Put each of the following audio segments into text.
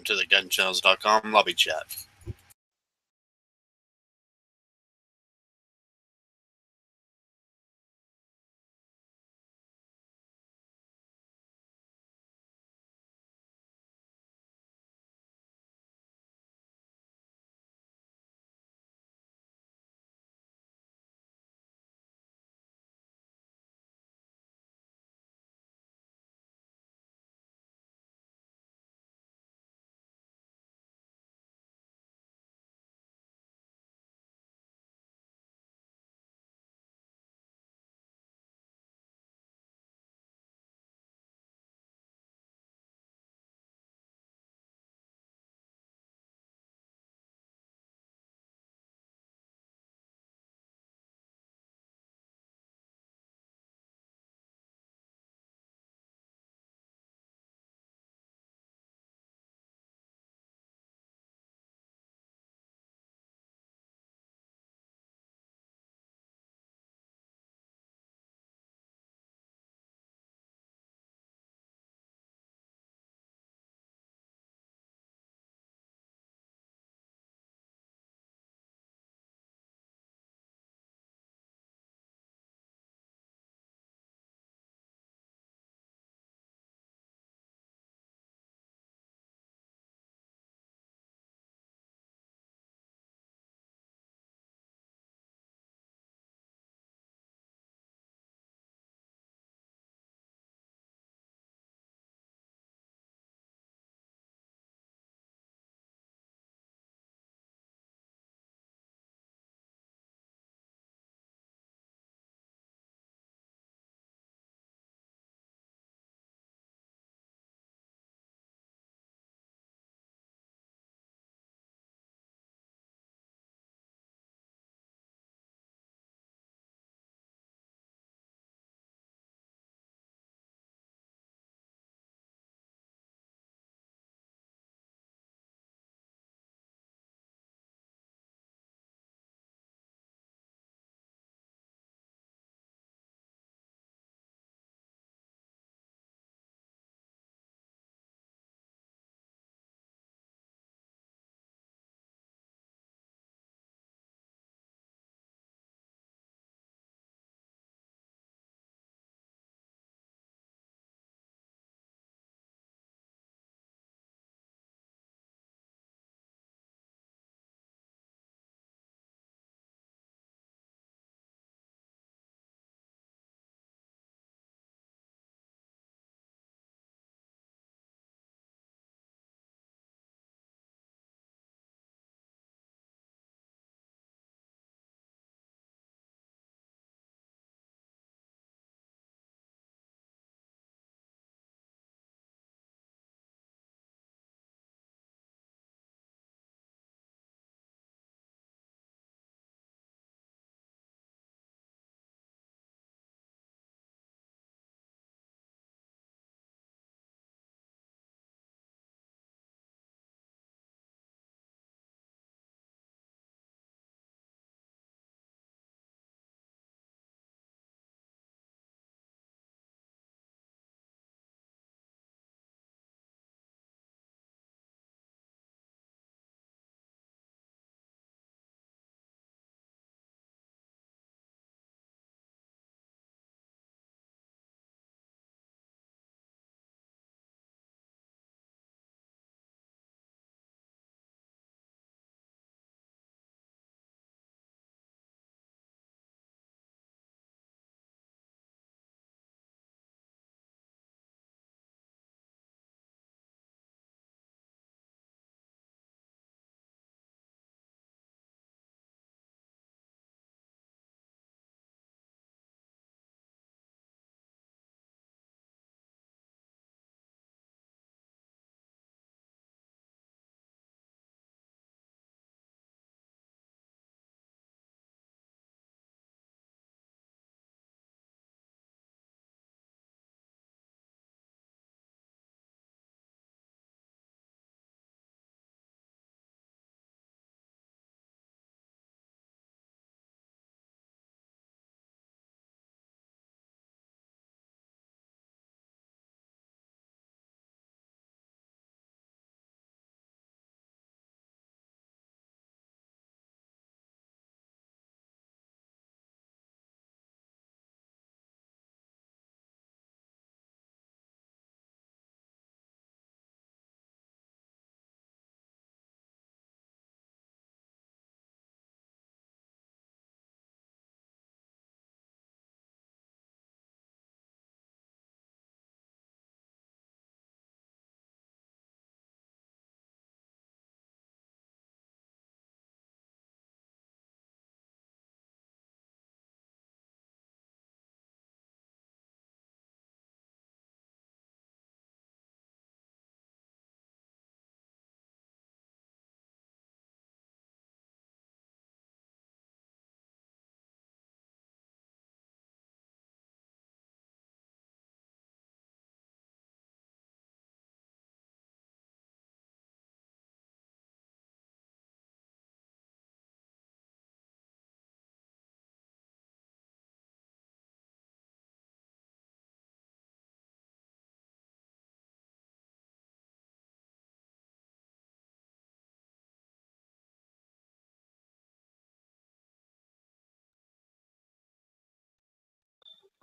to the gunchannels.com lobby chat.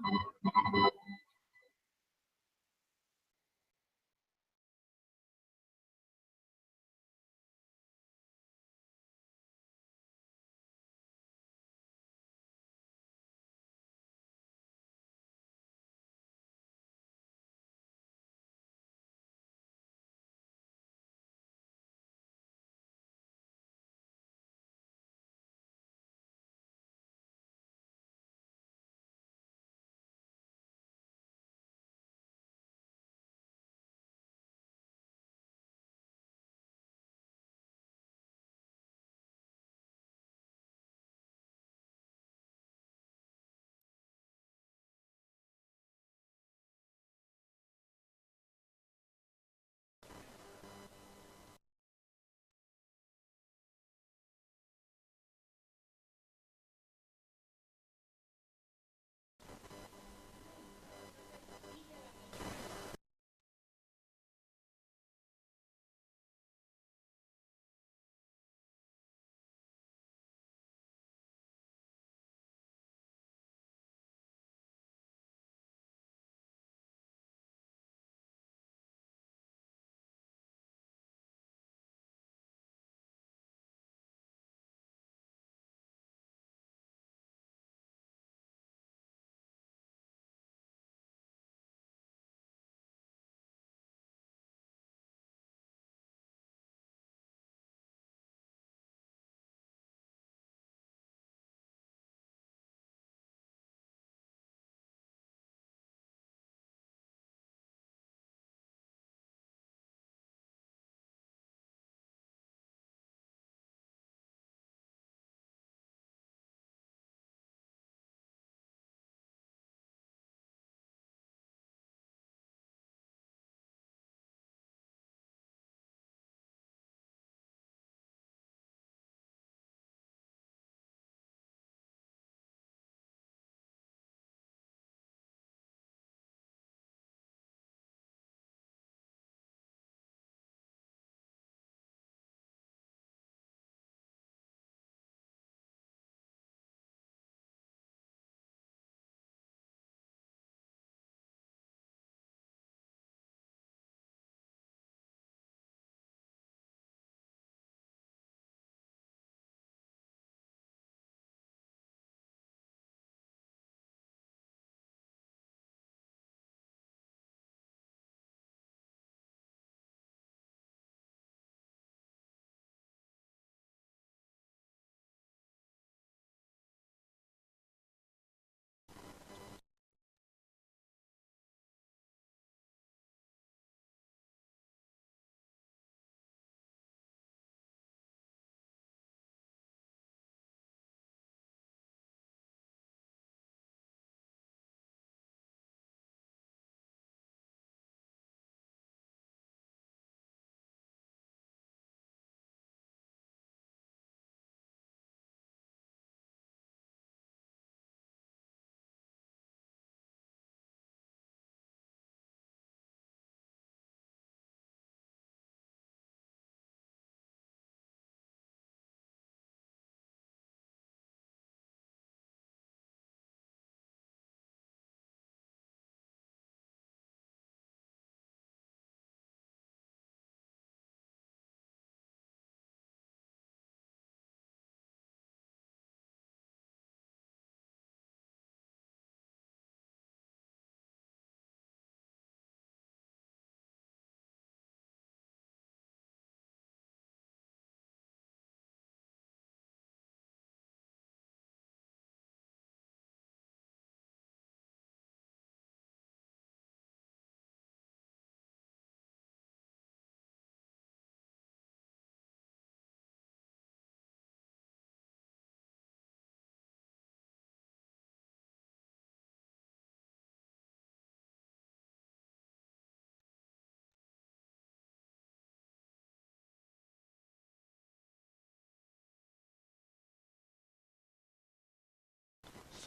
What's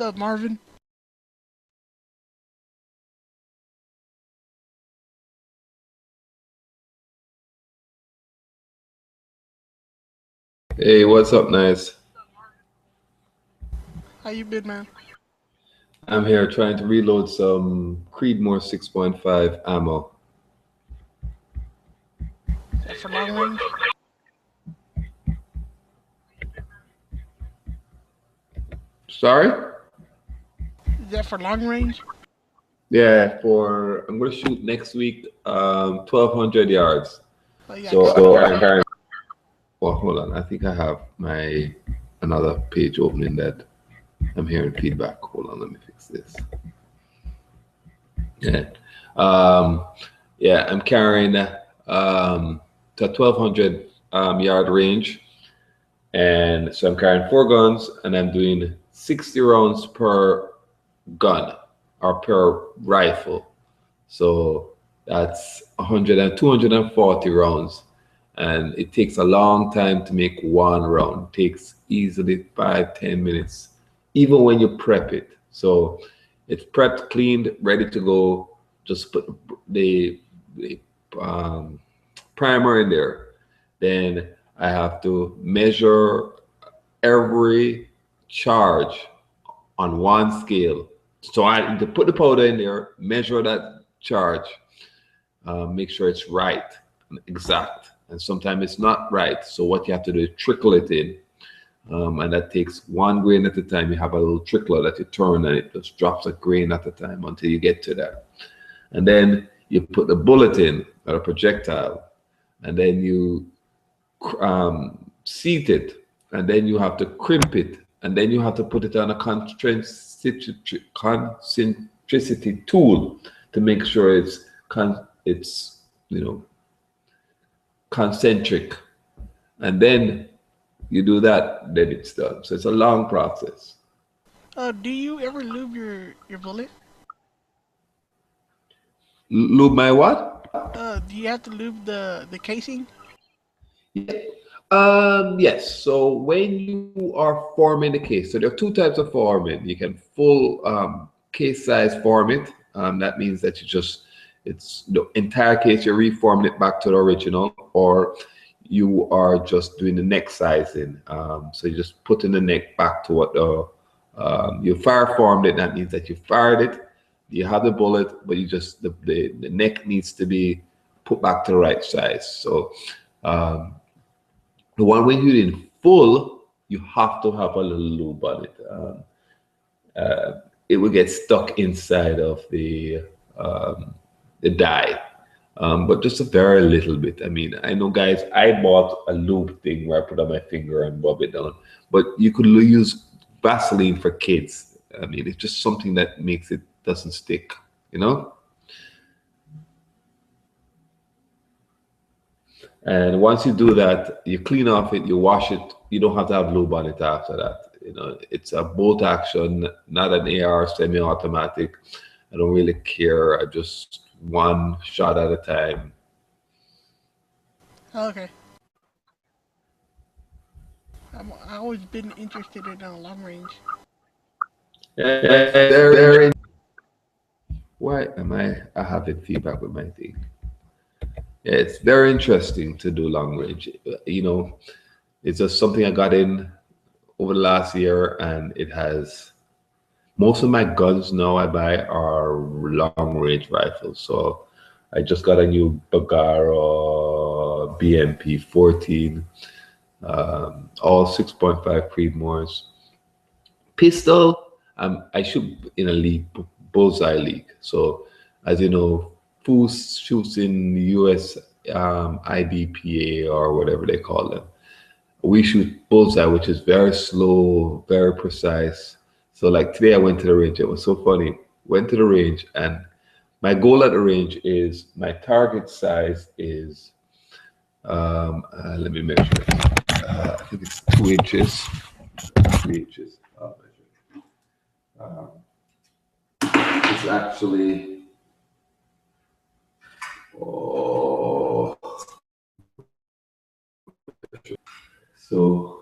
up, Marvin? Hey, what's up, Nice? How you been, man? I'm here trying to reload some Creedmoor 6.5 ammo. Is that for long range? Sorry? Is that for long range? Yeah, I'm gonna shoot next week, 1,200 yards. Oh, yeah, So I I'm carrying. Well, hold on. I think I have my another page opening that I'm hearing feedback. Hold on, let me fix this. Yeah. Yeah, I'm carrying to 1,200 yard range. And so I'm carrying 4 guns and I'm doing 60 rounds per gun or per rifle. So that's 100 and 240 rounds. And it takes a long time to make one round. It takes easily 5-10 minutes, even when you prep it. So it's prepped, cleaned, ready to go. Just put the primer in there. Then I have to measure every charge on one scale. So I to put the powder in there, measure that charge, make sure it's right, exact. And sometimes it's not right. So what you have to do is trickle it in. And that takes 1 grain at a time. You have a little trickler that you turn and it just drops a grain at a time until you get to that. And then you put the bullet in, or a projectile, and then you seat it, and then you have to crimp it, and then you have to put it on a concentricity tool to make sure it's concentric, and then you do that, then it's done. So it's a long process. Do you ever lube your bullet? Lube my what? Do you have to lube the casing? Yes. So when you are forming the case, so there are 2 types of forming. You can full case size form it. That means that it's the entire case, you're reforming it back to the original, or you are just doing the neck sizing. So you just putting the neck back to what you fire formed it. That means that you fired it. You have the bullet, but you just the neck needs to be put back to the right size. So the one when you're in full, you have to have a little lube on it. It will get stuck inside of the die, but just a very little bit. I mean, I know, guys, I bought a lube thing where I put on my finger and rub it down, but you could use Vaseline for kids. I mean, it's just something that makes it doesn't stick, you know. And once you do that, you clean off it, you wash it. You don't have to have lube on it after that. You know, it's a bolt action, not an AR semi-automatic. I don't really care. I just 1 shot at a time. Okay. I've always been interested in long range. Why am I having feedback with my thing? Yeah, it's very interesting to do long range. You know, it's just something I got in over the last year, and it has most of my guns now I buy are long range rifles. So I just got a new Bergara BMP 14, all 6.5 Creedmoors. Pistol, I shoot in a league, bullseye league. So as you know, Foos shoots in US IDPA or whatever they call them. We shoot bullseye, which is very slow, very precise. So like today I went to the range. It was so funny. Went to the range, and my goal at the range is my target size is let me measure it. I think it's 2 inches. 3 inches. I'll measure it. It's actually so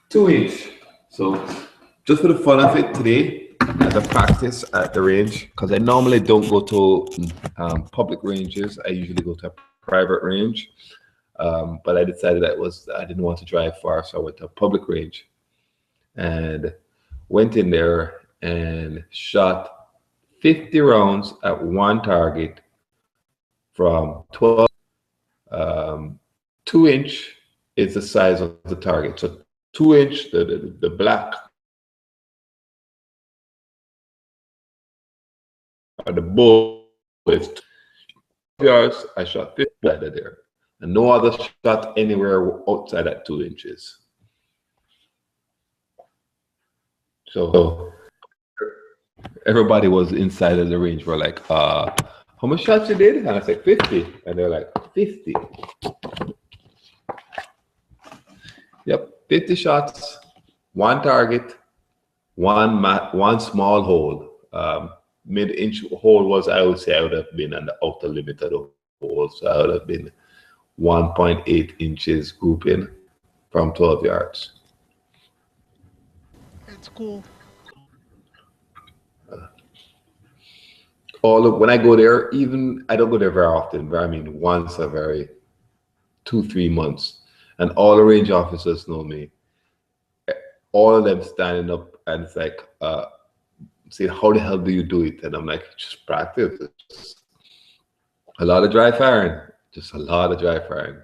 2 inch. So just for the fun of it today, as a practice at the range, because I normally don't go to public ranges. I usually go to a private range. But I decided I didn't want to drive far, so I went to a public range and went in there. and shot 50 rounds at one target from 12. 2-inch is the size of the target. So 2-inch, the black or the bull is 12 yards. I shot 50 out of there, and no other shot anywhere outside that 2 inches. So everybody was inside of the range. We're like, how much shots you did? And I said 50, and they're like 50. Yep, 50 shots, one target, one small hole. Mid-inch hole was, I would say, I would have been on the outer limit of the hole, so I would have been 1.8 inches grouping from 12 yards. That's cool. When I go there, even I don't go there very often, but I mean once every 2-3 months, and all the range officers know me. All of them standing up, and it's like, say, how the hell do you do it? And I'm like, just practice. It's a lot of dry firing, just a lot of dry firing.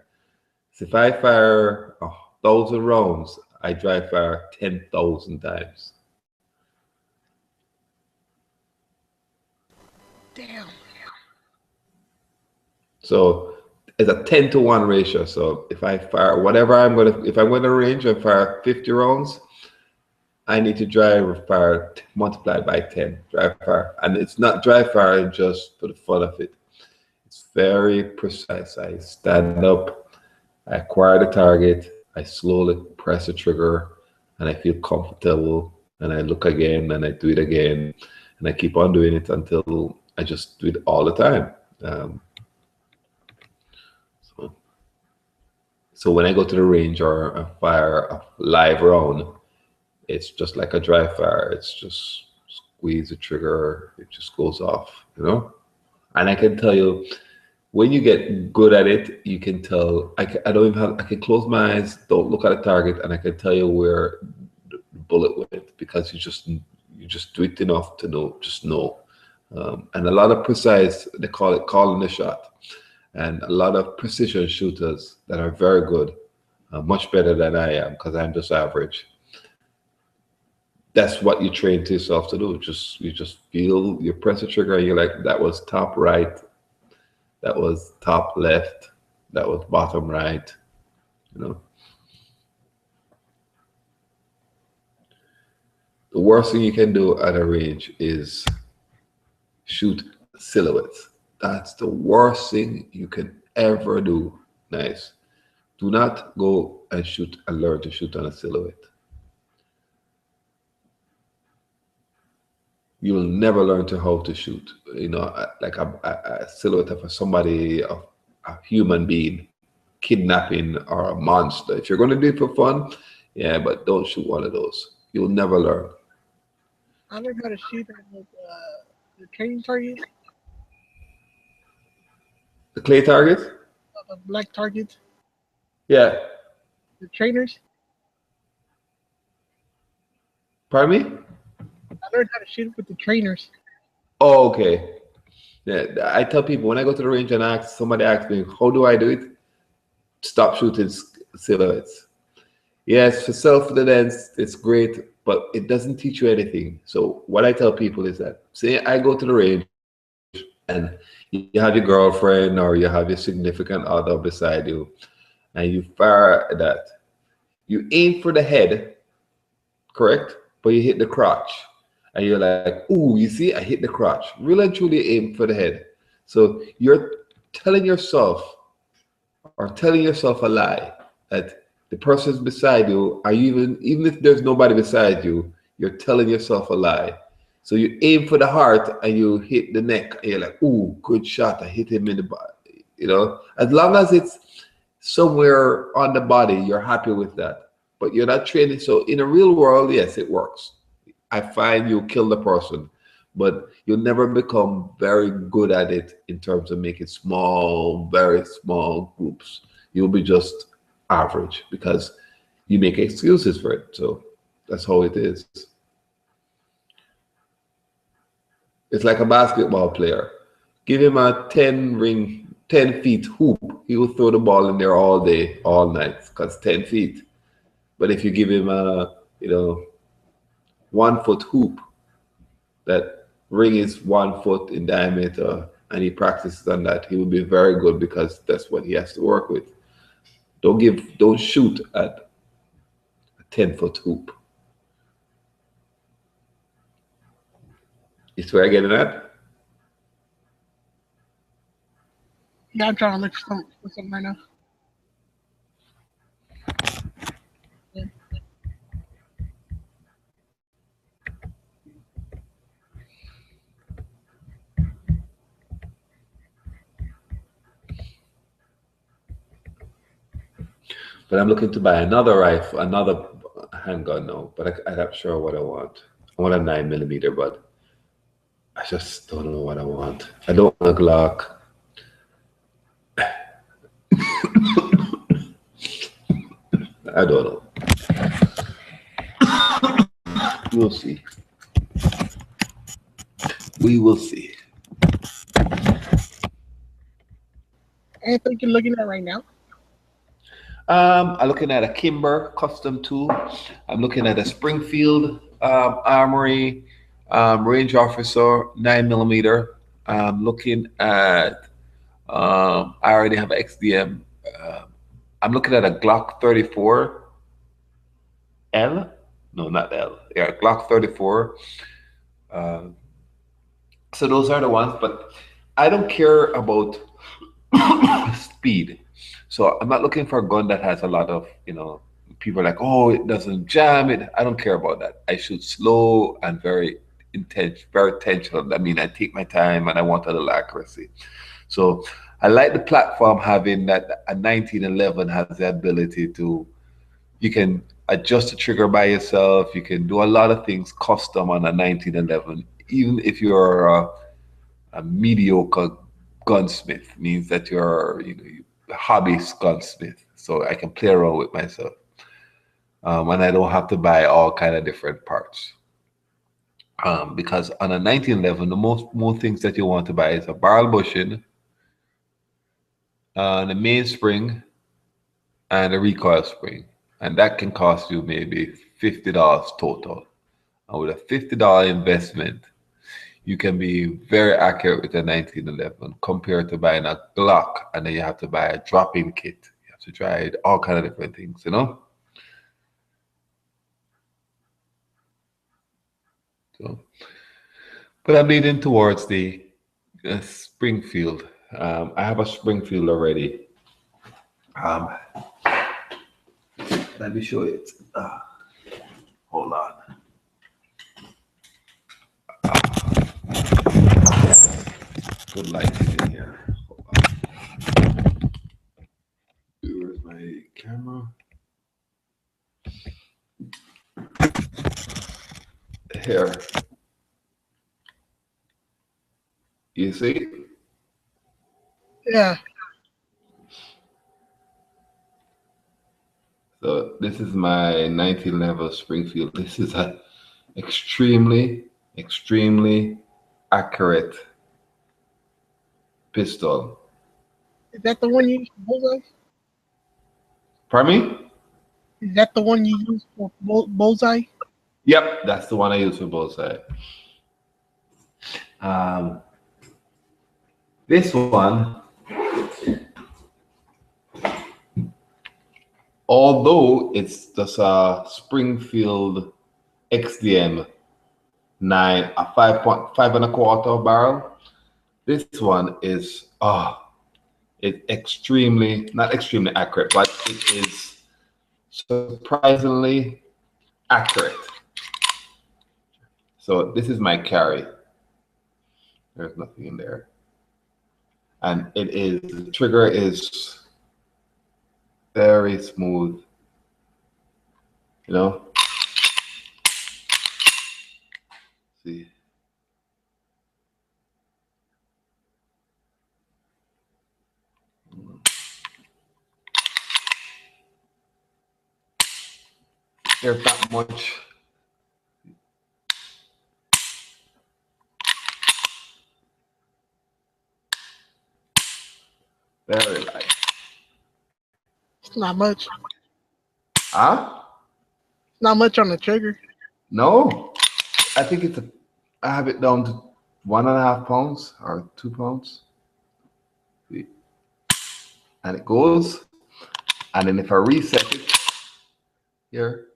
So if I fire 1,000 rounds, I dry fire 10,000 times. Damn. So it's a 10-to-1 ratio. So if I fire whatever if I'm going to range and fire 50 rounds, I need to dry fire multiplied by 10 dry fire. And it's not dry fire just for the fun of it. It's very precise. I stand up, I acquire the target, I slowly press the trigger, and I feel comfortable, and I look again, and I do it again, and I keep on doing it until I just do it all the time. So when I go to the range or I fire a live round, it's just like a dry fire. It's just squeeze the trigger, it just goes off, you know? And I can tell you, when you get good at it, you can tell. I can close my eyes, don't look at the target, and I can tell you where the bullet went, because you just do it enough to know, just know. And a lot of precise, they call it calling the shot. And a lot of precision shooters that are very good, much better than I am, because I'm just average. That's what you train to yourself to do. You just feel, you press the trigger, and you're like, that was top right, that was top left, that was bottom right, you know. The worst thing you can do at a range is shoot silhouettes. That's the worst thing you can ever do. Nice. Do not go and shoot and learn to shoot on a silhouette. You will never learn how to shoot, you know, like a silhouette of somebody, of a human being, kidnapping, or a monster. If you're going to do it for fun, yeah, but don't shoot one of those. You'll never learn. I learned how to shoot with the training target. The clay target? The black target. Yeah. The trainers. Pardon me? I learned how to shoot with the trainers. Oh, okay. Yeah, I tell people when I go to the range and somebody asks me, how do I do it? Stop shooting silhouettes. Yes, for self-defense, it's great, but it doesn't teach you anything. So what I tell people is that, say I go to the range and you have your girlfriend or you have your significant other beside you, and you fire that. You aim for the head, correct? But you hit the crotch. And you're like, ooh, you see, I hit the crotch. Really and truly aim for the head. So you're telling yourself a lie that the person's beside you, or even if there's nobody beside you, you're telling yourself a lie. So you aim for the heart and you hit the neck, and you're like, ooh, good shot. I hit him in the body. You know, as long as it's somewhere on the body, you're happy with that. But you're not training. So in a real world, yes, it works. I find you kill the person, but you'll never become very good at it in terms of making small, very small groups. You'll be just average because you make excuses for it. So that's how it is. It's like a basketball player. Give him a 10 feet hoop. He will throw the ball in there all day, all night, because 10 feet. But if you give him a, 1 foot hoop, that ring is 1 foot in diameter, and he practices on that, he will be very good because that's what he has to work with. Don't shoot at a 10-foot hoop. You see where I get it at? Yeah, I'm trying to look for something right now. Yeah. But I'm looking to buy another rifle, another handgun now. But I'm not sure what I want. I want a 9mm, but I just don't know what I want. I don't want a Glock. I don't know. We'll see. We will see. Anything you're looking at right now? I'm looking at a Kimber Custom 2. I'm looking at a Springfield Armory Range Officer 9mm. I'm looking at, I already have an XDM. I'm looking at a Glock 34 L. No, not L. Yeah, Glock 34. So those are the ones, but I don't care about speed. So I'm not looking for a gun that has a lot of, people are like, oh, it doesn't jam it. I don't care about that. I shoot slow and very intentional. I mean, I take my time and I want a little accuracy. So I like the platform having that a 1911 has the ability to, you can adjust the trigger by yourself. You can do a lot of things custom on a 1911, even if you're a mediocre gunsmith, means that you're a hobbyist gunsmith. So I can play around with myself, and I don't have to buy all kind of different parts. Because on a 1911, the most things that you want to buy is a barrel bushing, the mainspring, and a recoil spring, and that can cost you maybe $50 total. And with a $50 investment, you can be very accurate with a 1911 compared to buying a Glock, and then you have to buy a drop-in kit. You have to try all kind of different things, So, but I'm leaning towards the Springfield. I have a Springfield already. Let me show you it. Hold on. Good lighting in here. Hold on. Where's my camera? Here. You see? Yeah. So this is my 1911 Springfield. This is an extremely accurate pistol. Is that the one you use for bullseye? Pardon me? Is that the one you use for bullseye? Yep, that's the one I use for bullseye. This one, although it's just a Springfield XDM 9, a 5.5 barrel, this one is it's not extremely accurate, but it is surprisingly accurate. So this is my carry. There's nothing in there. And the trigger is very smooth, See. There's not much. Very light. It's not much. Huh? Not much on the trigger. No. I think I have it down to 1.5 pounds or 2 pounds. See? And it goes. And then if I reset it here,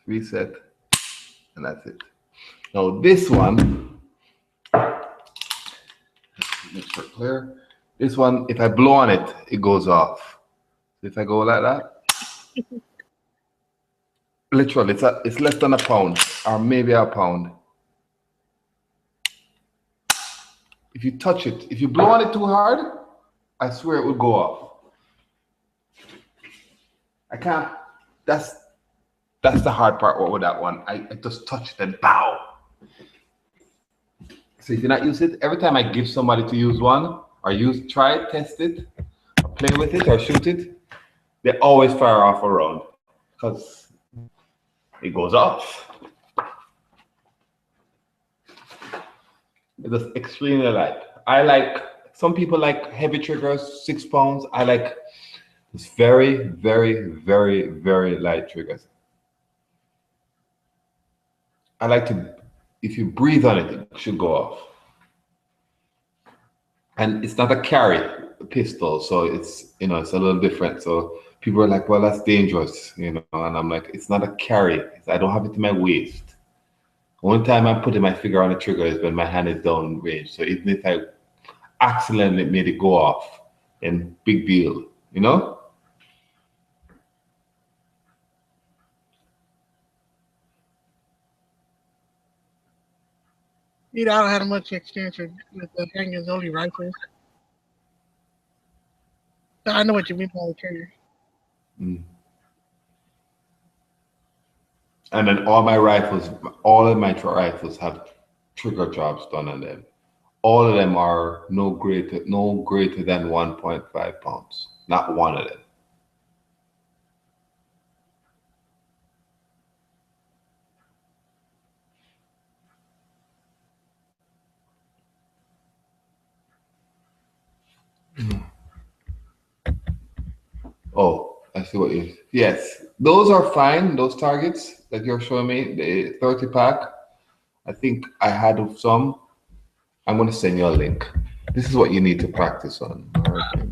reset, and that's it. Now this one, make sure clear. This one, if I blow on it, it goes off. If I go like that, literally, it's less than a pound, or maybe a pound. If you touch it, if you blow on it too hard, I swear it would go off. I can't. That's the hard part with that one. I just touch it and bow. So if you're not using it, every time I give somebody to use one, or try it, test it, or play with it, or shoot it, they always fire off a round because it goes off. It's extremely light. Some people like heavy triggers, 6 pounds. I like it's very, very, very, very light triggers. I like to, if you breathe on it, it should go off. And it's not a carry pistol, so it's, it's a little different. So people are like, well, that's dangerous, and I'm like, it's not a carry. I don't have it in my waist. One time I'm putting my finger on the trigger is when my hand is down range. So even if I accidentally made it go off, then big deal, I don't have much experience with the Hangazoli rifles. I know what you mean by the trigger. Mm. And then all of my rifles have trigger jobs done on them. All of them are no greater than 1.5 pounds. Not one of them. Oh, I see what you. Yes, those are fine. Those targets that you're showing me, the 30 pack. I think I had some. I'm going to send you a link. This is what you need to practice on. I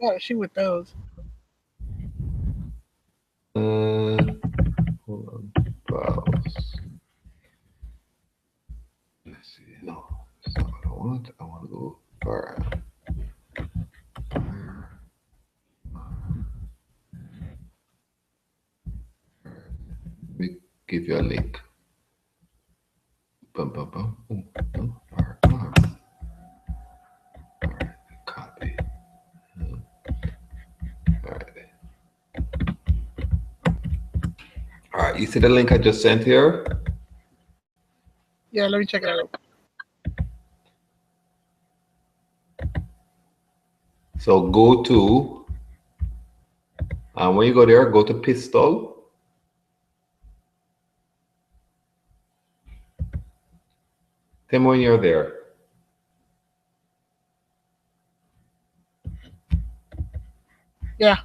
gotta shoot with those. Hold on. Browse. Let's see. No, that's not what I want. I want to go far. Let me give you a link. Bum, bum, bum. Oh, no, far. All right, copy. All right, you see the link I just sent here? Yeah, let me check it out. So go to, when you go there, go to pistol. Tell me when you're there. Yeah.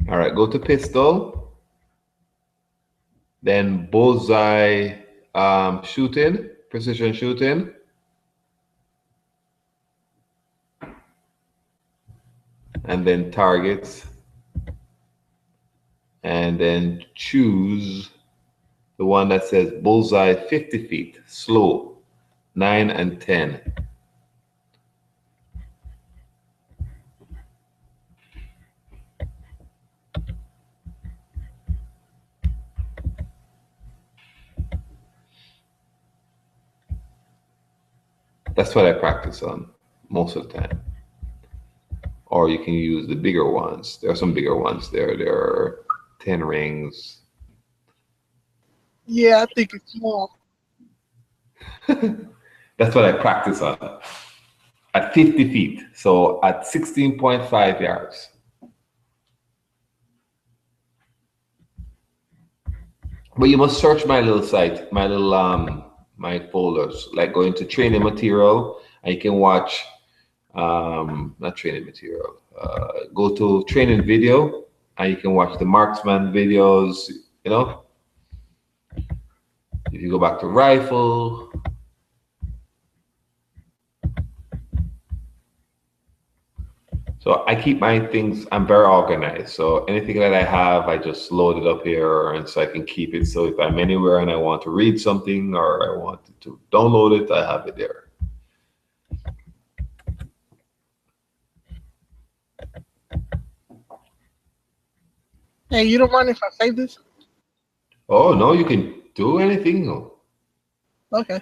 All right, go to pistol. Then bullseye shooting, precision shooting. And then targets. And then choose the one that says bullseye 50 feet, slow, 9 and 10. That's what I practice on most of the time. Or you can use the bigger ones. There are some bigger ones there. There are 10 rings. Yeah, I think it's small. That's what I practice on at 50 feet. So at 16.5 yards. But you must search my little site, my little my folders, like go into training material, and you can watch not training material. Go to training video, and you can watch the marksman videos. You know, if you go back to rifle, so I keep my things. I'm very organized. So anything that I have, I just load it up here, and so I can keep it. So if I'm anywhere and I want to read something or I want to download it, I have it there. Hey, you don't mind if I save this? Oh no, you can do anything. No. Okay.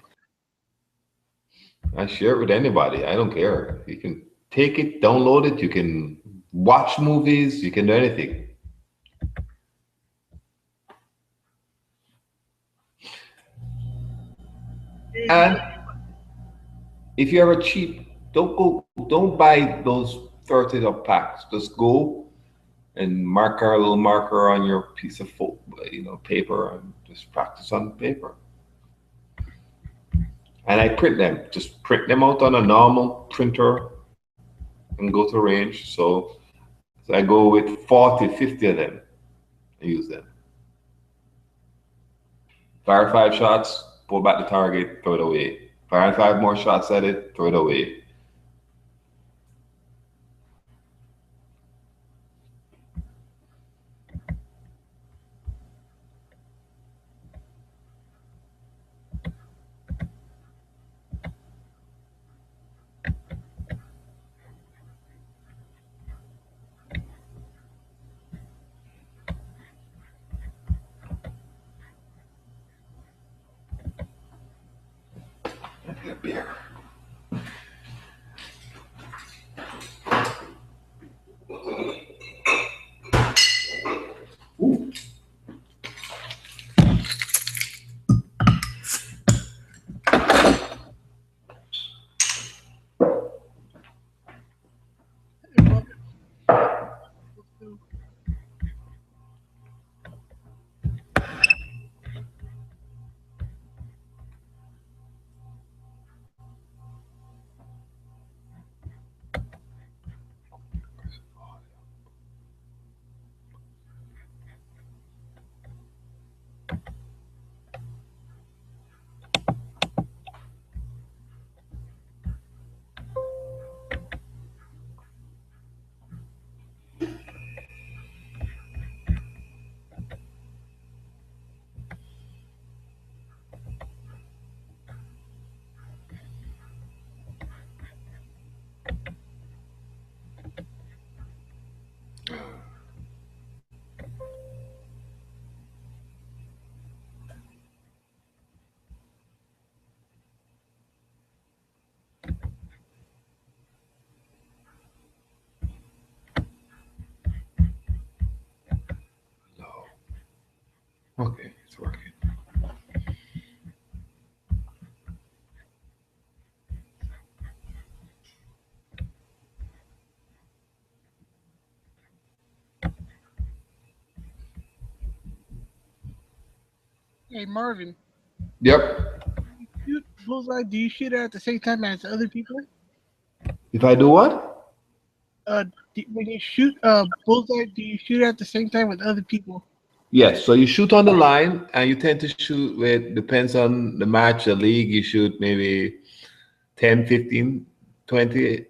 I share it with anybody. I don't care. You can take it, download it. You can watch movies. You can do anything. And if you ever cheap, don't buy those 30 up packs. Just go and marker a little marker on your piece of paper, and just practice on paper. And I print them. Just print them out on a normal printer and go to range. So I go with 40, 50 of them and use them. Fire 5 shots, pull back the target, throw it away. Fire 5 more shots at it, throw it away. Beer. Ooh. Okay, it's working. Hey, Marvin. Yep. Shoot bullseye. Do you shoot it at the same time as other people? If I do what? When you shoot bullseye, do you shoot it at the same time with other people? Yes. So you shoot on the line, and you tend to shoot with, depends on the match, the league, you shoot maybe 10, 15, 20,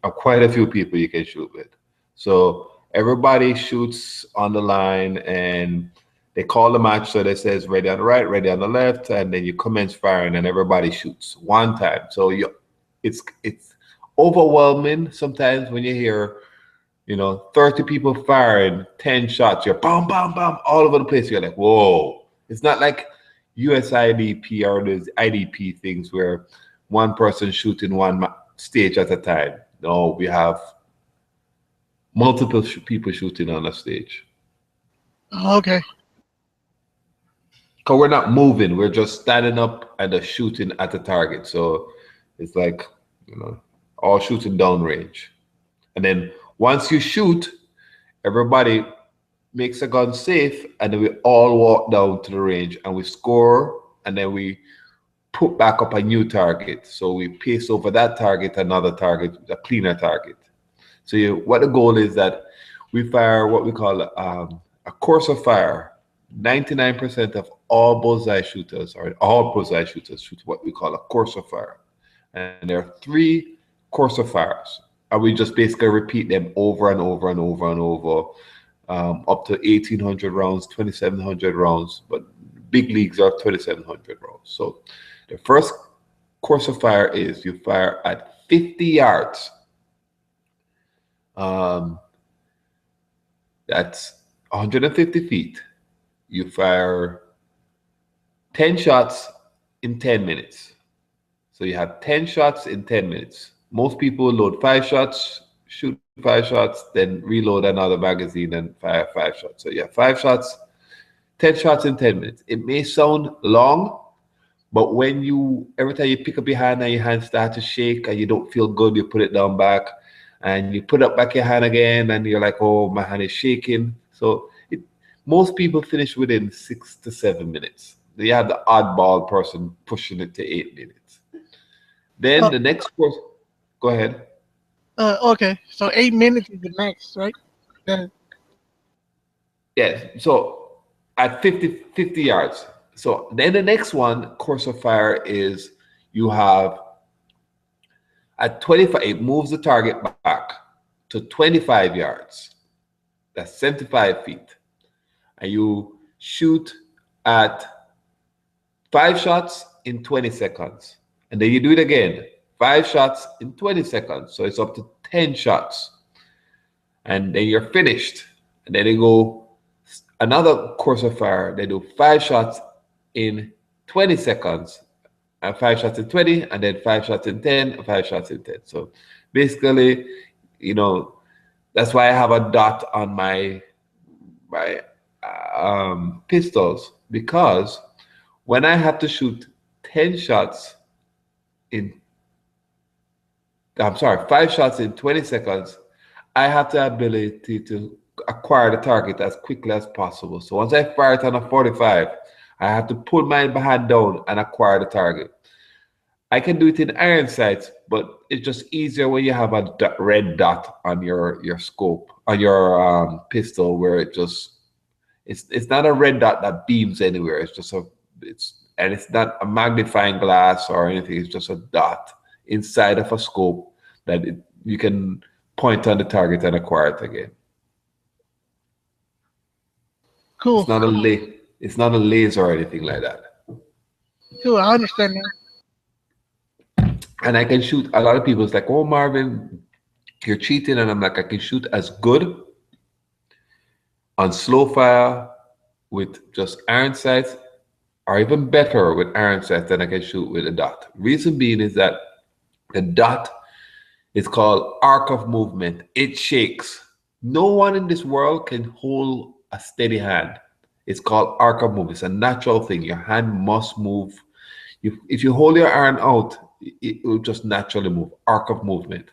quite a few people you can shoot with. So everybody shoots on the line, and they call the match. So they says ready on the right, ready on the left, and then you commence firing, and everybody shoots one time. So it's overwhelming sometimes when you hear 30 people firing 10 shots. You're bam, bam, bam, all over the place. You're like, whoa. It's not like USIDP or those IDP things where one person shooting one stage at a time. No, we have multiple people shooting on a stage. Oh, okay. Because we're not moving. We're just standing up and just shooting at the target. So it's like, all shooting downrange. And then once you shoot, everybody makes a gun safe, and then we all walk down to the range and we score, and then we put back up a new target. So we paste over that target, another target, a cleaner target. So what the goal is that we fire what we call a course of fire. 99% of all bullseye shooters, or all bullseye shooters, shoot what we call a course of fire. And there are 3 course of fires. And we just basically repeat them over and over and over and over, up to 1,800 rounds, 2,700 rounds, but big leagues are 2,700 rounds. So the first course of fire is you fire at 50 yards. That's 150 feet. You fire 10 shots in 10 minutes. So you have 10 shots in 10 minutes. Most people load 5 shots, shoot 5 shots, then reload another magazine and fire 5 shots. So you have 5 shots, 10 shots in 10 minutes. It may sound long, but when every time you pick up your hand and your hand starts to shake and you don't feel good, you put it down back and you put up back your hand again and you're like, oh, my hand is shaking. So most people finish within 6 to 7 minutes. You have the oddball person pushing it to 8 minutes. Then the next course, go ahead. Okay, so 8 minutes is the max, right? Yes, so at 50 yards. So then the next one, course of fire, is you have at 25, it moves the target back to 25 yards. That's 75 feet. And you shoot at 5 shots in 20 seconds. And then you do it again, 5 shots in 20 seconds. So it's up to 10 shots. And then you're finished. And then they go another course of fire. They do 5 shots in 20 seconds, and 5 shots in 20, and then 5 shots in 10, and 5 shots in 10. So basically, that's why I have a dot on my pistols, because when I have to shoot 10 shots in, 5 shots in 20 seconds, I have the ability to acquire the target as quickly as possible. So once I fire it on a 45, I have to pull my hand down and acquire the target. I can do it in iron sights, but it's just easier when you have a red dot on your scope, on your pistol, where it's not a red dot that beams anywhere. It's just it's not a magnifying glass or anything. It's just a dot inside of a scope that you can point on the target and acquire it again. Cool. It's not a laser or anything like that. Cool, I understand that. And I can shoot. A lot of people is like, oh, Marvin, you're cheating. And I'm like, I can shoot as good on slow fire with just iron sights, or even better with iron sights than I can shoot with a dot. Reason being is that the dot is called arc of movement. It shakes. No one in this world can hold a steady hand. It's called arc of movement. It's a natural thing. Your hand must move. If you hold your arm out, it will just naturally move. Arc of movement.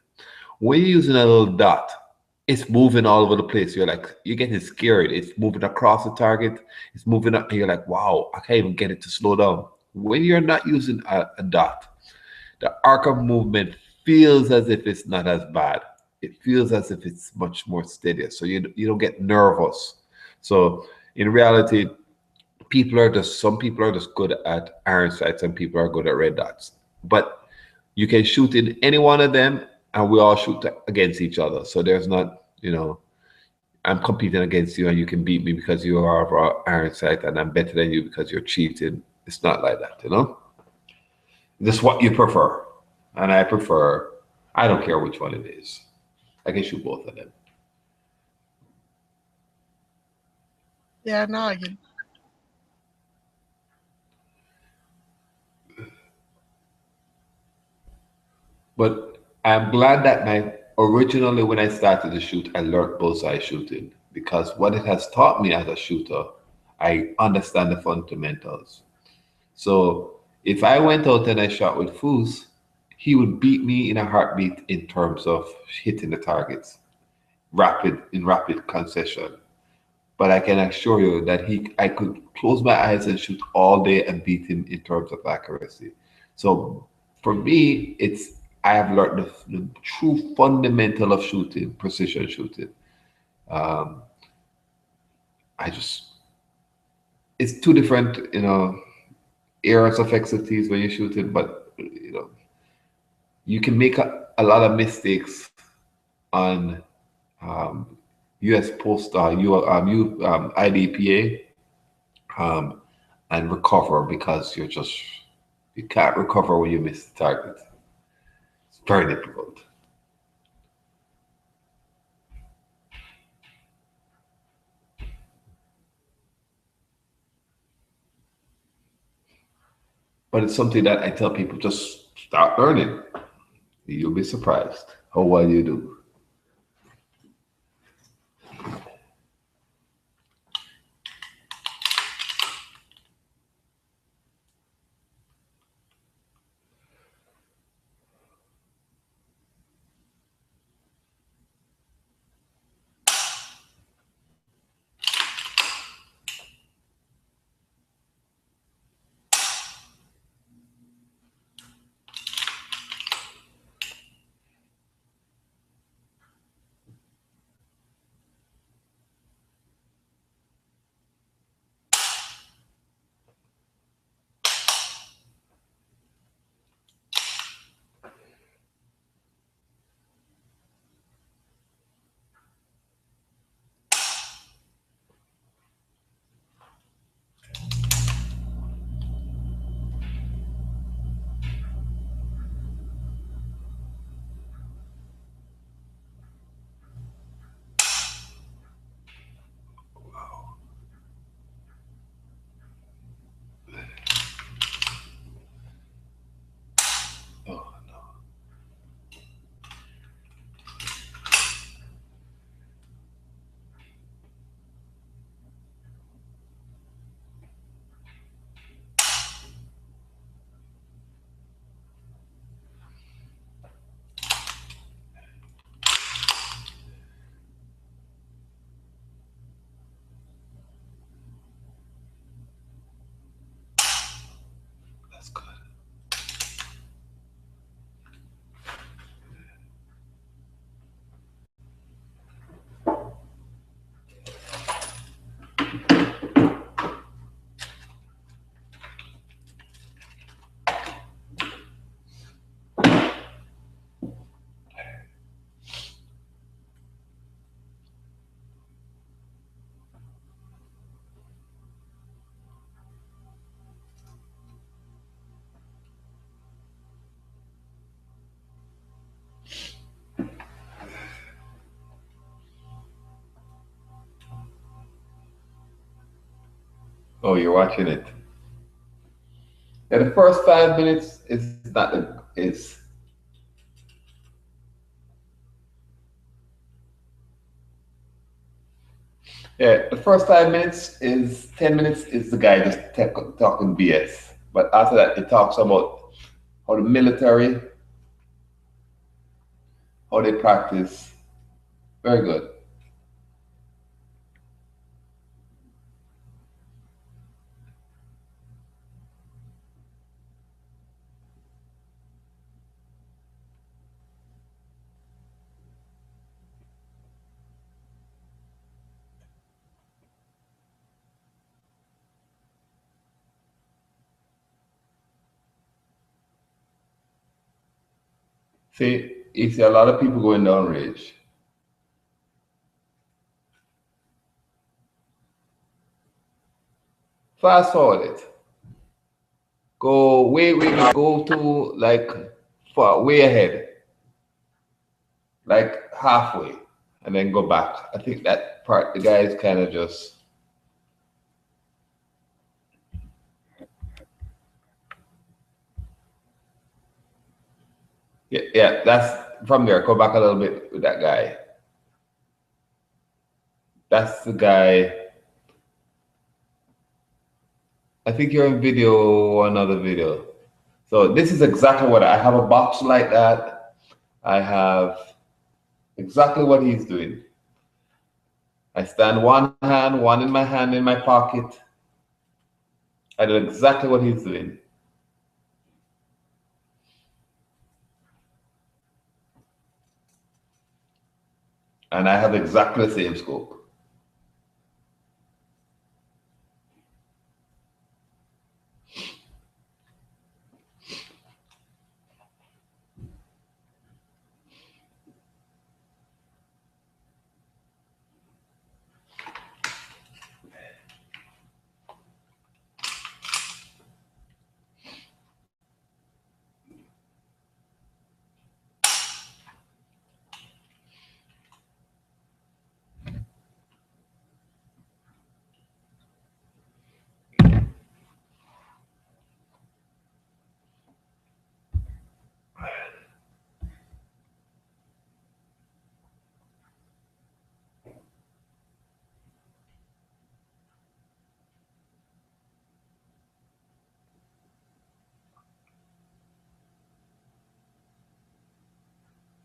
When you're using a little dot, it's moving all over the place. You're getting scared. It's moving across the target. It's moving up, and you're like, wow, I can't even get it to slow down. When you're not using a dot, the arc of movement feels as if it's not as bad. It feels as if it's much more steadier. So you don't get nervous. So in reality, some people are just good at iron sights, and people are good at red dots. But you can shoot in any one of them, and we all shoot against each other. So there's not, I'm competing against you and you can beat me because you are iron sight, and I'm better than you because you're cheating. It's not like that, This is what you prefer. And I don't care which one it is. I can shoot both of them. Yeah, now I get it. But I'm glad that originally when I started to shoot, I learned bullseye shooting, because what it has taught me as a shooter, I understand the fundamentals. So if I went out and I shot with Foos, he would beat me in a heartbeat in terms of hitting the targets, in rapid concession. But I can assure you that I could close my eyes and shoot all day and beat him in terms of accuracy. So for me, I have learned the true fundamental of shooting, precision shooting. Um, I just it's two different, areas of expertise when you shoot it, but you can make a lot of mistakes on U.S. Postal, IDPA, um, and recover because you can't recover when you miss the target. It's very difficult. But it's something that I tell people just start learning. You'll be surprised how well you do. Oh no. That's good. Oh, you're watching it. Yeah, the first 5 minutes is not the is yeah, the first 5 minutes is 10 minutes is the guy just talking BS. But after that, it talks about how the military, how they practice. Very good. See, you see a lot of people going down range. Fast forward it. Go go to like far way ahead, like halfway, and then go back. I think that part the guy is kind of just yeah. That's from there. Go back a little bit with that guy. That's the guy. I think you're in video or another video. So this is exactly what I have a box like that. I have exactly what he's doing. I stand one in my hand in my pocket. I do exactly what he's doing. And I have exactly the same scope.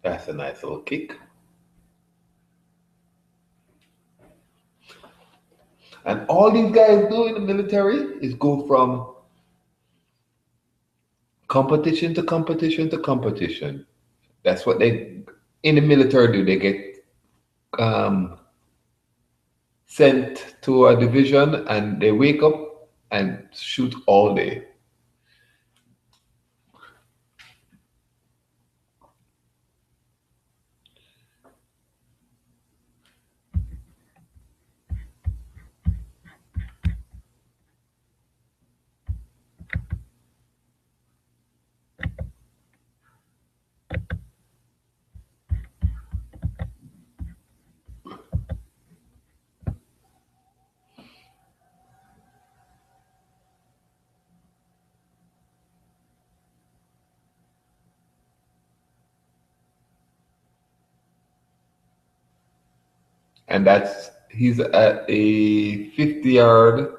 That's a nice little kick. And all these guys do in the military is go from competition to competition to competition. That's what they in the military do. They get um, sent to a division and they wake up and shoot all day. And that's he's at a 50 yard.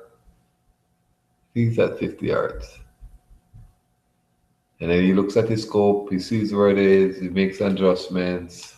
He's at 50 yards. And then he looks at his scope, he sees where it is, he makes adjustments.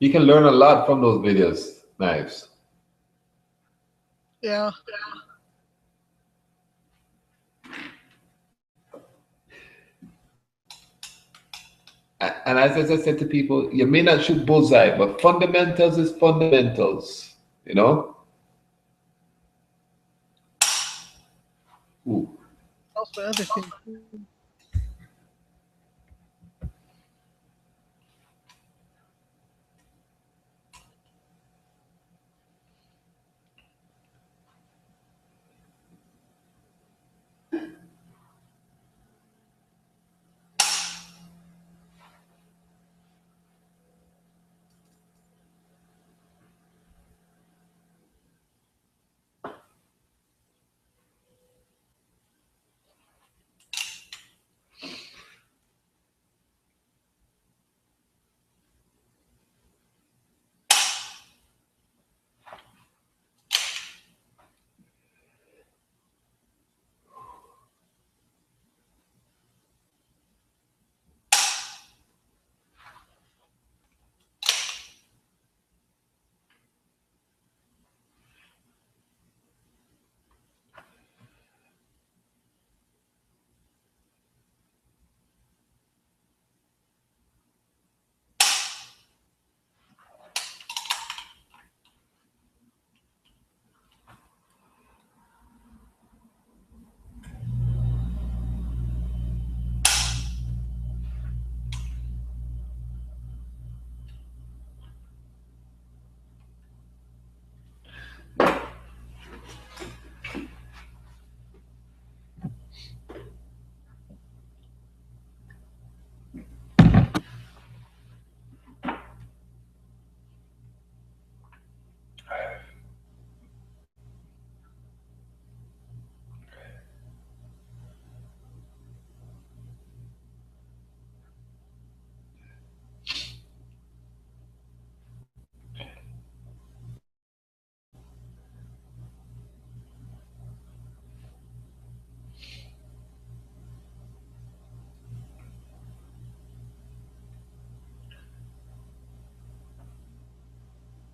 You can learn a lot from those videos, Knives. Yeah. And as I said to people, you may not shoot bullseye, but fundamentals is fundamentals, you know? Ooh. Also, other things.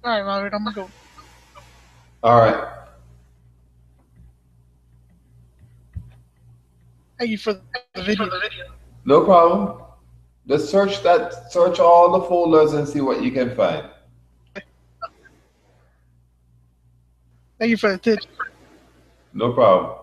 All right, Robert, I'm gonna go. All right. Thank you for the video. No problem. Just search all the folders and see what you can find. Thank you for the tips. No problem.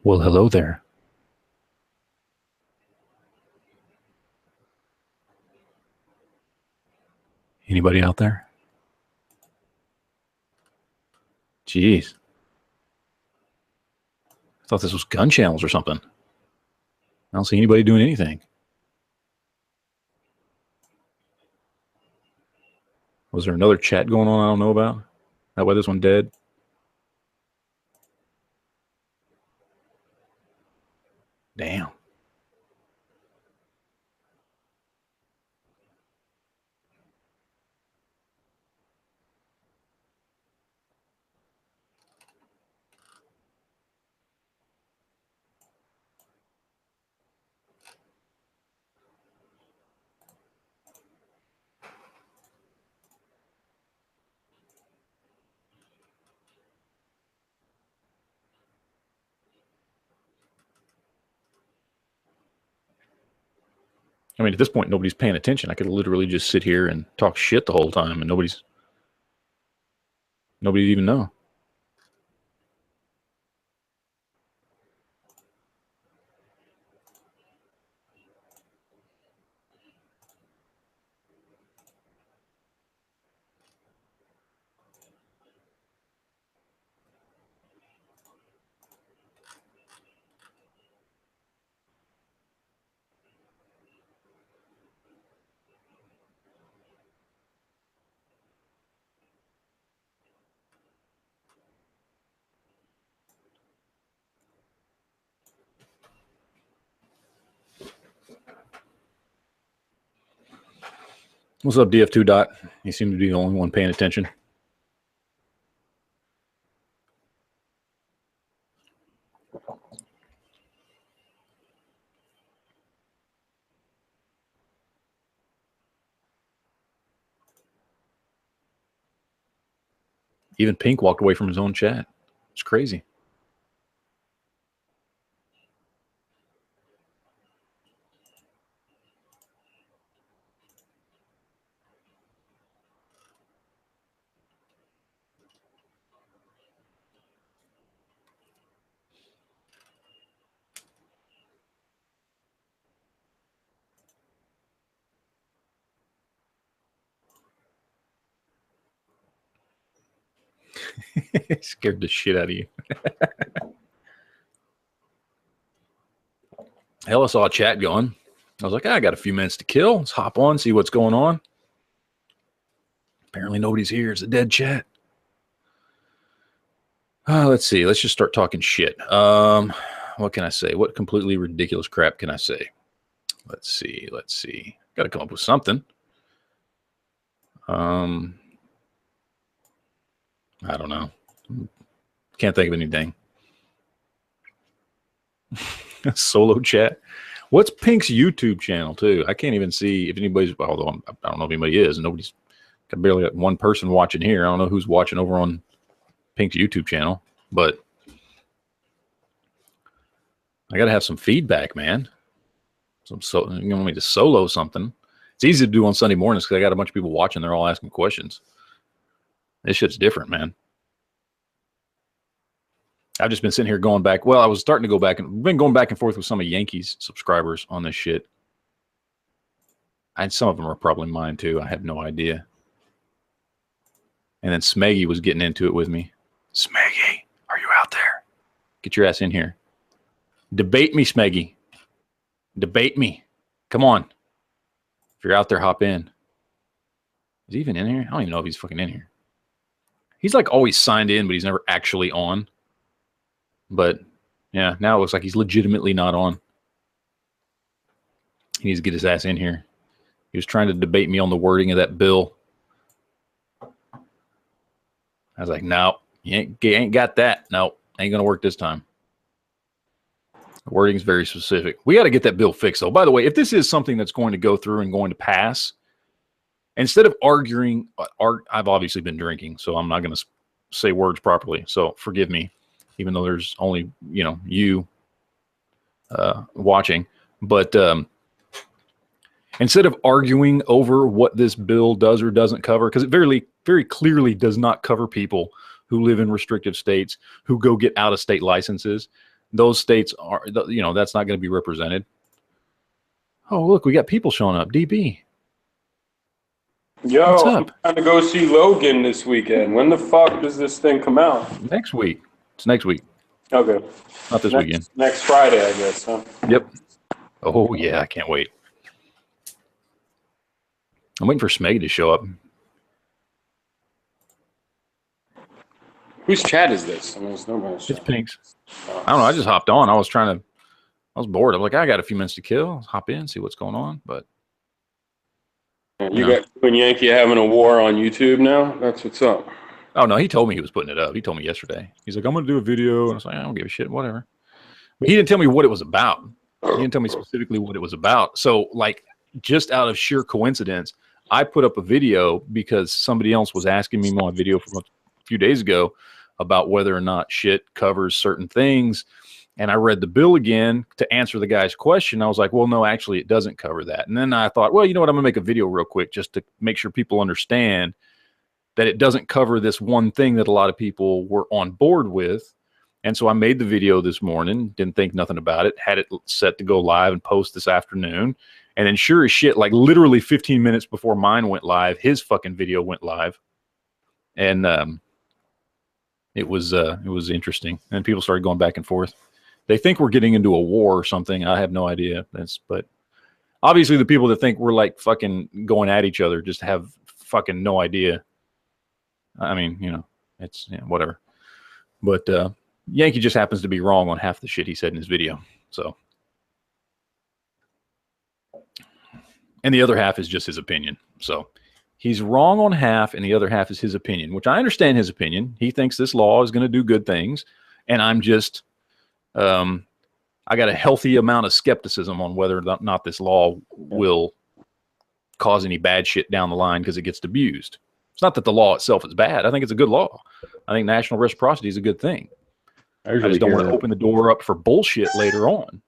Well, hello there. Anybody out there? Jeez. I thought this was gun channels or something. I don't see anybody doing anything. Was there another chat going on I don't know about? That why this one dead? Damn. I mean, at this point, nobody's paying attention. I could literally just sit here and talk shit the whole time, and nobody'd even know. What's up, DF2 Dot? You seem to be the only one paying attention. Even Pink walked away from his own chat. It's crazy. Scared the shit out of you. Hell, I saw a chat going. I was like, I got a few minutes to kill. Let's hop on, see what's going on. Apparently nobody's here. It's a dead chat. Let's see. Let's just start talking shit. What can I say? What completely ridiculous crap can I say? Let's see. Got to come up with something. I don't know. Can't think of anything. Solo chat. What's Pink's YouTube channel too? I can't even see if anybody's. Although I don't know if anybody is. Nobody's. Got barely got one person watching here. I don't know who's watching over on Pink's YouTube channel, but I got to have some feedback, man. You want me to solo something? It's easy to do on Sunday mornings because I got a bunch of people watching. They're all asking questions. This shit's different, man. I've just been sitting here going back. Well, I was starting to go back and been going back and forth with some of Yankees subscribers on this shit. And some of them are probably mine too. I have no idea. And then Smeggy was getting into it with me. Smeggy, are you out there? Get your ass in here. Debate me, Smeggy. Debate me. Come on. If you're out there, hop in. Is he even in here? I don't even know if he's fucking in here. He's like always signed in, but he's never actually on. But yeah, now it looks like he's legitimately not on. He needs to get his ass in here. He was trying to debate me on the wording of that bill. I was like, no, you ain't got that. No, ain't going to work this time. The wording is very specific. We got to get that bill fixed, though. By the way, if this is something that's going to go through and going to pass, instead of arguing, I've obviously been drinking, so I'm not going to say words properly. So forgive me, even though there's only, you watching. But instead of arguing over what this bill does or doesn't cover, because it very, very clearly does not cover people who live in restrictive states, who go get out-of-state licenses. those states are, that's not going to be represented. Oh, look, we got people showing up. DB. Yo, What's I'm up? trying to go see Logan this weekend. When the fuck does this thing come out? Next week. It's next week. Okay. Not this weekend. Next Friday, I guess, huh? Yep. Oh, yeah, I can't wait. I'm waiting for Smeg to show up. Whose chat is this? I mean, it's nobody's It's chat. Pink's. I don't know. I just hopped on. I was bored. I'm like, I got a few minutes to kill. Let's hop in, see what's going on. But You got you and Yankee having a war on YouTube now? That's what's up. oh no, he told me he was putting it up. He told me yesterday. He's like, I'm gonna do a video, and I was like, I don't give a shit, whatever. But he didn't tell me what it was about. He didn't tell me specifically what it was about. So, like, just out of sheer coincidence, I put up a video because somebody else was asking me on a video from a few days ago about whether or not shit covers certain things. And I read the bill again to answer the guy's question. I was like, well, no, actually, it doesn't cover that. And then I thought, well, you know what? I'm going to make a video real quick just to make sure people understand that it doesn't cover this one thing that a lot of people were on board with. And so I made the video this morning, didn't think nothing about it, had it set to go live and post this afternoon. And then sure as shit, like literally 15 minutes before mine went live, his fucking video went live. And it was interesting. And people started going back and forth. They think we're getting into a war or something. I have no idea. But obviously the people that think we're like fucking going at each other just have fucking no idea. I mean, it's whatever. But Yankee just happens to be wrong on half the shit he said in his video. So, and the other half is just his opinion. So he's wrong on half and the other half is his opinion, which I understand his opinion. He thinks this law is going to do good things. And I'm just, I got a healthy amount of skepticism on whether or not this law will cause any bad shit down the line because it gets abused. It's not that the law itself is bad. I think it's a good law. I think national reciprocity is a good thing. I just don't want to open the door up for bullshit later on,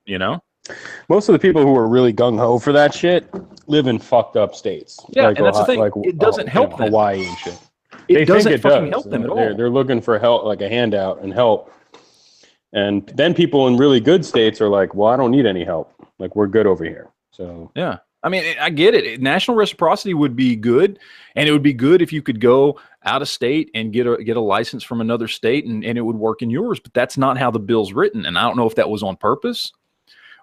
Most of the people who are really gung-ho for that shit live in fucked up states. Yeah, and that's the thing. It doesn't help them. Hawaii and shit. It doesn't fucking help them at all. They're looking for help, like a handout and help. And then people in really good states are like, well, I don't need any help. Like, we're good over here. So yeah. I mean, I get it. National reciprocity would be good, and it would be good if you could go out of state and get a license from another state, and it would work in yours. But that's not how the bill's written, and I don't know if that was on purpose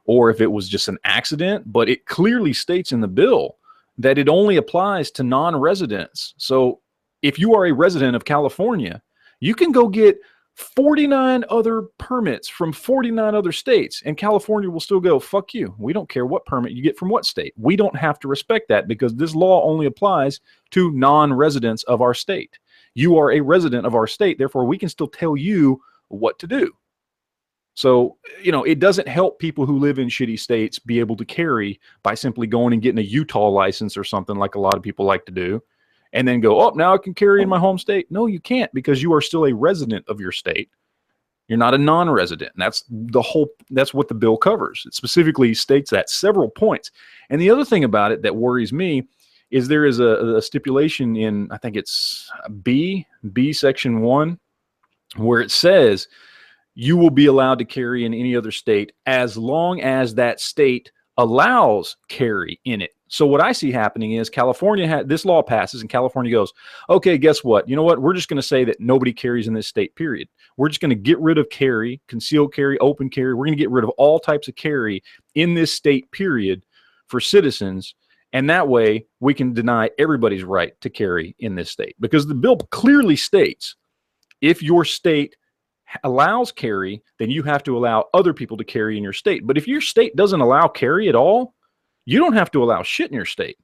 or if it was just an accident. But it clearly states in the bill that it only applies to non-residents. So if you are a resident of California, you can go get 49 other permits from 49 other states, and California will still go, fuck you. We don't care what permit you get from what state. We don't have to respect that because this law only applies to non-residents of our state. You are a resident of our state, therefore we can still tell you what to do. So, it doesn't help people who live in shitty states be able to carry by simply going and getting a Utah license or something like a lot of people like to do. And then go, oh, now I can carry in my home state. No, you can't, because you are still a resident of your state. You're not a non-resident. And that's what the bill covers. It specifically states that several points. And the other thing about it that worries me is there is a stipulation in, I think it's B section 1, where it says you will be allowed to carry in any other state as long as that state allows carry in it. So what I see happening is California this law passes and California goes, okay, guess what? You know what? We're just going to say that nobody carries in this state, period. We're just going to get rid of carry, concealed carry, open carry. We're going to get rid of all types of carry in this state, period, for citizens. And that way we can deny everybody's right to carry in this state, because the bill clearly states if your state allows carry, then you have to allow other people to carry in your state. But if your state doesn't allow carry at all, you don't have to allow shit in your state.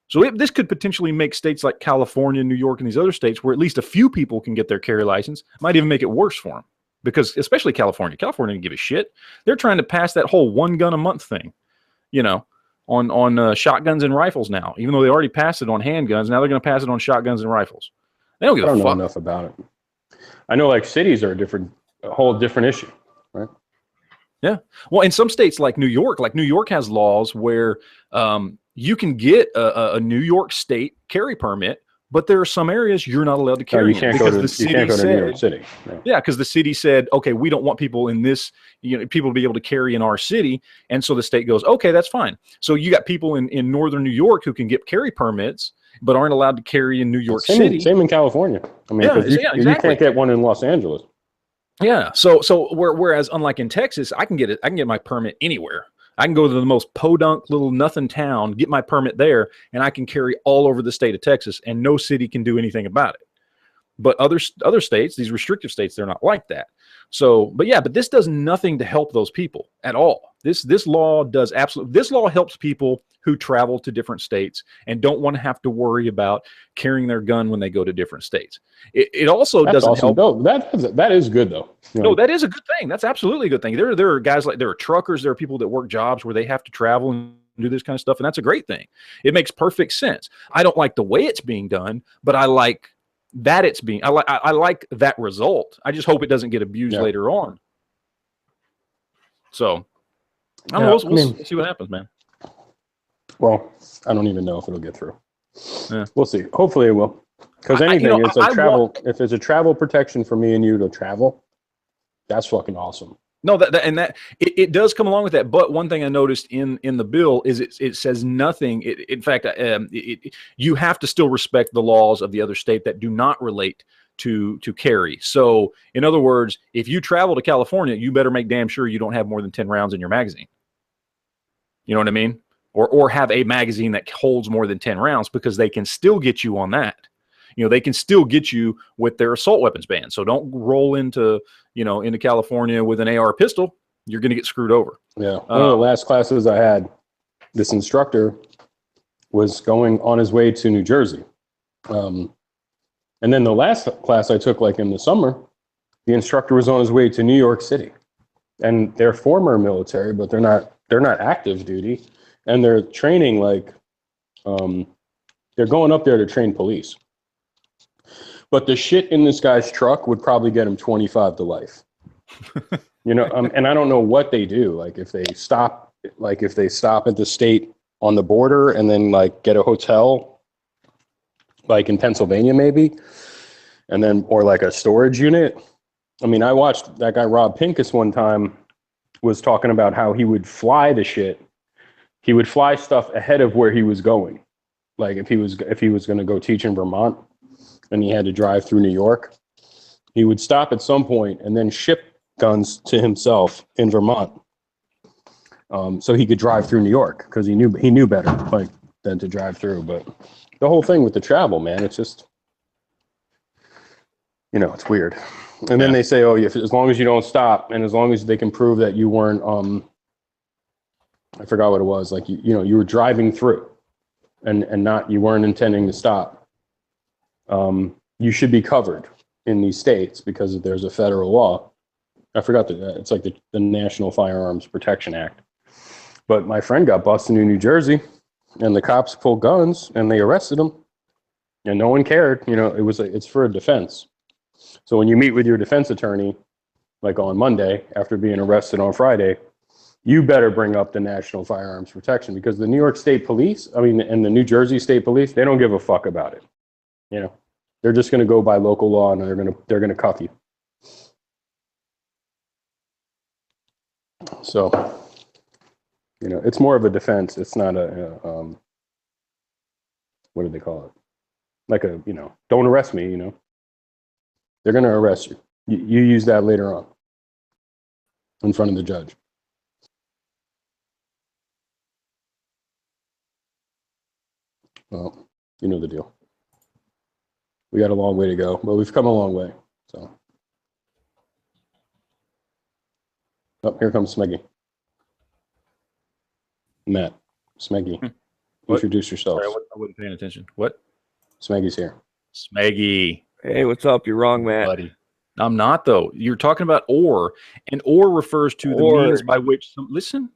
So this could potentially make states like California, New York, and these other states where at least a few people can get their carry license, might even make it worse for them. Because especially California didn't give a shit. They're trying to pass that whole 1 gun a month thing, on shotguns and rifles now. Even though they already passed it on handguns, now they're going to pass it on shotguns and rifles. They don't give a fuck. I don't know enough about it. I know like cities are a whole different issue, right? Yeah. Well, in some states like New York has laws where you can get a New York state carry permit, but there are some areas you're not allowed to No, carry you it can't because go to the city you can't go to New York said, City. No. yeah, because the city said, okay, we don't want people in this, people to be able to carry in our city. And so the state goes, okay, that's fine. So you got people in northern New York who can get carry permits, but aren't allowed to carry in New York City. Same in California. I mean, Yeah, 'cause you exactly. can't get one in Los Angeles. Yeah. Whereas unlike in Texas, I can get my permit anywhere. I can go to the most podunk little nothing town, get my permit there, and I can carry all over the state of Texas, and no city can do anything about it. But other states, these restrictive states, they're not like that. So, but this does nothing to help those people at all. This law does absolutely. This law helps people who travel to different states and don't want to have to worry about carrying their gun when they go to different states. It also That's doesn't awesome. help. No, that is good though. You know, No, that is a good thing. That's absolutely a good thing. There are guys there are truckers, there are people that work jobs where they have to travel and do this kind of stuff, and that's a great thing. It makes perfect sense. I don't like the way it's being done, but I like that it's being. I like that result. I just hope it doesn't get abused later on. So, I don't know. We'll see what happens, man. Well, I don't even know if it'll get through. Yeah. We'll see. Hopefully it will. Because anything, it's like travel. If there's a travel protection for me and you to travel, that's fucking awesome. No, it does come along with that. But one thing I noticed in the bill is it says nothing. In fact, you have to still respect the laws of the other state that do not relate to carry. So, in other words, if you travel to California, you better make damn sure you don't have more than 10 rounds in your magazine. You know what I mean? Or have a magazine that holds more than 10 rounds, because they can still get you on that. They can still get you with their assault weapons ban. So don't roll into California with an AR pistol. You're going to get screwed over. Yeah. One of the last classes I had, this instructor was going on his way to New Jersey. And then the last class I took, like in the summer, the instructor was on his way to New York City. And they're former military, but they're not active duty. And they're training they're going up there to train police. But the shit in this guy's truck would probably get him 25 to life. And I don't know what they do. Like if they stop at the state on the border and then get a hotel, like in Pennsylvania maybe, and then, or like a storage unit. I mean, I watched that guy, Rob Pincus, one time was talking about how he would fly the shit. He would fly stuff ahead of where he was going. Like if he was going to go teach in Vermont and he had to drive through New York, he would stop at some point and then ship guns to himself in Vermont. So he could drive through New York, because he knew better than to drive through. But the whole thing with the travel, man, it's just, it's weird. And then they say, as long as you don't stop, and as long as they can prove that you weren't, I forgot what it was, you were driving through and you weren't intending to stop, you should be covered in these states because there's a federal law. I forgot it's like the National Firearms Protection Act. But my friend got busted in New Jersey, and the cops pulled guns and they arrested him, and no one cared. It's for a defense. So when you meet with your defense attorney, like on Monday after being arrested on Friday, you better bring up the National Firearms Protection, because the New York State Police, and the New Jersey State Police, they don't give a fuck about it. They're just going to go by local law, and they're going to cuff you. So, it's more of a defense. It's not a what do they call it? Like don't arrest me. They're going to arrest you. You use that later on in front of the judge. Well, you know the deal. We got a long way to go, but we've come a long way. So, here comes Smeggy. Matt, Smeggy, introduce yourself. Sorry, I wasn't paying attention. What? Smeggy's here. Smeggy. Hey, what's up? You're wrong, Matt. Buddy. I'm not, though. You're talking about or, and or refers to the means by which,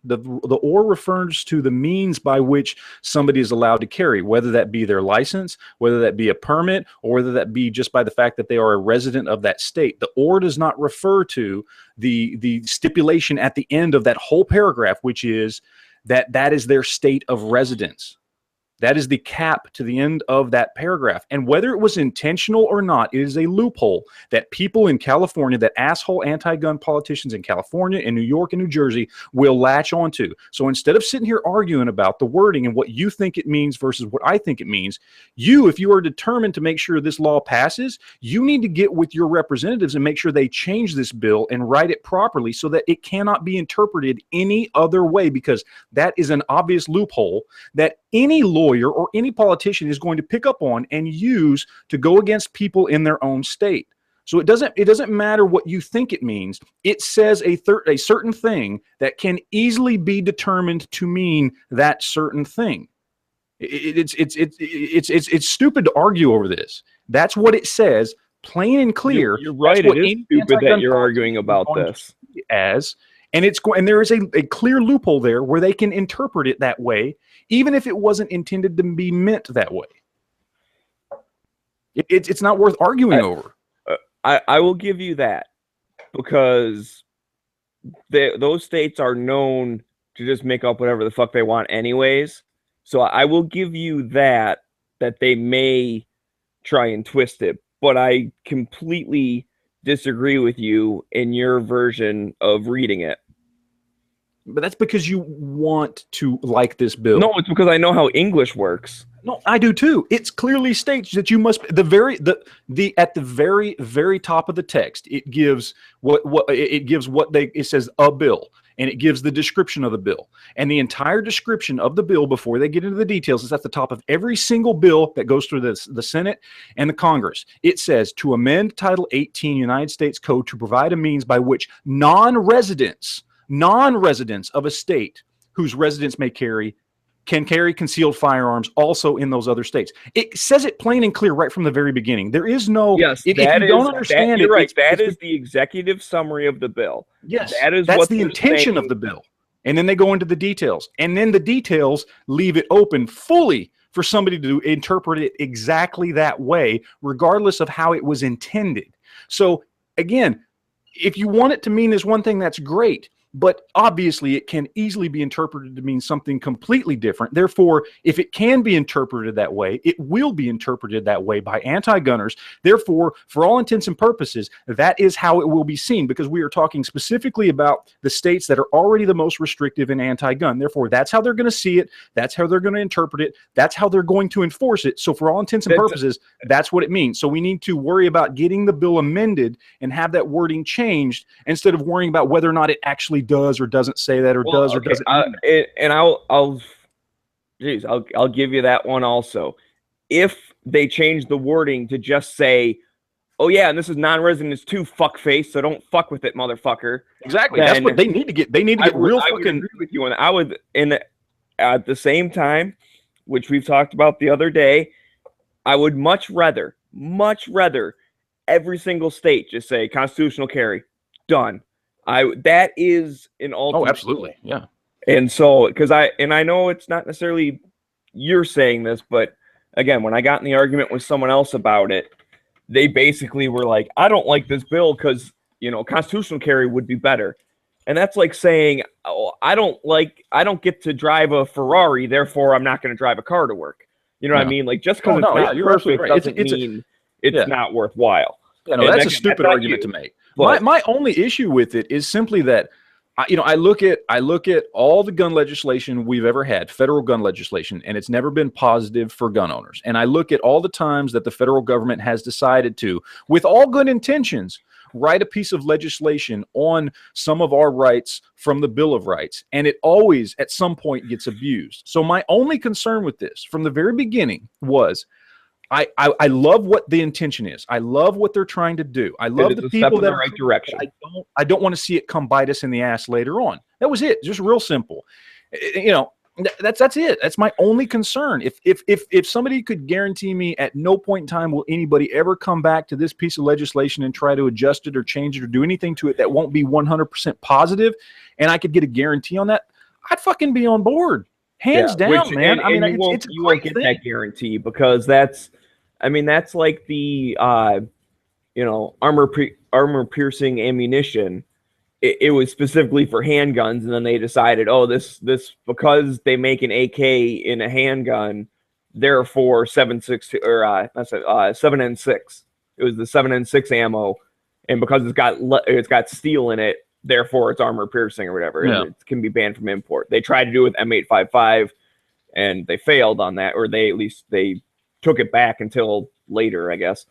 the or refers to the means by which somebody is allowed to carry, whether that be their license, whether that be a permit, or whether that be just by the fact that they are a resident of that state. The or does not refer to the stipulation at the end of that whole paragraph, which is that is their state of residence. That is the cap to the end of that paragraph. And whether it was intentional or not, it is a loophole that people in California, that asshole anti-gun politicians in California and New York and New Jersey will latch onto. So instead of sitting here arguing about the wording and what you think it means versus what I think it means, if you are determined to make sure this law passes, you need to get with your representatives and make sure they change this bill and write it properly so that it cannot be interpreted any other way, because that is an obvious loophole that any lawyer or any politician is going to pick up on and use to go against people in their own state. So it doesn't matter what you think it means. It says a certain thing that can easily be determined to mean that certain thing. It's stupid to argue over this. That's what it says, plain and clear. You're right. It is stupid that you're arguing about this. And there is a clear loophole there where they can interpret it that way, even if it wasn't intended to be meant that way. It's not worth arguing over. I will give you that, because those states are known to just make up whatever the fuck they want anyways. So I will give you that they may try and twist it. But I completely disagree with you in your version of reading it. But that's because you want to like this bill. No, it's because I know how English works. No, I do too. It clearly states that you must at the very top of the text. It gives it says a bill, and it gives the description of the bill, and the entire description of the bill before they get into the details is at the top of every single bill that goes through the Senate and the Congress. It says to amend Title 18 United States Code to provide a means by which non-residents of a state whose residents can carry concealed firearms also in those other states. It says it plain and clear right from the very beginning. There is no. Yes, if you don't understand you're right. That is the executive summary of the bill. Yes, that's the intention of the bill. And then they go into the details, and then the details leave it open fully for somebody to interpret it exactly that way, regardless of how it was intended. So again, if you want it to mean this one thing, that's great. But obviously, it can easily be interpreted to mean something completely different. Therefore, if it can be interpreted that way, it will be interpreted that way by anti-gunners. Therefore, for all intents and purposes, that is how it will be seen, because we are talking specifically about the states that are already the most restrictive in anti-gun. Therefore, that's how they're going to see it. That's how they're going to interpret it. That's how they're going to enforce it. So for all intents and purposes, that's what it means. So we need to worry about getting the bill amended and have that wording changed instead of worrying about whether or not it actually does or doesn't say that, or does or doesn't. And I'll give you that one also. If they change the wording to just say, "Oh yeah, and this is non-residents too, fuckface, so don't fuck with it, motherfucker." Exactly. That's what they need to get. They need to get real fucking. I would agree with you, and I would. And at the same time, which we've talked about the other day, I would much rather every single state just say constitutional carry, done. That is an ultimate. Oh, absolutely, yeah. And so, because I know it's not necessarily you're saying this, but again, when I got in the argument with someone else about it, they basically were like, "I don't like this bill because constitutional carry would be better," and that's like saying, "Oh, I don't get to drive a Ferrari, therefore I'm not going to drive a car to work." You know what I mean? Like just because it's not perfect doesn't mean it's not worthwhile. Yeah, no, that's a stupid argument to make. My only issue with it is simply that, I look at all the gun legislation we've ever had, federal gun legislation, and it's never been positive for gun owners. And I look at all the times that the federal government has decided to, with all good intentions, write a piece of legislation on some of our rights from the Bill of Rights, and it always at some point gets abused. So my only concern with this from the very beginning was, I love what the intention is. I love what they're trying to do. I love the people that are in the right direction. I don't want to see it come bite us in the ass later on. That was it. Just real simple. That's it. That's my only concern. If somebody could guarantee me at no point in time will anybody ever come back to this piece of legislation and try to adjust it or change it or do anything to it that won't be 100% positive, and I could get a guarantee on that, I'd fucking be on board. Hands down, man. You won't get that guarantee because that's like the armor piercing ammunition. It was specifically for handguns, and then they decided, this because they make an AK in a handgun, therefore 7.62 or that's 7N6. It was the 7N6 ammo, and because it's got steel in it, therefore it's armor piercing or whatever. Yeah. It can be banned from import. They tried to do it with M855, and they failed on that, or they took it back until later, I guess.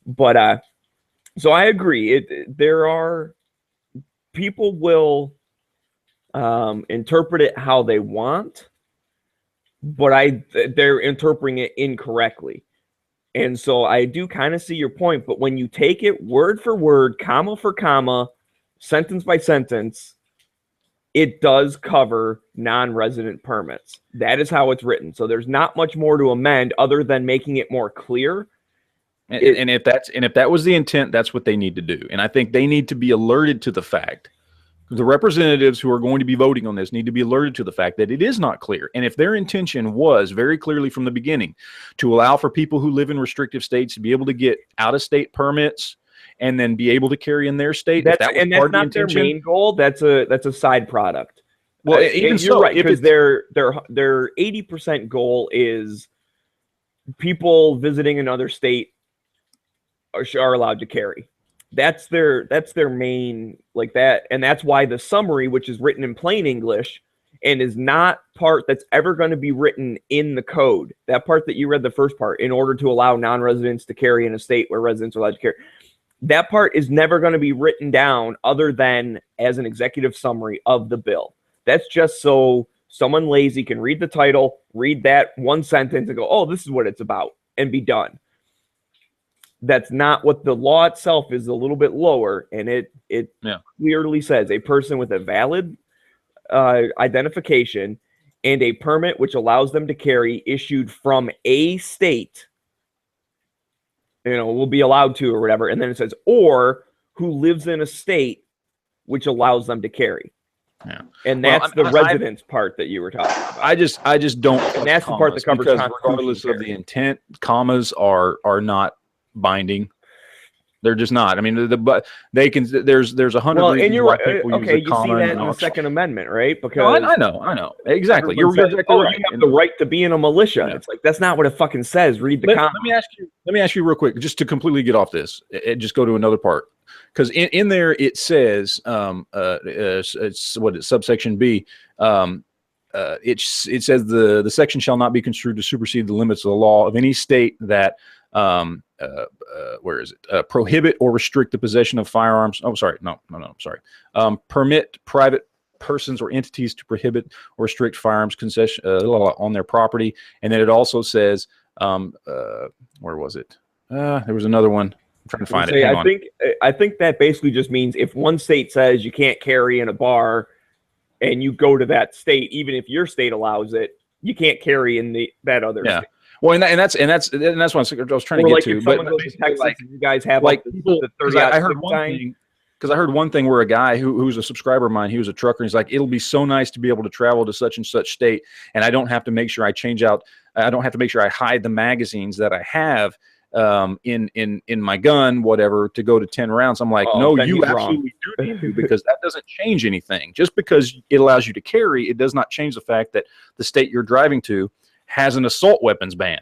But so I agree. There are people will interpret it how they want, but they're interpreting it incorrectly. And so I do kind of see your point, but when you take it word for word, comma for comma, sentence by sentence, it does cover non-resident permits. That is how it's written. So there's not much more to amend other than making it more clear. And if that was the intent, that's what they need to do. And I think they need to be alerted to the fact. The representatives who are going to be voting on this need to be alerted to the fact that it is not clear. And if their intention was very clearly from the beginning to allow for people who live in restrictive states to be able to get out-of-state permits and then be able to carry in their state, that's not their main goal. That's a side product. Well, even you're so, right, because their 80% goal is people visiting another state are allowed to carry. That's their main, like that, and that's why the summary, which is written in plain English and is not part that's ever going to be written in the code, that part that you read, the first part, in order to allow non-residents to carry in a state where residents are allowed to carry, that part is never going to be written down other than as an executive summary of the bill. That's just so someone lazy can read the title, read that one sentence and go, oh, this is what it's about, and be done. That's not what the law itself is. A little bit lower, and it clearly says a person with a valid identification and a permit which allows them to carry issued from a state, will be allowed to or whatever. And then it says, or who lives in a state which allows them to carry. Yeah. And that's the residence part that you were talking about. I just don't. And that's the part that covers because regardless of the intent, commas are not binding. They're just not. I mean, but they can. There's 100 well, reasons and you're why right. people Okay, use you a see comma that and in the not. Second Amendment, right? Because No, I know exactly. You're exactly right. You have the right to be in a militia. Yeah. It's like that's not what it fucking says. Read the comma. Let me ask you real quick, just to completely get off this. Just go to another part, because in there it says it's subsection B. It says the section shall not be construed to supersede the limits of the law of any state that where is it? Prohibit or restrict the possession of firearms. Oh, sorry. No. Sorry. Permit private persons or entities to prohibit or restrict firearms concession on their property. And then it also says, where was it? There was another one. I'm trying to find it. I think that basically just means if one state says you can't carry in a bar, and you go to that state, even if your state allows it, you can't carry in that other state. Well, and that's what I was trying to get to. But goes to Texas, you guys have the 30. I heard one thing, because I heard one thing where a guy who's a subscriber of mine, he was a trucker, and he's like, it'll be so nice to be able to travel to such and such state, and I don't have to make sure I change out. I don't have to make sure I hide the magazines that I have in my gun, whatever, to go to 10 rounds. I'm like, no, you absolutely do need to, because that doesn't change anything. Just because it allows you to carry, it does not change the fact that the state you're driving to has an assault weapons ban.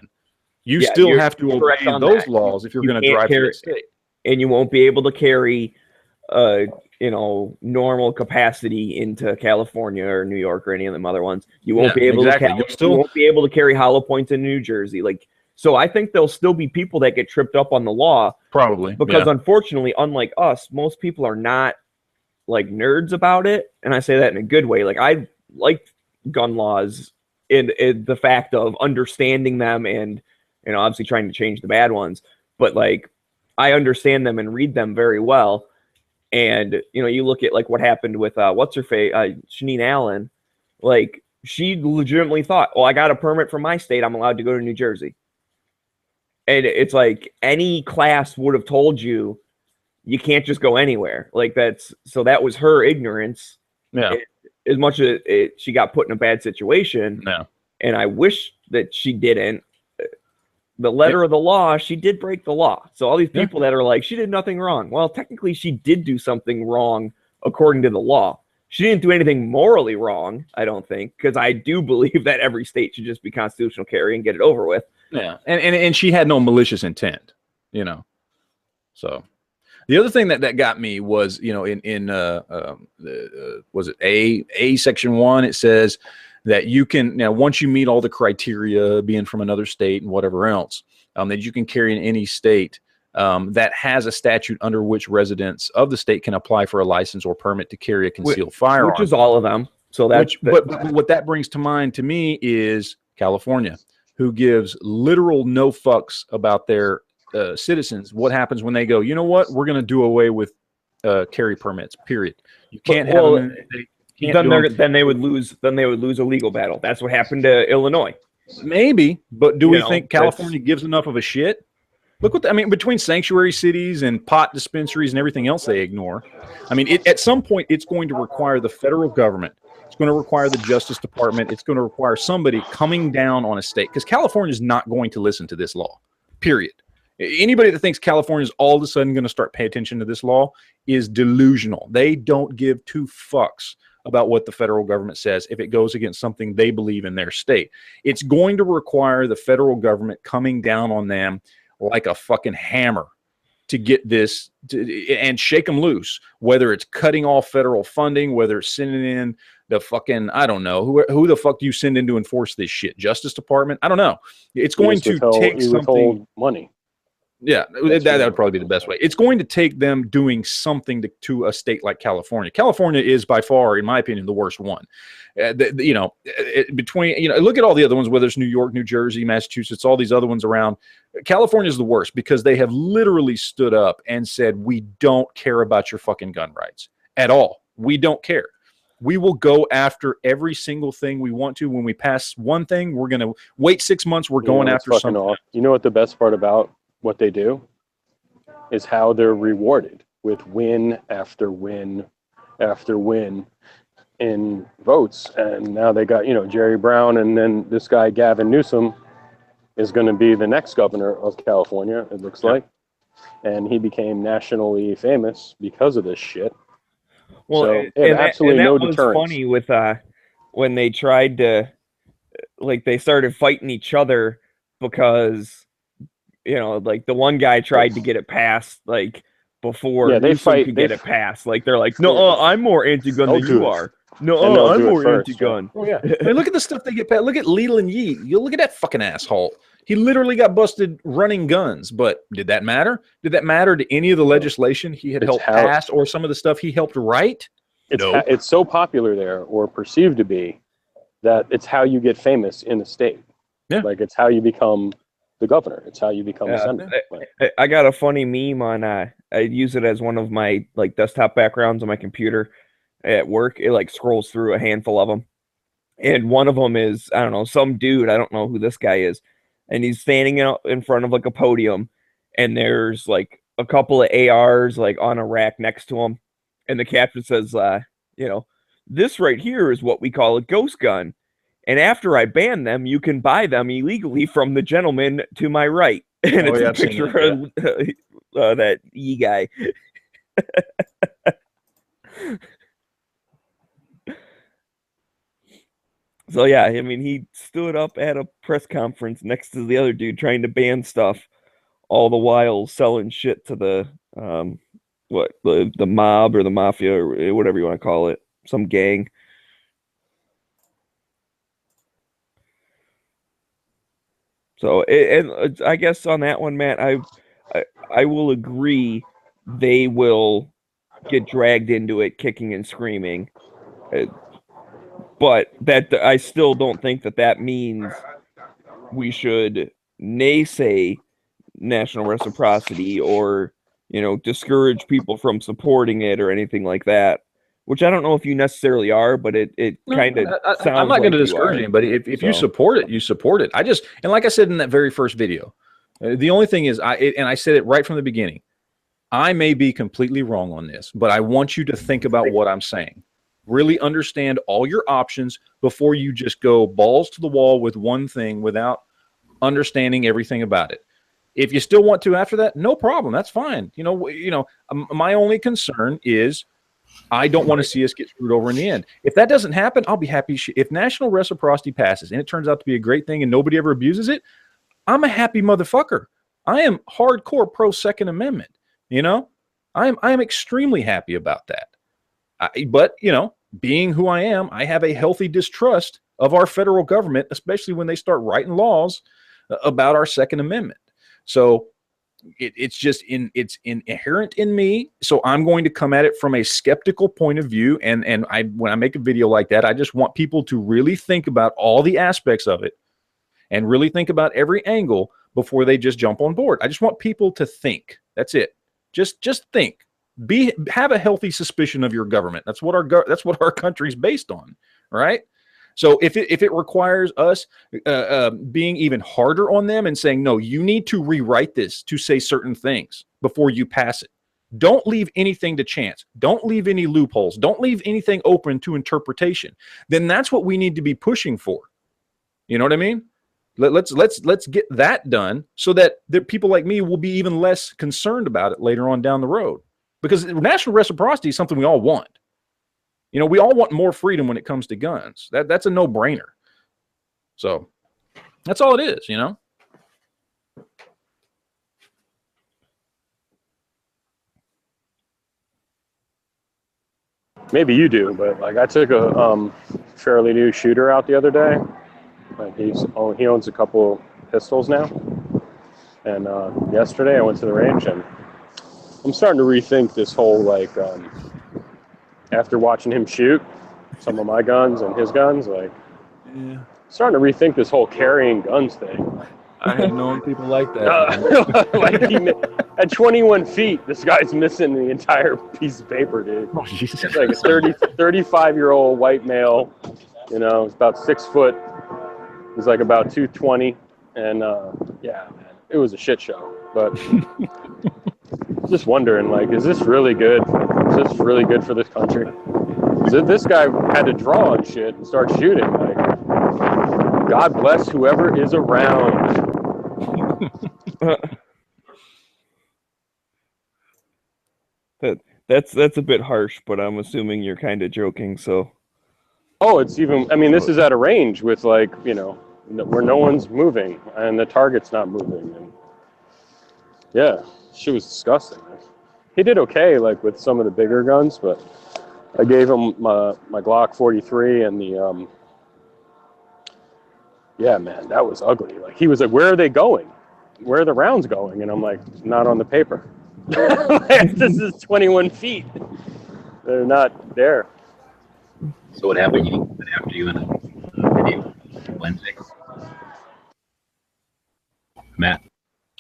You still have to obey those laws if you're going to drive to that state. And you won't be able to carry normal capacity into California or New York or any of them other ones. You won't be able you won't be able to carry hollow points in New Jersey. So I think there'll still be people that get tripped up on the law. Probably. Because unfortunately, unlike us, most people are not like nerds about it. And I say that in a good way. Like I like gun laws in the fact of understanding them and, obviously trying to change the bad ones. But like I understand them and read them very well. And, you look at like what happened with Shaneen Allen. Like she legitimately thought, I got a permit from my state. I'm allowed to go to New Jersey. And it's like any class would have told you can't just go anywhere. Like that was her ignorance. Yeah. As much as she got put in a bad situation. Yeah. And I wish that she didn't. The letter of the law, she did break the law. So all these people that are like, she did nothing wrong. Well, technically she did do something wrong according to the law. She didn't do anything morally wrong, I don't think, because I do believe that every state should just be constitutional carry and get it over with. Yeah, and she had no malicious intent, you know. So the other thing that got me was, you know, was it A section 1? It says that you can now, once you meet all the criteria, being from another state and whatever else, that you can carry in any state that has a statute under which residents of the state can apply for a license or permit to carry a concealed firearm, which is all of them. So that's but what that brings to mind to me is California, who gives literal no fucks about their citizens. What happens when they go, you know what, we're going to do away with carry permits, period. You can't have them. Then they would lose a legal battle. That's what happened to Illinois. Maybe, but do we think California gives enough of a shit? Look what I mean, between sanctuary cities and pot dispensaries and everything else they ignore. I mean, at some point, it's going to require the federal government. It's going to require the Justice Department. It's going to require somebody coming down on a state, because California is not going to listen to this law, period. Anybody that thinks California is all of a sudden going to start paying attention to this law is delusional. They don't give two fucks about what the federal government says if it goes against something they believe in their state. It's going to require the federal government coming down on them like a fucking hammer to get this and shake them loose, whether it's cutting off federal funding, whether it's sending in the fucking, I don't know, who the fuck do you send in to enforce this shit? Justice Department? I don't know. It's going to take something. Money. Yeah, that would probably be the best way. It's going to take them doing something to a state like California. California is by far, in my opinion, the worst one. Between, you know, look at all the other ones, whether it's New York, New Jersey, Massachusetts, all these other ones around. California is the worst because they have literally stood up and said, we don't care about your fucking gun rights at all. We don't care. We will go after every single thing we want to. When we pass one thing, we're going to wait 6 months. We're going after something else. You know what the best part about what they do is how they're rewarded with win after win after win in votes. And now they got, you know, Jerry Brown, and then this guy Gavin Newsom is going to be the next governor of California, it looks like. And he became nationally famous because of this shit. Well, so, absolutely no deterrence. That was funny with when they tried to, like, they started fighting each other because, you know, like the one guy tried to get it passed, like before Newsom could get it passed. Like they're like, no, I'm more anti-gun than you are. No, I'm more anti-gun. Oh yeah. I mean, look at the stuff they get passed. Look at Leland Yee. You look at that fucking asshole. He literally got busted running guns. But did that matter? Did that matter to any of the legislation he had helped pass or some of the stuff he helped write? No. It's so popular there, or perceived to be, that it's how you get famous in the state. Yeah. Like it's how you become the governor. It's how you become a senator. I got a funny meme on I use it as one of my like desktop backgrounds on my computer at work. It like scrolls through a handful of them, and one of them is, I don't know, some dude, I don't know who this guy is, and he's standing out in front of like a podium, and there's like a couple of ARs like on a rack next to him, and the caption says, you know, this right here is what we call a ghost gun. And after I ban them, you can buy them illegally from the gentleman to my right. And it's a picture of that E guy. So, yeah, I mean, he stood up at a press conference next to the other dude trying to ban stuff, all the while selling shit to the, the mob or the mafia or whatever you want to call it, some gang. So, and I guess on that one, Matt, I will agree they will get dragged into it kicking and screaming. But that I still don't think that means we should naysay national reciprocity or, you know, discourage people from supporting it or anything like that. Which I don't know if you necessarily are, but it kind of sounds. I'm not going to discourage anybody. If you support it, you support it. And like I said in that very first video, the only thing is, I said it right from the beginning. I may be completely wrong on this, but I want you to think about what I'm saying. Really understand all your options before you just go balls to the wall with one thing without understanding everything about it. If you still want to after that, no problem. That's fine. You know, my only concern is I don't want to see us get screwed over in the end. If that doesn't happen, I'll be happy. If national reciprocity passes and it turns out to be a great thing and nobody ever abuses it, I'm a happy motherfucker. I am hardcore pro Second Amendment. You know, I am extremely happy about that. But, you know, being who I am, I have a healthy distrust of our federal government, especially when they start writing laws about our Second Amendment. So it's just it's inherent in me. So I'm going to come at it from a skeptical point of view. And when I make a video like that, I just want people to really think about all the aspects of it and really think about every angle before they just jump on board. I just want people to think. That's it. Just think. Have a healthy suspicion of your government. That's what our country's based on, right? So if it requires us being even harder on them and saying, no, you need to rewrite this to say certain things before you pass it. Don't leave anything to chance. Don't leave any loopholes. Don't leave anything open to interpretation. Then that's what we need to be pushing for. You know what I mean? Let's get that done so that people like me will be even less concerned about it later on down the road. Because national reciprocity is something we all want. You know, we all want more freedom when it comes to guns. That's a no-brainer. So that's all it is, you know? Maybe you do, but like I took a fairly new shooter out the other day. Like he owns a couple pistols now. And yesterday I went to the range and I'm starting to rethink this whole, like, after watching him shoot some of my guns and his guns, like, starting to rethink this whole carrying guns thing. I have known people like that. Like at 21 feet, this guy's missing the entire piece of paper, dude. Oh, Jesus. It's like a 35-year-old white male, you know, he's about 6 foot. He's like about 220. And, yeah, man, it was a shit show. But just wondering, like, is this really good? Is this really good for this country? This guy had to draw on shit and start shooting. Like, God bless whoever is around. That's a bit harsh, but I'm assuming you're kind of joking. So, oh, it's even. I mean, this is at a range with, like, you know, where no one's moving and the target's not moving. And yeah, shit was disgusting. He did okay, like, with some of the bigger guns, but I gave him my Glock 43 and the yeah, man, that was ugly. Like, he was like, where are they going? Where are the rounds going? And I'm like, not on the paper. This is 21 feet. They're not there. So what happened? You went after you in a video Wednesday? Matt?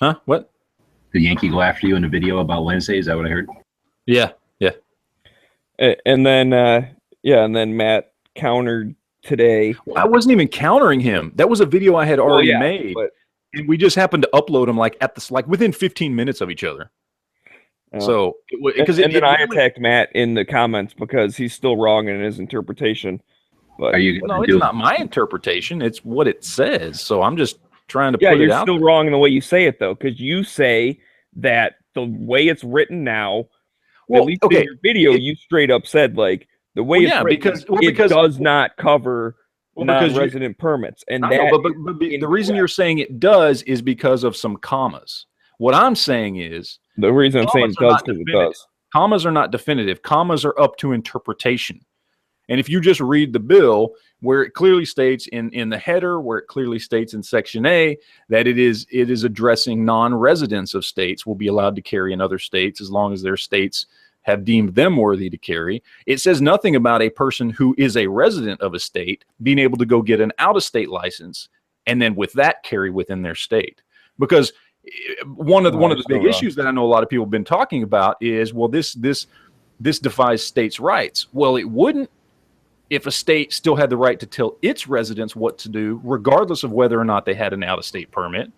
Huh? What? Did Yankee go after you in a video about Wednesday? Is that what I heard? Yeah. And then Matt countered today. I wasn't even countering him. That was a video I had already made. But, and we just happened to upload them like within 15 minutes of each other. So then I attacked Matt in the comments because he's still wrong in his interpretation. But are you? No, it's not my interpretation. It's what it says. So I'm just trying to put it out. Yeah, you're still wrong in the way you say it, though, because you say that the way it's written now. Well, at least in your video, you straight up said, like, the way it's written, it does not cover non-resident permits. And but the reason you're saying it does is because of some commas. What I'm saying is the reason I'm saying it does because it does. Commas are not definitive. Commas are up to interpretation. And if you just read the bill, where it clearly states in the header, where it clearly states in Section A that it is addressing non-residents of states will be allowed to carry in other states as long as their states have deemed them worthy to carry. It says nothing about a person who is a resident of a state being able to go get an out-of-state license and then with that carry within their state. Because one of the big issues that I know a lot of people have been talking about is, well, this defies states' rights. Well, it wouldn't if a state still had the right to tell its residents what to do, regardless of whether or not they had an out-of-state permit.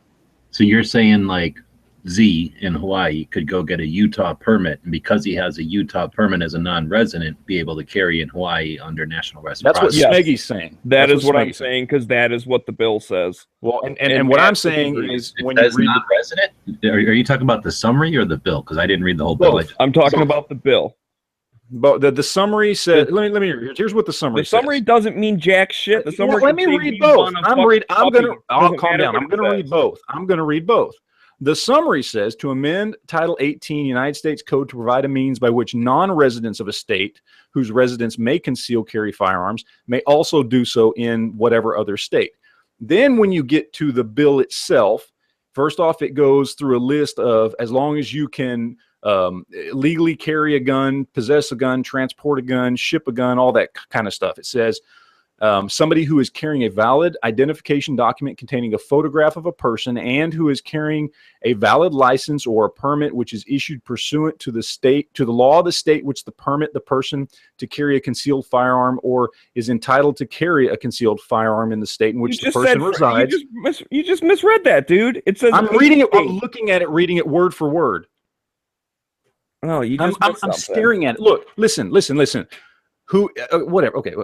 So you're saying, like, Z in Hawaii could go get a Utah permit, and because he has a Utah permit as a non-resident, be able to carry in Hawaii under national reciprocity. That's what Smeggy's saying. That is what I'm saying, because that is what the bill says. Well, and what I'm saying is, when you read non-resident, are you talking about the summary or the bill? Because I didn't read the whole bill. I'm talking about the bill. But the summary said, let me here's what the summary The summary says. doesn't mean jack shit. The summary. Let me can say read we both. wanna I'm fucking gonna. puppy. I'll Doesn't calm matter down. what I'm it gonna says. read both. I'm gonna read both. The summary says to amend Title 18 United States Code to provide a means by which non-residents of a state whose residents may conceal carry firearms may also do so in whatever other state. Then when you get to the bill itself, first off, it goes through a list of as long as you can legally carry a gun, possess a gun, transport a gun, ship a gun, all that kind of stuff. It says somebody who is carrying a valid identification document containing a photograph of a person and who is carrying a valid license or a permit which is issued pursuant to the law of the state which permit the person to carry a concealed firearm or is entitled to carry a concealed firearm in the state in which the person resides. You just misread that, dude. It says I'm reading it. I'm looking at it, reading it word for word. Oh, you just I'm staring at it. Look, listen. Who, whatever. Okay.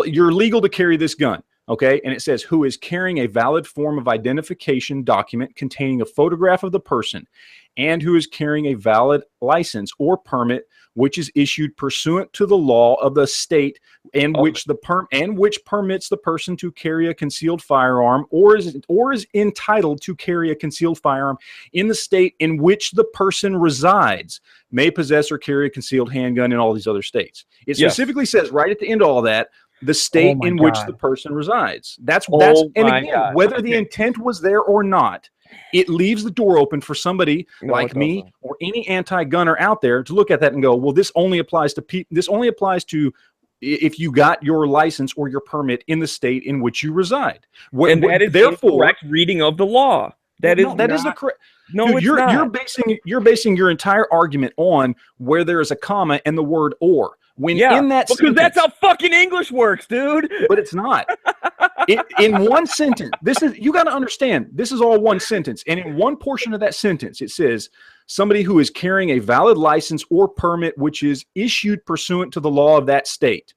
You're legal to carry this gun. Okay. And it says who is carrying a valid form of identification document containing a photograph of the person and who is carrying a valid license or permit which is issued pursuant to the law of the state and which permits the person to carry a concealed firearm or is entitled to carry a concealed firearm in the state in which the person resides, may possess or carry a concealed handgun in all these other states. It specifically says right at the end of all that, the state in which the person resides. That's and again, whether the intent was there or not, it leaves the door open for somebody like me or any anti-gunner out there to look at that and go, well, this only applies to if you got your license or your permit in the state in which you reside. And that is the correct reading of the law. That is the correct. No, dude, it's not. You're basing your entire argument on where there is a comma and the word or. When in that because sentence, that's how fucking English works, dude. But it's not. In one sentence, you got to understand, this is all one sentence. And in one portion of that sentence, it says somebody who is carrying a valid license or permit which is issued pursuant to the law of that state.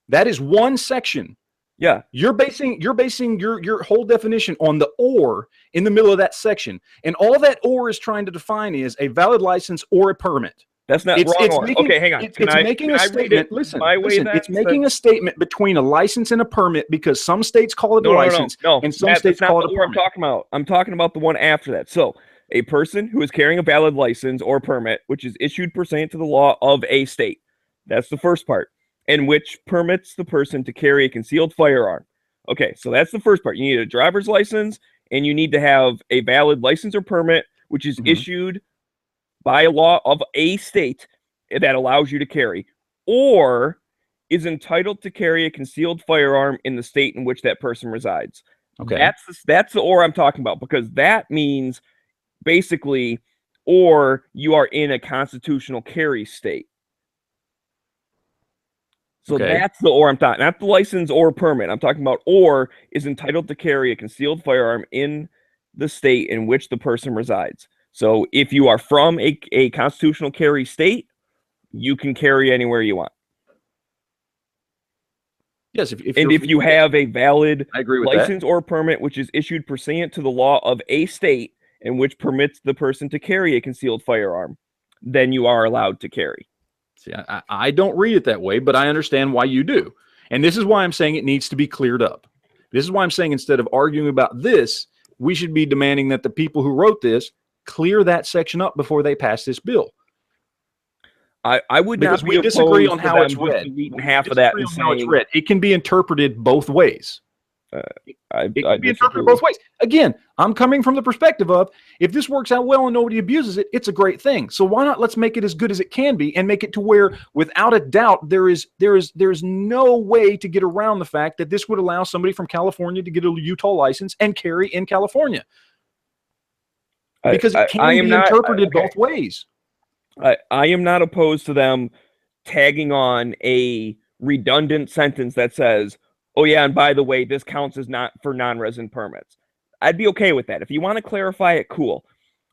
That is one section. Yeah. You're basing your whole definition on the or in the middle of that section. And all that or is trying to define is a valid license or a permit. That's not wrong. Okay, hang on. It's making a statement. Listen. It's making a statement between a license and a permit because some states call it a license and some states call it a permit. I'm talking about. I'm talking about the one after that. So, a person who is carrying a valid license or permit, which is issued pursuant to the law of a state. That's the first part, and which permits the person to carry a concealed firearm. Okay, so that's the first part. You need a driver's license, and you need to have a valid license or permit, which is issued by a law of a state that allows you to carry, or is entitled to carry a concealed firearm in the state in which that person resides. Okay, that's the or I'm talking about, because that means basically, or you are in a constitutional carry state. So that's the or I'm talking, not the license or permit. I'm talking about or is entitled to carry a concealed firearm in the state in which the person resides. So if you are from a constitutional carry state, you can carry anywhere you want. Yes, if you have a valid license that. or permit which is issued pursuant to the law of a state and which permits the person to carry a concealed firearm, then you are allowed to carry. See, I don't read it that way, but I understand why you do. And this is why I'm saying it needs to be cleared up. This is why I'm saying instead of arguing about this, we should be demanding that the people who wrote this clear that section up before they pass this bill. I would because not be we disagree on opposed how to it's them read. deleting half of that and How it's saying, read. It can be interpreted both ways. It can be disagree. interpreted both ways. Again, I'm coming from the perspective of if this works out well and nobody abuses it, it's a great thing. So why not let's make it as good as it can be and make it to where, without a doubt, there is no way to get around the fact that this would allow somebody from California to get a Utah license and carry in California. Because it can be interpreted both ways. I am not opposed to them tagging on a redundant sentence that says, oh yeah, and by the way, this counts as not for non-resident permits. I'd be okay with that. If you want to clarify it, cool.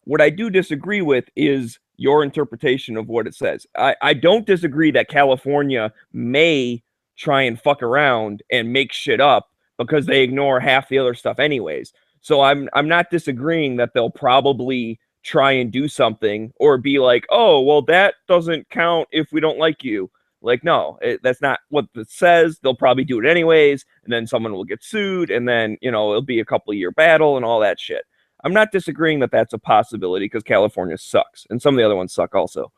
What I do disagree with is your interpretation of what it says. I don't disagree that California may try and fuck around and make shit up because they ignore half the other stuff anyways. So I'm not disagreeing that they'll probably try and do something or be like, oh, well, that doesn't count if we don't like you. Like, no, that's not what it says. They'll probably do it anyways, and then someone will get sued, and then, you know, it'll be a couple-year battle and all that shit. I'm not disagreeing that that's a possibility because California sucks, and some of the other ones suck also.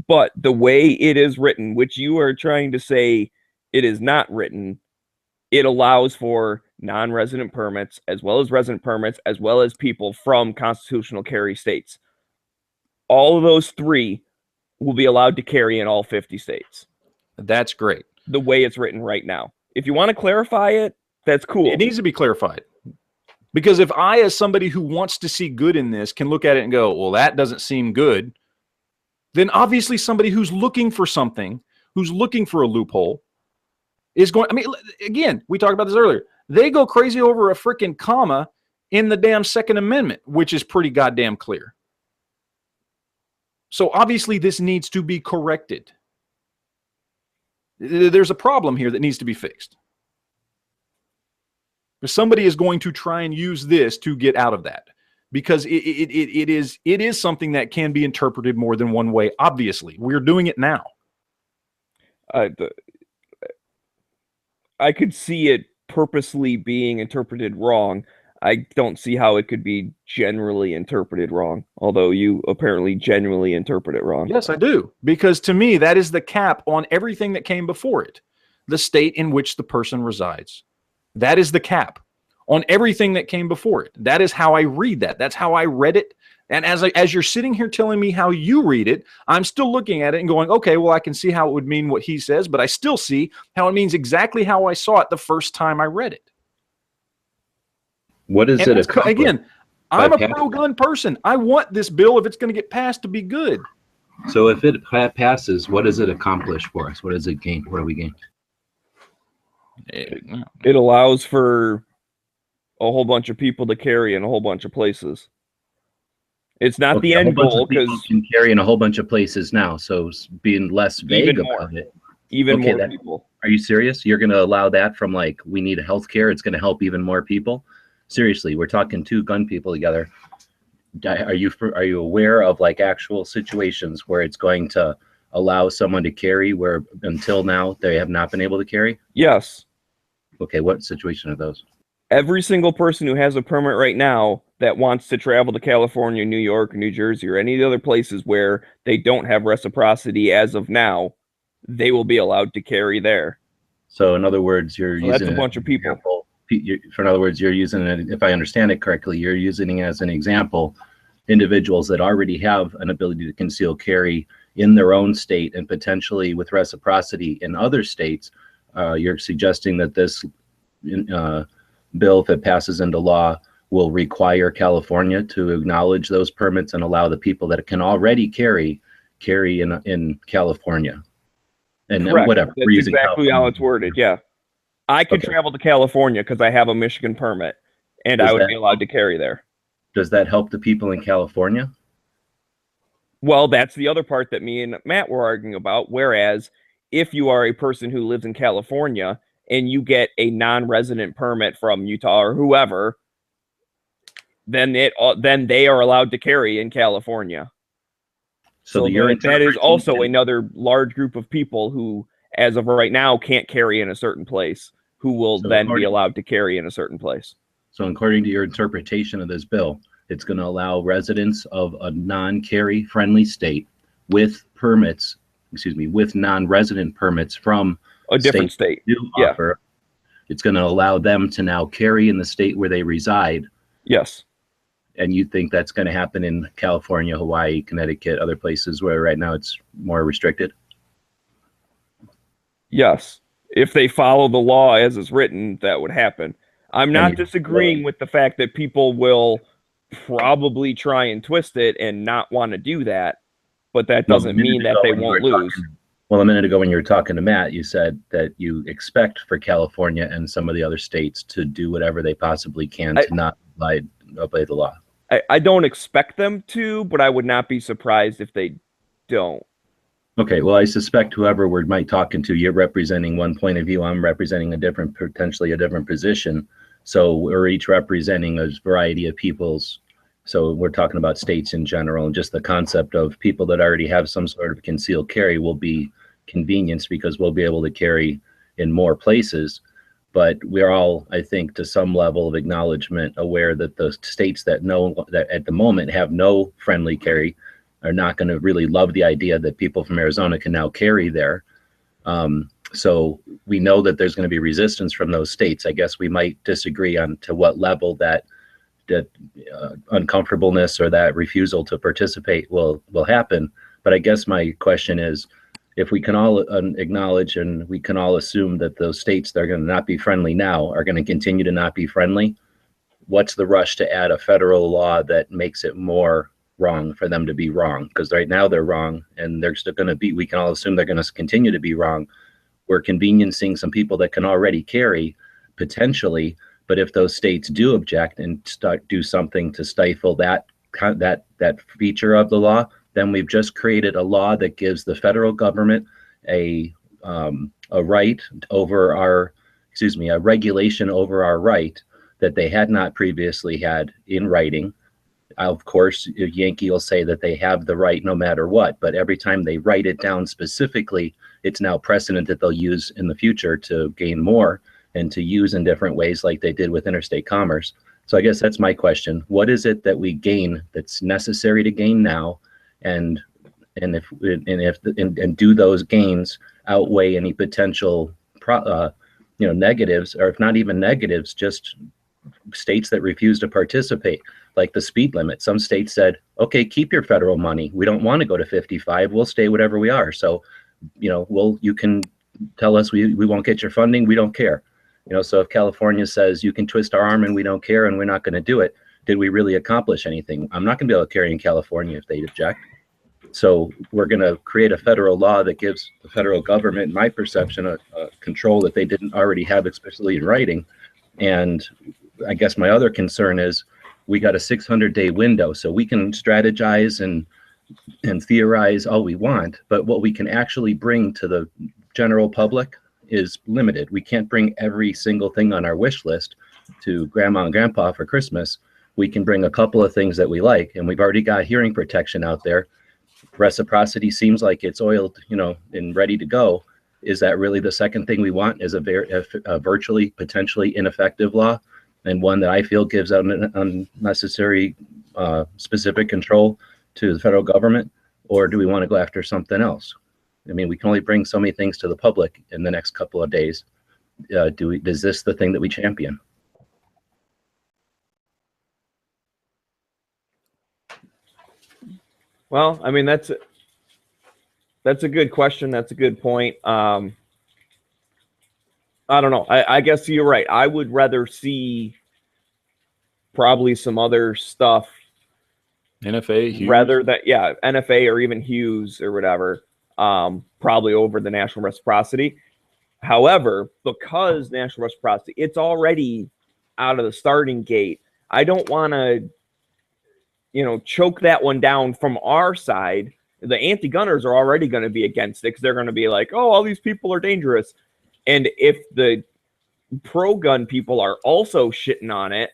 But the way it is written, which you are trying to say it is not written, it allows for non-resident permits as well as resident permits as well as people from constitutional carry states. All of those three will be allowed to carry in all 50 states. That's great. The way it's written right now. If you want to clarify it, that's cool. It needs to be clarified. Because if I, as somebody who wants to see good in this, can look at it and go, well, that doesn't seem good, then obviously somebody who's looking for something, who's looking for a loophole, is going, I mean, again, we talked about this earlier. They go crazy over a freaking comma in the damn Second Amendment, which is pretty goddamn clear. So obviously this needs to be corrected. There's a problem here that needs to be fixed. Somebody is going to try and use this to get out of that, because it is something that can be interpreted more than one way. Obviously, we're doing it now. I could see it purposely being interpreted wrong. I don't see how it could be generally interpreted wrong, although you apparently genuinely interpret it wrong. Yes, I do. Because to me, that is the cap on everything that came before it. The state in which the person resides. That is the cap on everything that came before it. That is how I read that. That's how I read it. And as you're sitting here telling me how you read it, I'm still looking at it and going, okay, well, I can see how it would mean what he says, but I still see how it means exactly how I saw it the first time I read it. What is And it? again, I'm a pro-gun person. I want this bill, if it's going to get passed, to be good. So if it passes, what does it accomplish for us? What does it gain? What do we gain? It allows for a whole bunch of people to carry in a whole bunch of places. It's not the end goal, because can carry in a whole bunch of places now. So being less vague about it. Even more people. Are you serious? You're going to allow that from like, we need healthcare. It's going to help even more people. Seriously, we're talking two gun people together. Are you aware of like actual situations where it's going to allow someone to carry where until now they have not been able to carry? Yes. Okay, what situation are those? Every single person who has a permit right now that wants to travel to California, New York, New Jersey, or any of the other places where they don't have reciprocity as of now, they will be allowed to carry there. So in other words, that's a bunch of people. In other words, you're using it, if I understand it correctly, you're using it as an example, individuals that already have an ability to conceal carry in their own state and potentially with reciprocity in other states. You're suggesting that this bill, if it passes into law, will require California to acknowledge those permits and allow the people that can already carry in California. And Correct. Whatever. That's exactly how it's worded. Yeah. I could travel to California because I have a Michigan permit, and I would be allowed to carry there. Does that help the people in California? Well, that's the other part that me and Matt were arguing about. Whereas if you are a person who lives in California and you get a non-resident permit from Utah or whoever, then they are allowed to carry in California. So that is also another large group of people who, as of right now, can't carry in a certain place, who will then be allowed to carry in a certain place. So according to your interpretation of this bill, it's going to allow residents of a non-carry friendly state with permits, with non-resident permits from a different state. Offer, it's going to allow them to now carry in the state where they reside. Yes. And you think that's going to happen in California, Hawaii, Connecticut, other places where right now it's more restricted? Yes. If they follow the law as it's written, that would happen. I'm not disagreeing with the fact that people will probably try and twist it and not want to do that, but that doesn't mean that they won't lose. Well, a minute ago when you were talking to Matt, you said that you expect for California and some of the other states to do whatever they possibly can to not obey the law. I don't expect them to, but I would not be surprised if they don't. Okay, well, I suspect whoever we might talking to, you're representing one point of view. I'm representing potentially a different position. So we're each representing a variety of peoples. So we're talking about states in general, and just the concept of people that already have some sort of concealed carry will be convenience because we'll be able to carry in more places. But we're all, I think, to some level of acknowledgement aware that the states that at the moment have no friendly carry are not going to really love the idea that people from Arizona can now carry there. So we know that there's going to be resistance from those states. I guess we might disagree on to what level that uncomfortableness or that refusal to participate will happen. But I guess my question is, if we can all acknowledge and we can all assume that those states that are going to not be friendly now are going to continue to not be friendly, what's the rush to add a federal law that makes it more wrong for them to be wrong? Because right now they're wrong, and they're still going to be, we can all assume they're going to continue to be wrong. We're conveniencing some people that can already carry potentially, but if those states do object and do something to stifle that feature of the law, then we've just created a law that gives the federal government a right over our, a regulation over our right that they had not previously had in writing. Of course, Yankee will say that they have the right no matter what, but every time they write it down specifically, it's now precedent that they'll use in the future to gain more and to use in different ways like they did with interstate commerce. So I guess that's my question. What is it that we gain that's necessary to gain now? And do those gains outweigh any potential negatives, or if not even negatives, just states that refuse to participate, like the speed limit. Some states said, okay, keep your federal money. We don't want to go to 55. We'll stay whatever we are. So, you can tell us we won't get your funding. We don't care. So if California says you can twist our arm and we don't care and we're not going to do it, did we really accomplish anything? I'm not going to be able to carry in California if they object. So we're going to create a federal law that gives the federal government, in my perception, a control that they didn't already have, especially in writing. And I guess my other concern is we got a 600-day window, so we can strategize and theorize all we want, but what we can actually bring to the general public is limited. We can't bring every single thing on our wish list to grandma and grandpa for Christmas. We can bring a couple of things that we like, and we've already got hearing protection out there. Reciprocity seems like it's oiled, and ready to go. Is that really the second thing we want? Is a virtually, potentially ineffective law, and one that I feel gives out an unnecessary specific control to the federal government? Or do we want to go after something else? I mean, we can only bring so many things to the public in the next couple of days. Is this the thing that we champion? Well, I mean, that's a good question. That's a good point. I don't know. I guess you're right. I would rather see probably some other stuff. NFA, Hughes. Rather that, yeah, NFA or even Hughes or whatever, probably over the national reciprocity. However, because national reciprocity, it's already out of the starting gate. I don't want to, choke that one down from our side. The anti-gunners are already going to be against it because they're going to be like, oh, all these people are dangerous. And if the pro-gun people are also shitting on it,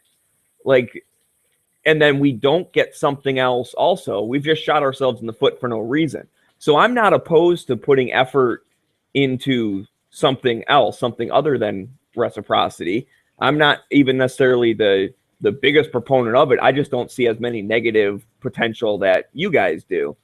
and then we don't get something else also, we've just shot ourselves in the foot for no reason. So I'm not opposed to putting effort into something else, something other than reciprocity. I'm not even necessarily the biggest proponent of it. I just don't see as many negative potential that you guys do.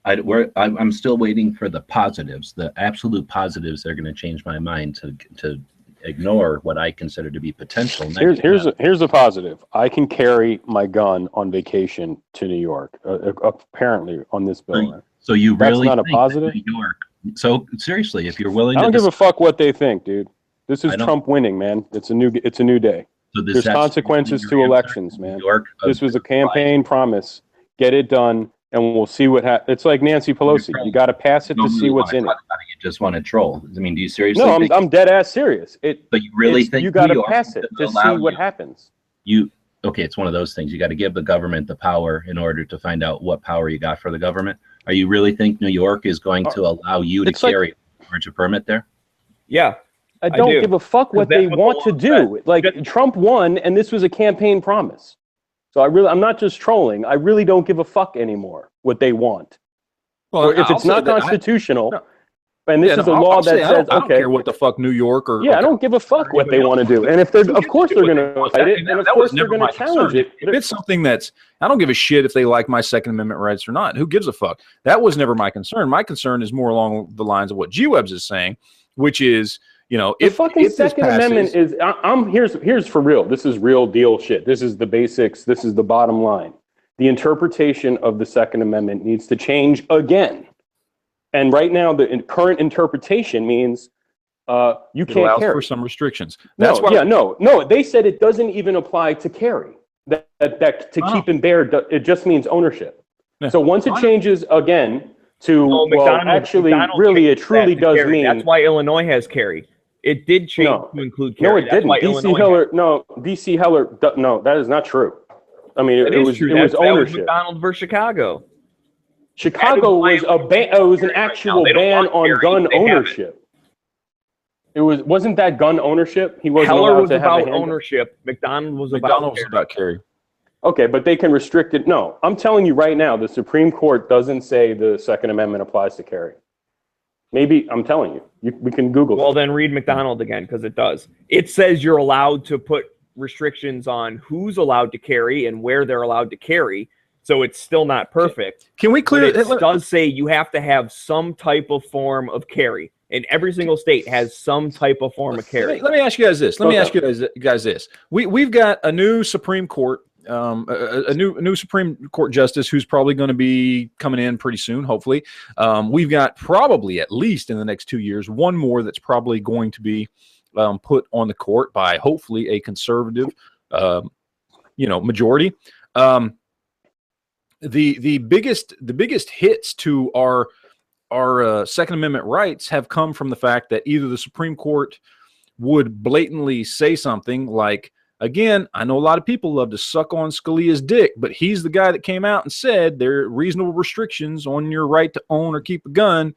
I'm still waiting for the positives, the absolute positives that are going to change my mind to ignore what I consider to be potential. Here's a positive. I can carry my gun on vacation to New York. Apparently, on this bill. So you really that's not a positive? New York? So seriously, if you're willing, I don't give a fuck what they think, dude. This is Trump winning, man. It's a new day. So there's consequences to elections, man. This was a campaign promise. Get it done, and we'll see what happens. It's like Nancy Pelosi. You got to pass it to see what's in it. You just want to troll. I mean, do you seriously? No, I'm dead ass serious. But you really think you got to pass it to see what happens? Okay, it's one of those things. You got to give the government the power in order to find out what power you got for the government. Are you really think New York is going to allow you to carry a permit there? Yeah. I don't give a fuck what they want to do. Trump won, and this was a campaign promise. So I'm not just trolling. I really don't give a fuck anymore what they want. Well, or if it's not constitutional, And this is a law that says, I don't care what the fuck New York or I don't give a fuck what they want to do. And if they're, of course, they're going to fight it, and of course they're going to challenge it. If it's something that's, I don't give a shit if they like my Second Amendment rights or not. Who gives a fuck? That was never my concern. My concern is more along the lines of what G-Webs is saying, which is, you know, if fucking Second Amendment is, here's for real. This is real deal shit. This is the basics. This is the bottom line. The interpretation of the Second Amendment needs to change again. And right now, the current interpretation means you can't carry. For some restrictions. That's no. They said it doesn't even apply to carry. That to keep and bear, it just means ownership. Yeah. So once it changes again to it truly does mean. That's why Illinois has carry. It did change to include carry. No, it didn't. DC Heller. No, that is not true. I mean, it was ownership. McDonald versus Chicago. Chicago was an actual ban on gun ownership. It wasn't that gun ownership. He wasn't Heller allowed was to have about ownership. McDonald was about carry. Okay, but they can restrict it. No, I'm telling you right now, the Supreme Court doesn't say the Second Amendment applies to carry. Maybe I'm telling you. We can Google. Well, then read McDonald again, because it does. It says you're allowed to put restrictions on who's allowed to carry and where they're allowed to carry. So it's still not perfect. Can we clear it? It does say you have to have some type of form of carry, and every single state has some type of form of carry. Let me ask you guys this. We've got a new Supreme Court, a new Supreme Court justice who's probably going to be coming in pretty soon. Hopefully, we've got probably at least in the next 2 years one more that's probably going to be put on the court by hopefully a conservative, majority. The biggest hits to our Second Amendment rights have come from the fact that either the Supreme Court would blatantly say something like, again, I know a lot of people love to suck on Scalia's dick, but he's the guy that came out and said there are reasonable restrictions on your right to own or keep a gun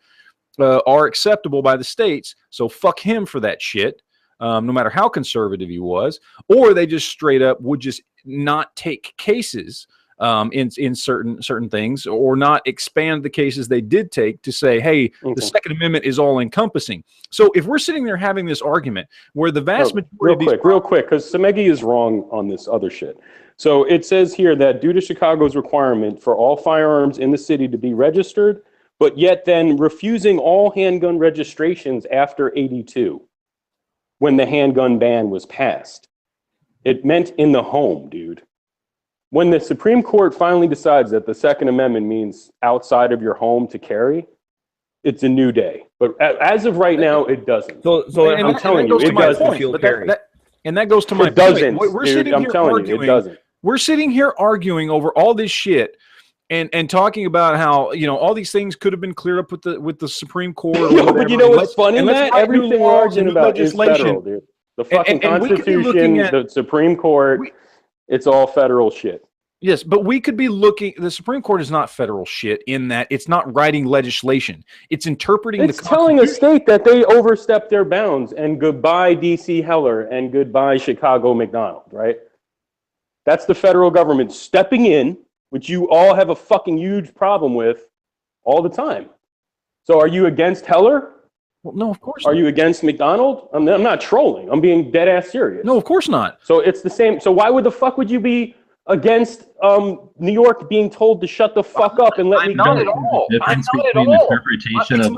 are acceptable by the states. So fuck him for that shit, no matter how conservative he was. Or they just straight up would just not take cases in certain things, or not expand the cases they did take to say, hey, the Second Amendment is all encompassing. So if we're sitting there having this argument where the vast majority real quick, because Semegi is wrong on this other shit. So it says here that due to Chicago's requirement for all firearms in the city to be registered, but yet then refusing all handgun registrations after 82, when the handgun ban was passed. It meant in the home, dude. When the Supreme Court finally decides that the Second Amendment means outside of your home to carry, it's a new day. But as of right now, it doesn't. So I'm telling you, it does conceal carry. And that goes to my point. It doesn't, dude. I'm telling you, it doesn't. We're sitting here arguing over all this shit and talking about how, all these things could have been cleared up with the Supreme Court. Or but you know what's funny, Matt? Everything we're arguing about is federal, dude. The fucking Constitution, the Supreme Court, it's all federal shit. Yes, but we could be looking. The Supreme Court is not federal shit in that it's not writing legislation. It's interpreting the Constitution. It's telling a state that they overstepped their bounds, and goodbye DC Heller and goodbye Chicago McDonald, right? That's the federal government stepping in, which you all have a fucking huge problem with all the time. So are you against Heller? Well, no, of course not. Are you against McDonald? I'm not trolling. I'm being dead ass serious. No, of course not. So it's the same. So why would the fuck would you be against New York being told to shut the fuck up and let me go? Not at all. Difference between interpretation of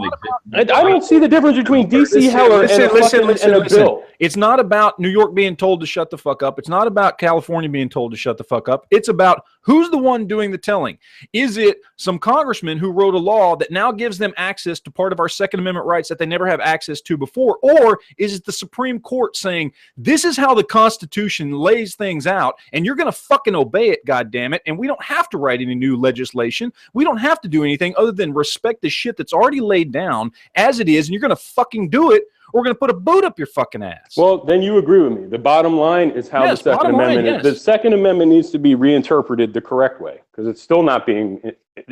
I don't see the difference between DC Heller and a bill. It's not about New York being told to shut the fuck up. It's not about California being told to shut the fuck up. It's about who's the one doing the telling. Is it some congressman who wrote a law that now gives them access to part of our Second Amendment rights that they never have access to before? Or is it the Supreme Court saying, this is how the Constitution lays things out, and you're going to fucking obey it, goddammit, and we don't have to write any new legislation. We don't have to do anything other than respect the shit that's already laid down as it is, and you're going to fucking do it, or we're going to put a boot up your fucking ass. Well, then you agree with me. The bottom line is how the Second Amendment the Second Amendment needs to be reinterpreted the correct way, because it's still not being,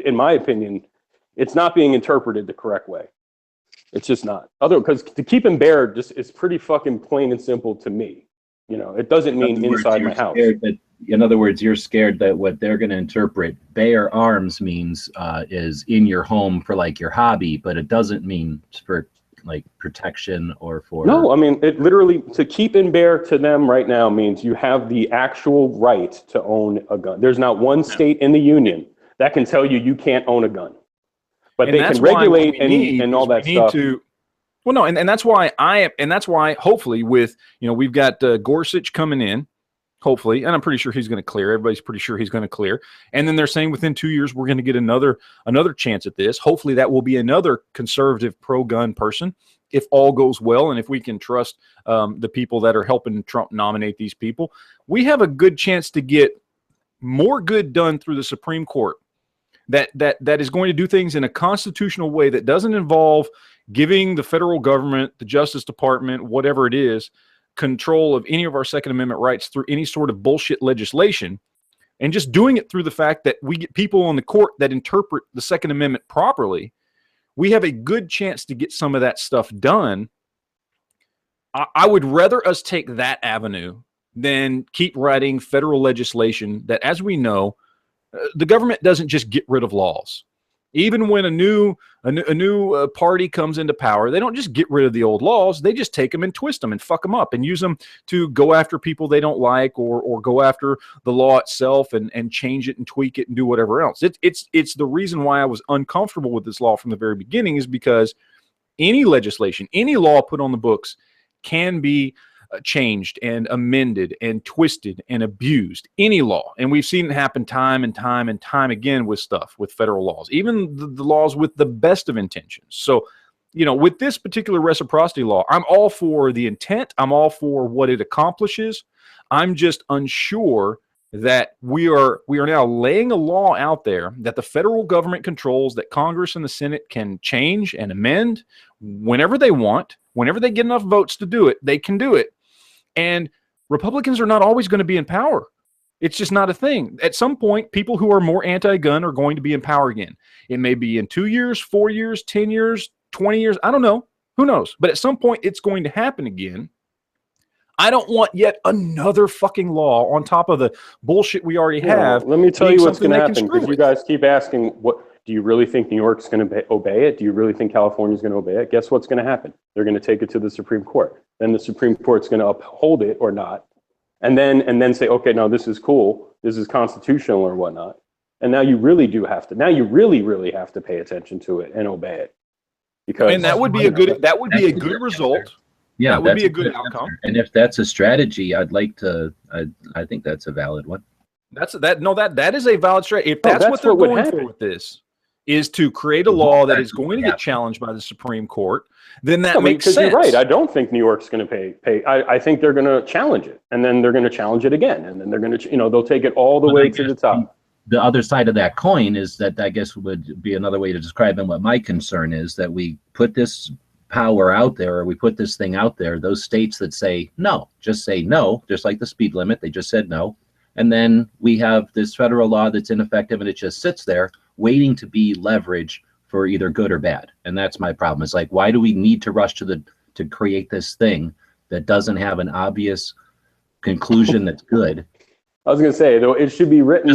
in my opinion, it's not being interpreted the correct way. It's just not. Because to keep and bear just is pretty fucking plain and simple to me. It doesn't mean inside my house. in other words, you're scared that what they're going to interpret bear arms means is in your home for like your hobby, but it doesn't mean for like protection or for. No, I mean, it literally, to keep and bear to them right now means you have the actual right to own a gun. There's not one state in the union that can tell you you can't own a gun, but they can regulate and all that stuff. Well, no, and that's why hopefully with, we've got Gorsuch coming in, hopefully, and I'm pretty sure he's going to clear. Everybody's pretty sure he's going to clear. And then they're saying within 2 years, we're going to get another chance at this. Hopefully that will be another conservative pro-gun person if all goes well. And if we can trust the people that are helping Trump nominate these people, we have a good chance to get more good done through the Supreme Court that is going to do things in a constitutional way that doesn't involve giving the federal government, the Justice Department, whatever it is, control of any of our Second Amendment rights through any sort of bullshit legislation, and just doing it through the fact that we get people on the court that interpret the Second Amendment properly. We have a good chance to get some of that stuff done. I would rather us take that avenue than keep writing federal legislation that, as we know, the government doesn't just get rid of laws. Even when a new party comes into power, they don't just get rid of the old laws. They just take them and twist them and fuck them up and use them to go after people they don't like, or go after the law itself and change it and tweak it and do whatever else. It's the reason why I was uncomfortable with this law from the very beginning, is because any legislation, any law put on the books can be changed and amended and twisted and abused, any law. And we've seen it happen time and time and time again with stuff, with federal laws, even the laws with the best of intentions. So, with this particular reciprocity law, I'm all for the intent. I'm all for what it accomplishes. I'm just unsure that we are now laying a law out there that the federal government controls, that Congress and the Senate can change and amend whenever they want. Whenever they get enough votes to do it, they can do it. And Republicans are not always going to be in power. It's just not a thing. At some point, people who are more anti-gun are going to be in power again. It may be in 2 years, 4 years, 10 years, 20 years. I don't know. Who knows? But at some point, it's going to happen again. I don't want yet another fucking law on top of the bullshit we already have. Let me tell you what's going to happen, because you guys keep asking, do you really think New York's going to obey it? Do you really think California's going to obey it? Guess what's going to happen? They're going to take it to the Supreme Court. Then the Supreme Court's going to uphold it or not, and then say, okay, no, this is cool, this is constitutional or whatnot. And now you really do have to. Now you really have to pay attention to it and obey it. And that would be a good. That would be a good result. Yeah, that would be a good outcome. And if that's a strategy, I'd like to. I think that's a valid one. That is a valid strategy. If that's what they're going for with this, is to create a law that is going to get challenged by the Supreme Court, then that makes sense. Because you're right. I don't think New York's going to pay. I think they're going to challenge it, and then they're going to challenge it again, and then they're going to, they'll take it all the way to the top. The other side of that coin is that, I guess, would be another way to describe what my concern is, that we put this power out there, or we put this thing out there, those states that say no, just like the speed limit, they just said no. And then we have this federal law that's ineffective, and it just sits there waiting to be leverage for either good or bad. And that's my problem. It's like, why do we need to rush to create this thing that doesn't have an obvious conclusion that's good? I was going to say, though, it should be written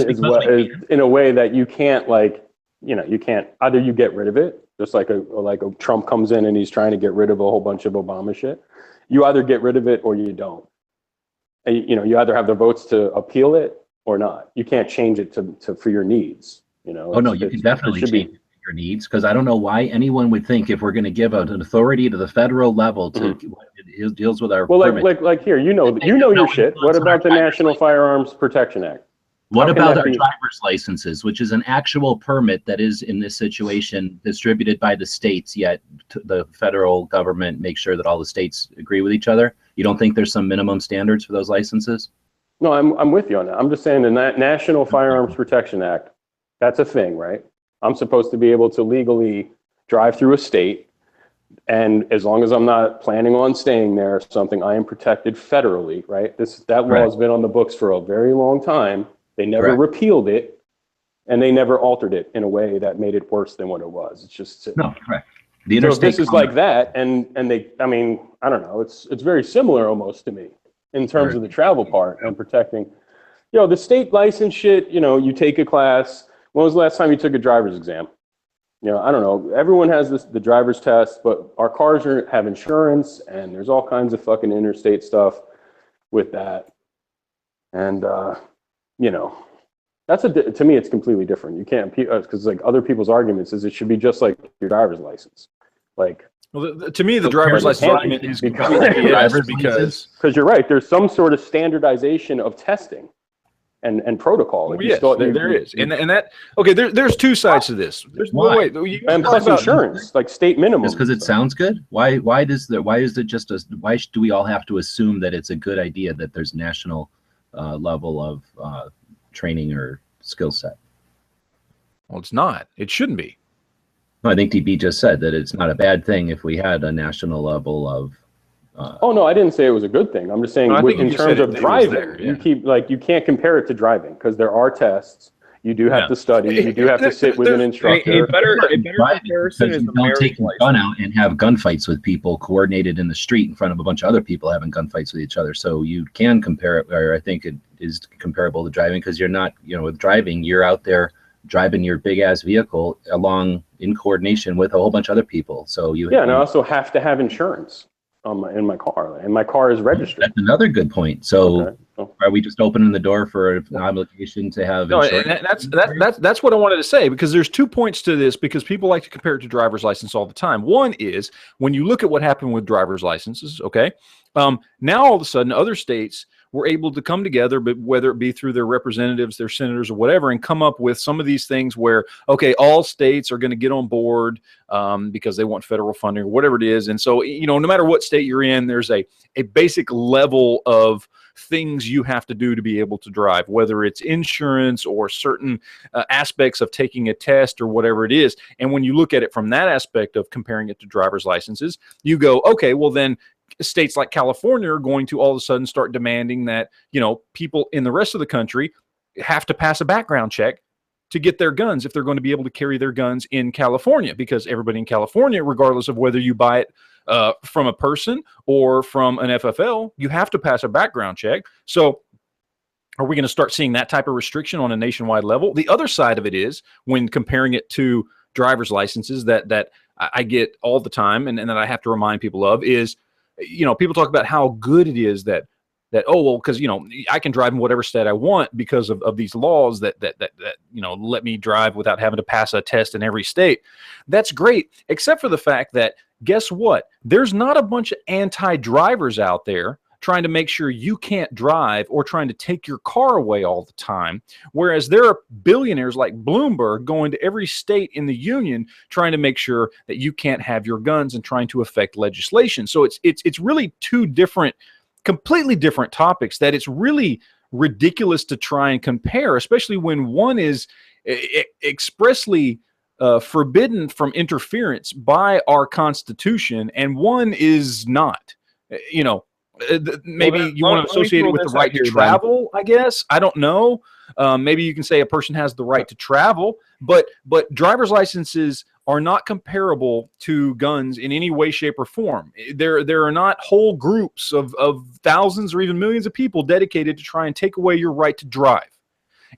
in a way that you can't, you can't, either you get rid of it, just like a Trump comes in and he's trying to get rid of a whole bunch of Obama shit. You either get rid of it or you don't. And, you either have the votes to appeal it or not. You can't change it to for your needs. Oh no, you can definitely change your needs, because I don't know why anyone would think, if we're going to give an authority to the federal level to it deals with our like here, you know your shit. What about the National Firearms Protection Act? What about our driver's licenses, which is an actual permit that is, in this situation, distributed by the states, yet the federal government makes sure that all the states agree with each other? You don't think there's some minimum standards for those licenses? No, I'm with you on that. I'm just saying the National Firearms Protection Act, that's a thing, right? I'm supposed to be able to legally drive through a state, and as long as I'm not planning on staying there or something, I am protected federally, right? That law has been on the books for a very long time. They never repealed it, and they never altered it in a way that made it worse than what it was. It's just correct. So this is like that, and they, I don't know. It's very similar almost to me in terms of the travel part and protecting the state license shit, you take a class. When was the last time you took a driver's exam? I don't know. Everyone has the driver's test, but our cars have insurance, and there's all kinds of fucking interstate stuff with that. And, to me, it's completely different. You can't, because like other people's arguments is it should be just like your driver's license. Like, well, to me, the driver's license argument is because you're right. There's some sort of standardization of testing and protocol. Well, yes, there is. And that, okay, there's two sides to this. There's no way. And plus insurance, like state minimum. Just because it sounds good? Why do we all have to assume that it's a good idea that there's national level of training or skill set? Well, it's not. It shouldn't be. No, I think DB just said that it's not a bad thing if we had a national level of. Oh no, I didn't say it was a good thing. I'm just saying, in terms of driving, you can't compare it to driving because there are tests. You do have to study. You do have to sit with an instructor. A better comparison is you don't take a gun out and have gunfights with people coordinated in the street in front of a bunch of other people having gunfights with each other. So you can compare it, or I think it is comparable to driving because you're not, with driving, you're out there driving your big ass vehicle along in coordination with a whole bunch of other people. So and I also have to have insurance in my car, and my car is registered. That's another good point. So are we just opening the door for an obligation to have insurance? That's what I wanted to say, because there's 2 points to this, because people like to compare it to driver's license all the time. One is when you look at what happened with driver's licenses, now all of a sudden other states were able to come together, but whether it be through their representatives, their senators, or whatever, and come up with some of these things where, all states are going to get on board because they want federal funding or whatever it is. And so, no matter what state you're in, there's a basic level of things you have to do to be able to drive, whether it's insurance or certain aspects of taking a test or whatever it is. And when you look at it from that aspect of comparing it to driver's licenses, you go, okay, well then, states like California are going to all of a sudden start demanding that, people in the rest of the country have to pass a background check to get their guns if they're going to be able to carry their guns in California, because everybody in California, regardless of whether you buy it from a person or from an FFL, you have to pass a background check. So are we going to start seeing that type of restriction on a nationwide level? The other side of it is, when comparing it to driver's licenses that I get all the time and that I have to remind people of is, people talk about how good it is that because I can drive in whatever state I want because of these laws that let me drive without having to pass a test in every state. That's great, except for the fact that, guess what? There's not a bunch of anti-drivers out there trying to make sure you can't drive or trying to take your car away all the time. Whereas there are billionaires like Bloomberg going to every state in the union trying to make sure that you can't have your guns and trying to affect legislation. So it's really two completely different topics that it's really ridiculous to try and compare, especially when one is expressly forbidden from interference by our Constitution and one is not. Maybe you want to associate it with the right to travel, I guess. I don't know. Maybe you can say a person has the right to travel, but driver's licenses are not comparable to guns in any way, shape, or form. There are not whole groups of thousands or even millions of people dedicated to try and take away your right to drive.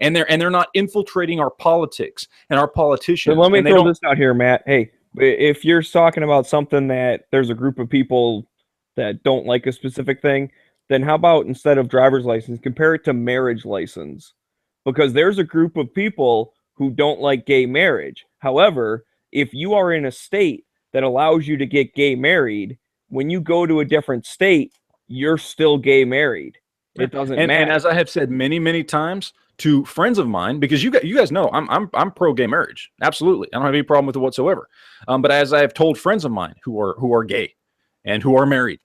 And they're not infiltrating our politics and our politicians. So let me throw this out here, Matt. Hey, if you're talking about something that there's a group of people that don't like a specific thing, then how about instead of driver's license, compare it to marriage license? Because there's a group of people who don't like gay marriage. However, if you are in a state that allows you to get gay married, when you go to a different state, you're still gay married. It doesn't matter. And as I have said many, many times to friends of mine, because you guys know I'm pro gay marriage. Absolutely. I don't have any problem with it whatsoever. But as I have told friends of mine who are gay and who are married,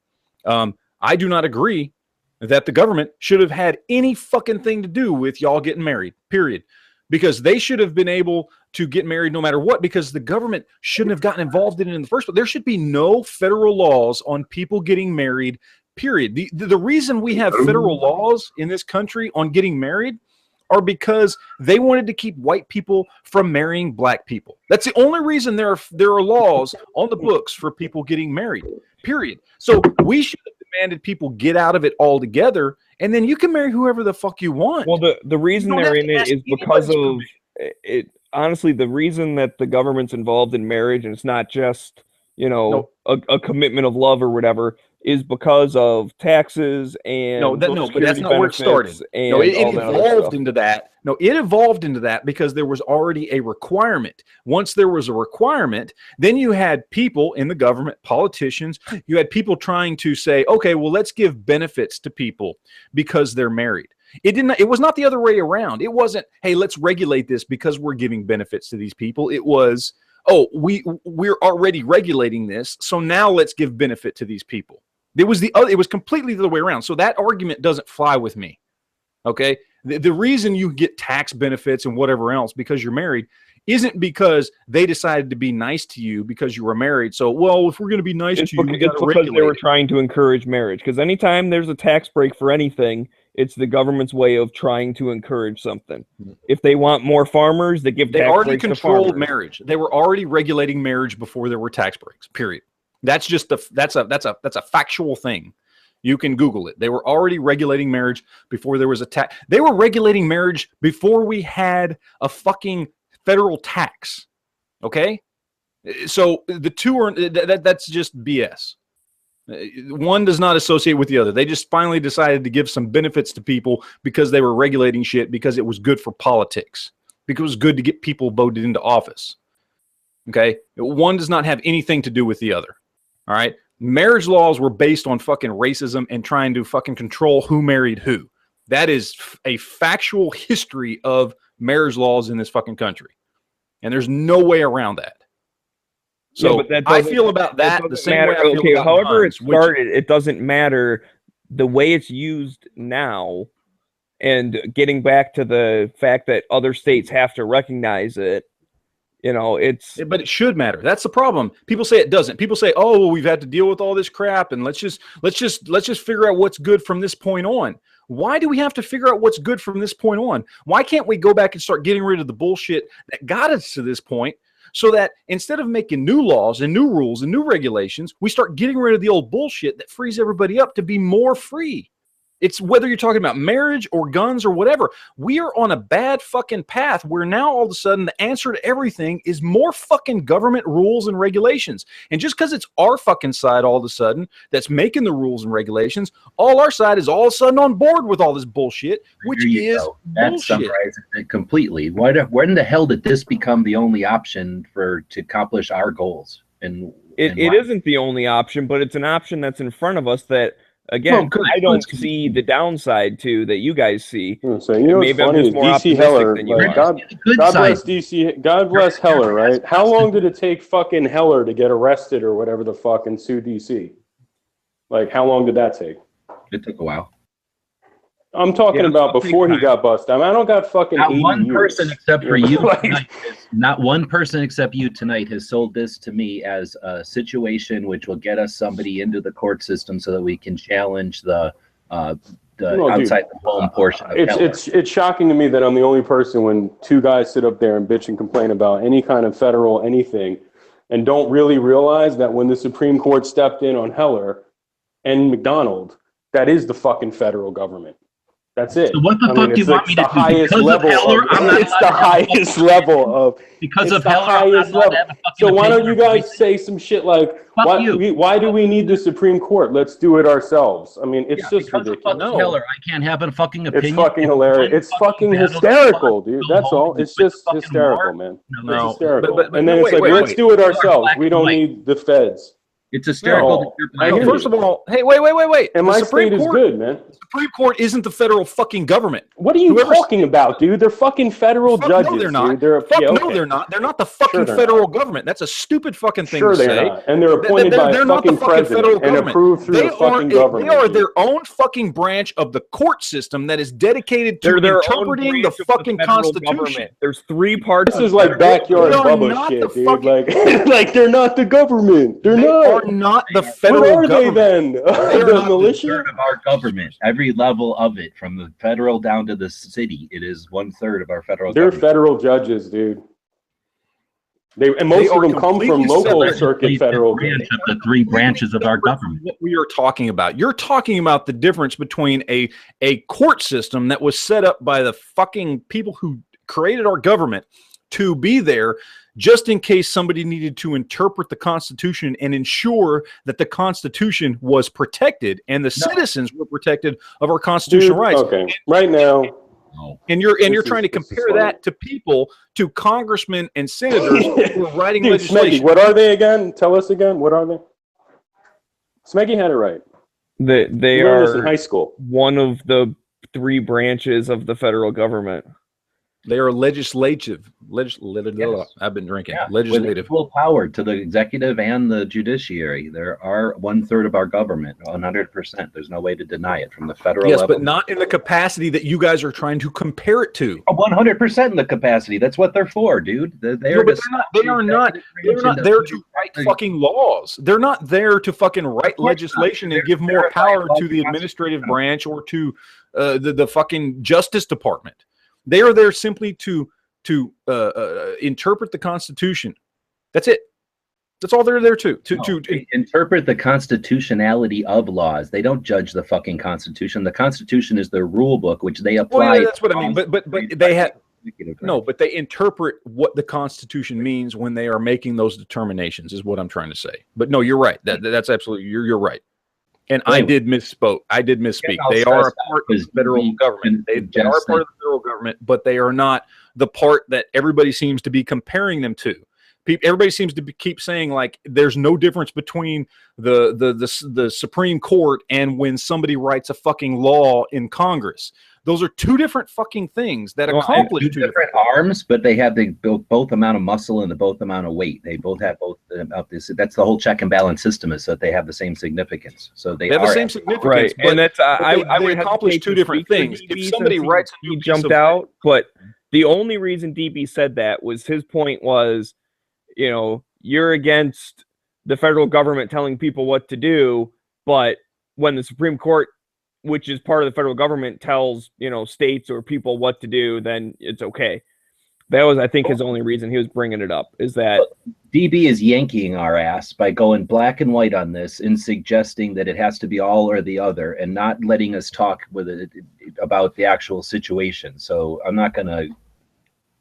I do not agree that the government should have had any fucking thing to do with y'all getting married, period. Because they should have been able to get married no matter what, because the government shouldn't have gotten involved in it in the first place. There should be no federal laws on people getting married, period. The reason we have federal laws in this country on getting married are because they wanted to keep white people from marrying black people. That's the only reason there are laws on the books for people getting married, period. So we should have been demanded people get out of it altogether, and then you can marry whoever the fuck you want. Well, the reason don't they're have in to it ask is because anybody's of it. Honestly, the reason that the government's involved in marriage, and it's not just, you know, a commitment of love or whatever, is because of taxes and but that's not where it started. No, it evolved into that. No, it evolved into that because there was already a requirement. Once there was a requirement, then you had people in the government, politicians, you had people trying to say, okay, well, let's give benefits to people because they're married. It was not the other way around. It wasn't, hey, let's regulate this because we're giving benefits to these people. It was, oh, we're already regulating this, so now let's give benefit to these people. It was completely the other way around. So that argument doesn't fly with me. Okay? The reason you get tax benefits and whatever else because you're married isn't because they decided to be nice to you because you were married. So, well, if we're going to be nice to you, we got to regulate. Because they were trying to encourage marriage. Because anytime there's a tax break for anything, it's the government's way of trying to encourage something. If they want more farmers, they give. They already controlled marriage. They were already regulating marriage before there were tax breaks. Period. That's just that's a factual thing. You can Google it. They were already regulating marriage before there was a tax. They were regulating marriage before we had a fucking federal tax. Okay? So the two are that's just BS. One does not associate with the other. They just finally decided to give some benefits to people because they were regulating shit because it was good for politics. Because it was good to get people voted into office. Okay? One does not have anything to do with the other. All right? Marriage laws were based on fucking racism and trying to fucking control who married who. That is a factual history of marriage laws in this fucking country. And there's no way around that. So yeah, I feel about that the same way I feel about however it started, it doesn't matter the way it's used now. And getting back to the fact that other states have to recognize it, you know, but it should matter. That's the problem. People say it doesn't. People say, "Oh, well, we've had to deal with all this crap, and let's just figure out what's good from this point on." Why do we have to figure out what's good from this point on? Why can't we go back and start getting rid of the bullshit that got us to this point, so that instead of making new laws and new rules and new regulations, we start getting rid of the old bullshit that frees everybody up to be more free? It's whether you're talking about marriage or guns or whatever. We are on a bad fucking path where now all of a sudden the answer to everything is more fucking government rules and regulations. And just because it's our fucking side all of a sudden that's making the rules and regulations, all our side is all of a sudden on board with all this bullshit, which is bullshit. That summarizes it completely. When the hell did this become the only option to accomplish our goals? And it isn't the only option, but it's an option that's in front of us that, again, I don't see the downside to that you guys see. So, you know, maybe I'm just more DC Heller, than you are. God bless DC. God bless Heller, right? How long did it take fucking Heller to get arrested or whatever the fuck and sue DC? Like, how long did that take? It took a while. I'm talking about before he got busted. I mean, I don't got fucking not 80 one years. person except for you. Not one person except you tonight has sold this to me as a situation which will get us somebody into the court system so that we can challenge the outside the home portion of it's shocking to me that I'm the only person when two guys sit up there and bitch and complain about any kind of federal anything and don't really realize that when the Supreme Court stepped in on Heller and McDonald, that is the fucking federal government. That's it. So what the fuck do you want me to do? Highest level it's the highest level of because of Heller. So why don't you guys say some shit like, why do we need the Supreme Court? Let's do it ourselves. I mean, it's just ridiculous. No. Heller, I can't have a fucking opinion. It's fucking hilarious. It's fucking hysterical, dude. That's all. It's just hysterical, man. It's hysterical. And then it's like, let's do it ourselves. We don't need the feds. It's hysterical. No, first of all, hey, wait. And my state is good, man. The Supreme Court isn't the federal fucking government. What are you talking about, dude? They're fucking federal judges. No, they're not. No, they're not. They're not the fucking federal government. That's a stupid fucking thing to say. Not. And they're appointed by a fucking president and approved through the fucking government. They are their own fucking branch of the court system that is dedicated to interpreting the fucking Constitution. There's three parts. This is like backyard Bubba shit, dude. Like they're not the government. They're not. Not the federal government. What are they then? The militia? Of our government. Every level of it, from the federal down to the city, it is 1/3 of our federal government. They're federal judges, dude. And most They of are them come from completely local separate. circuit federal. branch of the three branches of our government. What we are talking about. You're talking about the difference between a court system that was set up by the fucking people who created our government to be there just in case somebody needed to interpret the Constitution and ensure that the Constitution was protected and the citizens were protected of our constitutional rights. Okay, right now. And you're trying to compare that to people, to congressmen and senators who are writing Dude, legislation. Smeggy, what are they again? Tell us again. What are they? Smeggy had it right. They You learned this in are high school. one of the three branches of the federal government. They are legislative. I've been drinking. Yeah, Legislative. with equal power to the executive and the judiciary. There are 1/3 of our government, 100%. There's no way to deny it from the federal Yes, level. but not in the capacity that you guys are trying to compare it to. 100% in the capacity. That's what they're for, dude. They No, but they're not there to write fucking laws. They're not there to fucking write legislation and give more power to the administrative branch or to the fucking Justice Department. They are there simply to interpret the Constitution. That's it. That's all they're there to interpret the constitutionality of laws. They don't judge the fucking Constitution. The Constitution is their rule book, which they apply. Well, yeah, that's what I mean. But they have no. But they interpret what the Constitution means when they are making those determinations. Is what I'm trying to say. But no, you're right. That's absolutely you're right. And I did misspoke. I did misspeak. They are a part of the federal government. They are a part of the federal government, but they are not the part that everybody seems to be comparing them to. Everybody seems to keep saying like there's no difference between the Supreme Court and when somebody writes a fucking law in Congress. Those are two different fucking things that accomplish two different arms, but they have the both amount of muscle and the both amount of weight. They both have both of this. That's the whole check and balance system, is that they have the same significance. So they have are the same significance, right? But, and that's I would accomplish two different things. If somebody writes, he jumped out, but the only reason DB said that was his point was, you know, you're against the federal government telling people what to do, but when the Supreme Court, which is part of the federal government, tells, you know, states or people what to do, then it's okay. That was, I think, his only reason he was bringing it up, is that DB is yanking our ass by going black and white on this and suggesting that it has to be all or the other and not letting us talk with it about the actual situation. So I'm not going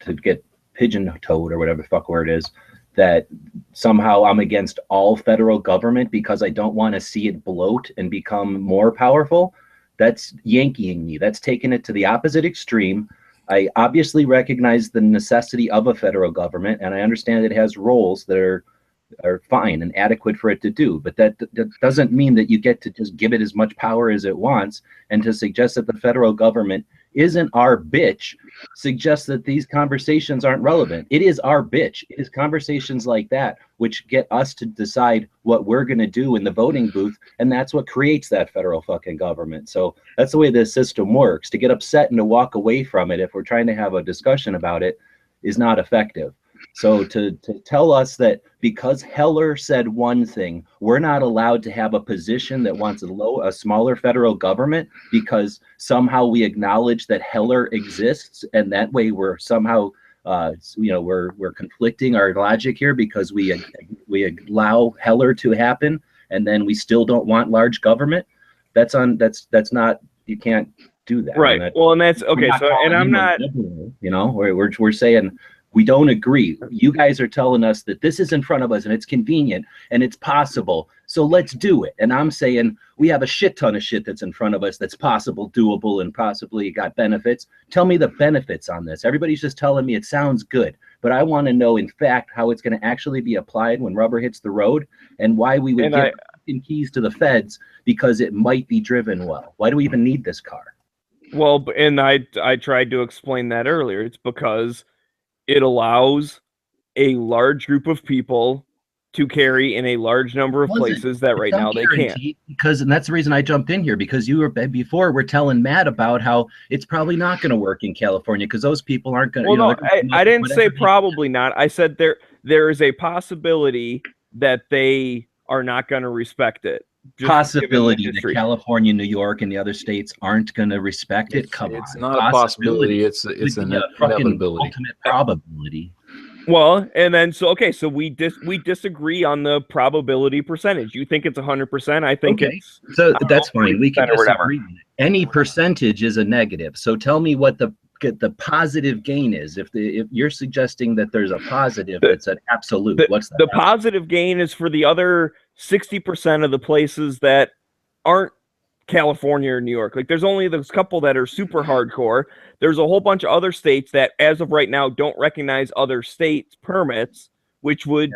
to get pigeon-toed or whatever the fuck word is, that somehow I'm against all federal government because I don't want to see it bloat and become more powerful. That's yanking me. That's taking it to the opposite extreme. I obviously recognize the necessity of a federal government, and I understand it has roles that are fine and adequate for it to do, but that doesn't mean that you get to just give it as much power as it wants. And to suggest that the federal government isn't our bitch suggests that these conversations aren't relevant. It is our bitch. It is conversations like that which get us to decide what we're going to do in the voting booth, and that's what creates that federal fucking government. So that's the way this system works. To get upset and to walk away from it if we're trying to have a discussion about it is not effective. So to tell us that because Heller said one thing, we're not allowed to have a position that wants a smaller federal government because somehow we acknowledge that Heller exists, and that way we're somehow we're conflicting our logic here because we allow Heller to happen, and then we still don't want large government. That's not, you can't do that. Right. Well, and that's okay. So, and I'm not, you know, we're saying, we don't agree. You guys are telling us that this is in front of us and it's convenient and it's possible. So let's do it. And I'm saying we have a shit ton of shit that's in front of us that's possible, doable, and possibly got benefits. Tell me the benefits on this. Everybody's just telling me it sounds good, but I want to know, in fact, how it's going to actually be applied when rubber hits the road, and why we would give keys to the feds because it might be driven well. Why do we even need this car? Well, and I tried to explain that earlier. It's because it allows a large group of people to carry in a large number of places that right now they can't. Because, and that's the reason I jumped in here, because you were before we're telling Matt about how it's probably not going to work in California because those people aren't going to. Well, I didn't say probably not. I said there is a possibility that they are not going to respect it. Possibility that California, New York, and the other states aren't going to respect it. It's not a possibility. It's an inevitability. Ultimate probability. Well, and then so we disagree on the probability percentage. You think it's 100%. I think Okay. it's So that's fine. We can or whatever. disagree. Any percentage is a negative. So tell me what the positive gain is. If you're suggesting that there's a positive, it's an absolute. What's that? The positive gain is for the other 60% of the places that aren't California or New York. Like there's only those couple that are super hardcore. There's a whole bunch of other states that as of right now don't recognize other states permits, which would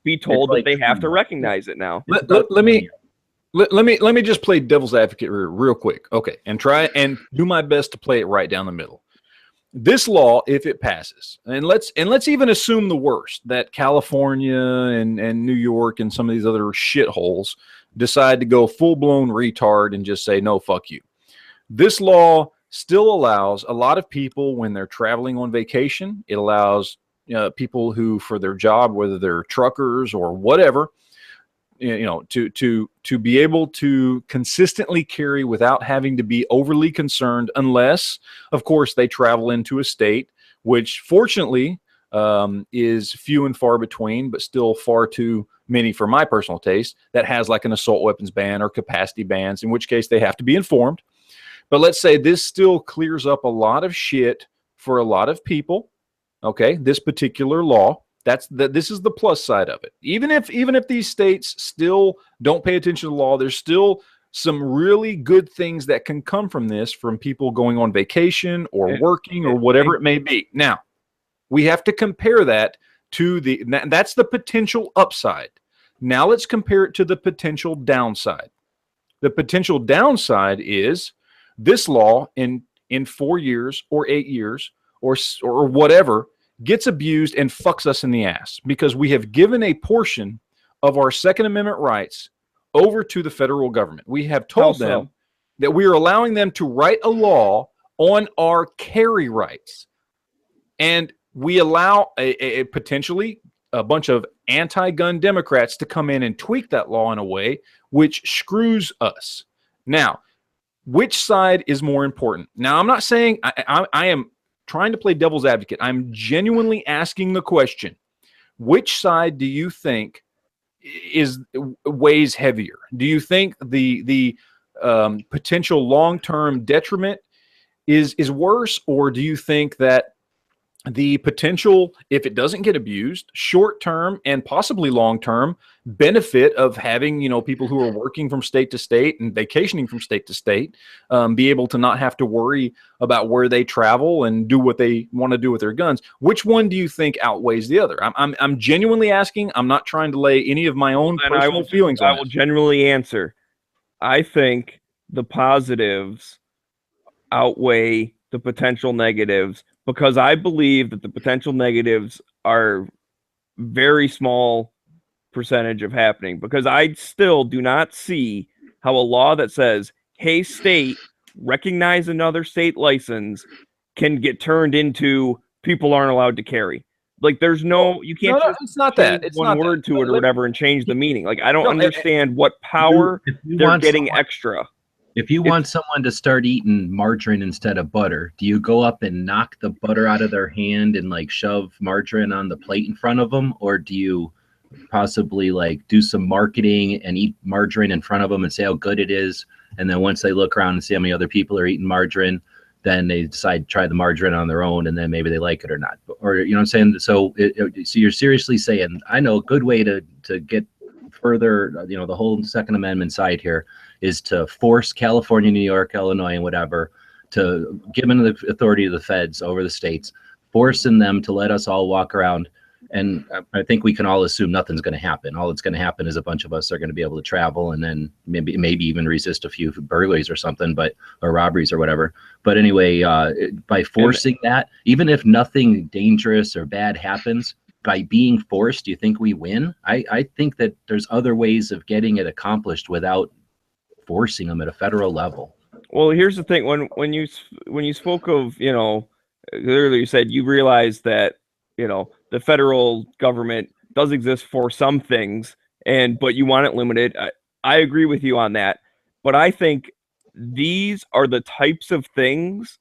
be told that they have to recognize it now. Let me just play devil's advocate real quick. Okay. And try and do my best to play it right down the middle. This law, if it passes, and let's even assume the worst, that California and New York and some of these other shitholes decide to go full-blown retard and just say, no, fuck you. This law still allows a lot of people when they're traveling on vacation. It allows people who, for their job, whether they're truckers or whatever, to be able to consistently carry without having to be overly concerned, unless, of course, they travel into a state, which fortunately is few and far between, but still far too many for my personal taste, that has like an assault weapons ban or capacity bans, in which case they have to be informed. But let's say this still clears up a lot of shit for a lot of people. Okay, this particular law, this is the plus side of it. Even if these states still don't pay attention to the law, there's still some really good things that can come from this, from people going on vacation or working or whatever it may be. Now, we have to compare that to that's the potential upside. Now let's compare it to the potential downside. The potential downside is this law in 4 years or 8 years or whatever gets abused and fucks us in the ass, because we have given a portion of our Second Amendment rights over to the federal government. We have told them that we are allowing them to write a law on our carry rights. And we allow a potentially a bunch of anti-gun Democrats to come in and tweak that law in a way which screws us. Now, which side is more important? Now, I'm not saying I am trying to play devil's advocate. I'm genuinely asking the question: which side do you think weighs heavier? Do you think the potential long-term detriment is worse, or do you think that the potential, if it doesn't get abused, short-term and possibly long-term benefit of having, people who are working from state to state and vacationing from state to state, be able to not have to worry about where they travel and do what they want to do with their guns? Which one do you think outweighs the other? I'm genuinely asking. I'm not trying to lay any of my own personal feelings on it. I will genuinely answer. I think the positives outweigh the potential negatives, because I believe that the potential negatives are very small percentage of happening, because I still do not see how a law that says, hey, state, recognize another state license, can get turned into people aren't allowed to carry. Like, there's you can't it's not that. It's one not word that. to it or whatever and change the meaning. Like, I don't understand what power they're getting extra. If you want someone to start eating margarine instead of butter, do you go up and knock the butter out of their hand and like shove margarine on the plate in front of them? Or do you possibly like do some marketing and eat margarine in front of them and say how good it is? And then once they look around and see how many other people are eating margarine, then they decide to try the margarine on their own, and then maybe they like it or not. Or, you know what I'm saying? So you're seriously saying, I know a good way to get further, the whole Second Amendment side here is to force California, New York, Illinois, and whatever, to give them the authority of the feds over the states, forcing them to let us all walk around. And I think we can all assume nothing's going to happen. All that's going to happen is a bunch of us are going to be able to travel, and then maybe even resist a few burglaries or something, or robberies or whatever. But anyway, by forcing that, even if nothing dangerous or bad happens, by being forced, do you think we win? I think that there's other ways of getting it accomplished without forcing them at a federal level. Well, here's the thing: when you spoke of, earlier you said you realized that the federal government does exist for some things, but you want it limited. I agree with you on that, but I think these are the types of things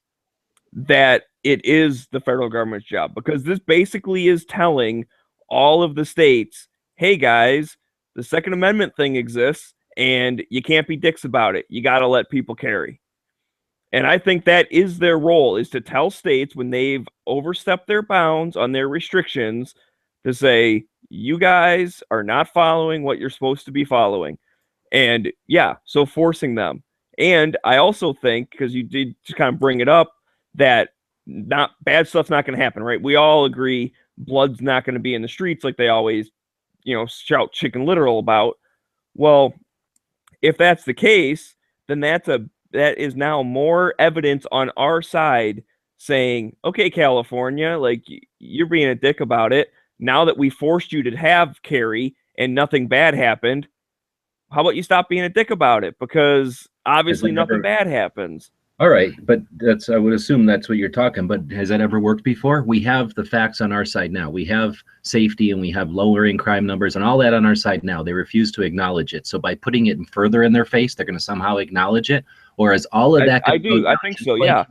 that it is the federal government's job, because this basically is telling all of the states, hey guys, the Second Amendment thing exists and you can't be dicks about it. You got to let people carry. And I think that is their role, is to tell states when they've overstepped their bounds on their restrictions to say, you guys are not following what you're supposed to be following. And yeah, so forcing them. And I also think, because you did just kind of bring it up, that not bad stuff's not going to happen, right? We all agree blood's not going to be in the streets like they always, shout chicken literal about. Well, if that's the case, then that is now more evidence on our side saying, okay, California, like, you're being a dick about it. Now that we forced you to have carry and nothing bad happened, how about you stop being a dick about it? Because obviously nothing bad happens. All right, but I would assume that's what you're talking, but has that ever worked before? We have the facts on our side now. We have safety and we have lowering crime numbers and all that on our side now. They refuse to acknowledge it. So by putting it further in their face, they're going to somehow acknowledge it. Or is all of that? I think so, yeah.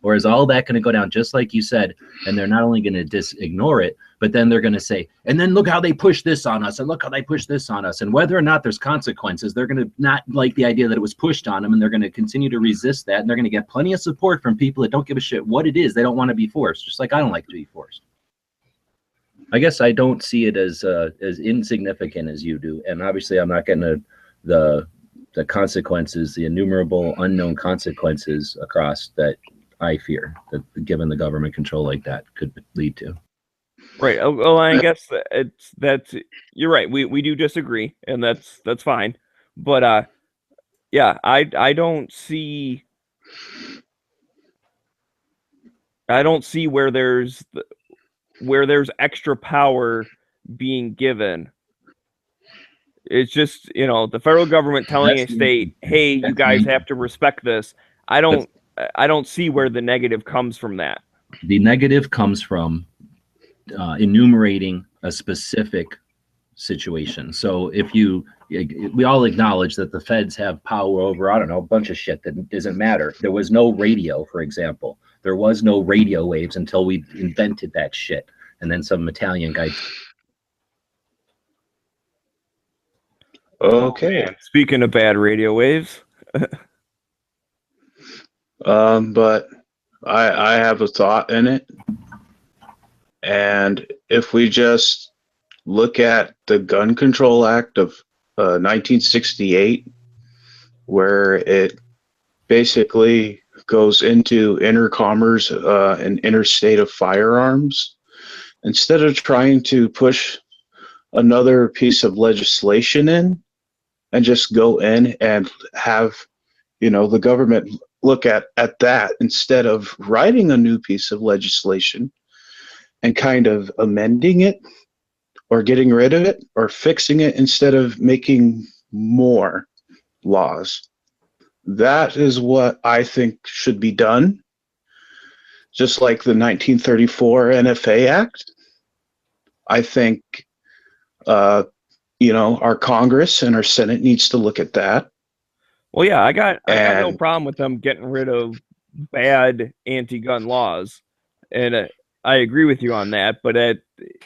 Or is all that going to go down just like you said? And they're not only going to ignore it, but then they're going to say, and then look how they push this on us, and look how they push this on us. And whether or not there's consequences, they're going to not like the idea that it was pushed on them, and they're going to continue to resist that. And they're going to get plenty of support from people that don't give a shit what it is. They don't want to be forced, just like I don't like to be forced. I guess I don't see it as insignificant as you do. And obviously I'm not getting the consequences, the innumerable unknown consequences across that I fear that given the government control like that could lead to. Right. Well, I guess that's you're right. We do disagree, and that's fine. But yeah, I don't see where there's extra power being given. It's just, the federal government telling a state, hey, you guys have to respect this. I don't see where the negative comes from that. The negative comes from enumerating a specific situation. So if we all acknowledge that the feds have power over, I don't know, a bunch of shit that doesn't matter. There was no radio, for example. There was no radio waves until we invented that shit. And then some Italian guy. Okay. Speaking of bad radio waves. But I have a thought in it. And if we just look at the Gun Control Act of 1968, where it basically goes into intercommerce and interstate of firearms, instead of trying to push another piece of legislation in and just go in and have, the government look at that instead of writing a new piece of legislation and kind of amending it or getting rid of it or fixing it instead of making more laws. That is what I think should be done. Just like the 1934 NFA Act. I think, our Congress and our Senate needs to look at that. Well, yeah, I got no problem with them getting rid of bad anti-gun laws, and I agree with you on that. But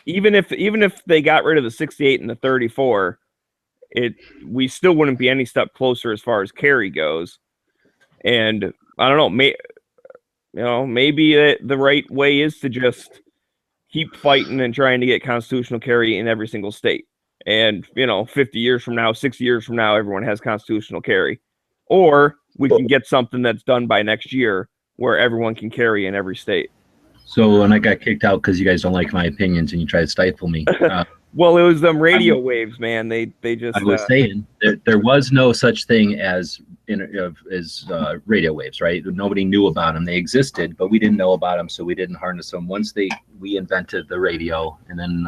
even if they got rid of the 68 and the 34, we still wouldn't be any step closer as far as carry goes. And I don't know, maybe the right way is to just keep fighting and trying to get constitutional carry in every single state. And 50 years from now, 60 years from now, everyone has constitutional carry. Or we can get something that's done by next year where everyone can carry in every state. So when I got kicked out because you guys don't like my opinions and you try to stifle me. Well, it was them radio waves, man. They just. I was saying there was no such thing as radio waves, right? Nobody knew about them. They existed, but we didn't know about them, so we didn't harness them. Once we invented the radio, and then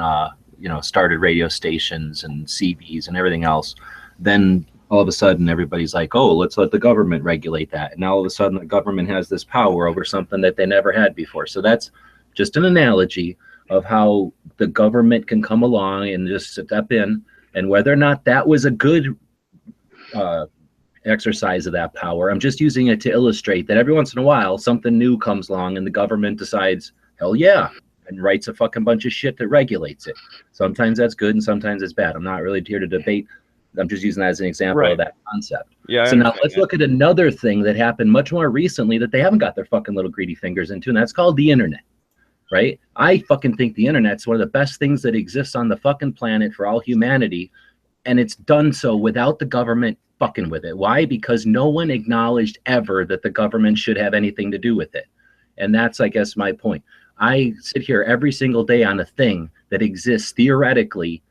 started radio stations and CBs and everything else, then all of a sudden everybody's like, oh, let's let the government regulate that. And now all of a sudden the government has this power over something that they never had before. So that's just an analogy of how the government can come along and just step in, and whether or not that was a good exercise of that power. I'm just using it to illustrate that every once in a while, something new comes along and the government decides, hell yeah, and writes a fucking bunch of shit that regulates it. Sometimes that's good and sometimes it's bad. I'm not really here to debate. I'm just using that as an example of that concept. Yeah. So now let's look at another thing that happened much more recently that they haven't got their fucking little greedy fingers into, and that's called the internet, right? I fucking think the internet's one of the best things that exists on the fucking planet for all humanity, and it's done so without the government fucking with it. Why? Because no one acknowledged ever that the government should have anything to do with it. And that's, I guess, my point. I sit here every single day on a thing that exists theoretically,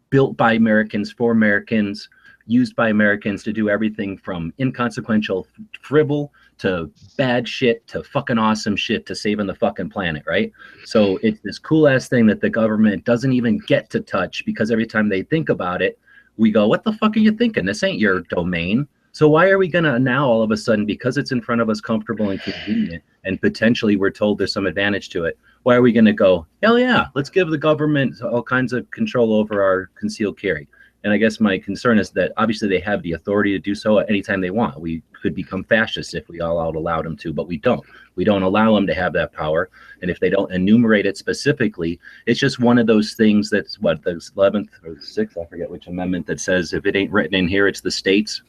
built by Americans for Americans, used by Americans to do everything from inconsequential frivol to bad shit to fucking awesome shit to saving the fucking planet, right? So it's this cool ass thing that the government doesn't even get to touch, because every time they think about it, we go, what the fuck are you thinking? This ain't your domain. So why are we gonna now all of a sudden, because it's in front of us, comfortable and convenient, and potentially we're told there's some advantage to it, why are we gonna go, hell yeah, let's give the government all kinds of control over our concealed carry? And I guess my concern is that obviously they have the authority to do so at any time they want. We could become fascists if we all out allowed them to, but we don't. We don't allow them to have that power. And if they don't enumerate it specifically, it's just one of those things that's what, the 11th or 6th, I forget which amendment, that says if it ain't written in here, it's the states.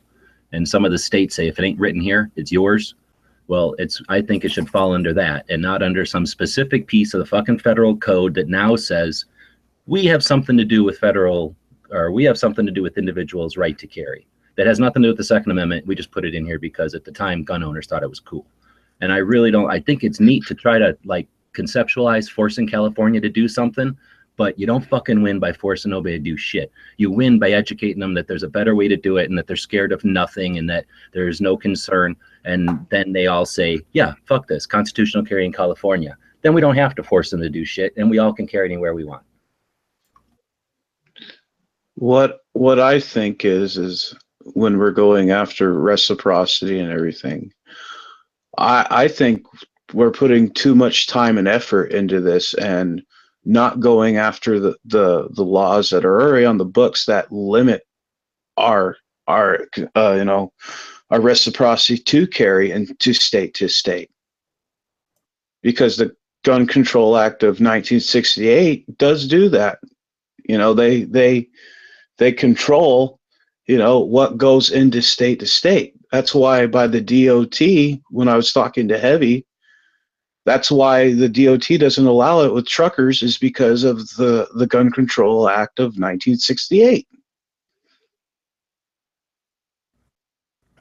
And some of the states say if it ain't written here, it's yours. Well, I think it should fall under that and not under some specific piece of the fucking federal code that now says we have something to do with we have something to do with individuals' right to carry. That has nothing to do with the Second Amendment. We just put it in here because at the time gun owners thought it was cool. And I really don't, I think it's neat to try to like conceptualize forcing California to do something, but you don't fucking win by forcing nobody to do shit. You win by educating them that there's a better way to do it and that they're scared of nothing and that there's no concern. And then they all say, yeah, fuck this, constitutional carry in California. Then we don't have to force them to do shit and we all can carry anywhere we want. What I think is when we're going after reciprocity and everything, I think we're putting too much time and effort into this and not going after the laws that are already on the books that limit our reciprocity to carry and to state, because the Gun Control Act of 1968 does do that. You know, they control, what goes into state to state. That's why by the DOT, when I was talking to Heavy, that's why the DOT doesn't allow it with truckers, is because of the Gun Control Act of 1968.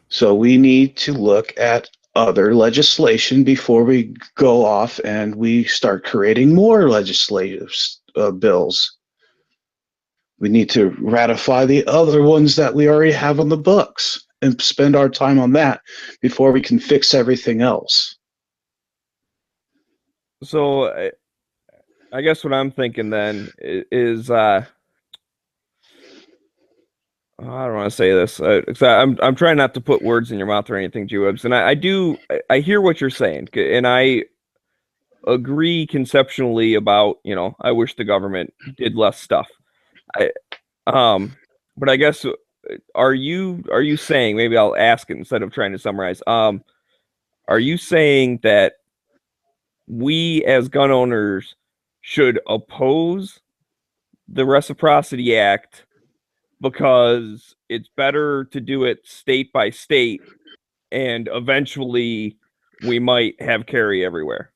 So we need to look at other legislation before we go off and we start creating more legislative bills. We need to ratify the other ones that we already have on the books and spend our time on that before we can fix everything else. So I guess what I'm thinking then is I don't want to say this. I'm trying not to put words in your mouth or anything, G-Webs. And I hear what you're saying, and I agree conceptually about, I wish the government did less stuff. But I guess, are you saying, maybe I'll ask it instead of trying to summarize, are you saying that we as gun owners should oppose the Reciprocity Act because it's better to do it state by state and eventually we might have carry everywhere?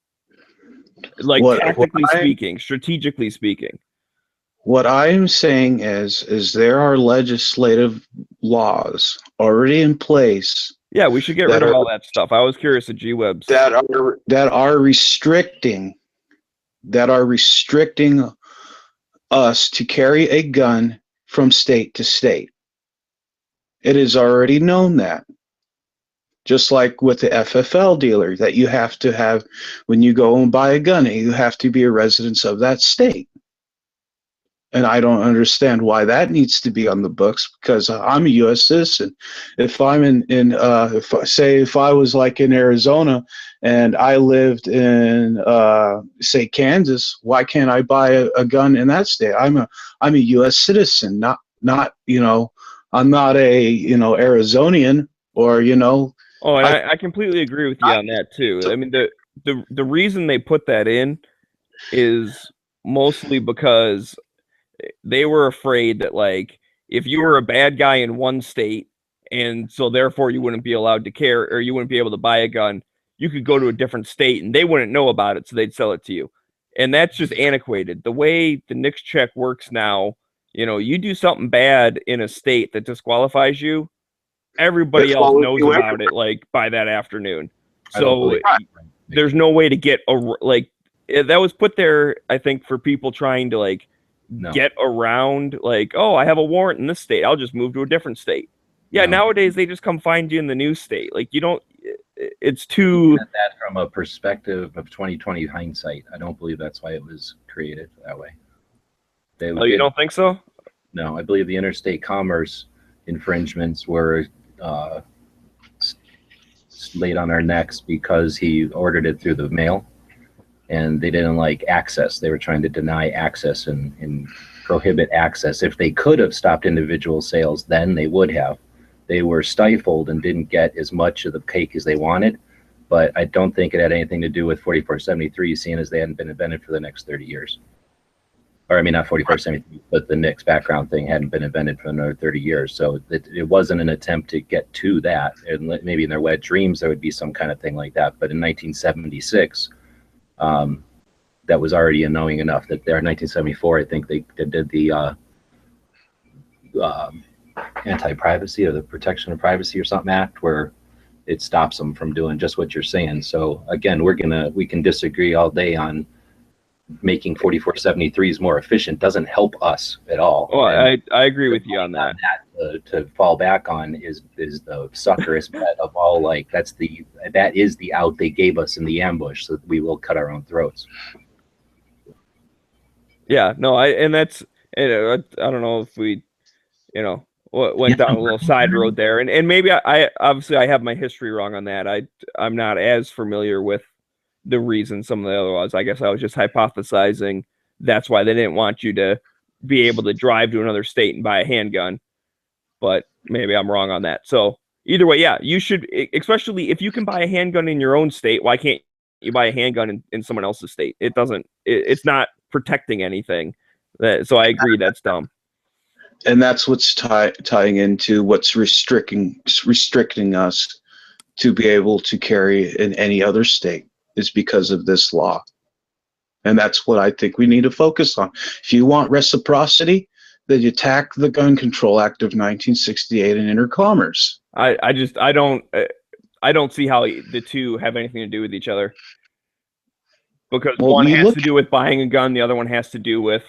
Like, tactically speaking, strategically speaking. What I'm saying is there are legislative laws already in place. Yeah, we should get rid of all that stuff. I was curious at G-Webs. That are restricting us to carry a gun from state to state. It is already known that. Just like with the FFL dealer, that you have to have, when you go and buy a gun, you have to be a resident of that state. And I don't understand why that needs to be on the books, because I'm a U.S. citizen. If I'm if I was like in Arizona and I lived in say Kansas, why can't I buy a gun in that state? I'm a U.S. citizen, not I'm not a Arizonian or Oh, and I completely agree with you on that too. I mean, the reason they put that in is mostly because they were afraid that, like, if you were a bad guy in one state, and so therefore you wouldn't be allowed to carry, or you wouldn't be able to buy a gun, you could go to a different state and they wouldn't know about it, so they'd sell it to you. And that's just antiquated. The way the NICS check works now, you do something bad in a state that disqualifies you, everybody else knows about it, like, by that afternoon. So there's no way to get that was put there, I think, for people trying to, like, get around, like, oh, I have a warrant in this state, I'll just move to a different state. Yeah, nowadays they just come find you in the new state. Like, you don't. It's too. That from a perspective of 2020 hindsight, I don't believe that's why it was created that way. You don't think so? No, I believe the interstate commerce infringements were laid on our necks because he ordered it through the mail, and they didn't like access. They were trying to deny access and prohibit access. If they could have stopped individual sales, then they would have. They were stifled and didn't get as much of the cake as they wanted, but I don't think it had anything to do with 4473, seeing as they hadn't been invented for the next 30 years. Or I mean, not 4473, but the NICS background thing hadn't been invented for another 30 years. So it wasn't an attempt to get to that. And maybe in their wet dreams, there would be some kind of thing like that. But in 1976, that was already annoying enough that there in 1974, I think they did the anti-privacy or the Protection of Privacy or something act, where it stops them from doing just what you're saying. So again, we can disagree all day on making 4473s more efficient. Doesn't help us at all. Oh, I agree with you on that. To fall back on is the suckerest bet of all. Like, that is the out they gave us in the ambush, so that we will cut our own throats. Yeah, no, I don't know if we, went down a little side road there, and maybe I obviously I have my history wrong on that. I'm not as familiar with the reason some of the other laws. I guess I was just hypothesizing that's why they didn't want you to be able to drive to another state and buy a handgun, but maybe I'm wrong on that. So either way, yeah, you should, especially if you can buy a handgun in your own state, why can't you buy a handgun in someone else's state? It's not protecting anything. So I agree, that's dumb. And that's what's tying into what's restricting us to be able to carry in any other state, is because of this law. And that's what I think we need to focus on. If you want reciprocity, then you attack the Gun Control Act of 1968 and intercommerce. I don't see how the two have anything to do with each other, because one has to do with buying a gun, the other one has to do with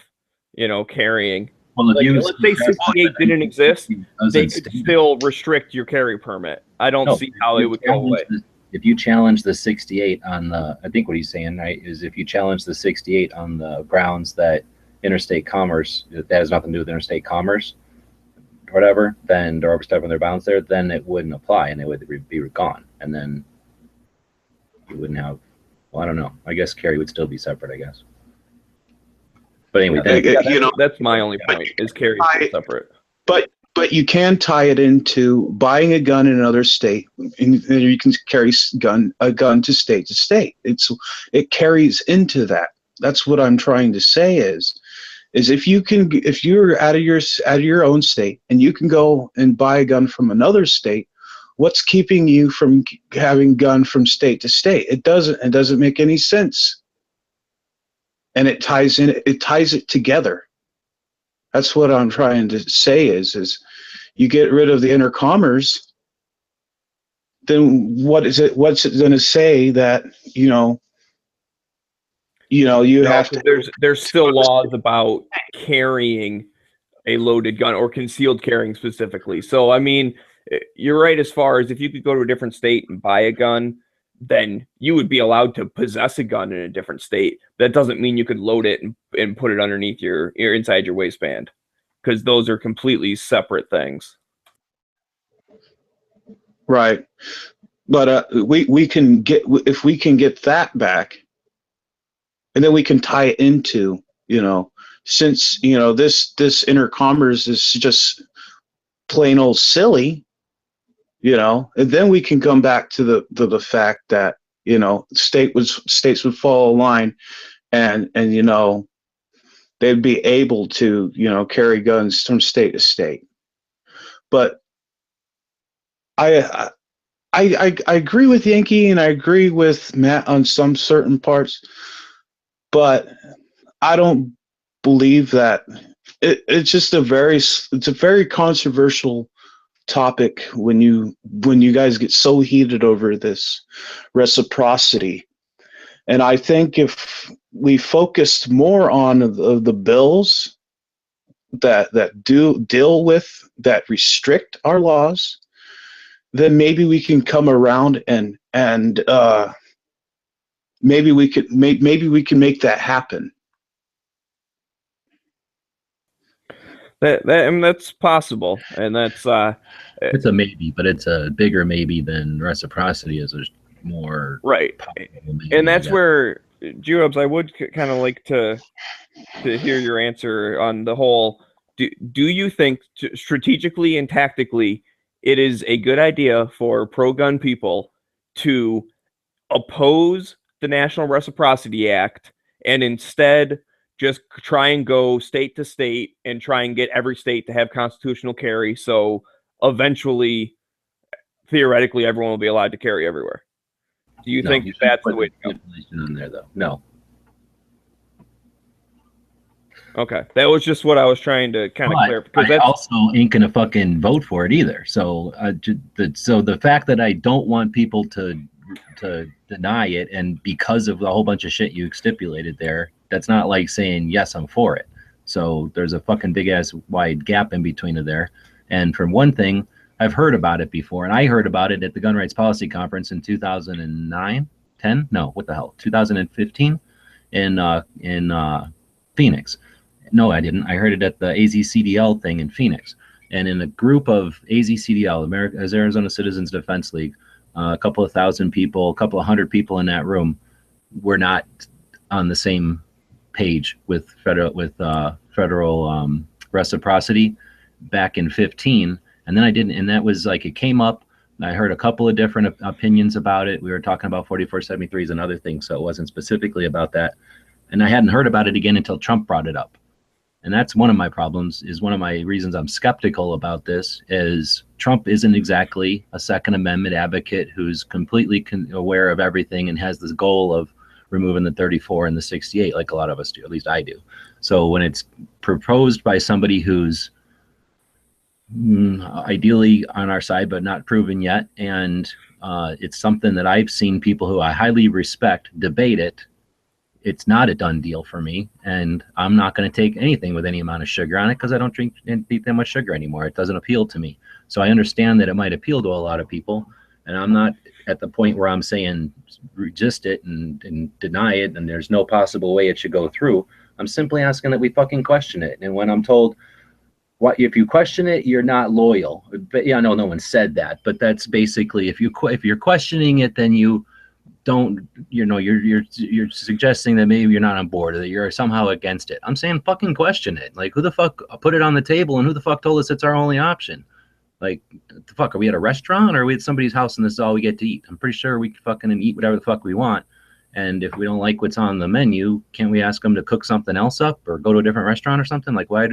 carrying. Well, let's say 68 didn't exist, they could still restrict your carry permit. I don't see how it would go away. If you challenge the 68 on I think what he's saying, right, is if you challenge the 68 on the grounds that interstate commerce, that has nothing to do with interstate commerce, or whatever, then they're overstepping their bounds there, then it wouldn't apply and it would be gone. And then you wouldn't have, well, I don't know. I guess carry would still be separate, I guess. But anyway, that's my only point, is carry separate. But you can tie it into buying a gun in another state, and you can carry a gun to state. It carries into that. That's what I'm trying to say is if you're out of your own state and you can go and buy a gun from another state, what's keeping you from having gun from state to state? It doesn't make any sense. And it ties it together. That's what I'm trying to say is you get rid of the intercommerce, then what's it going to say that you have to? There's still laws about carrying a loaded gun or concealed carrying specifically. So I mean, you're right as far as if you could go to a different state and buy a gun, then you would be allowed to possess a gun in a different state. That doesn't mean you could load it and put it underneath your inside your waistband, because those are completely separate things. Right. But we can get that back, and then we can tie it into, since this intercommerce is just plain old silly, and then we can come back to the fact that, states would follow a line, and they'd be able to, carry guns from state to state. But I agree with Yankee, and I agree with Matt on some certain parts, but I don't believe that it's just it's a very controversial topic when you guys get so heated over this reciprocity. And I think if we focused more on the bills that do deal with, that restrict our laws, then maybe we can come around and maybe we can make that happen. That's possible, and that's it's a maybe, but it's a bigger maybe than reciprocity is a more right. And that's where, G-Rubs, I would kind of like to hear your answer on the whole. Do you think strategically and tactically it is a good idea for pro-gun people to oppose the National Reciprocity Act and instead just try and go state to state and try and get every state to have constitutional carry, so eventually, theoretically, everyone will be allowed to carry everywhere? Do you think that's the way to go? On there, though. No. Okay, that was just what I was trying to kind of clear, because I also ain't gonna fucking vote for it either. So, so the fact that I don't want people to deny it, and because of the whole bunch of shit you stipulated there, that's not like saying yes, I'm for it. So there's a fucking big ass wide gap in between of there. And from one thing, I've heard about it before, and I heard about it at the Gun Rights Policy Conference in 2015 in Phoenix. No, I didn't. I heard it at the AZCDL thing in Phoenix, and in a group of AZCDL, Arizona Citizens Defense League, a couple of thousand people, a couple of hundred people in that room were not on the same page with federal reciprocity back in 15. And then I didn't, and that was like, it came up, and I heard a couple of different opinions about it. We were talking about 4473s and other things, so it wasn't specifically about that. And I hadn't heard about it again until Trump brought it up. And that's one of my problems, is one of my reasons I'm skeptical about this, is Trump isn't exactly a Second Amendment advocate who's completely aware of everything and has this goal of removing the 34 and the 68 like a lot of us do, at least I do. So when it's proposed by somebody who's ideally on our side but not proven yet, and it's something that I've seen people who I highly respect debate it, it's not a done deal for me, and I'm not going to take anything with any amount of sugar on it because I don't drink and eat that much sugar anymore. It doesn't appeal to me. So I understand that it might appeal to a lot of people, and I'm not at the point where I'm saying resist it and deny it and there's no possible way it should go through. I'm simply asking that we fucking question it. And when I'm told, what if you question it, you're not loyal. But yeah, no one said that, but that's basically, if you're questioning it, then you don't, you're suggesting that maybe you're not on board or that you're somehow against it. I'm saying fucking question it. Like, who the fuck put it on the table, and who the fuck told us it's our only option? Like, the fuck, are we at a restaurant or are we at somebody's house and this is all we get to eat? I'm pretty sure we can fucking eat whatever the fuck we want. And if we don't like what's on the menu, can't we ask them to cook something else up or go to a different restaurant or something? Like, why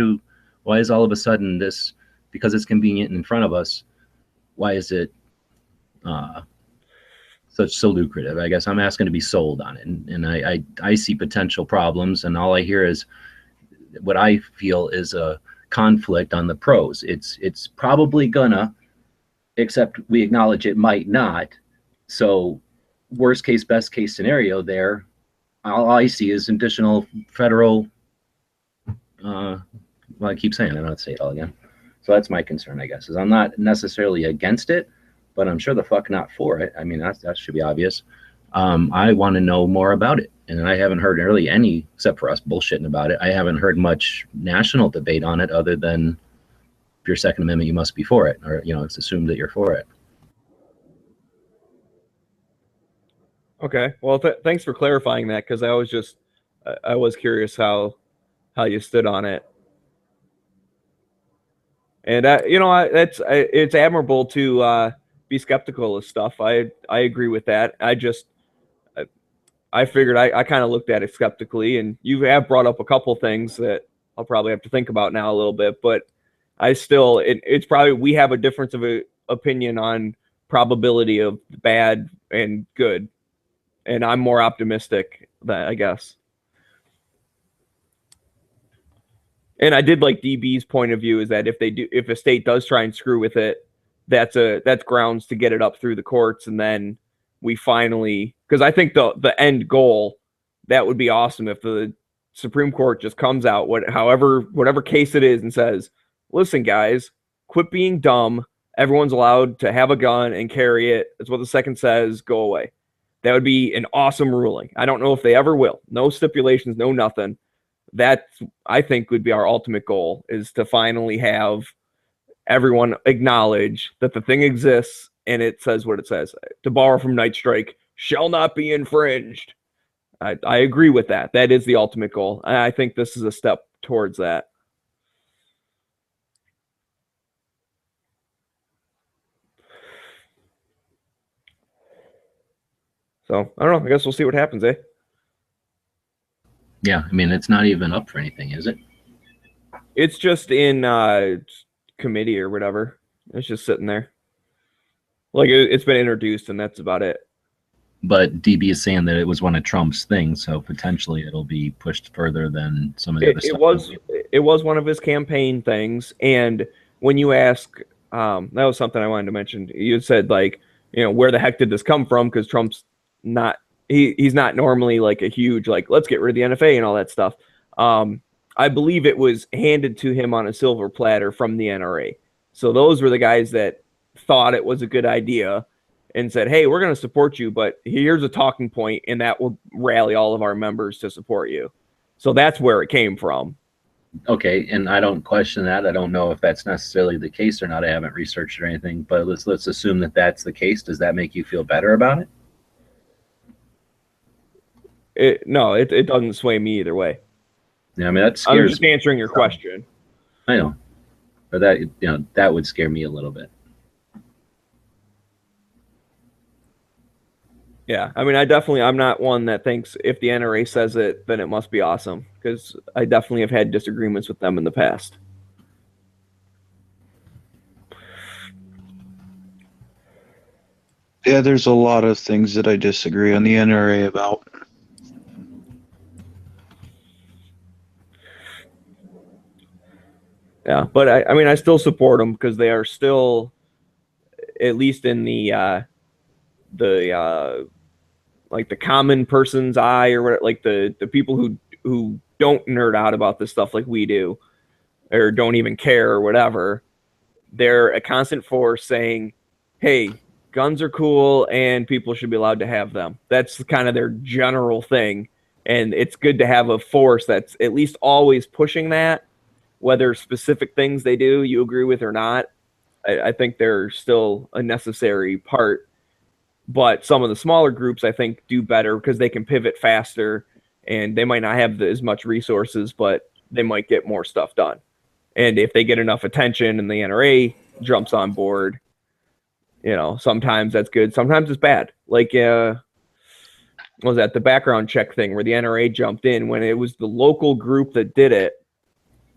is all of a sudden this, because it's convenient in front of us, why is it so lucrative? I guess I'm asking to be sold on it. And I see potential problems, and all I hear is what I feel is a conflict on the pros. It's probably gonna, except we acknowledge it might not. So worst case, best case scenario there, all I see is additional federal, well, I keep saying, I don't have to say it all again. So that's my concern, I guess, is I'm not necessarily against it, but I'm sure the fuck not for it. I mean, that should be obvious. I want to know more about it. And I haven't heard really any, except for us bullshitting about it, I haven't heard much national debate on it other than if you're Second Amendment, you must be for it. Or, it's assumed that you're for it. Okay. Well, thanks for clarifying that, because I was curious how you stood on it. And it's admirable to be skeptical of stuff. I agree with that. I figured I kind of looked at it skeptically, and you have brought up a couple things that I'll probably have to think about now a little bit, but I still, it's probably, we have a difference of opinion on probability of bad and good. And I'm more optimistic that, I guess. And I did like DB's point of view is that if a state does try and screw with it, that's grounds to get it up through the courts. And then we finally, because I think the end goal, that would be awesome if the Supreme Court just comes out, whatever case it is, and says, listen, guys, quit being dumb. Everyone's allowed to have a gun and carry it. That's what the second says. Go away. That would be an awesome ruling. I don't know if they ever will. No stipulations, no nothing. That, I think, would be our ultimate goal, is to finally have everyone acknowledge that the thing exists and it says what it says. To borrow from Night Strike, shall not be infringed. I agree with that. That is the ultimate goal. I think this is a step towards that. So, I don't know. I guess we'll see what happens, eh? Yeah, I mean, it's not even up for anything, is it? It's just in committee or whatever. It's just sitting there. Like, it's been introduced, and that's about it. But DB is saying that it was one of Trump's things, so potentially it'll be pushed further than some of the other stuff. It was one of his campaign things, and when you ask, that was something I wanted to mention. You said, like, where the heck did this come from? Because Trump's not, he's not normally like a huge, like, let's get rid of the NFA and all that stuff. I believe it was handed to him on a silver platter from the NRA. So those were the guys that thought it was a good idea and said, hey, we're going to support you, but here's a talking point, and that will rally all of our members to support you. So that's where it came from. Okay, and I don't question that. I don't know if that's necessarily the case or not. I haven't researched or anything, but let's assume that that's the case. Does that make you feel better about it? No, it doesn't sway me either way. Yeah, I mean, that scares. I'm just answering your question. I know, but that would scare me a little bit. Yeah, I mean, I'm not one that thinks if the NRA says it, then it must be awesome, because I definitely have had disagreements with them in the past. Yeah, there's a lot of things that I disagree on the NRA about. Yeah, but I mean, I still support them because they are still, at least in the like the common person's eye, or what, like the people who don't nerd out about this stuff like we do, or don't even care or whatever. They're a constant force saying, hey, guns are cool and people should be allowed to have them. That's kind of their general thing. And it's good to have a force that's at least always pushing that, whether specific things they do you agree with or not. I think they're still a necessary part. But some of the smaller groups, I think, do better because they can pivot faster, and they might not have as much resources, but they might get more stuff done. And if they get enough attention and the NRA jumps on board, sometimes that's good. Sometimes it's bad. Like, what was that, the background check thing where the NRA jumped in when it was the local group that did it.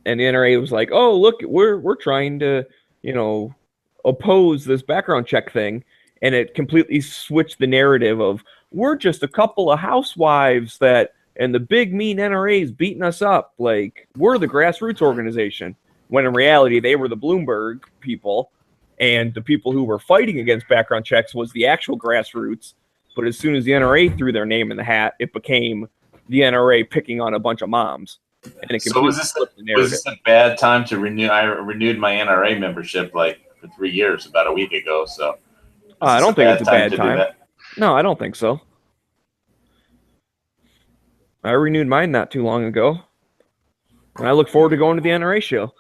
And the NRA was like, oh, look, we're trying to, oppose this background check thing. And it completely switched the narrative of, we're just a couple of housewives and the big mean NRA is beating us up. Like, we're the grassroots organization. When in reality, they were the Bloomberg people. And the people who were fighting against background checks was the actual grassroots. But as soon as the NRA threw their name in the hat, it became the NRA picking on a bunch of moms. And it so was this a bad time to renew? I renewed my NRA membership like for 3 years, about a week ago. So I don't think it's a bad time. No, I don't think so. I renewed mine not too long ago. And I look forward to going to the NRA show.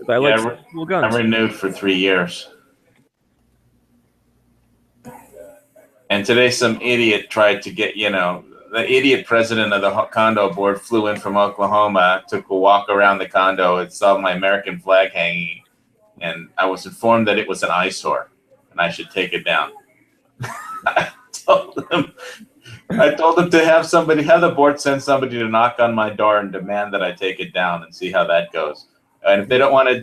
I like cool guns. I renewed for 3 years. And today some idiot tried to get, the idiot president of the condo board flew in from Oklahoma, took a walk around the condo and saw my American flag hanging. And I was informed that it was an eyesore. and I should take it down. I told them to have the board send somebody to knock on my door and demand that I take it down and see how that goes. And if they don't want to,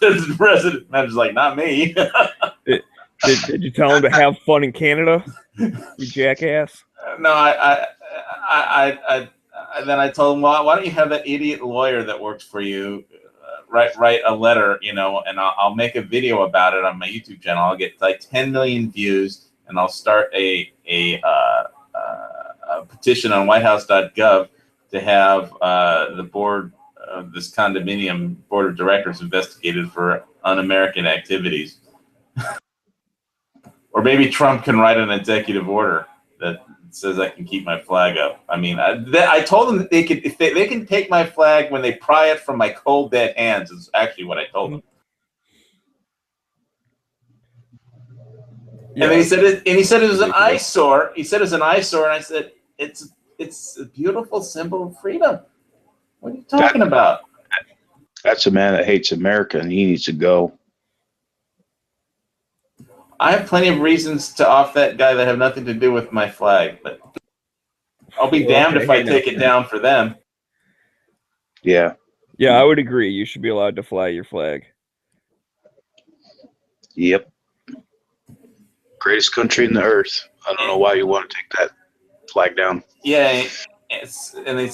the resident manager's like, not me. Did you tell him to have fun in Canada, you jackass? No, then I told him, well, why don't you have that idiot lawyer that works for you write a letter, and I'll make a video about it on my YouTube channel. I'll get like 10 million views, and I'll start a petition on whitehouse.gov to have the board of this condominium board of directors investigated for un-American activities. Or maybe Trump can write an executive order that says I can keep my flag up. I mean, I told them that they can take my flag when they pry it from my cold dead hands. Is actually what I told them. Yeah. And he said it was an eyesore. He said it was an eyesore, and I said it's a beautiful symbol of freedom. What are you talking about? That's a man that hates America, and he needs to go. I have plenty of reasons to off that guy that have nothing to do with my flag, but I'll be damned if I take it down for them. Yeah. Yeah, I would agree. You should be allowed to fly your flag. Yep. Greatest country in the earth. I don't know why you want to take that flag down. Yeah, and I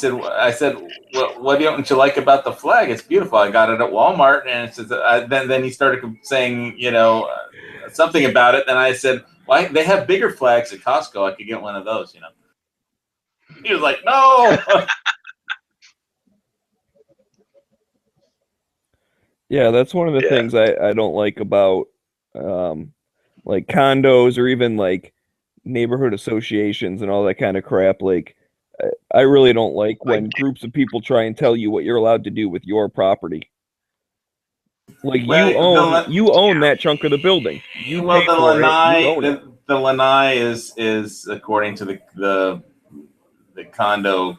said, well, what don't you like about the flag? It's beautiful. I got it at Walmart, and it says, then he started saying, something about it. Then I said, well, they have bigger flags at Costco. I could get one of those, He was like, no. Yeah, that's one of the things I don't like about like condos or even like neighborhood associations and all that kind of crap. Like, I really don't like when groups of people try and tell you what you're allowed to do with your property. Like, you own that chunk of the building. The lanai is according to the condo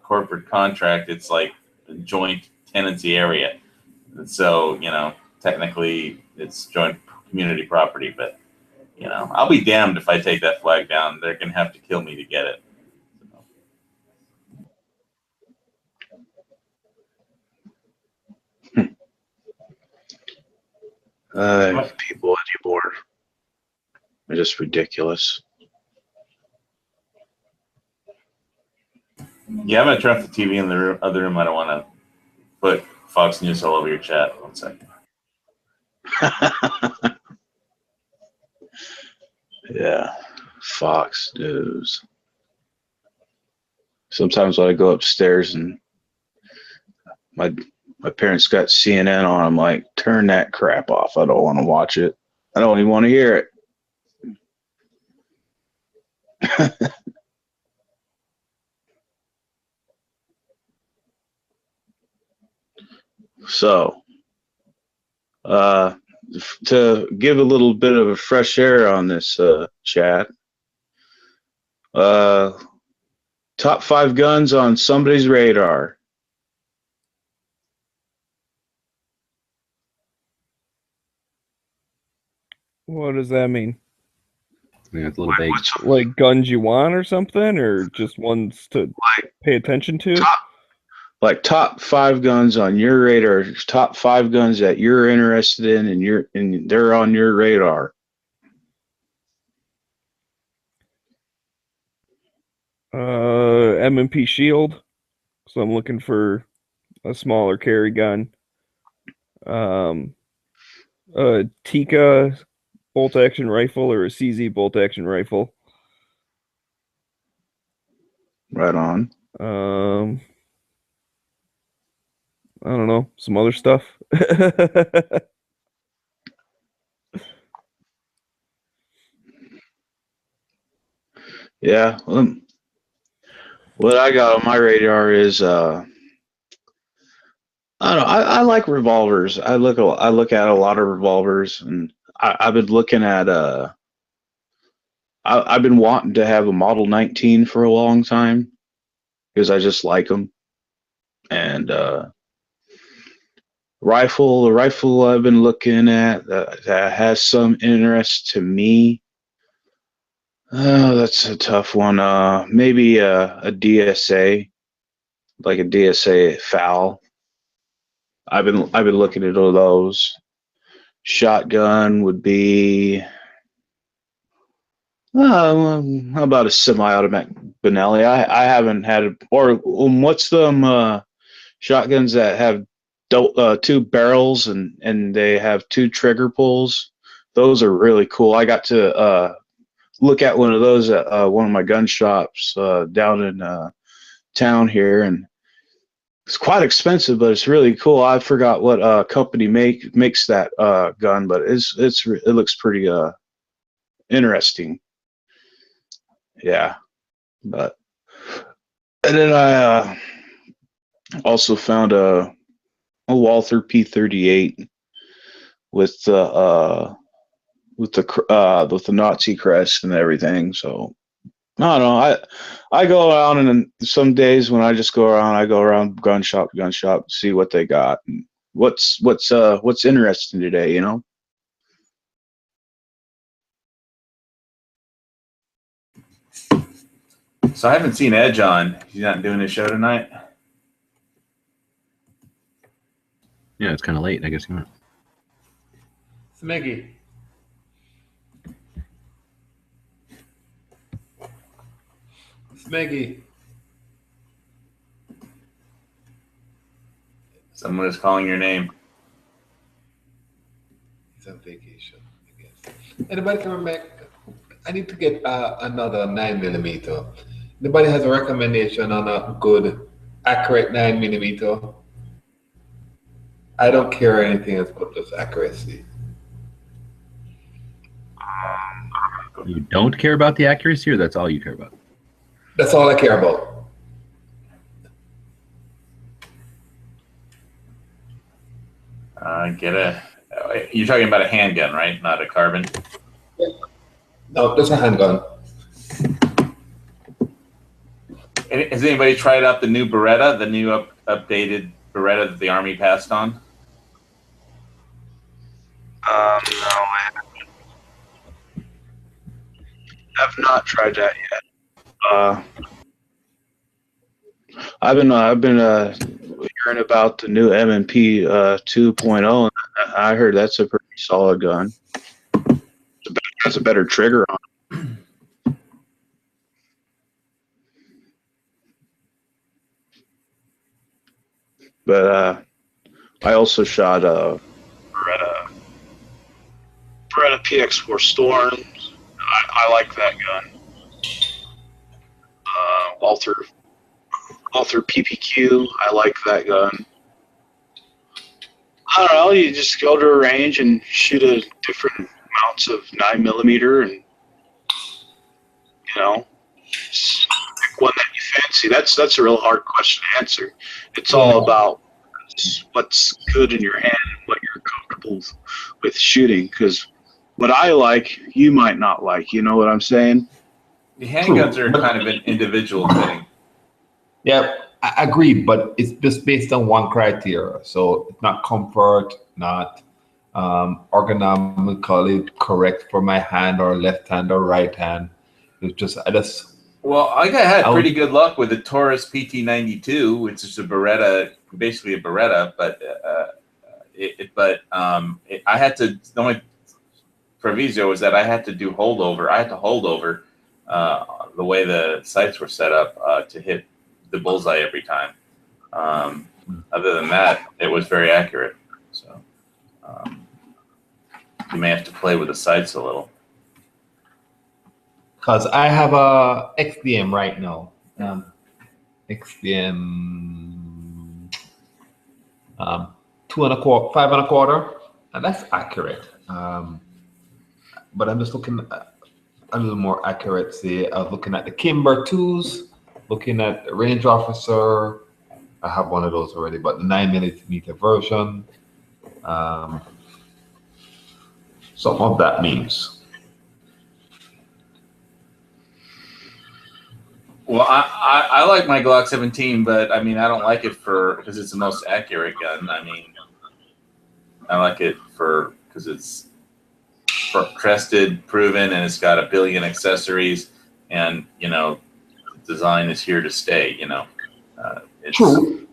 corporate contract. It's like a joint tenancy area, so technically it's joint community property. But I'll be damned if I take that flag down. They're gonna have to kill me to get it. People anymore are just ridiculous. Yeah, I'm gonna turn off the TV in the other room. I don't want to put Fox News all over your chat. 1 second. Yeah, Fox News. Sometimes when I go upstairs and my parents got CNN on, I'm like, turn that crap off. I don't want to watch it. I don't even want to hear it. So, to give a little bit of a fresh air on this chat, top 5 guns on somebody's radar. What does that mean? Yeah, it's a little vague. Like guns you want or something, or just ones to pay attention to? Top 5 guns on your radar. Top 5 guns that you're interested in, and they're on your radar. M&P Shield. So I'm looking for a smaller carry gun. Tikka bolt action rifle or a CZ bolt action rifle. Right on. I don't know, some other stuff. Yeah. What I got on my radar is I don't know. I like revolvers. I look at a lot of revolvers, and I've been looking at I've been wanting to have a Model 19 for a long time because I just like them, and The rifle I've been looking at that has some interest to me. Oh, that's a tough one. Maybe a DSA, like a DSA FAL. I've been looking at all those. Shotgun would be how about a semi-automatic Benelli? I haven't had or what's them shotguns that have two barrels and they have two trigger pulls. Those are really cool. I got to look at one of those at one of my gun shops down in town here, and it's quite expensive, but it's really cool. I forgot what company makes that gun, but it looks pretty interesting. Yeah, but and then I also found a Walther P38 with the Nazi crest and everything. So I don't know. I go around, and some days when I just go around, I go around gun shop to gun shop, see what they got and what's interesting today, you know. So I haven't seen Edge on. He's not doing his show tonight. Yeah, it's kind of late. I guess you want. Smeggy. Smeggy. Someone is calling your name. He's on vacation, I guess. Anybody coming back? I need to get another 9mm. Anybody has a recommendation on a good, accurate 9mm? I don't care anything else but just accuracy. You don't care about the accuracy, or that's all you care about? That's all I care about. You're talking about a handgun, right? Not a carbon. No, just a handgun. Has anybody tried out the new Beretta, the new updated Beretta that the Army passed on? No, I have not tried that yet. I've been hearing about the new M&P 2.0, and I heard that's a pretty solid gun. Has a better trigger on it. But I also shot a Beretta PX4 Storms. I like that gun. Walther PPQ. I like that gun. I don't know. You just go to a range and shoot a different amounts of 9mm, and you know, pick one that you fancy. That's a real hard question to answer. It's all about what's good in your hand and what you're comfortable with shooting. Because what I like, you might not like. You know what I'm saying? The handguns are kind of an individual thing. Yeah, I agree, but it's just based on one criteria. So it's not comfort, not ergonomically correct for my hand or left hand or right hand. It's just Well, I had pretty good luck with the Taurus PT92, which is a Beretta, basically a Beretta, but I had to. The only proviso was that I had to do holdover. I had to hold over the way the sights were set up to hit the bullseye every time. Other than that, it was very accurate. So you may have to play with the sights a little. Because I have a XDM right now. XDM 2.25, 5.25, and that's accurate. But I'm just looking at a little more accuracy. I was looking at the Kimber 2s, looking at the Range Officer. I have one of those already, but the 9mm version. Some of that means. Well, I like my Glock 17, but I mean I don't like it because it's the most accurate gun. I mean, I like it because it's crested, proven, and it's got 1 billion accessories, and design is here to stay. It's True.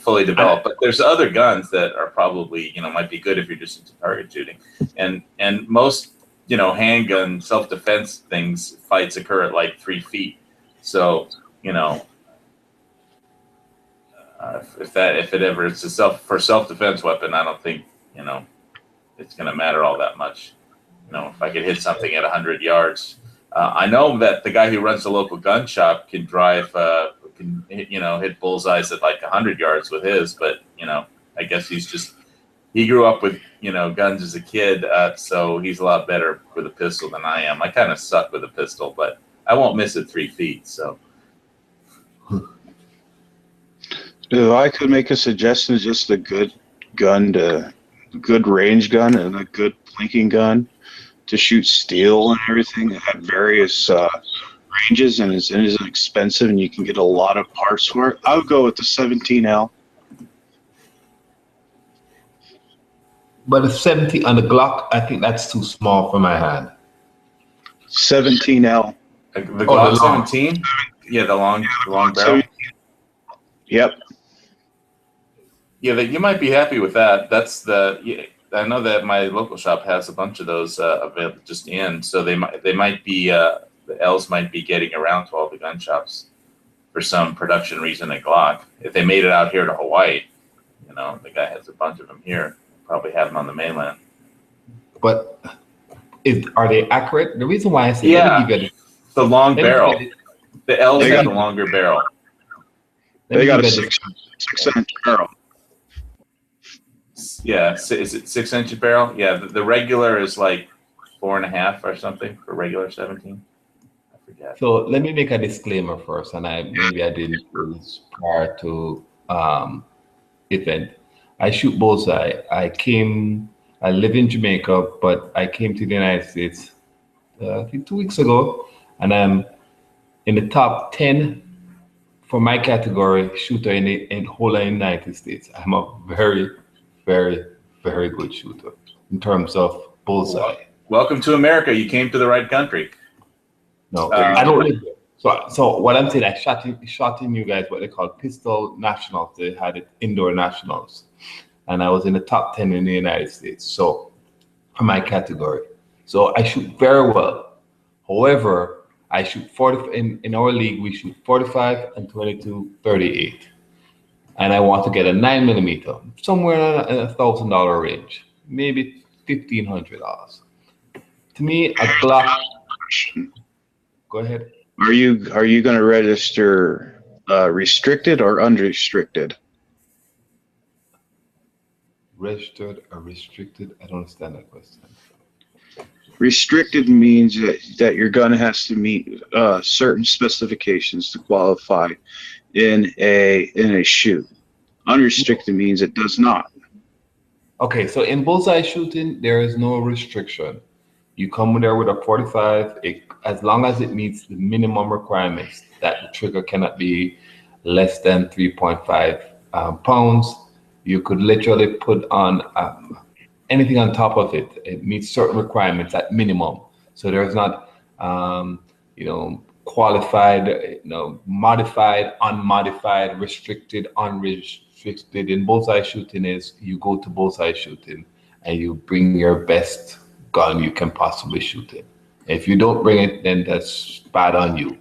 fully developed. But there's other guns that are probably might be good if you're just into target shooting, and most handgun self-defense fights occur at like 3 feet. So if it's a self-defense weapon, I don't think it's going to matter all that much. If I could hit something at 100 yards, I know that the guy who runs the local gun shop can hit bullseyes at like 100 yards with his, but I guess he grew up with guns as a kid, so he's a lot better with a pistol than I am. I kind of suck with a pistol, but I won't miss it 3 feet. So, if I could make a suggestion, just a good range gun and a good plinking gun to shoot steel and everything that have various ranges, and it isn't expensive, and you can get a lot of parts for it. I would go with the 17L. But a 70 on the Glock, I think that's too small for my hand. 17L. The Glock 17? Yeah, the long barrel. Yep. Yeah, you might be happy with that. I know that my local shop has a bunch of those available just in, so they might be the L's might be getting around to all the gun shops for some production reason at Glock. If they made it out here to Hawaii, the guy has a bunch of them here. Probably have them on the mainland. But are they accurate? The reason why I say the long barrel. The L's have the longer barrel. They got a 6-inch barrel. Yeah, is it 6-inch barrel? Yeah, the regular is like 4.5 or something for regular 17. I forget. So let me make a disclaimer first, and maybe I didn't do this prior to event. I shoot bullseye. I live in Jamaica, but I came to the United States I think 2 weeks ago, and I'm in the top 10 for my category shooter in the whole United States. I'm a very, very, very good shooter in terms of bullseye. Welcome to America. You came to the right country. No, I don't live there. So what I'm saying, I shot in you guys what they call pistol nationals. They had it indoor nationals, and I was in the top 10 in the United States. So for my category, so I shoot very well. However, I shoot 40 in our league. We shoot 45 and 22, 38. And I want to get a 9mm, somewhere in a $1,000 range, maybe $1,500. To me, a Glock. Go ahead. Are you going to register restricted or unrestricted? Registered or restricted? I don't understand that question. Restricted means that your gun has to meet certain specifications to qualify in a shoot. Unrestricted means it does not. Okay, so in bullseye shooting, there is no restriction. You come there with a 45, as long as it meets the minimum requirements that the trigger cannot be less than 3.5 pounds. You could literally put on anything on top of it. It meets certain requirements at minimum. So there's not, qualified, modified, unmodified, restricted, unrestricted. In bullseye shooting is you go to bullseye shooting and you bring your best gun you can possibly shoot it. If you don't bring it, then that's bad on you.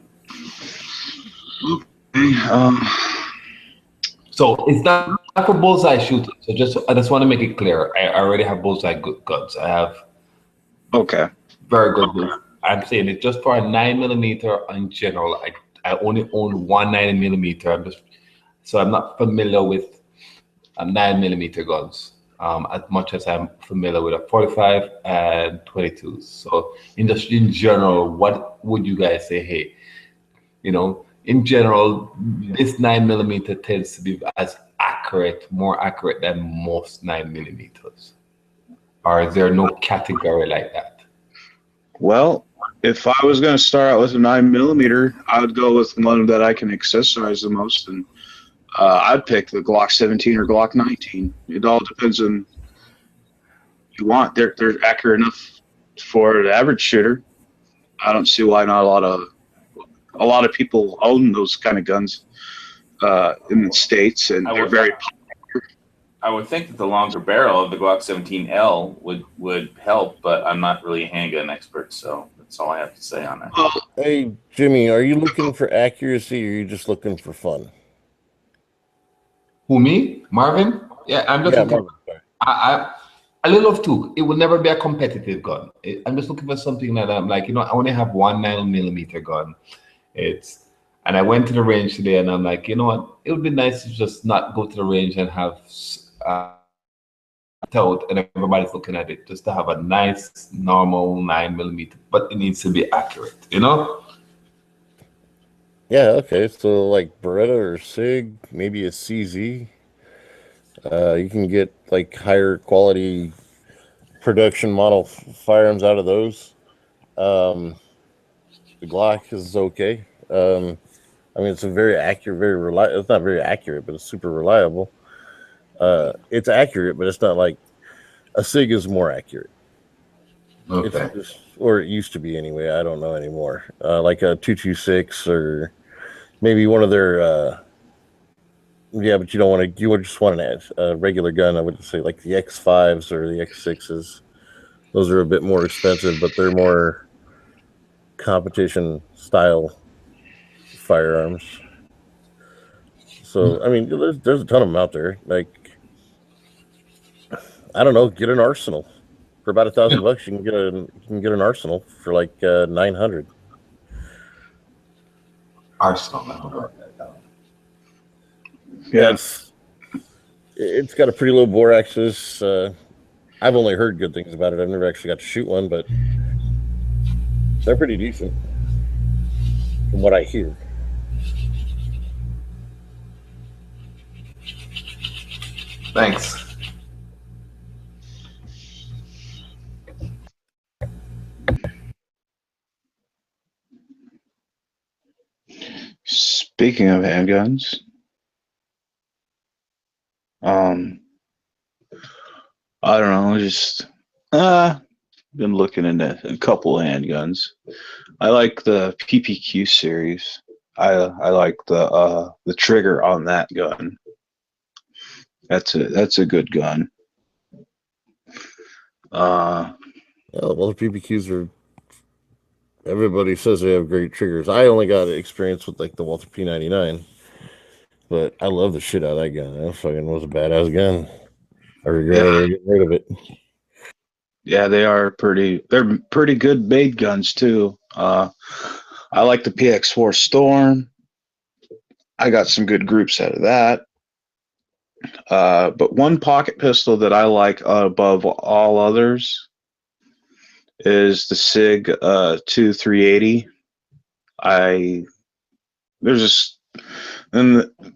So it's not for bullseye shooting. So I just want to make it clear. I already have bullseye good guns. I have very good guns. I'm saying it's just for a 9mm in general. I only own one 9mm. I'm not familiar with 9mm guns as much as I'm familiar with a 45 and 22. So in general, what would you guys say? Hey, in general, this 9mm tends to be more accurate than most 9mm. Or is there no category like that? Well, if I was going to start out with a 9mm, I would go with one that I can accessorize the most, and I'd pick the Glock 17 or Glock 19. It all depends on you want. They're accurate enough for the average shooter. I don't see why not a lot of people own those kind of guns in the States, and they're very popular. I would think that the longer barrel of the Glock 17L would help, but I'm not really a handgun expert, so that's all I have to say on that. Hey, Jimmy, are you looking for accuracy, or are you just looking for fun? Who, me? Marvin? Yeah, I'm just looking. I love of two. It will never be a competitive gun. I'm just looking for something that I'm like, I only have one 9mm gun. And I went to the range today, and I'm like, you know what? It would be nice to just not go to the range and have out and everybody's looking at it. Just to have a nice, normal 9mm, but it needs to be accurate, Yeah, okay. So like Beretta or SIG, maybe a CZ. You can get like higher quality production model firearms out of those. The Glock is okay. It's a very accurate, very reliable. It's not very accurate, but it's super reliable. It's accurate, but it's not like a SIG is more accurate. Okay. Or it used to be anyway. I don't know anymore. Like a 226 or maybe one of their. Yeah, but you don't want to. You would just want a regular gun. I would say like the X5s or the X6s. Those are a bit more expensive, but they're more competition style firearms. So there's a ton of them out there. Like, I don't know, get an Arsenal for about $1,000. You can get an Arsenal for like 900. Arsenal. Yeah, it's got a pretty low bore axis. I've only heard good things about it. I've never actually got to shoot one, but they're pretty decent from what I hear. Thanks. Speaking of handguns, I don't know, just been looking into a couple of handguns. I like the PPQ series. I like the trigger on that gun. That's a good gun. Well, the PPQs are. Everybody says they have great triggers. I only got experience with like the Walther P99, but I love the shit out of that gun. That fucking was a badass gun. I regret getting rid of it. Yeah, they're pretty good made guns too. I like the PX4 Storm. I got some good groups out of that. But one pocket pistol that I like above all others is the SIG 2380. And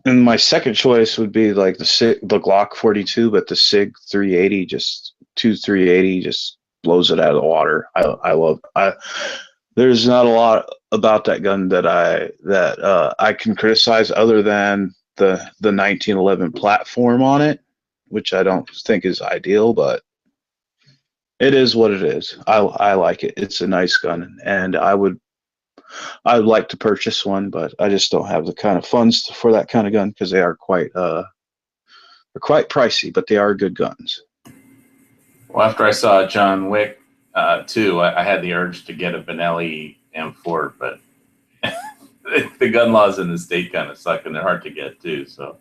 my second choice would be like the Glock 42, but the SIG 380 just blows it out of the water. I love. There's not a lot about that gun that I can criticize other than the 1911 platform on it, which I don't think is ideal, but it is what it is. I like it. It's a nice gun, and I would like to purchase one, but I just don't have the kind of funds for that kind of gun because they are quite pricey, but they are good guns. Well, after I saw John Wick 2, I had the urge to get a Benelli M4, but the gun laws in the state kind of suck, and they're hard to get too. So,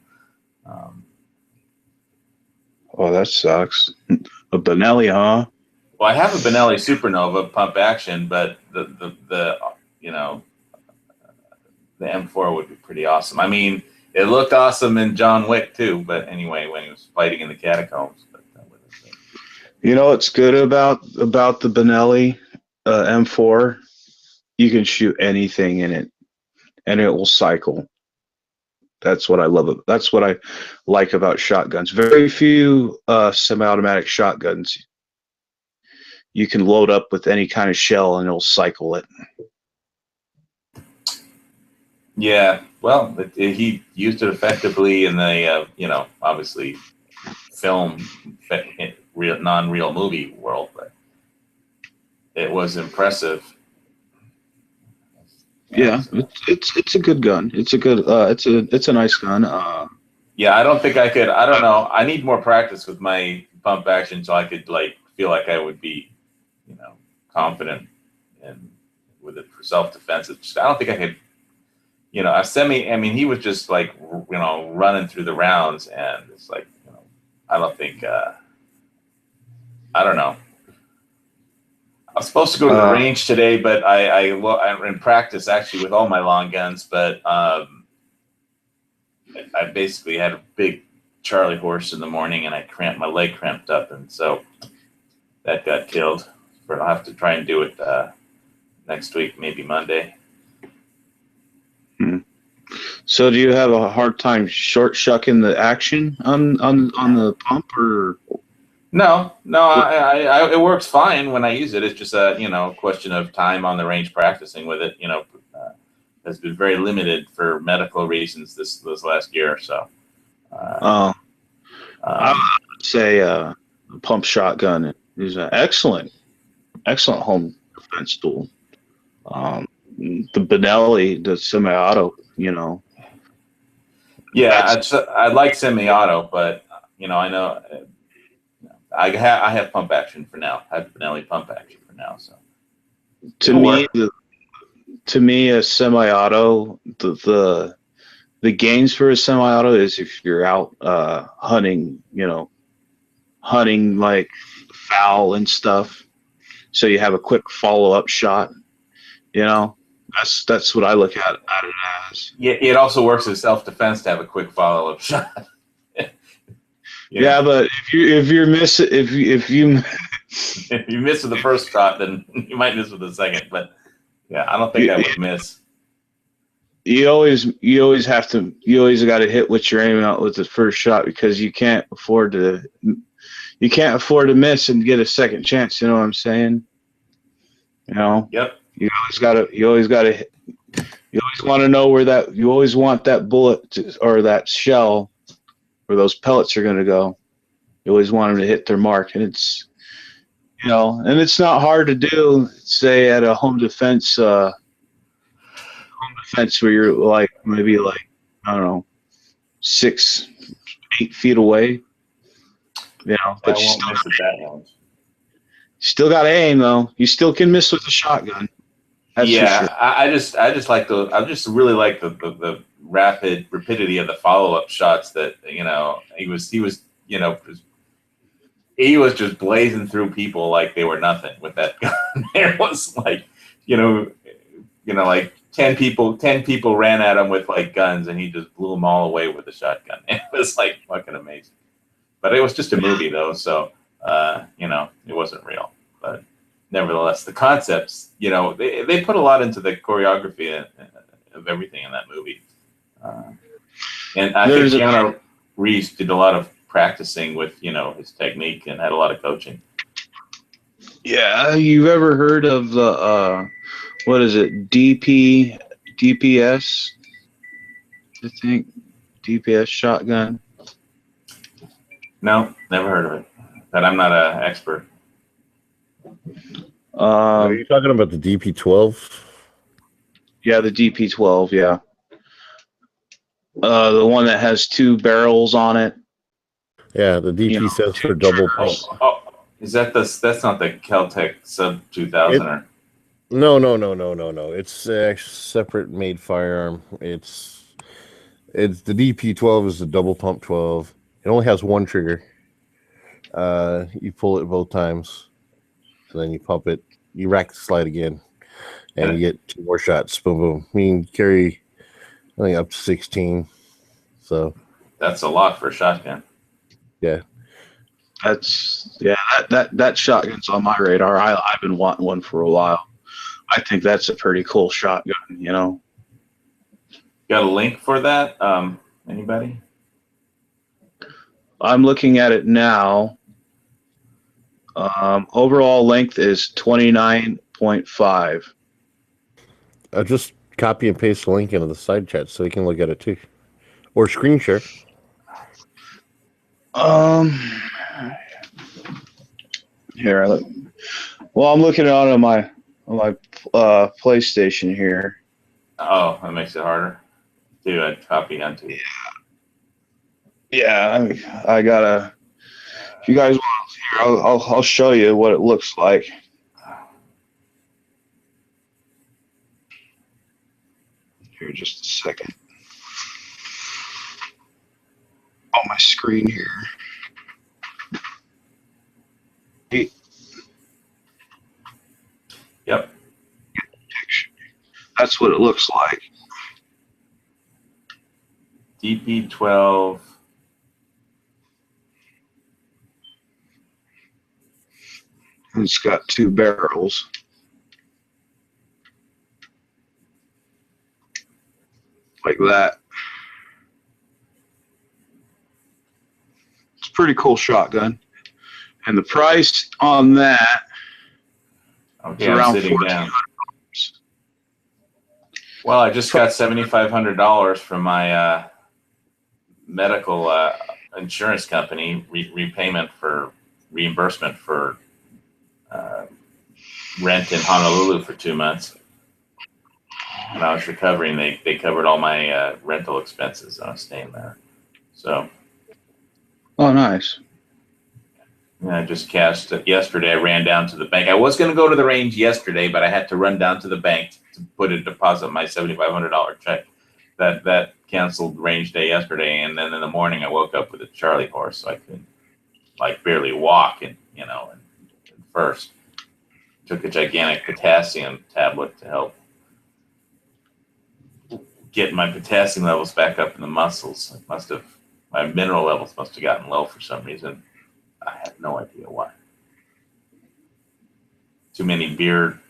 oh, that sucks. A Benelli, huh? Well, I have a Benelli Supernova pump action, but the M4 would be pretty awesome. I mean, it looked awesome in John Wick too, but anyway, when he was fighting in the catacombs. But what's good about the Benelli M4? You can shoot anything in it, and it will cycle. That's what I love. That's what I like about shotguns. Very few semi-automatic shotguns you can load up with any kind of shell and it'll cycle it. Yeah, well, he used it effectively in the, obviously film, real non-real movie world, but it was impressive. Yeah, it's a good gun. It's a good it's a nice gun. Yeah, I don't think I could. I don't know. I need more practice with my pump action so I could like feel like I would be, confident and with it for self-defense. I don't think I could. I mean, he was just like running through the rounds, and it's like I don't think. I don't know. I was supposed to go to the range today, but I'm in practice actually with all my long guns, but I basically had a big Charlie horse in the morning, and my leg cramped up, and so that got killed. But I'll have to try and do it next week, maybe Monday. So do you have a hard time short shucking the action on the pump, or? No, it works fine when I use it. It's just a question of time on the range practicing with it. Has been very limited for medical reasons this last year or so. I would say a pump shotgun is an excellent home defense tool. The Benelli, the semi-auto, Yeah, I like semi-auto, but I know I have pump action for now. I have Benelli pump action for now. So to me, a semi-auto, the gains for a semi-auto is if you're out hunting, hunting like fowl and stuff. So you have a quick follow-up shot. That's what I look at it as. Yeah, it also works as self-defense to have a quick follow-up shot. Yeah, but if you miss if you miss with the first shot, then you might miss with the second. But yeah, I don't think I would miss. You always got to hit what you're aiming at with the first shot, because you can't afford to miss and get a second chance. You know what I'm saying? Yep. You always want to know where you always want that bullet or that shell where those pellets are going to go. You always want them to hit their mark, and it's not hard to do. Say at a home defense where you're like maybe I don't know 6-8 feet away. But you still got to aim though. You still can miss with the shotgun. That's yeah, sure. I just like I just really like the rapidity of the follow-up shots that he was just blazing through people like they were nothing with that gun. There was like like 10 people ran at him with like guns, and he just blew them all away with the shotgun. It was like fucking amazing. But it was just a movie though, so it wasn't real. But nevertheless, the concepts, they put a lot into the choreography of everything in that movie. And I think Keanu Reeves did a lot of practicing with, his technique, and had a lot of coaching. Yeah, you've ever heard of the what is it? DPS? I think DPS shotgun. No, never heard of it. But I'm not an expert. Are you talking about the DP12? Yeah, the DP12. Yeah, the one that has 2 barrels on it. Yeah, the DP stands for double pump. Oh, is that that's not the Kel-Tec Sub 2000 or? No. It's a separate made firearm. It's the DP12 is the double pump 12. It only has one trigger. You pull it both times, and then you pump it. You rack the slide again, and you get 2 more shots. Boom, boom. I mean, carry I think up to 16. So that's a lot for a shotgun. Yeah. That shotgun's on my radar. I've been wanting one for a while. I think that's a pretty cool shotgun, Got a link for that? Anybody? I'm looking at it now. Overall length is 29.5. I'll just copy and paste the link into the side chat so you can look at it too. Or screen share. Here, well, I'm looking on my PlayStation here. Oh, that makes it harder. Do a copy onto. Yeah, I gotta. If you guys want to hear, I'll show you what it looks like. Here, just a second. On my screen here. Yep. That's what it looks like. DP12. It's got 2 barrels. Like that. It's a pretty cool shotgun. And the price on that Okay, is I'm around sitting $1,400. down. Well, I just got $7,500 from my medical insurance company reimbursement for rent in Honolulu for 2 months. When I was recovering, they covered all my rental expenses. I was staying there. So. Oh, nice. I just cashed it yesterday. I ran down to the bank. I was going to go to the range yesterday, but I had to run down to the bank to put a deposit my $7,500 check. That canceled range day yesterday, and then in the morning I woke up with a Charlie horse, so I could barely walk. And first took a gigantic potassium tablet to help get my potassium levels back up in the muscles. My mineral levels must have gotten low for some reason. I have no idea why. Too many beer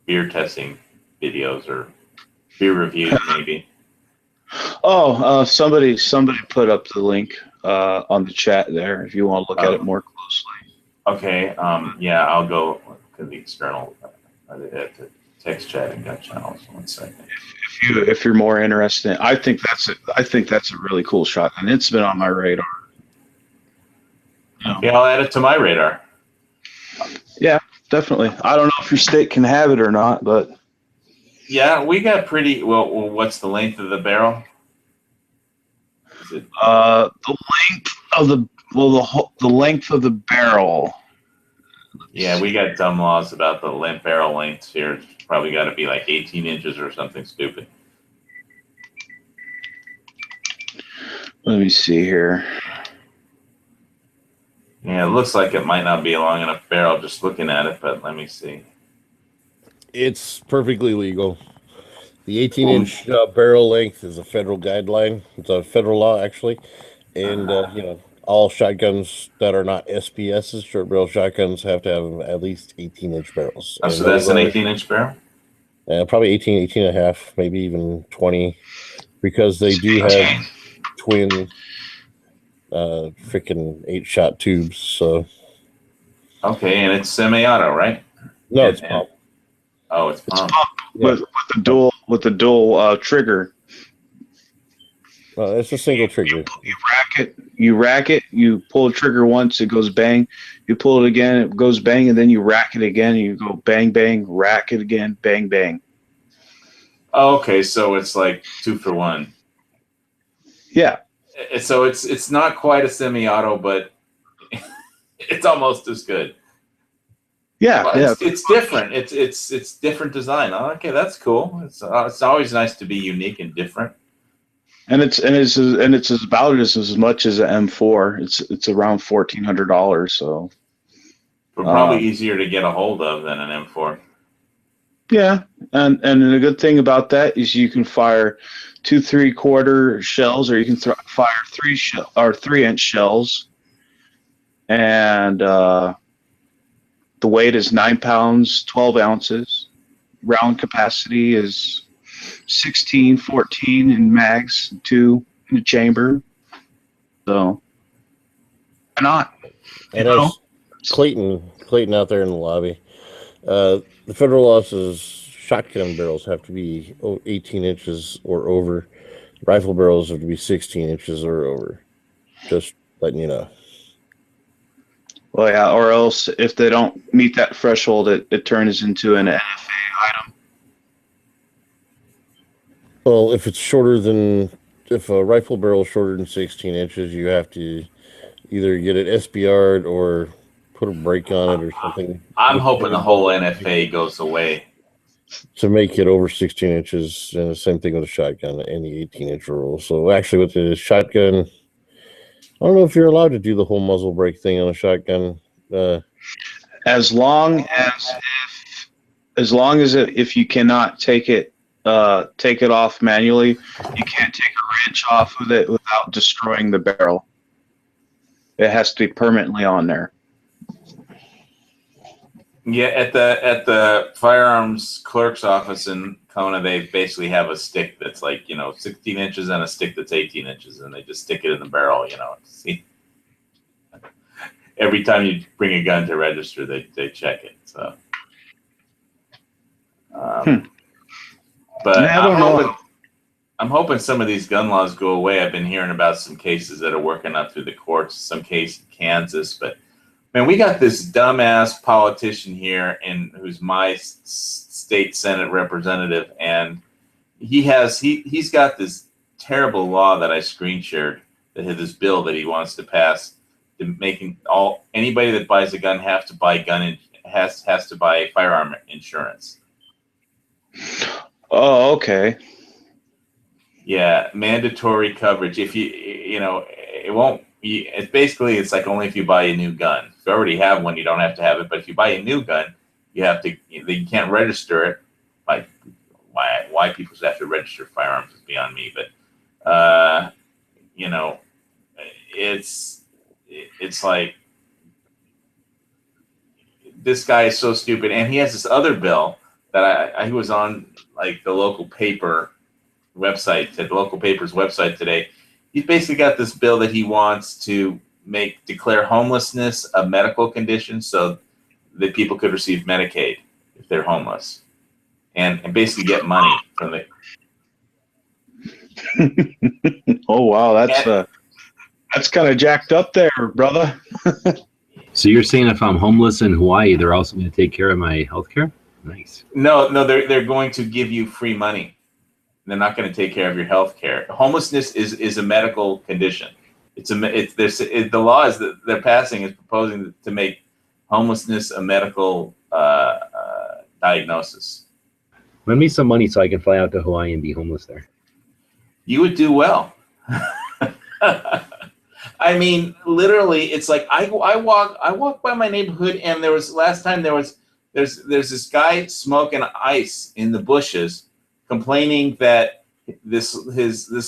testing videos or beer reviews, maybe. Oh, somebody put up the link on the chat there if you want to look at it more closely. Okay. Yeah, I'll go to the external to text chat and gun channels. 1 second. If you're more interested, I think that's a really cool shot, and it's been on my radar. Okay, I'll add it to my radar. Yeah, definitely. I don't know if your state can have it or not, but yeah, we got pretty well. What's the length of the barrel? Is it the length of the length of the barrel. Yeah, we got dumb laws about the barrel lengths here. It's probably got to be like 18 inches or something stupid. Let me see here. Yeah, it looks like it might not be a long enough barrel just looking at it, but let me see. It's perfectly legal. The 18-inch barrel length is a federal guideline. It's a federal law, actually. And, all shotguns that are not SPSs, short barrel shotguns, have to have at least 18-inch barrels. Oh, so that's an 18-inch barrel? Probably 18 and a half, maybe even 20, because they do have twin freaking 8-shot tubes. So okay, and it's semi-auto, right? No, it's pump. Oh, it's pump. With the dual trigger. It's a single trigger. You rack it, you pull the trigger once, it goes bang. You pull it again, it goes bang, and then you rack it again, and you go bang, bang, rack it again, bang, bang. Oh, okay, so it's like 2 for 1. Yeah. So it's not quite a semi-auto, but it's almost as good. Yeah, well, it's different. It's different design. Oh, okay, that's cool. It's always nice to be unique and different. And it's about as much as an M4. It's around $1,400. So, but probably easier to get a hold of than an M4. Yeah, and the good thing about that is you can fire 2 3/4 shells, or you can fire 3-inch shells, and the weight is 9 pounds 12 ounces. Round capacity is 16, 14 in mags, 2 in the chamber. So, why not? And as Clayton out there in the lobby, the federal law says shotgun barrels have to be 18 inches or over. Rifle barrels have to be 16 inches or over. Just letting you know. Well, yeah, or else if they don't meet that threshold, it turns into an NFA item. Well, if a rifle barrel is shorter than 16 inches, you have to either get it SBR'd or put a brake on it or something. I'm hoping the whole NFA goes away. To make it over 16 inches, and the same thing with a shotgun, any 18-inch rule. So actually, with the shotgun, I don't know if you're allowed to do the whole muzzle brake thing on a shotgun. As long as if you cannot take it off manually, you can't take a wrench off of it without destroying the barrel. It has to be permanently on there. Yeah, at the firearms clerk's office in Kona, they basically have a stick that's like 16 inches and a stick that's 18 inches, and they just stick it in the barrel. See, every time you bring a gun to register, they check it. So, but I don't know. I'm hoping some of these gun laws go away. I've been hearing about some cases that are working up through the courts. Some case in Kansas, but. Man, we got this dumbass politician here, who's my state Senate representative, and he's got this terrible law that I screen shared that had this bill that he wants to pass, making anybody that buys a gun has to buy has to buy firearm insurance. Oh, okay. Yeah, mandatory coverage. If it won't. It's basically it's like only if you buy a new gun. If you already have one, you don't have to have it. But if you buy a new gun, you can't register it. Like why people have to register firearms is beyond me. But it's like this guy is so stupid, and he has this other bill that I was on like the local paper website, the local paper's website today. He's basically got this bill that he wants to declare homelessness a medical condition so that people could receive Medicaid if they're homeless, and basically get money from the. Oh wow, that's kind of jacked up there, brother. So you're saying if I'm homeless in Hawaii, they're also going to take care of my health care? Nice. No, they're going to give you free money. They're not going to take care of your health care. Homelessness is a medical condition. The law is that they're passing is proposing to make homelessness a medical diagnosis. Lend me some money so I can fly out to Hawaii and be homeless there. You would do well. I mean, literally, it's like I walk by my neighborhood, and there's this guy smoking ice in the bushes, complaining that this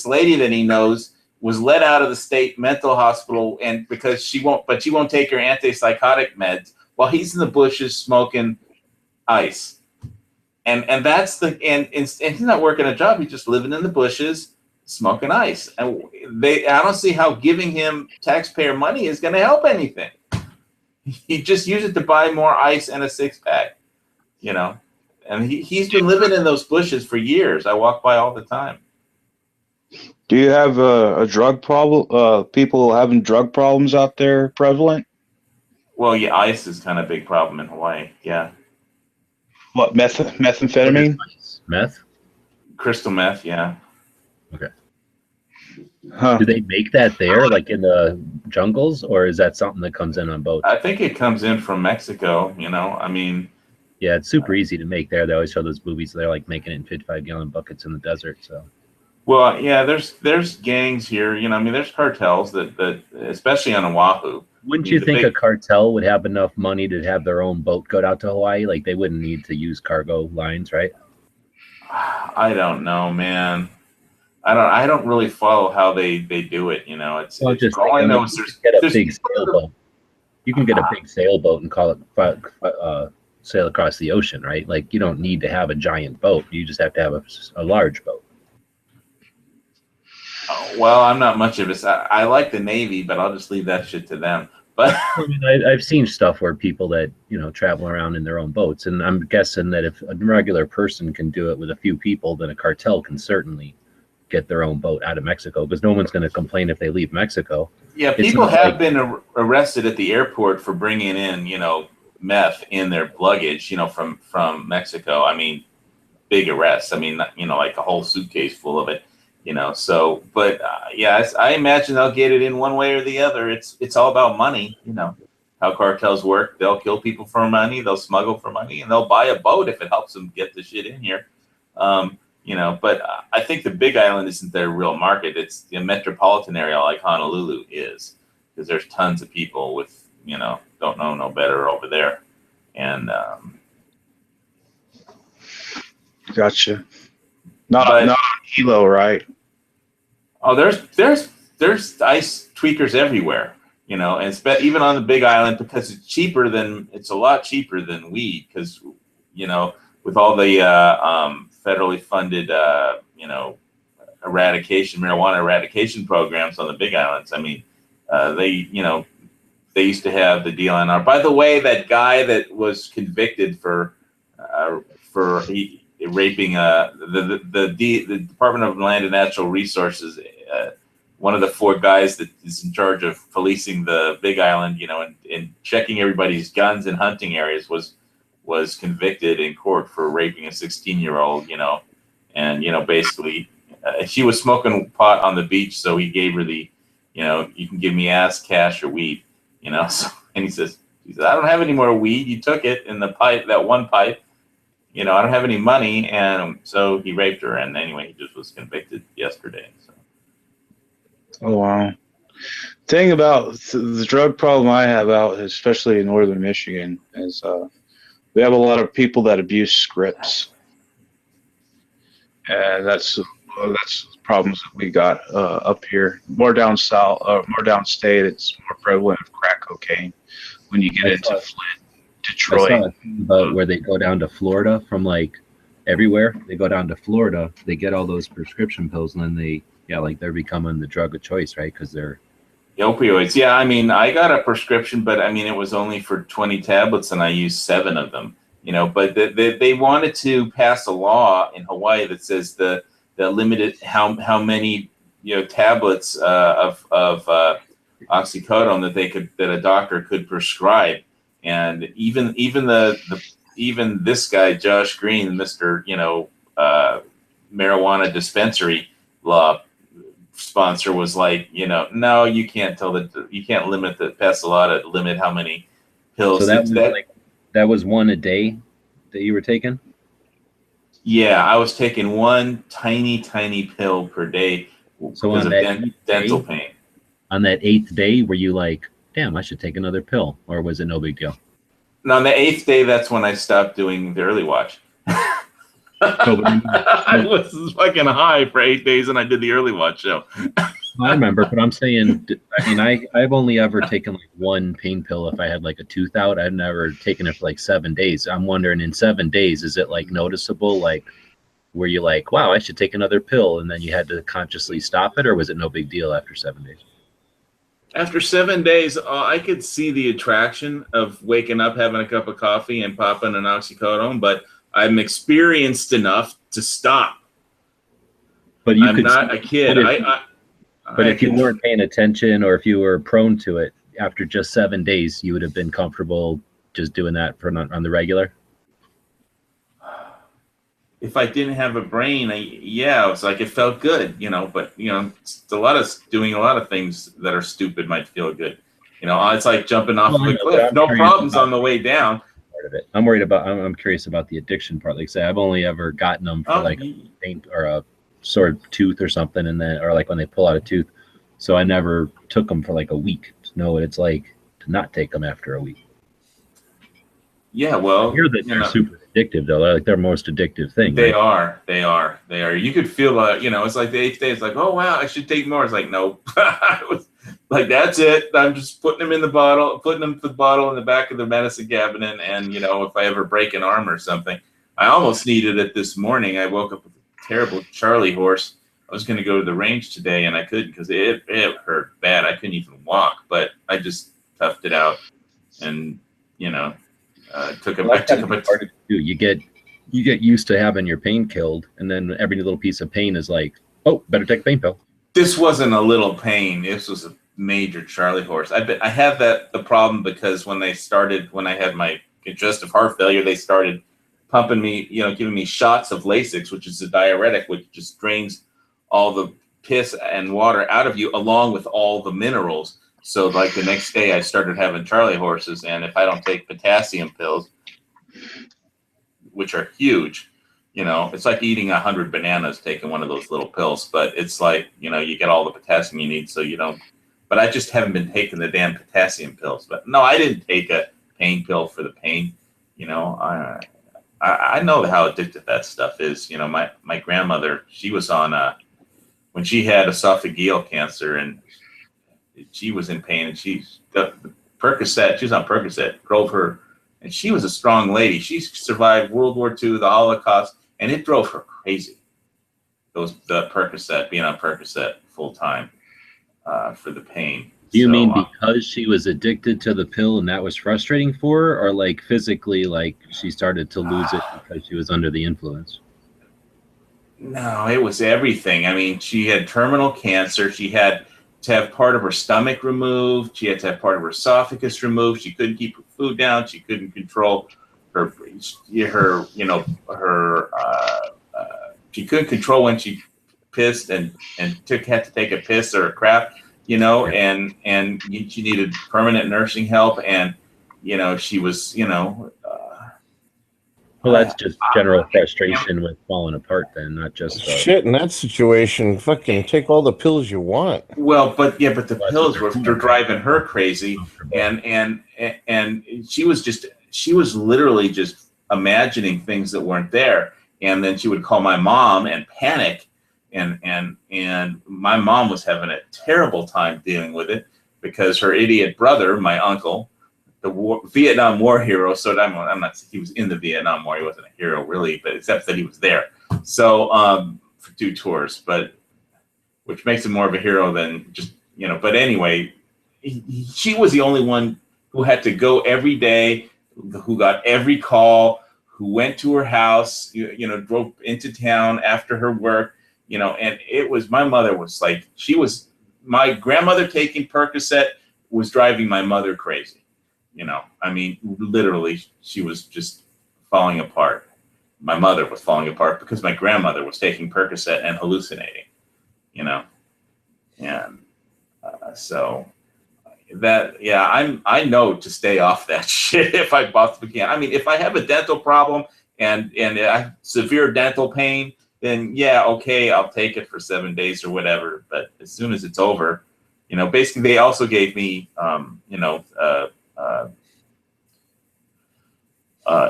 lady that he knows was let out of the state mental hospital, and because she won't take her antipsychotic meds while he's in the bushes smoking ice, and he's not working a job, he's just living in the bushes smoking ice, and I don't see how giving him taxpayer money is going to help anything. He just use it to buy more ice and a 6-pack, And he's been living in those bushes for years. I walk by all the time. Do you have a drug problem? People having drug problems out there prevalent? Well, yeah, ice is kind of a big problem in Hawaii. Yeah. What, methamphetamine? Meth? Crystal meth, yeah. Okay. Huh. Do they make that there, like in the jungles, or is that something that comes in on boats? I think it comes in from Mexico, I mean. Yeah, it's super easy to make there. They always show those movies. They're like making it in 55-gallon buckets in the desert. So. Well, yeah, there's gangs here. There's cartels that especially on Oahu. Wouldn't you think a cartel would have enough money to have their own boat go out to Hawaii? Like they wouldn't need to use cargo lines, right? I don't know, man. I don't really follow how they do it. It's just all I know is there's big sailboat. You can get a big sailboat and call it sail across the ocean, right? Like you don't need to have a giant boat. You just have to have a large boat. Well, I'm not much of a. I like the Navy, but I'll just leave that shit to them. But I mean, I've seen stuff where people that travel around in their own boats, and I'm guessing that if a regular person can do it with a few people, then a cartel can certainly get their own boat out of Mexico, because no one's going to complain if they leave Mexico. Yeah, It's people not have like- been arrested at the airport for bringing in, meth in their luggage, from Mexico. I mean, big arrests. I mean, like a whole suitcase full of it, So, but I imagine they'll get it in one way or the other. It's all about money, how cartels work. They'll kill people for money, they'll smuggle for money, and they'll buy a boat if it helps them get the shit in here. But I think the Big Island isn't their real market. It's the metropolitan area like Honolulu is, because there's tons of people with, don't know no better over there. And Gotcha. Not on Hilo, right? oh, there's ice tweakers everywhere, and even on the Big Island, because it's a lot cheaper than weed, because, with all the federally funded, marijuana eradication programs on the Big Islands. I mean, they used to have the deal on our. By the way, that guy that was convicted for raping the Department of Land and Natural Resources, one of the 4 guys that is in charge of policing the Big Island, and checking everybody's guns in hunting areas, was convicted in court for raping a 16-year-old, and basically she was smoking pot on the beach, so he gave her the, you can give me ass, cash, or weed, So, and he says, I don't have any more weed. You took it in the pipe, that one pipe. I don't have any money, and so he raped her. And anyway, he just was convicted yesterday. So. Oh wow. Thing about the drug problem I have out, especially in northern Michigan, is we have a lot of people that abuse scripts, and that's problems that we got up here. More down south, more downstate, it's more prevalent of crack cocaine. When you get into Flint, Detroit, but where they go down to Florida from like everywhere, they go down to Florida, they get all those prescription pills, and then they're becoming the drug of choice, right? Because they're The opioids. Yeah, I mean, I got a prescription, but I mean, it was only for 20 tablets, and I used 7 of them. But they wanted to pass a law in Hawaii that says the limited how many tablets of oxycodone that a doctor could prescribe, and even this guy Josh Green, Mr. Marijuana dispensary law sponsor, was like, no, you can't pass a law to limit how many pills. So that was one a day that you were taking? Yeah, I was taking one tiny pill per day So because on of that dental day- pain. On that 8th day, were you like, damn, I should take another pill? Or was it no big deal? And on the 8th day, that's when I stopped doing the early watch. I was fucking high for 8 days, and I did the early watch show. I remember, but I'm saying, I've only ever taken like one pain pill if I had like a tooth out. I've never taken it for like 7 days. I'm wondering, in 7 days, is it like noticeable? Like, were you like, wow, I should take another pill, and then you had to consciously stop it, or was it no big deal after 7 days? After 7 days, I could see the attraction of waking up, having a cup of coffee, and popping an oxycodone, but I'm experienced enough to stop. But you I'm could not a kid. But if you weren't paying attention, or if you were prone to it, after just 7 days, you would have been comfortable just doing that on the regular? If I didn't have a brain, it was like, it felt good, but it's doing a lot of things that are stupid might feel good. It's like jumping off of a cliff. No problems on the way down. Part of it. I'm curious about the addiction part. Like, say, I've only ever gotten them for like a pain or a sore tooth or something, and then, or like when they pull out a tooth. So I never took them for like a week to know what it's like to not take them after a week. Yeah, well, I hear that they're super addictive, though. They're like their most addictive thing. They right? are. You could feel, it's like the 8th day. It's like, oh wow, I should take more. It's like, no, like, that's it. I'm just putting them in the bottle in the back of the medicine cabinet, and if I ever break an arm or something. I almost needed it this morning. I woke up with a terrible Charlie horse. I was going to go to the range today, and I couldn't because it hurt bad. I couldn't even walk, but I just toughed it out, and took a hard to do. You get used to having your pain killed, and then every little piece of pain is like, Oh, better take pain pill. This wasn't a little pain. This was a major Charlie horse. I had the problem because when I had my congestive heart failure, they started pumping me, giving me shots of Lasix, which is a diuretic, which just drains all the piss and water out of you along with all the minerals. So like the next day I started having Charlie horses, and if I don't take potassium pills, which are huge, it's like eating 100 bananas, taking one of those little pills, but it's like, you get all the potassium you need. So but I just haven't been taking the damn potassium pills. But no, I didn't take a pain pill for the pain. I know how addictive that stuff is. My grandmother, she was on when she had esophageal cancer, and she was in pain, and the Percocet, she was on Percocet, drove her, and she was a strong lady. She survived World War II, the Holocaust, and it drove her crazy. The Percocet, being on Percocet full time for the pain. Do you mean because she was addicted to the pill and that was frustrating for her, or like physically, like she started to lose it because she was under the influence? No, it was everything. I mean, she had terminal cancer. She had to have part of her stomach removed. She had to have part of her esophagus removed. She couldn't keep her food down. She couldn't control she couldn't control when she pissed and had to take a piss or a crap, and she needed permanent nursing help, and she was well, that's just general frustration with falling apart then, not just shit. In that situation, fucking take all the pills you want. Well, but the pills were driving her crazy, and she was literally just imagining things that weren't there, and then she would call my mom and panic, and my mom was having a terrible time dealing with it because her idiot brother, my uncle, the Vietnam War hero. So I'm not. He was in the Vietnam War. He wasn't a hero really, but except that he was there. So for 2 tours, but which makes him more of a hero than just But anyway, she was the only one who had to go every day, who got every call, who went to her house, drove into town after her work, and it was, my mother was like, my grandmother taking Percocet was driving my mother crazy. I mean, literally, she was just falling apart. My mother was falling apart because my grandmother was taking Percocet and hallucinating, and so that, yeah, I know to stay off that shit if I possibly can. I mean, if I have a dental problem and I have severe dental pain, then yeah, okay, I'll take it for 7 days or whatever. But as soon as it's over, basically they also gave me,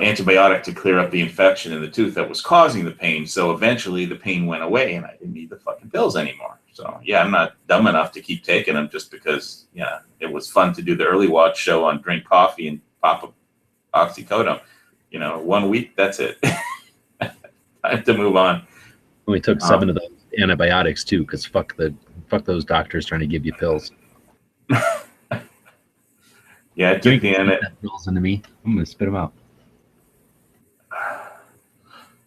antibiotic to clear up the infection in the tooth that was causing the pain. So eventually the pain went away and I didn't need the fucking pills anymore. So yeah, I'm not dumb enough to keep taking them just because, it was fun to do the early watch show on Drink Coffee and pop oxycodone. 1 week, that's it. I have to move on. We took 7 of those antibiotics too, because fuck those doctors trying to give you pills. Yeah, I took the pills into me. I'm gonna spit them out.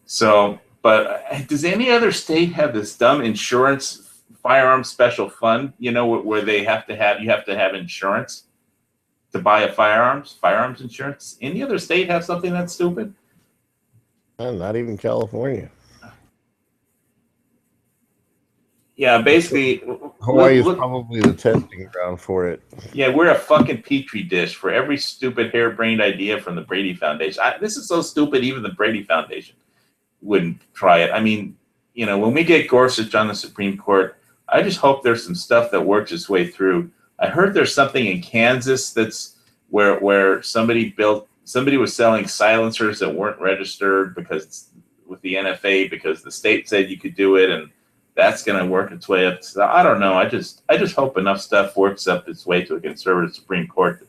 So, but does any other state have this dumb insurance firearm special fund? Where you have to have insurance to buy a firearms insurance. Any other state have something that's stupid? Not even California. Yeah, basically, Hawaii is probably the testing ground for it. Yeah, we're a fucking petri dish for every stupid harebrained idea from the Brady Foundation. This is so stupid, even the Brady Foundation wouldn't try it. I mean, when we get Gorsuch on the Supreme Court, I just hope there's some stuff that works its way through. I heard there's something in Kansas that's where somebody was selling silencers that weren't registered because with the NFA because the state said you could do it, and that's going to work its way up. So I don't know. I just hope enough stuff works up its way to a conservative Supreme Court.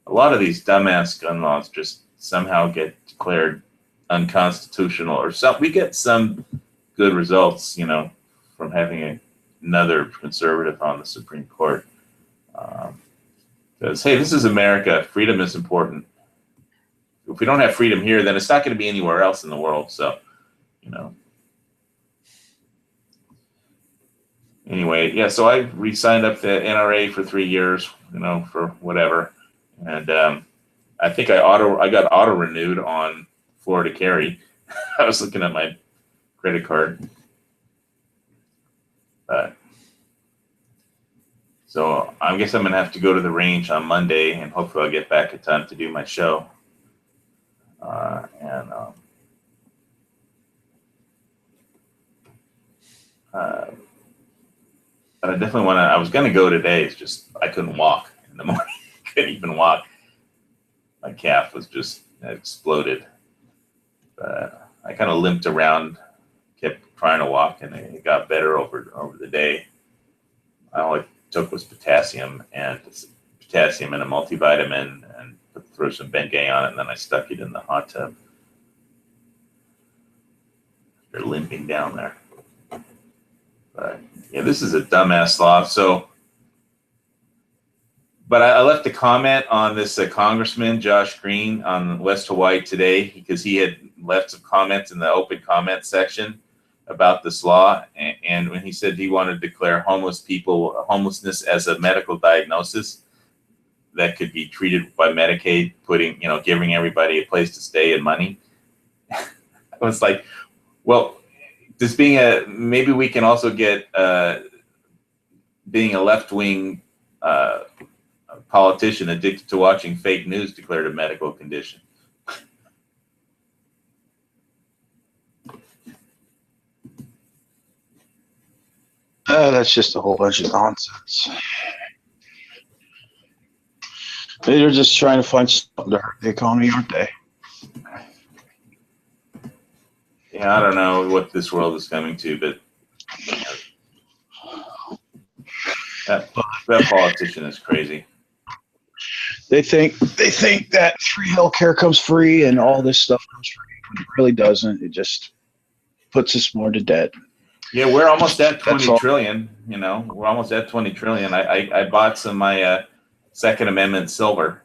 A lot of these dumbass gun laws just somehow get declared unconstitutional, or we get some good results, from having another conservative on the Supreme Court. Because hey, this is America. Freedom is important. If we don't have freedom here, then it's not going to be anywhere else in the world. So, anyway, yeah. So I re-signed up the NRA for 3 years, for whatever, and I think I got auto renewed on Florida Carry. I was looking at my credit card, so I guess I'm gonna have to go to the range on Monday, and hopefully I'll get back in time to do my show. But I definitely want to. I was gonna go today. It's just I couldn't walk in the morning. Couldn't even walk. My calf was just exploded. I kind of limped around, kept trying to walk, and it got better over the day. All I took was potassium and a multivitamin, and threw some Bengay on it, and then I stuck it in the hot tub. They're limping down there. But yeah, this is a dumbass law. So, but I left a comment on this Congressman Josh Green on West Hawaii today because he had left some comments in the open comment section about this law, and when he said he wanted to declare homelessness as a medical diagnosis that could be treated by Medicaid, giving everybody a place to stay and money. I was like, well, maybe we can also get being a left-wing politician addicted to watching fake news declared a medical condition. That's just a whole bunch of nonsense. They're just trying to find something to hurt the economy, aren't they? Yeah, I don't know what this world is coming to, but that politician is crazy. They think that free healthcare comes free and all this stuff comes free. When it really doesn't. It just puts us more to debt. Yeah, we're almost at 20 trillion. We're almost at 20 trillion. I bought some my Second Amendment silver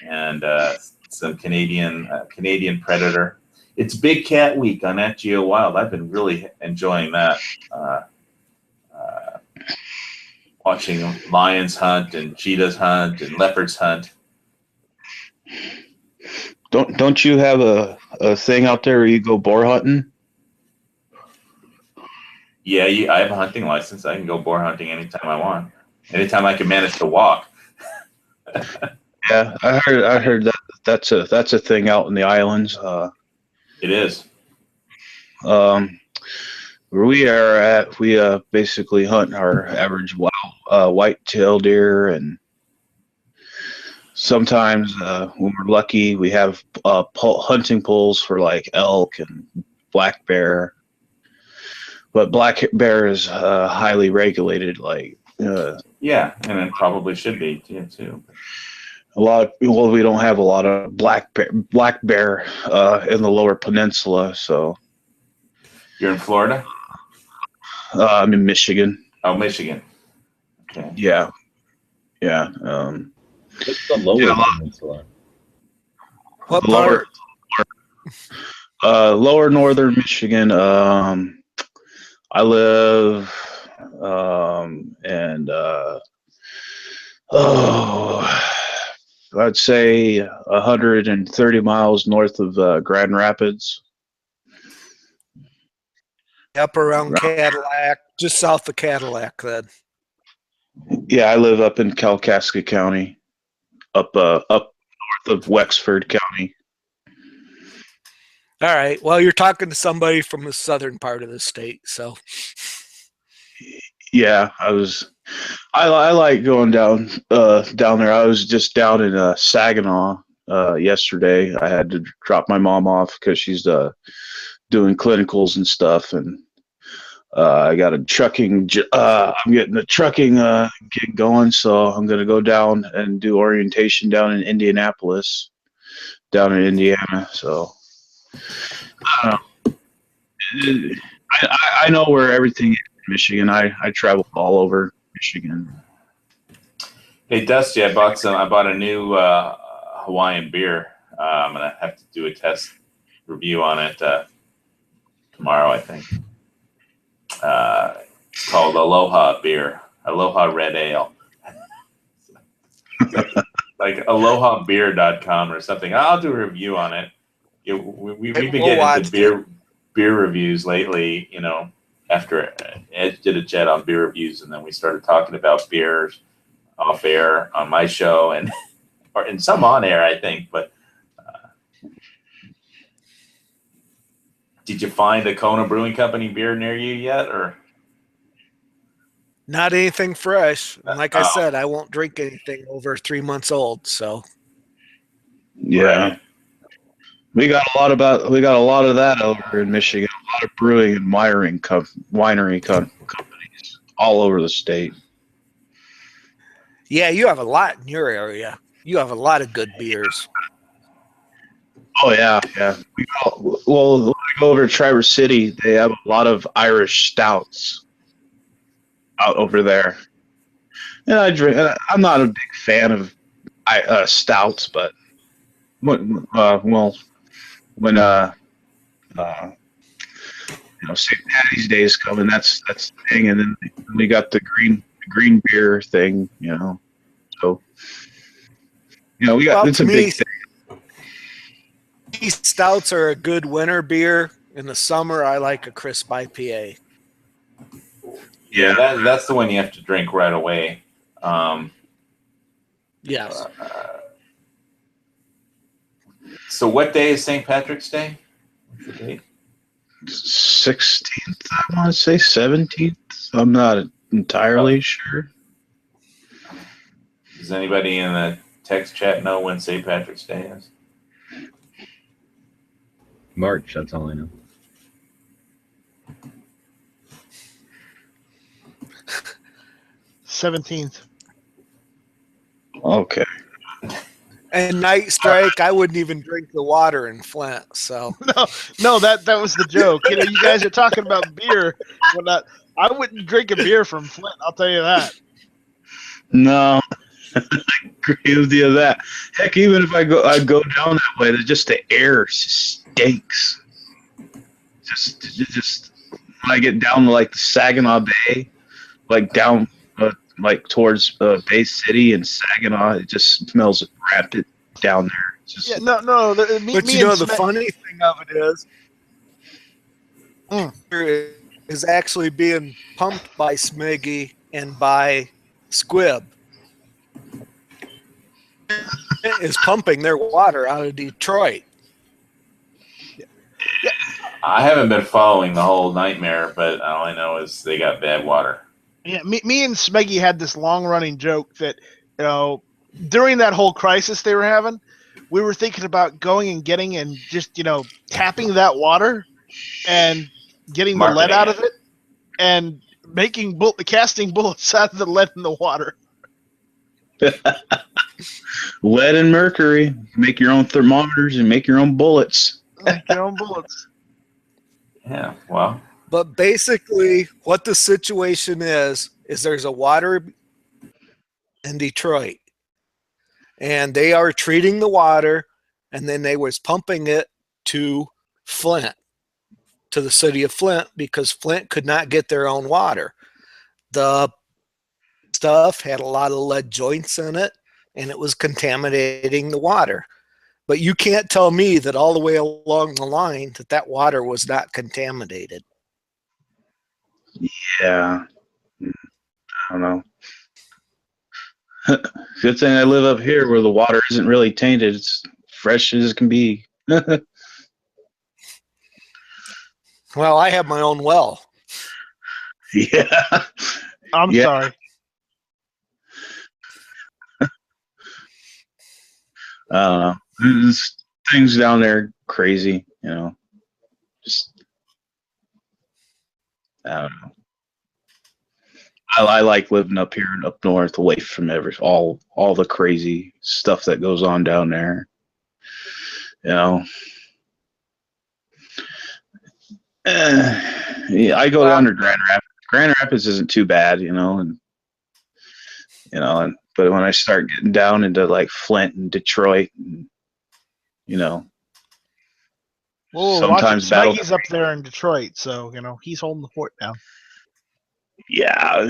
and some Canadian Predator. It's Big Cat Week on Nat Geo Wild. I've been really enjoying that. Watching lions hunt and cheetahs hunt and leopards hunt. Don't you have a thing out there where you go boar hunting? Yeah, I have a hunting license. I can go boar hunting anytime I want. Anytime I can manage to walk. Yeah, I heard that's a thing out in the islands. It is. Where we are at, we basically hunt our average white-tailed deer, and sometimes when we're lucky, we have hunting poles for like elk and black bear. But black bear is highly regulated, yeah, and it probably should be too. We don't have a lot of black bear in the lower peninsula, so. You're in Florida? I'm in Michigan. Oh, Michigan. Okay. Yeah. What's the lower peninsula? What part? Lower northern Michigan. I live I'd say 130 miles north of Grand Rapids. Up around Cadillac, just south of Cadillac, then. Yeah, I live up in Kalkaska County, up north of Wexford County. All right. Well, you're talking to somebody from the southern part of the state, so. Yeah, I like going down there. I was just down in Saginaw yesterday. I had to drop my mom off because she's doing clinicals and stuff, and I got a trucking. I'm getting a trucking gig going, so I'm gonna go down and do orientation down in Indianapolis, down in Indiana. So I know where everything is in Michigan. I travel all over Michigan. Hey Dusty, I bought a new Hawaiian beer. I'm gonna have to do a test review on it tomorrow, I think. called Aloha Beer, Aloha Red Ale. Like alohabeer.com or something. I'll do a review on it. We've been getting into beer reviews lately, after Ed did a chat on beer reviews, and then we started talking about beers off air on my show and some on air, I think. But did you find a Kona Brewing Company beer near you yet, or? Not anything fresh. And like I said, I won't drink anything over 3 months old. So Yeah. Right. We got a lot of that over in Michigan. A lot of brewing and winery companies all over the state. yeah, you have a lot in your area. You have a lot of good beers. Oh yeah. Well, when I go over to Traverse City, they have a lot of Irish stouts out over there. And I drink. I'm not a big fan of stouts, but when St. Patty's Day is coming, that's the thing, and then we got the green beer thing, So we got it's a big thing. These stouts are a good winter beer. In the summer, I like a crisp IPA. Yeah, that's the one you have to drink right away. Yes. So what day is St. Patrick's Day? What's the date? 16th, I want to say 17th. I'm not entirely sure. Does anybody in the text chat know when St. Patrick's Day is? March, that's all I know. $17th. Okay. And Night Strike, I wouldn't even drink the water in Flint. So No, that was the joke. You guys are talking about beer. I wouldn't drink a beer from Flint. I'll tell you that. No, I agree with you on that. Heck, even if I go down that way, just the air stinks. Just when I get down to like the Saginaw Bay, like down like towards Bay City and Saginaw, it just smells rampant down there. Yeah, no. But the funny thing of it is actually being pumped by Smiggy and by Squib. Is pumping their water out of Detroit. I haven't been following the whole nightmare, but all I know is they got bad water. Yeah, me and Smeggy had this long-running joke that, during that whole crisis they were having, we were thinking about going and getting and just, tapping that water and getting the lead out of it and casting bullets out of the lead in the water. Lead and mercury. Make your own thermometers and make your own bullets. Make your own bullets. Yeah, well. But basically, what the situation is there's a water in Detroit, and they are treating the water, and then they was pumping it to Flint, to the city of Flint, because Flint could not get their own water. The stuff had a lot of lead joints in it, and it was contaminating the water. But you can't tell me that all the way along the line that water was not contaminated. Yeah. I don't know. Good thing I live up here where the water isn't really tainted. It's fresh as it can be. Well, I have my own well. Yeah. I'm sorry. I don't know. There's things down there crazy, just I don't know. I like living up here and up north, away from all the crazy stuff that goes on down there. Yeah, I go down to Grand Rapids. Grand Rapids isn't too bad, but when I start getting down into like Flint and Detroit, and, Well, sometimes Smeggy's up there in Detroit, so he's holding the fort down. Yeah,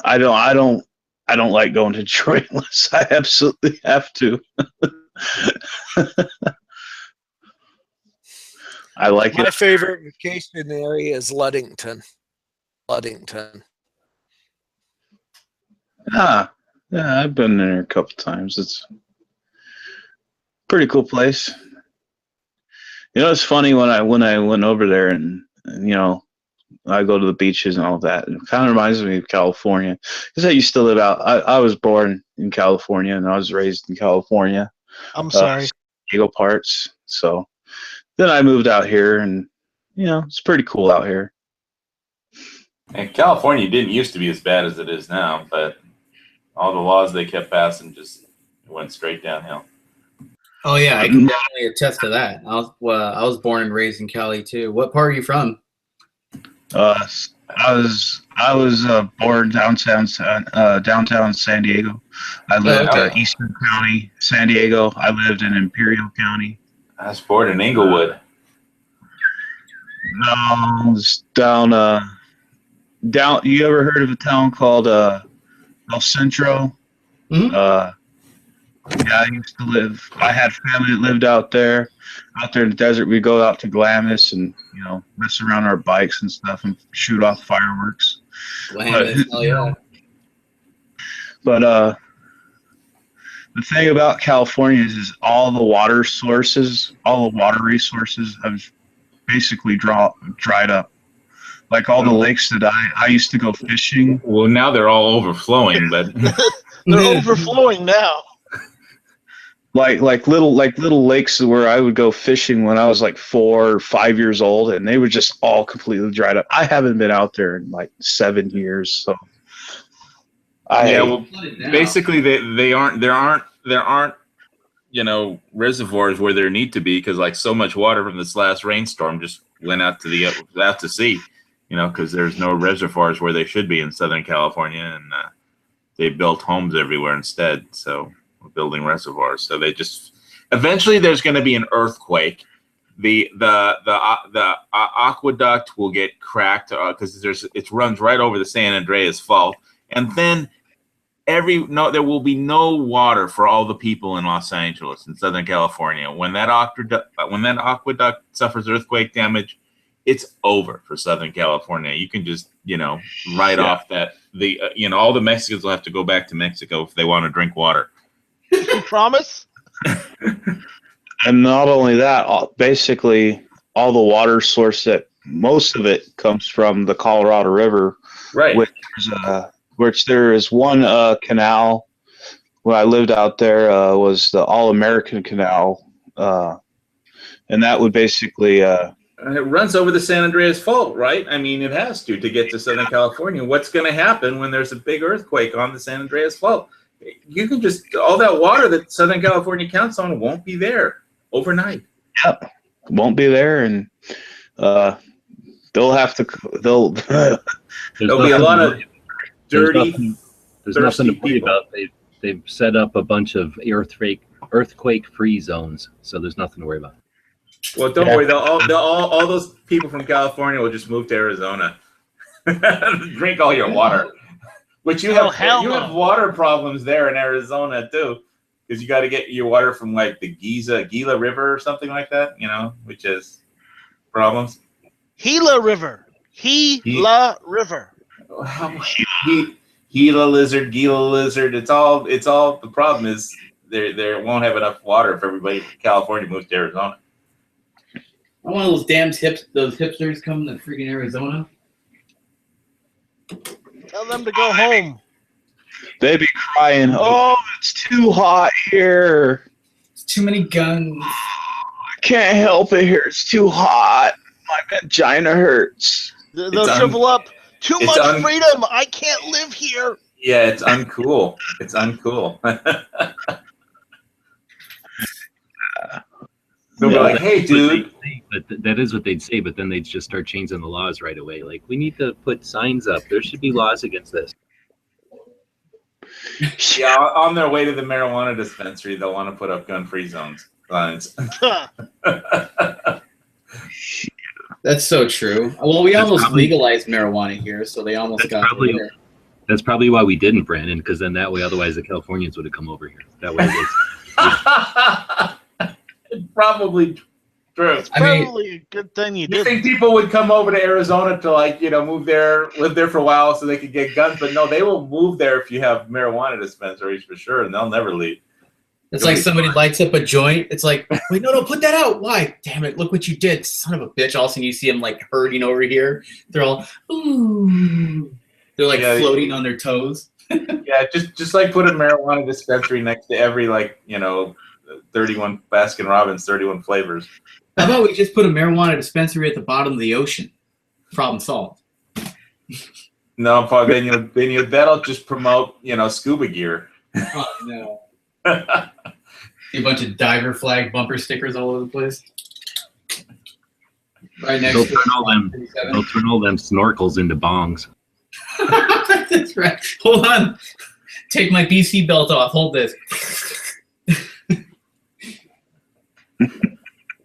I don't like going to Detroit unless I absolutely have to. I like My it. favorite vacation area is Ludington. Ludington. Yeah, I've been there a couple times. It's a pretty cool place. You know, it's funny when I went over there and you know, I go to the beaches and all that. It kind of reminds me of California because I used to live out. I was born in California and I was raised in California. I'm sorry. San Diego parts. So then I moved out here, and you know, it's pretty cool out here. And California didn't used to be as bad as it is now, but all the laws they kept passing just went straight downhill. Oh yeah, I can definitely attest to that. I was born and raised in Cali too. What part are you from? I was born downtown San Diego. I lived Eastern County, San Diego. I lived in Imperial County. I was born in Inglewood. It's down. You ever heard of a town called El Centro? Mm-hmm. Yeah, I used to live. I had family that lived out there. Out there in the desert, we go out to Glamis and you know mess around our bikes and stuff and shoot off fireworks. Glamis, oh yeah. But the thing about California is all the water sources, all the water resources have basically dried up. Like all the lakes that I used to go fishing. Well, now they're all overflowing, but they're overflowing now. Like little lakes where I would go fishing when I was like 4 or 5 years old, and they were just all completely dried up. I haven't been out there in like 7 years, so. Basically there aren't you know reservoirs where there need to be because like so much water from this last rainstorm just went out to sea, you know, because there's no reservoirs where they should be in Southern California, and they built homes everywhere instead. So we're building reservoirs. So they just eventually there's going to be an earthquake. The aqueduct will get cracked because it runs right over the San Andreas Fault, and then there will be no water for all the people in Los Angeles and Southern California. When that aqueduct suffers earthquake damage, it's over for Southern California. You can just, you know, write off that all the Mexicans will have to go back to Mexico if they want to drink water. You promise? And not only that, basically all the water source that most of it comes from the Colorado River, right? Which there is one canal. When I lived out there, was the All American Canal, and that would basically. It runs over the San Andreas Fault, right? I mean, it has to get to Southern California. What's going to happen when there's a big earthquake on the San Andreas Fault? You can just all that water that Southern California counts on won't be there overnight. Yep, won't be there, and there'll be a lot of dirty. There's nothing to worry about. They've set up a bunch of earthquake-free zones, so there's nothing to worry about. Well, don't worry. All those people from California will just move to Arizona, drink all your water. Which you have water problems there in Arizona too, because you got to get your water from like the Gila River or something like that, you know, which is problems. Gila River. Gila River. Gila lizard. It's all. The problem is there won't have enough water for everybody from California moves to Arizona. I want those damn those hipsters come to freaking Arizona. Tell them to go home. They'd be crying, "Oh, it's too hot here. It's too many guns. I can't help it here. It's too hot. My vagina hurts." They'll shrivel up. Too much freedom. I can't live here. Yeah, it's uncool. It's uncool. They'll be like, "Hey, dude." But that is what they'd say, but then they'd just start changing the laws right away. Like, we need to put signs up. There should be laws against this. Yeah, on their way to the marijuana dispensary, they'll want to put up gun-free signs. That's so true. Well, we That's almost probably- legalized marijuana here, so they almost got probably- it there. That's probably why we didn't, Brandon, because then that way, otherwise, the Californians would have come over here. That way, Probably true. It's probably a good thing you You did. think people would come over to Arizona to move there, live there for a while so they could get guns, but no, they will move there if you have marijuana dispensaries for sure, and they'll never leave. It's like somebody lights up a joint. It's like, wait, no, put that out. Why? Damn it! Look what you did, son of a bitch! All of a sudden, you see them like herding over here. They're all, ooh. They're like floating on their toes. Yeah, just like put a marijuana dispensary next to every 31 Baskin Robbins, 31 flavors. How about we just put a marijuana dispensary at the bottom of the ocean? Problem solved. No, Paul, then that'll just promote scuba gear. Oh no. A bunch of diver flag bumper stickers all over the place. Right next they'll to turn all them snorkels into bongs. That's right. Hold on. Take my BC belt off. Hold this.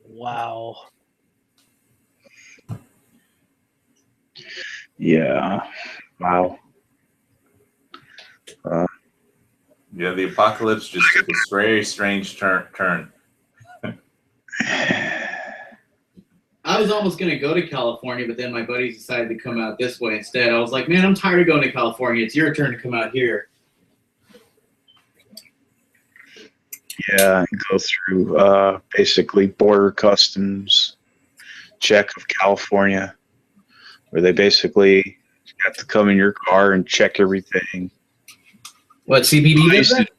Wow. Yeah. Wow. Yeah, the apocalypse just took a very strange turn. I was almost going to go to California, but then my buddies decided to come out this way instead. I was like, man, I'm tired of going to California. It's your turn to come out here. Yeah, and go through basically border customs check of California, where they basically have to come in your car and check everything. What, CBD does that?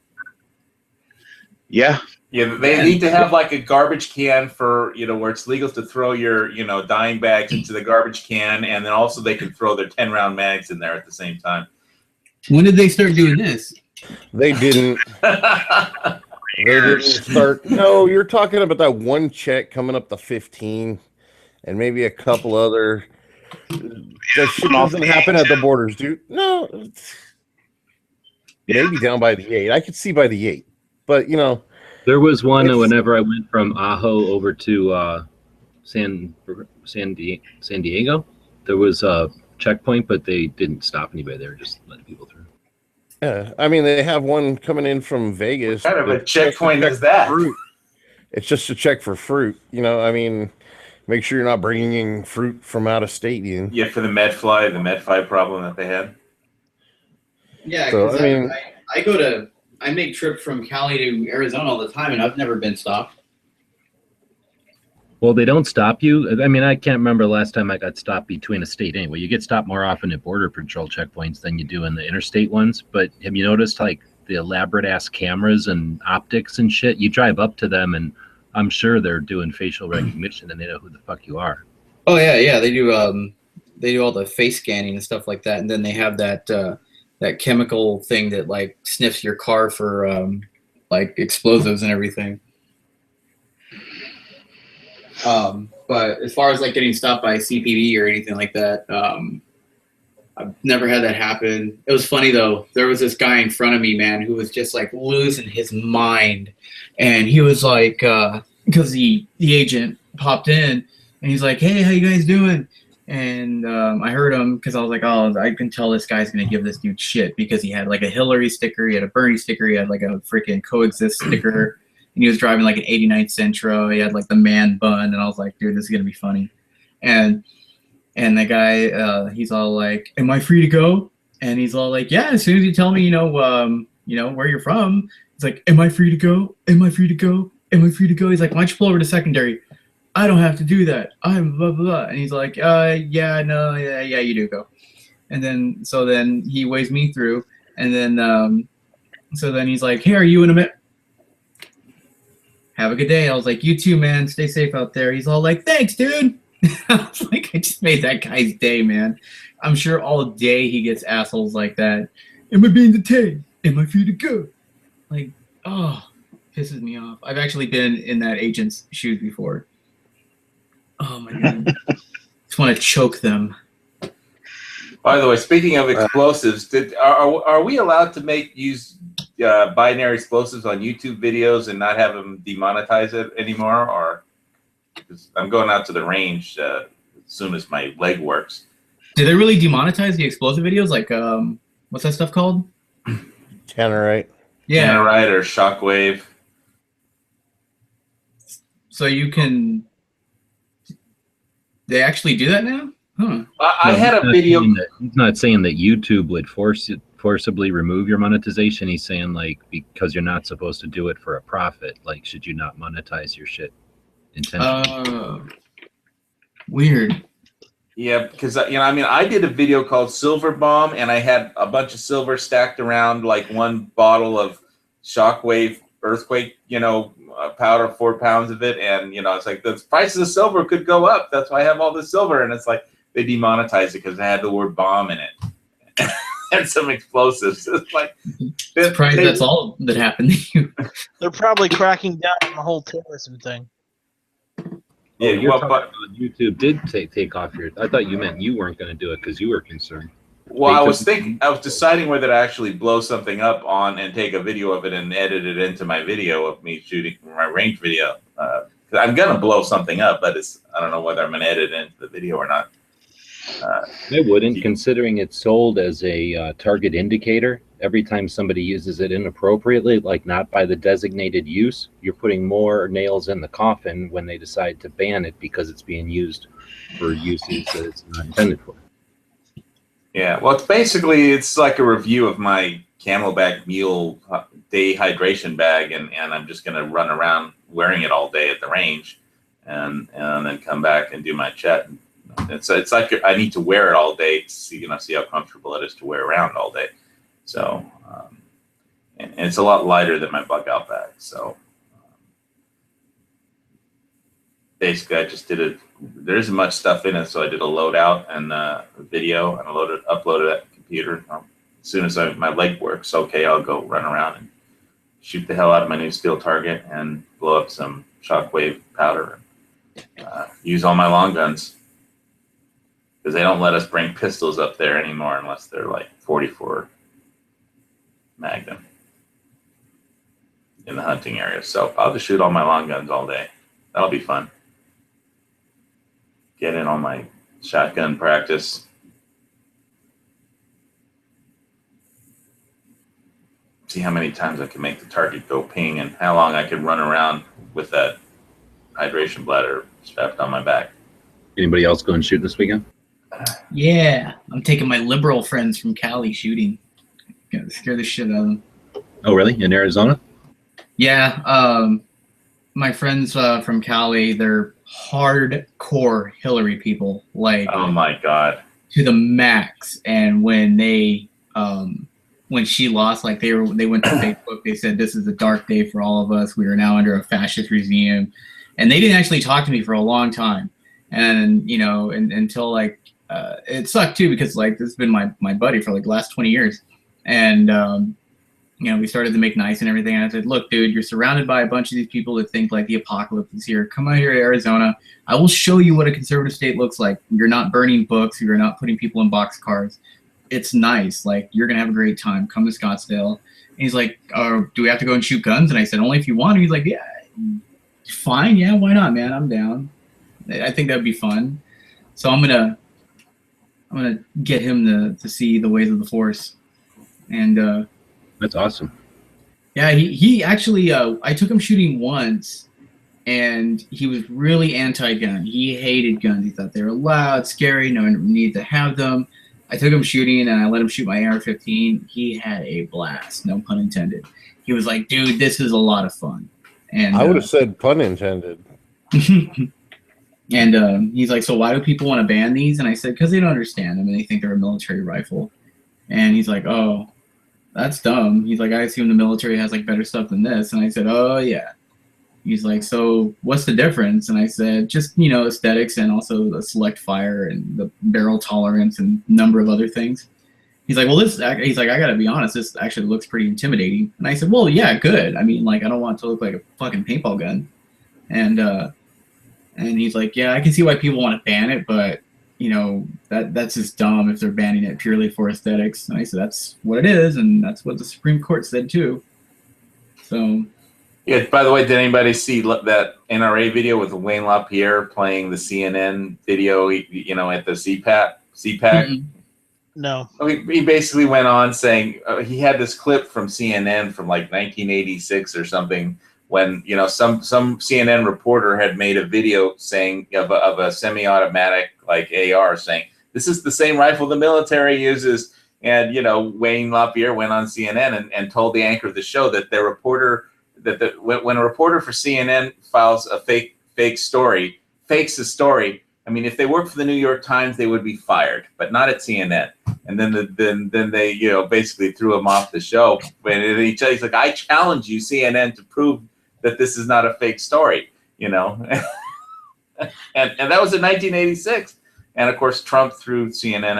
Yeah. Yeah, they need to have like a garbage can for, where it's legal to throw your, dime bags into the garbage can, and then also they can throw their 10-round mags in there at the same time. When did they start doing this? They didn't. They didn't start. No, you're talking about that one check coming up to 15, and maybe a couple other. That shit doesn't happen at the borders, dude. No. Maybe down by the 8. I could see by the 8, but There was one whenever I went from Ajo over to San Diego. There was a checkpoint, but they didn't stop anybody there, just letting people through. Yeah, I mean they have one coming in from Vegas. What kind of a checkpoint is that? Fruit. It's just a check for fruit. I mean, make sure you're not bringing in fruit from out of state. Yeah, for the medfly problem that they had. Yeah, So, because I make trips from Cali to Arizona all the time, and I've never been stopped. Well, they don't stop you. I mean, I can't remember the last time I got stopped between a state anyway. You get stopped more often at border patrol checkpoints than you do in the interstate ones. But have you noticed like the elaborate ass cameras and optics and shit? You drive up to them and I'm sure they're doing facial recognition and they know who the fuck you are. Oh yeah, they do. They do all the face scanning and stuff like that, and then they have that that chemical thing that like sniffs your car for like explosives and everything. But as far as like getting stopped by CPD or anything like that, I've never had that happen. It was funny though. There was this guy in front of me, man, who was just like losing his mind, and he was like, because the agent popped in, and he's like, "Hey, how you guys doing?" And I heard him because I was like, "Oh, I can tell this guy's gonna give this dude shit," because he had like a Hillary sticker, he had a Bernie sticker, he had like a freaking coexist sticker. And he was driving like an 89 Sentra. He had like the man bun, and I was like, dude, this is gonna be funny. And the guy, he's all like, "Am I free to go?" And he's all like, "Yeah, as soon as you tell me, where you're from." He's like, "Am I free to go? Am I free to go? Am I free to go?" He's like, "Why don't you pull over to secondary?" "I don't have to do that. I'm blah blah blah." And he's like, yeah, you do go. And then he waves me through, and then he's like, "Hey, are you in a Have a good day." I was like, "You too, man. Stay safe out there." He's all like, "Thanks, dude." I was like, I just made that guy's day, man. I'm sure all day he gets assholes like that. "Am I being detained? Am I free to go?" Like, oh, pisses me off. I've actually been in that agent's shoes before. Oh my god. Just want to choke them. By the way, speaking of explosives, are we allowed to use binary explosives on YouTube videos and not have them demonetize it anymore? Or 'cause I'm going out to the range soon as my leg works. Did they really demonetize the explosive videos? Like, what's that stuff called? Tannerite. Yeah. Tannerite or Shockwave. So you can. They actually do that now? Huh. I had a video. He's not saying that YouTube would forcibly remove your monetization. He's saying like because you're not supposed to do it for a profit. Like, should you not monetize your shit intentionally? Weird. Yeah, because I did a video called Silver Bomb, and I had a bunch of silver stacked around, like one bottle of Shockwave Earthquake, powder, 4 pounds of it, and it's like the prices of silver could go up. That's why I have all this silver, and it's like they demonetized it because it had the word bomb in it and some explosives. It's like surprised that's all that happened to you. They're probably cracking down on the whole terrorism thing. Yeah, YouTube did take off your. I thought you meant you weren't going to do it because you were concerned. Well, I was deciding whether to actually blow something up on and take a video of it and edit it into my video of me shooting my range video. I'm gonna blow something up, but I don't know whether I'm gonna edit it into the video or not. I wouldn't, considering it's sold as a target indicator. Every time somebody uses it inappropriately, like not by the designated use, you're putting more nails in the coffin when they decide to ban it because it's being used for uses that it's not intended for. Yeah, well, it's like a review of my Camelback Mule day hydration bag, and I'm just gonna run around wearing it all day at the range, and then come back and do my chat. It's like I need to wear it all day to see how comfortable it is to wear around all day. So, and it's a lot lighter than my bug out bag. So, basically, I just did it. There isn't much stuff in it, so I did a loadout and a video, and uploaded it to the computer. As soon as my leg works, okay, I'll go run around and shoot the hell out of my new steel target and blow up some Shockwave powder. Use all my long guns. Because they don't let us bring pistols up there anymore unless they're like 44 Magnum in the hunting area. So I'll just shoot all my long guns all day. That'll be fun. Get in on my shotgun practice. See how many times I can make the target go ping and how long I can run around with that hydration bladder strapped on my back. Anybody else going to shoot this weekend? Yeah, I'm taking my liberal friends from Cali shooting. Gonna scare the shit out of them. Oh, really? In Arizona? Yeah, my friends from Cali, they're hardcore Hillary people. Like, oh my god, to the max. And when when she lost, like they went to Facebook. They said this is a dark day for all of us. We are now under a fascist regime, and they didn't actually talk to me for a long time. And until like. It sucked too because like this has been my buddy for like the last 20 years, and we started to make nice and everything. And I said, look, dude, you're surrounded by a bunch of these people that think like the apocalypse is here. Come out here to Arizona. I will show you what a conservative state looks like. You're not burning books. You're not putting people in boxcars. It's nice. Like you're gonna have a great time. Come to Scottsdale. And he's like, do we have to go and shoot guns? And I said, only if you want. And he's like, yeah, fine. Yeah, why not, man? I'm down. I think that'd be fun. So I'm gonna get him to see the ways of the Force, and that's awesome. Yeah, he actually I took him shooting once, and he was really anti-gun. He hated guns. He thought they were loud, scary. No one needed to have them. I took him shooting, and I let him shoot my AR-15. He had a blast, no pun intended. He was like, "Dude, this is a lot of fun." And I would have said pun intended. And he's like, so why do people want to ban these? And I said, because they don't understand them and they think they're a military rifle. And he's like, oh, that's dumb. He's like, I assume the military has like better stuff than this. And I said, oh yeah. He's like, so what's the difference? And I said, just, aesthetics and also the select fire and the barrel tolerance and number of other things. He's like, well, he's like, I gotta be honest, this actually looks pretty intimidating. And I said, well, yeah, good. I mean, like, I don't want it to look like a fucking paintball gun. And he's like, yeah, I can see why people want to ban it, but that's just dumb if they're banning it purely for aesthetics. And I said, that's what it is, and that's what the Supreme Court said too. So Yeah. By the way, did anybody see that NRA video with Wayne LaPierre playing the CNN video? You know, at the CPAC. Mhm. No. He basically went on saying he had this clip from CNN from like 1986 or something, when some CNN reporter had made a video saying of a semi-automatic like AR, saying this is the same rifle the military uses, and Wayne LaPierre went on CNN and told the anchor of the show that the reporter when a reporter for CNN files a fake story, fakes a story. I mean, if they worked for the New York Times, they would be fired, but not at CNN. And then they basically threw him off the show. But he's like, I challenge you, CNN, to prove that this is not a fake story, and that was in 1986. And of course, Trump threw CNN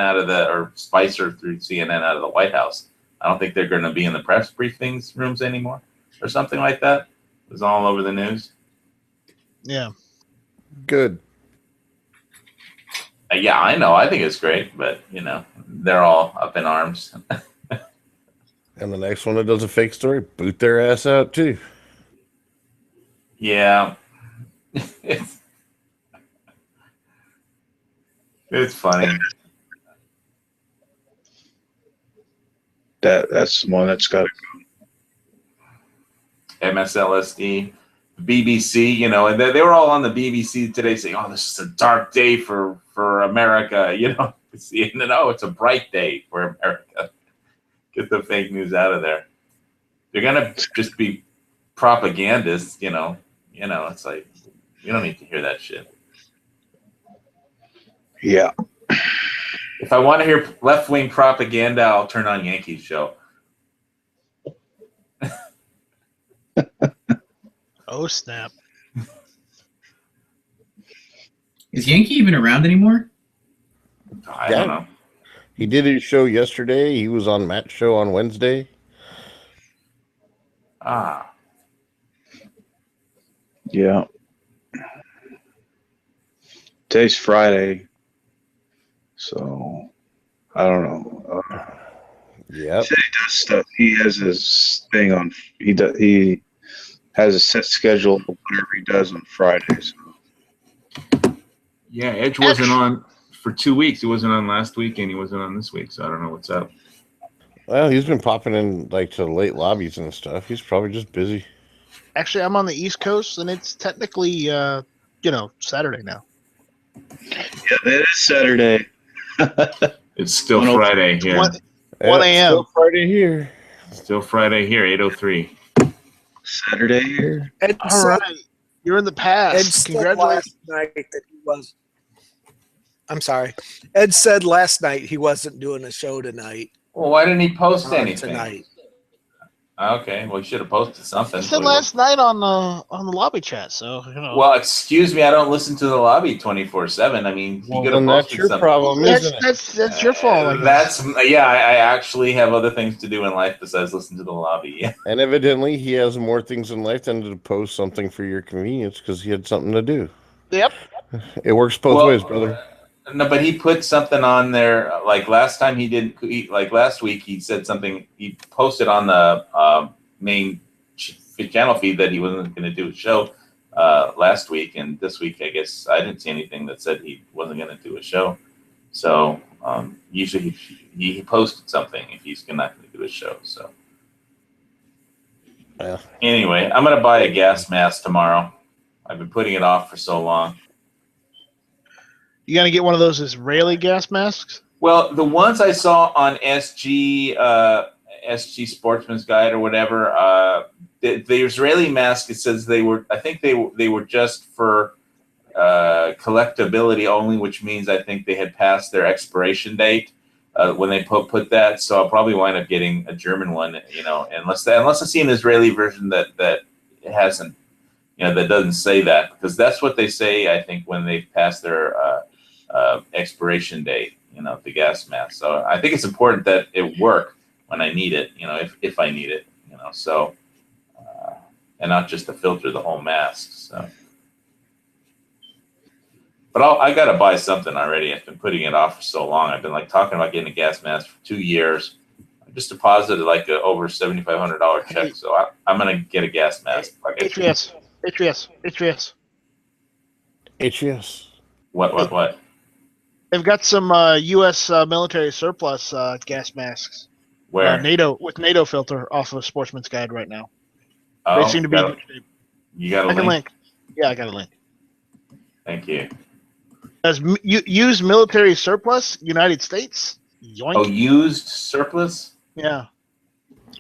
or Spicer threw CNN out of the White House. I don't think they're going to be in the press briefings rooms anymore, or something like that. It was all over the news. Yeah. Good. Yeah, I know. I think it's great, but they're all up in arms. And the next one that does a fake story, boot their ass out too. Yeah, it's funny. That's the one that's got to go. MSLSD, BBC, and they were all on the BBC today saying, "Oh, this is a dark day for America," No, it's a bright day for America. Get the fake news out of there. They're gonna just be propagandists, It's like you don't need to hear that shit. Yeah. If I want to hear left-wing propaganda, I'll turn on Yankees show. Oh, snap. Is Yankee even around anymore? I don't know. He did his show yesterday. He was on Matt's show on Wednesday. Ah. Yeah. Today's Friday, so I don't know. Yeah. He said he does stuff. He has his thing on. He has a set schedule of whatever he does on Fridays. Yeah, Edge wasn't on for 2 weeks. He wasn't on last week, and he wasn't on this week, so I don't know what's up. Well, he's been popping in like to late lobbies and stuff. He's probably just busy. Actually, I'm on the East Coast, and it's technically, Saturday now. Yeah, it is Saturday. It's still Friday here. 1 a.m. Still Friday here. Still Friday here, 8:03. Saturday here. All right. You're in the past. Ed said Congratulations. last night that he was. I'm sorry. Ed said last night he wasn't doing a show tonight. Well, why didn't he post anything? Tonight. Okay, well, he should have posted something. I said last night on the lobby chat, so Well, excuse me, I don't listen to the lobby 24/7. I mean, he could have then that's posted your something. problem, isn't it? That's your fault. I guess. That's I actually have other things to do in life besides listen to the lobby. Yeah. And evidently, he has more things in life than to post something for your convenience because he had something to do. Yep. It works both ways, brother. No, but he put something on there. Like last time he didn't. Like last week, he said something. He posted on the main channel feed that he wasn't going to do a show last week, and this week I guess I didn't see anything that said he wasn't going to do a show. So usually he posted something if he's not going to do a show. So anyway, I'm going to buy a gas mask tomorrow. I've been putting it off for so long. You gonna get one of those Israeli gas masks? Well, the ones I saw on SG Sportsman's Guide or whatever, the Israeli mask, it says they were just for collectability only, which means I think they had passed their expiration date when they put that. So I'll probably wind up getting a German one, unless I see an Israeli version that hasn't, that doesn't say that, because that's what they say, I think, when they pass their expiration date, the gas mask. So I think it's important that it work when I need it, if I need it, so, and not just to filter the whole mask. So, but I got to buy something already. I've been putting it off for so long. I've been talking about getting a gas mask for 2 years. just deposited like a over $7,500 check, so I'm gonna get a gas mask. HVS. What? They've got some U.S. Military surplus gas masks. Where? NATO filter off of Sportsman's Guide right now. Oh, They seem to be. You got a I can link? Yeah, I got a link. Thank you. As used military surplus, United States. Yoink. Oh, used surplus? Yeah.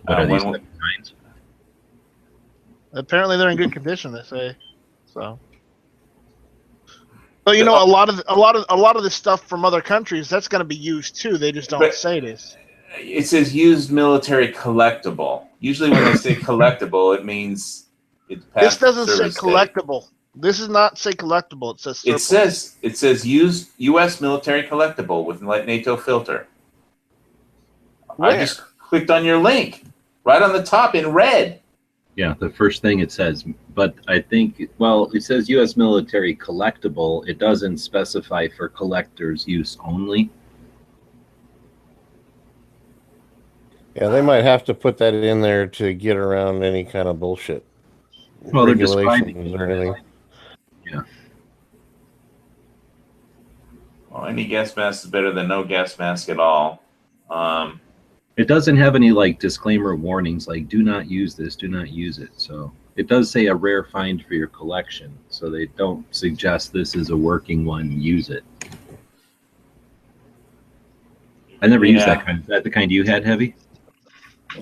What are these when- kinds? Apparently, they're in good condition. They say so. But you know, a lot of the stuff from other countries that's going to be used too. They just don't say it is. It says used military collectible. Usually, when they say collectible, it means it's past This doesn't say service date. collectible. This does not say collectible. It says surplus. It says used U.S. military collectible with NATO filter. Where? I just clicked on your link right on the top in red. Yeah, the first thing it says, but I think, well, it says U.S. military collectible. It doesn't specify for collectors' use only. Yeah, they might have to put that in there to get around any kind of bullshit. Well, they're describing regulations or anything. Yeah. Well, any gas mask is better than no gas mask at all. It doesn't have any like disclaimer warnings like do not use this, do not use it. So it does say a rare find for your collection. So they don't suggest this is a working one, use it. I never used that kind. Is that the kind you had, Heavy?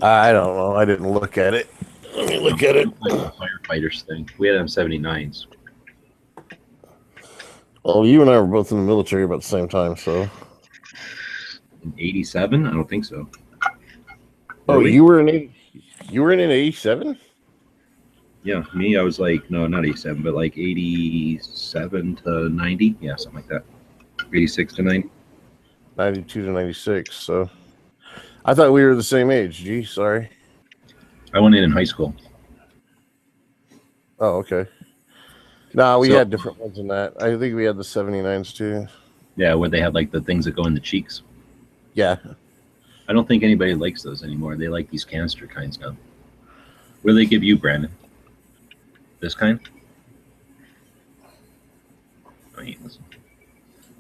I don't know. I didn't look at it. Let me look at it. Like a firefighters thing. We had M79s. Well, you and I were both in the military about the same time, so. In 87? I don't think so. Oh, Really? you were in 87? Yeah, me, I was like, no, not 87, but like 87 to 90. Yeah, something like that. 86 to 90. 92 to 96, so. I thought we were the same age. Gee, sorry. I went in high school. Oh, okay. Nah, we So- had different ones than that. I think we had the 79s too. Yeah, where they had like the things that go in the cheeks. Yeah. I don't think anybody likes those anymore. They like these canister kinds now. What do they give you, Brandon? This kind? Oh, you listen.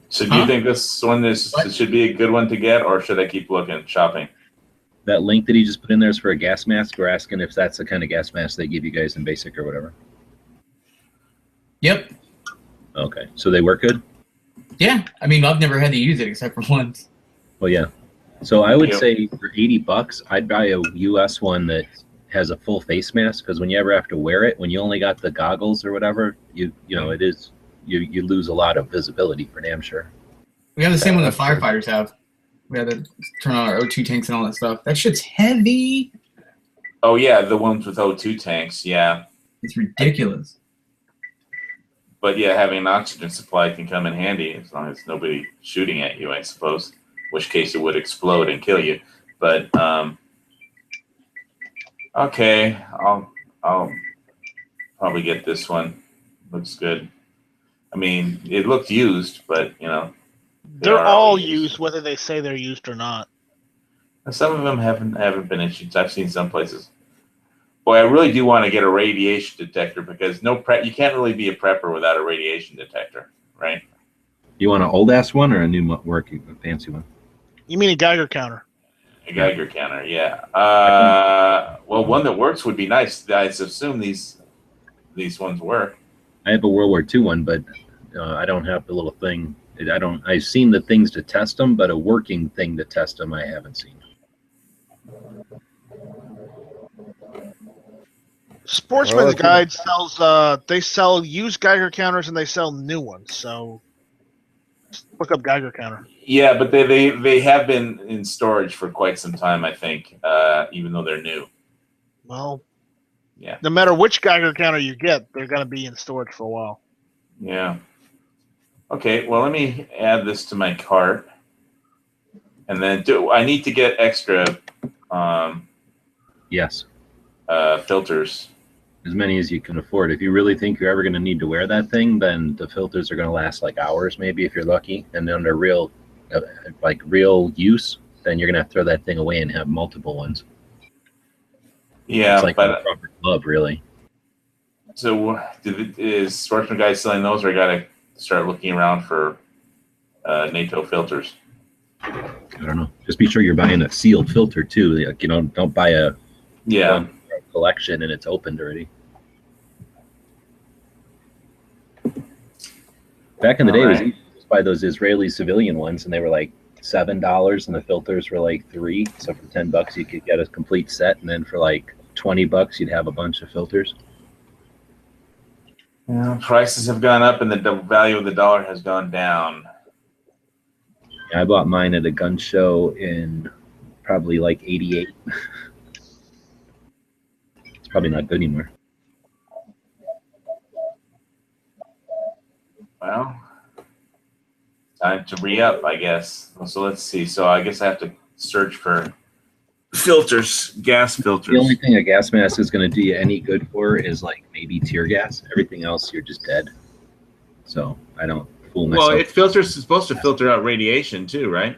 So do you think this one should be a good one to get, or should I keep looking, shopping? That link that he just put in there is for a gas mask. We're asking if that's the kind of gas mask they give you guys in basic or whatever. Yep. Okay, so they work good? Yeah. I mean, I've never had to use it except for once. Well, yeah. So I would Yep. say for $80, I'd buy a US one that has a full face mask, because when you ever have to wear it, when you only got the goggles or whatever, you know it is you lose a lot of visibility for damn sure. We have the same one that firefighters have. We had to turn on our O2 tanks and all that stuff. That shit's heavy. Oh yeah, the ones with O2 tanks, yeah. It's ridiculous. But yeah, having an oxygen supply can come in handy as long as nobody shooting at you, I suppose. In which case it would explode and kill you. But okay, I'll probably get this one. Looks good. I mean, it looked used, but you know, They're all used, whether they say they're used or not. some of them haven't been issued. I've seen some places. Boy, I really do want to get a radiation detector because you can't really be a prepper without a radiation detector, right? You want an old ass one or a new working fancy one? You mean a Geiger counter? A Geiger counter, yeah. Well, one that works would be nice. I assume these ones work. I have a World War II one, but I don't have the little thing. I've seen the things to test them, but a working thing to test them, I haven't seen. Sportsman's Guide sells. They sell used Geiger counters and they sell new ones. So look up Geiger counter. Yeah, but they have been in storage for quite some time, I think, even though they're new. Well, yeah. No matter which Geiger counter you get, they're going to be in storage for a while. Yeah. Okay, well, let me add this to my cart. And then I need to get extra yes. Filters. As many as you can afford. If you really think you're ever going to need to wear that thing, then the filters are going to last like hours, maybe if you're lucky. And under real use, then you're gonna have to throw that thing away and have multiple ones. Yeah, It's like a but proper glove, really. so is Sportsman Guy selling those, or I gotta start looking around for NATO filters? I don't know. Just be sure you're buying a sealed filter too. Like, you know, don't buy a one collection and it's opened already. Back in the day, it was easy to just buy those Israeli civilian ones, and they were like $7, and the filters were like $3. So for $10, you could get a complete set, and then for like $20, you'd have a bunch of filters. Yeah, prices have gone up, and the value of the dollar has gone down. I bought mine at a gun show in probably like '88. It's probably not good anymore. Well, time to re-up, I guess. So let's see. So I guess I have to search for filters, gas filters. The only thing a gas mask is going to do you any good for is like maybe tear gas. Everything else, you're just dead. So I don't fool myself. Well, it's supposed to filter out radiation too, right?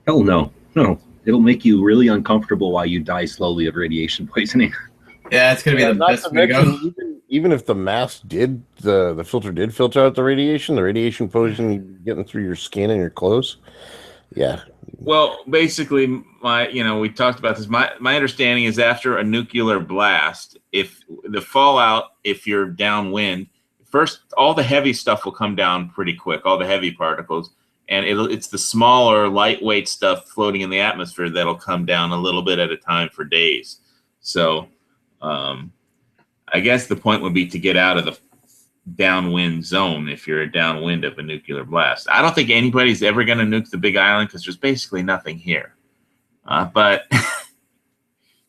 Hell no. No. It'll make you really uncomfortable while you die slowly of radiation poisoning. Yeah, it's going to be the Not best to way to go. mention, even if the mask did, the filter did filter out the radiation poison getting through your skin and your clothes. Yeah. Well, basically, we talked about this. My understanding is after a nuclear blast, if the fallout, if you're downwind, first all the heavy stuff will come down pretty quick, all the heavy particles, and it's the smaller, lightweight stuff floating in the atmosphere that'll come down a little bit at a time for days. So, I guess the point would be to get out of the downwind zone if you're downwind of a nuclear blast. I don't think anybody's ever going to nuke the Big Island because there's basically nothing here. But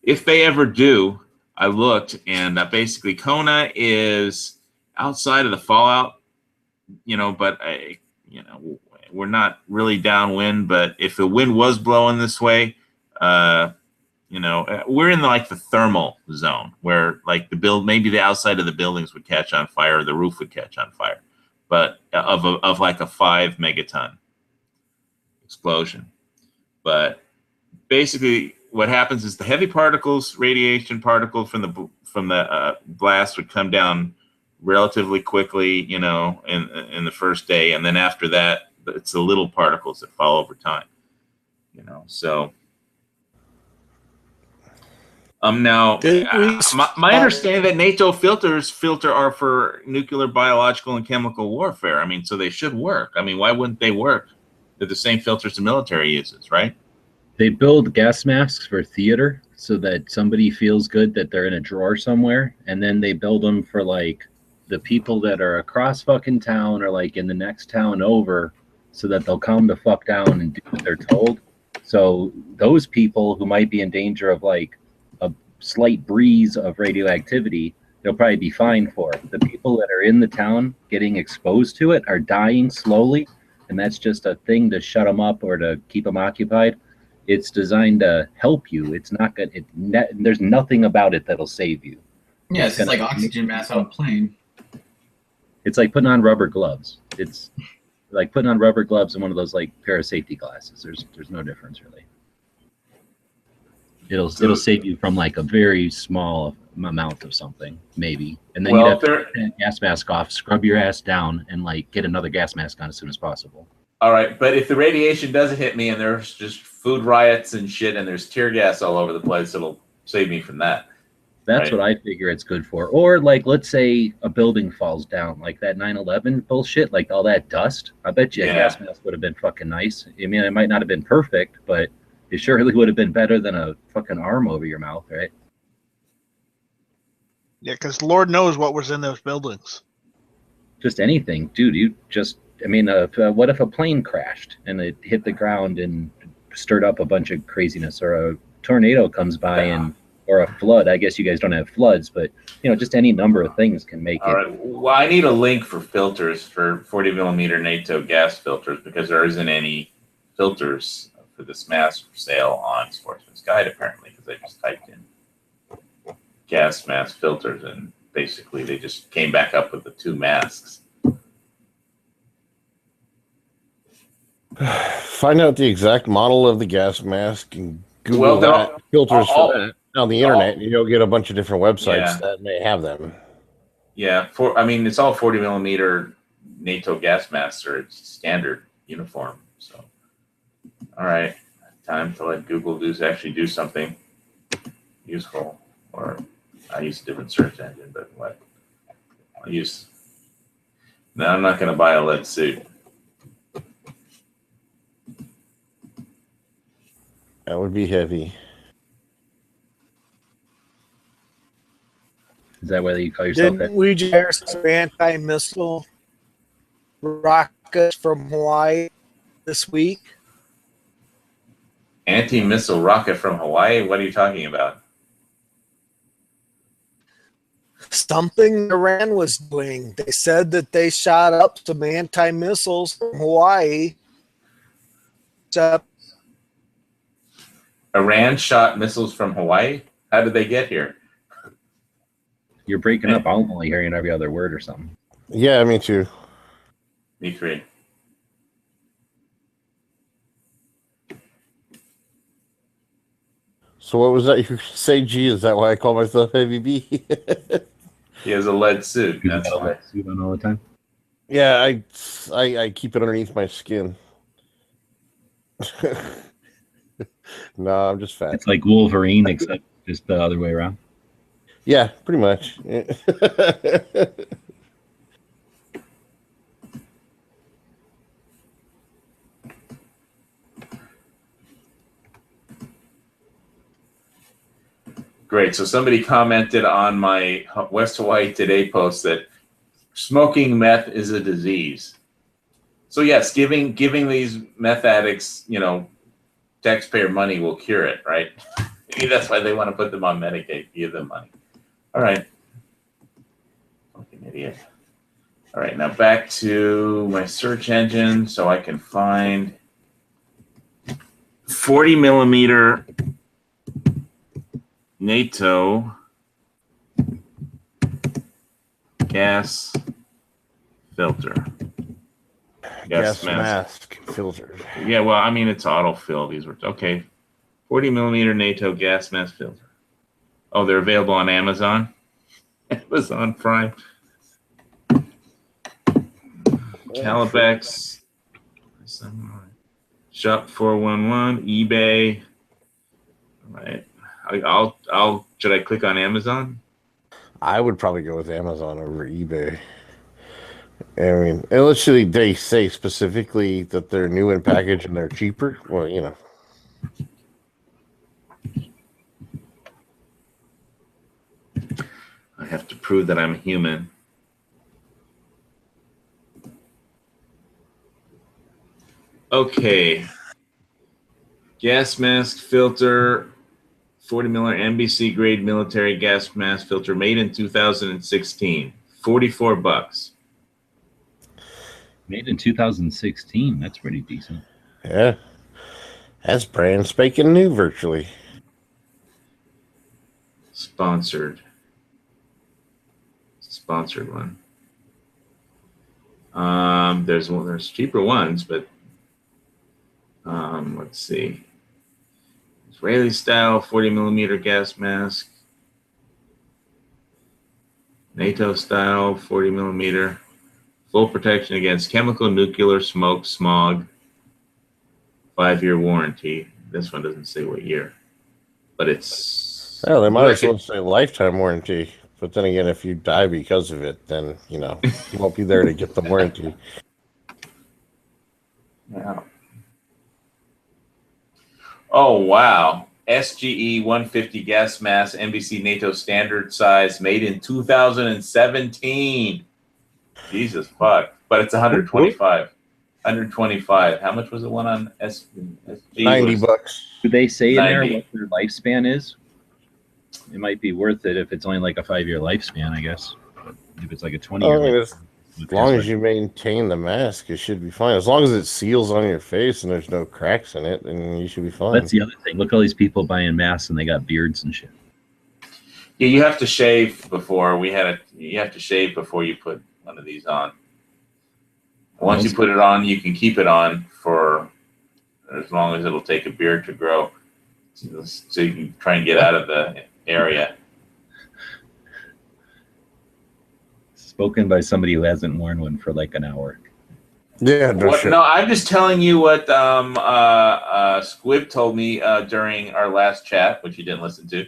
if they ever do, I looked, and basically Kona is outside of the fallout, but we're not really downwind. But if the wind was blowing this way, we're in like the thermal zone where like maybe the outside of the buildings would catch on fire, or the roof would catch on fire, but of like a 5 megaton explosion. But basically what happens is the heavy particles, radiation particles from the blast would come down relatively quickly, in the first day. And then after that, it's the little particles that fall over time, so. Now, my understanding that NATO filters are for nuclear, biological, and chemical warfare. I mean, so they should work. I mean, why wouldn't they work? They're the same filters the military uses, right? They build gas masks for theater so that somebody feels good that they're in a drawer somewhere, and then they build them for like the people that are across fucking town or like in the next town over, so that they'll calm the fuck down and do what they're told. So those people who might be in danger of like a slight breeze of radioactivity, they'll probably be fine for. The people that are in the town getting exposed to it are dying slowly, and that's just a thing to shut them up or to keep them occupied. It's designed to help you. It's not good. There's nothing about it that'll save you. Yeah, it's like oxygen mask on a plane. It's like putting on rubber gloves. It's like putting on rubber gloves and one of those like pair of safety glasses. There's no difference really. It'll save you from like a very small amount of something, maybe. And then you have to take that gas mask off, scrub your ass down, and like get another gas mask on as soon as possible. All right, but if the radiation doesn't hit me and there's just food riots and shit and there's tear gas all over the place, it'll save me from that. That's what I figure it's good for. Or like, let's say a building falls down, like that 9/11 bullshit, like all that dust. I bet you a gas mask would have been fucking nice. I mean, it might not have been perfect, but it surely would have been better than a fucking arm over your mouth, right? Yeah, because Lord knows what was in those buildings. Just anything, dude. What if a plane crashed and it hit the ground and stirred up a bunch of craziness, or a tornado comes by or a flood? I guess you guys don't have floods, but just any number of things can make it. All right. Well, I need a link for filters for 40 millimeter NATO gas filters, because there isn't any filters for this mask for sale on Sportsman's Guide, apparently, because I just typed in gas mask filters, and basically they just came back up with the 2 masks. Find out the exact model of the gas mask and Google Well, they're that filters all- for that on the internet. And you'll get a bunch of different websites Yeah. that may have them. Yeah, it's all 40 millimeter NATO gas masks are standard uniform. So, all right, time to let Google actually do something useful. Or I use a different search engine, but what? No, I'm not going to buy a lead suit. That would be heavy. Is that whether you call yourself Didn't we just hear some anti-missile rockets from Hawaii this week? Anti-missile rocket from Hawaii? What are you talking about? Something Iran was doing. They said that they shot up some anti-missiles from Hawaii. Except Iran shot missiles from Hawaii? How did they get here? You're breaking up. I'm only hearing every other word or something. Yeah, me too. Me three. So what was that you say? G, is that why I call myself Heavy B? He has a lead suit. You That's got a why. lead suit on all the time. Yeah, I keep it underneath my skin. No, I'm just fat. It's like Wolverine, except just the other way around. Yeah, pretty much. Great. So somebody commented on my West Hawaii Today post that smoking meth is a disease. So yes, giving these meth addicts, taxpayer money will cure it, right? Maybe that's why they want to put them on Medicaid, give them money. All right. Fucking idiot. All right, now back to my search engine so I can find 40 millimeter NATO gas filter. Gas mask filter. Yeah, well, it's autofill. These were okay. 40 millimeter NATO gas mask filter. Oh, they're available on Amazon. Amazon Prime. Calibex. Shop 411. eBay. All right. Should I click on Amazon? I would probably go with Amazon over eBay. Unless they say specifically that they're new in package and they're cheaper. Well, I have to prove that I'm human. Okay. Gas mask filter, 40 miller NBC grade military gas mask filter made in 2016. $44. Made in 2016. That's pretty decent. Yeah. That's brand spanking new virtually. Sponsored one. There's cheaper ones, but let's see. Israeli style 40 millimeter gas mask. NATO style 40 millimeter. Full protection against chemical, nuclear, smoke, smog. 5-year warranty. This one doesn't say what year, but it's. Well, they might as well say lifetime warranty. But then again, if you die because of it, then you won't be there to get the warranty. Yeah. Oh wow! SGE 150 gas mask, NBC NATO standard size, made in 2017. Jesus fuck! But it's 125. 125. How much was the one on SG? $90. Do they say in there 90. what their lifespan is? It might be worth it if it's only like a 5-year lifespan, I guess. But if it's like a 20-year, As long as you maintain the mask, it should be fine. As long as it seals on your face and there's no cracks in it, then you should be fine. That's the other thing. Look at all these people buying masks and they got beards and shit. Yeah, you have to shave before you have to shave before you put one of these on. Once you put it on, you can keep it on for as long as it'll take a beard to grow. So you can try and get out of the area. Spoken by somebody who hasn't worn one for like an hour. Yeah, no shit. No, I'm just telling you what Squib told me during our last chat, which you didn't listen to.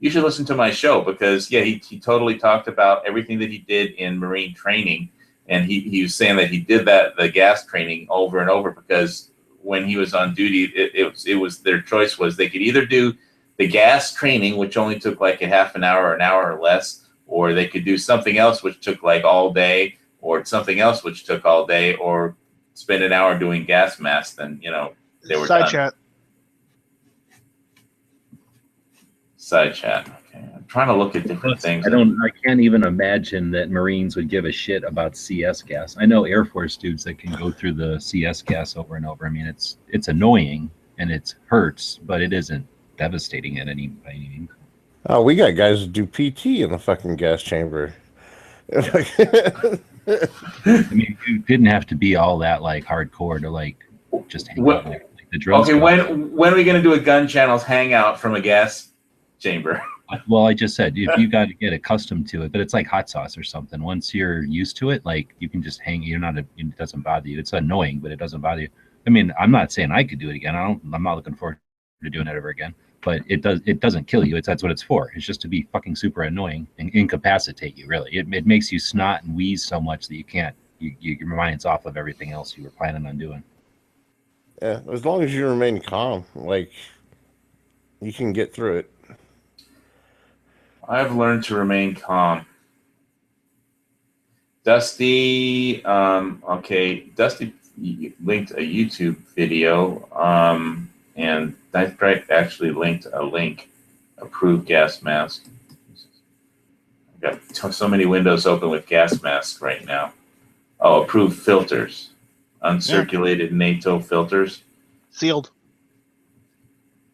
You should listen to my show because, yeah, he totally talked about everything that he did in Marine training. And he was saying that he did the gas training over and over because when he was on duty, it was their choice was they could either do the gas training, which only took like a half an hour, an hour or less, or they could do something else which took like all day, or something else which took all day, or spend an hour doing gas masks. Then they were Side done. chat. Side chat. Okay, I'm trying to look at different things. I can't even imagine that Marines would give a shit about CS gas. I know Air Force dudes that can go through the CS gas over and over. I mean, it's annoying and it hurts, but it isn't devastating by any means. Oh, we got guys that do PT in the fucking gas chamber. I mean, you didn't have to be all that like hardcore to like just hang out there. Like, the drones. Okay, when are we going to do a gun channels hangout from a gas chamber? Well, I just said if you got to get accustomed to it, but it's like hot sauce or something. Once you're used to it, like you can just hang. It doesn't bother you. It's annoying, but it doesn't bother you. I mean, I'm not saying I could do it again. I'm not looking forward to doing it ever again. But it doesn't kill you. That's what it's for. It's just to be fucking super annoying and incapacitate you. Really, it makes you snot and wheeze so much that you can't. Your mind's off of everything else you were planning on doing. Yeah, as long as you remain calm, like you can get through it. I've learned to remain calm. Dusty, Dusty linked a YouTube video, and Knife Strike actually linked a link, approved gas mask. I've got so many windows open with gas masks right now. Oh, approved filters, uncirculated NATO filters. Sealed.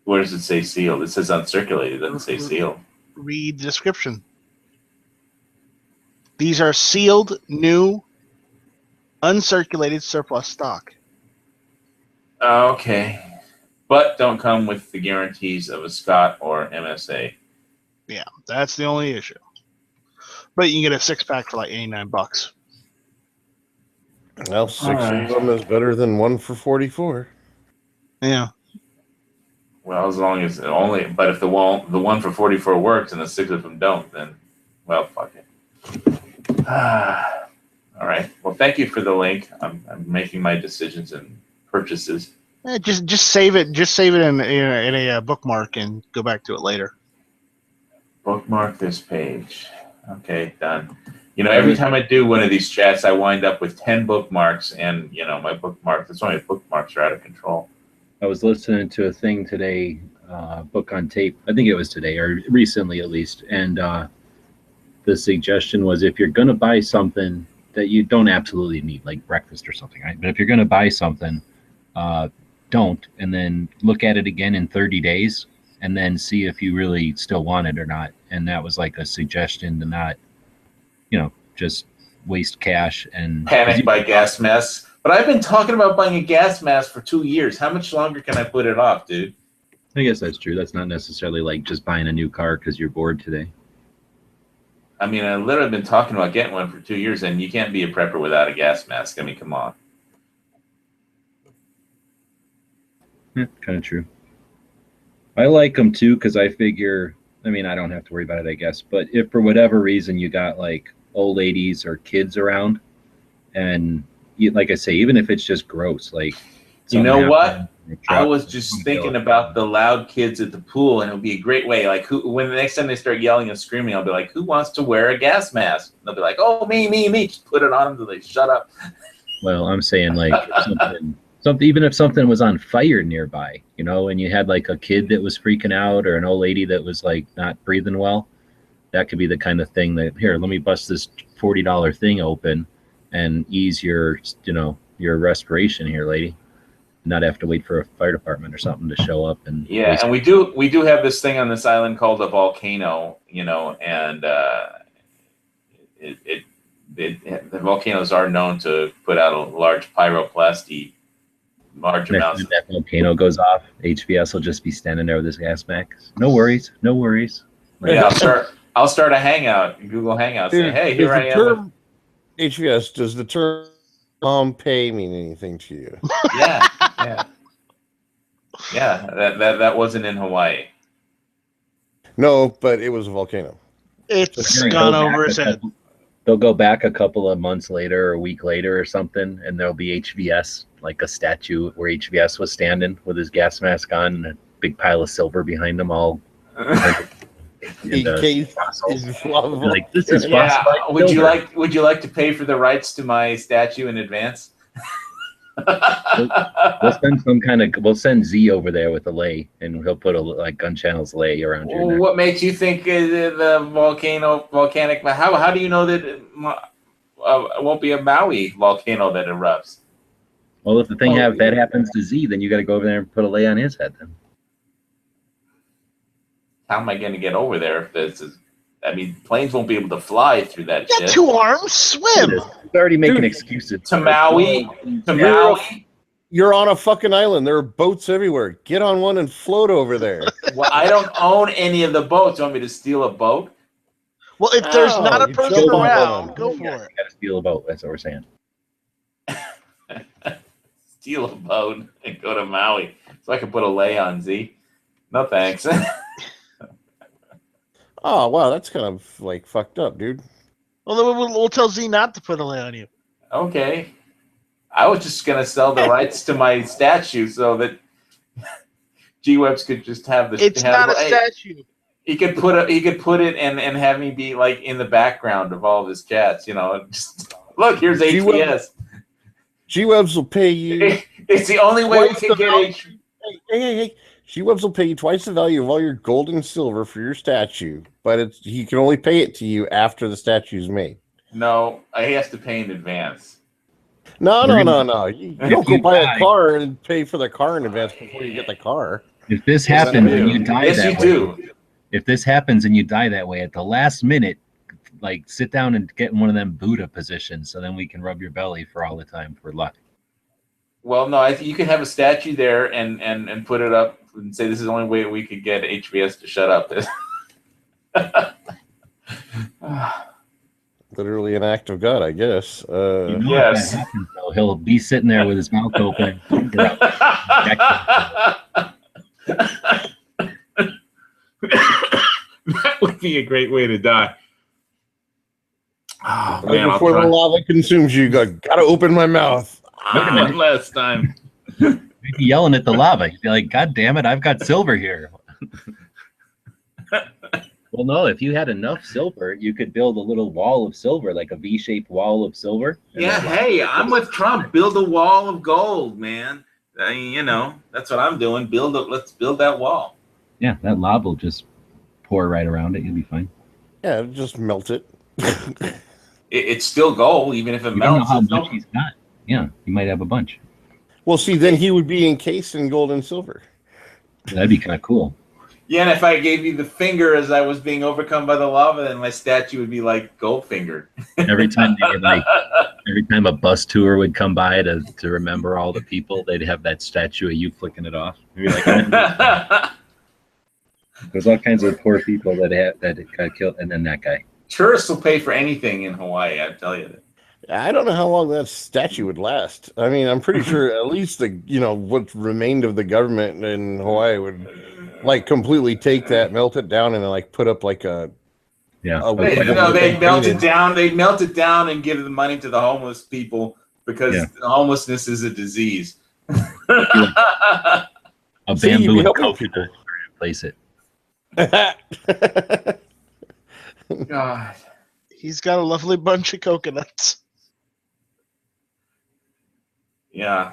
Where does it say sealed? It says uncirculated, it doesn't say sealed. Read the description. These are sealed, new, uncirculated surplus stock. Okay. But don't come with the guarantees of a Scott or MSA. Yeah, that's the only issue. But you can get a 6-pack for like $89. Well, 6 of them is better than 1 for 44. Yeah. Well, as long as but if the one for 44 works and the 6 of them don't, then, well, fuck it. All right. Well, thank you for the link. I'm making my decisions and purchases. Just save it. Just save it in a bookmark and go back to it later. Bookmark this page. Okay, done. Every time I do one of these chats, I wind up with 10 bookmarks, and my bookmarks. That's why my bookmarks are out of control. I was listening to a thing today, book on tape. I think it was today or recently at least, and the suggestion was if you're going to buy something that you don't absolutely need, like breakfast or something, right? But if you're going to buy something, don't, and then look at it again in 30 days and then see if you really still want it or not. And that was like a suggestion to not, just waste cash and panic buy gas masks. But I've been talking about buying a gas mask for 2 years. How much longer can I put it off, dude? I guess that's true. That's not necessarily like just buying a new car because you're bored today. I mean, I've literally been talking about getting one for 2 years, and you can't be a prepper without a gas mask. I mean, come on. Kind of true. I like them too because I figure, I mean, I don't have to worry about it, I guess. But if for whatever reason you got like old ladies or kids around, and like I say, even if it's just gross, like you know what? I was just thinking about the loud kids at the pool, and it would be a great way. Like, when the next time they start yelling and screaming, I'll be like, "Who wants to wear a gas mask?" And they'll be like, "Oh, me." Just put it on them until they shut up. Well, I'm saying like something, even if something was on fire nearby, and you had like a kid that was freaking out or an old lady that was like not breathing well, that could be the kind of thing that, here, let me bust this $40 thing open and ease your respiration here, lady. Not have to wait for a fire department or something to show up. And and we do have this thing on this island called a volcano, and the volcanoes are known to put out a large pyroclasty, large Next amounts. time that volcano goes off, HVS will just be standing there with his gas mask. No worries, no worries. Like, Yeah, I'll start a hangout, Google Hangout, say, hey, here I am. HVS, does the term Pompeii mean anything to you? Yeah. That wasn't in Hawaii. No, but it was a volcano. It's gone over his head. They'll go back a couple of months later or a week later or something, and there'll be HVS, like a statue where HVS was standing with his gas mask on and a big pile of silver behind him, all Like, this is yeah. phosphite Would you silver. like to pay for the rights to my statue in advance? We'll send Z over there with a lay, and he'll put a Gun Channel's lay around your neck. What makes you think the volcanic? How do you know that it won't be a Maui volcano that erupts? Well, if the thing that happens to Z, then you got to go over there and put a lay on his head. Then How am I going to get over there if this is? I mean, planes won't be able to fly through that Got shit. 2 arms, swim. He's already making excuses. To Maui. You're on a fucking island. There are boats everywhere. Get on one and float over there. Well, I don't own any of the boats. You want me to steal a boat? Well, if there's not a you person jump on around, one. go You for got it. to steal a boat. That's what we're saying. Steal a boat and go to Maui so I can put a lay on Z. No thanks. Oh, wow. That's kind of like fucked up, dude. Well, then we'll tell Z not to put a lay on you. Okay. I was just gonna sell the rights to my statue so that G-Webs could just have the. It's not a statue. He could put it and have me be like in the background of all of his chats. You know, just look. Here's HBS. G-Webs will pay you. It's the only way we twice can the get value- H. Hey. G-Webs will pay you twice the value of all your gold and silver for your statue, but he can only pay it to you after the statue's made. No, he has to pay in advance. No. You don't go buy a car and pay for the car in advance before you get the car. If this happens and you die Yes, that you way, do. if this happens and you die that way at the last minute, like sit down and get in one of them Buddha positions, so then we can rub your belly for all the time for luck. Well, no, you can have a statue there and put it up and say this is the only way we could get HBS to shut up. Literally an act of God, I guess. You know Yes. if that happens, though, he'll be sitting there with his mouth open. That would be a great way to die. Oh, Right man, I'll before try the lava consumes you, gotta open my mouth. one last time. He'd be yelling at the lava. He'd be like, "God damn it, I've got silver here." Well, no, if you had enough silver, you could build a little wall of silver, like a V-shaped wall of silver. and Yeah, then- hey, I'm with Trump. Build a wall of gold, man. You know, that's what I'm doing. Let's build that wall. Yeah, that lava will just pour right around it. You'll be fine. Yeah, just melt it. It's still gold, even if it You don't know melts. how It's much no- he's got. Yeah, he might have a bunch. Well, see, then he would be encased in gold and silver. That'd be kind of cool. Yeah, and if I gave you the finger as I was being overcome by the lava, then my statue would be like Goldfinger. Every time every time a bus tour would come by to remember all the people, they'd have that statue of you flicking it off. You'd be like, there's all kinds of poor people that got killed, and then that guy. Tourists will pay for anything in Hawaii, I tell you that. I don't know how long that statue would last. I mean, I'm pretty sure at least what remained of the government in Hawaii would like completely take that, melt it down, and like put up like a yeah. They'd melt it down. They'd melt it down and give the money to the homeless people because homelessness is a disease. A See, you'd be bamboo and helping coconut people. to replace it. God. He's got a lovely bunch of coconuts. Yeah.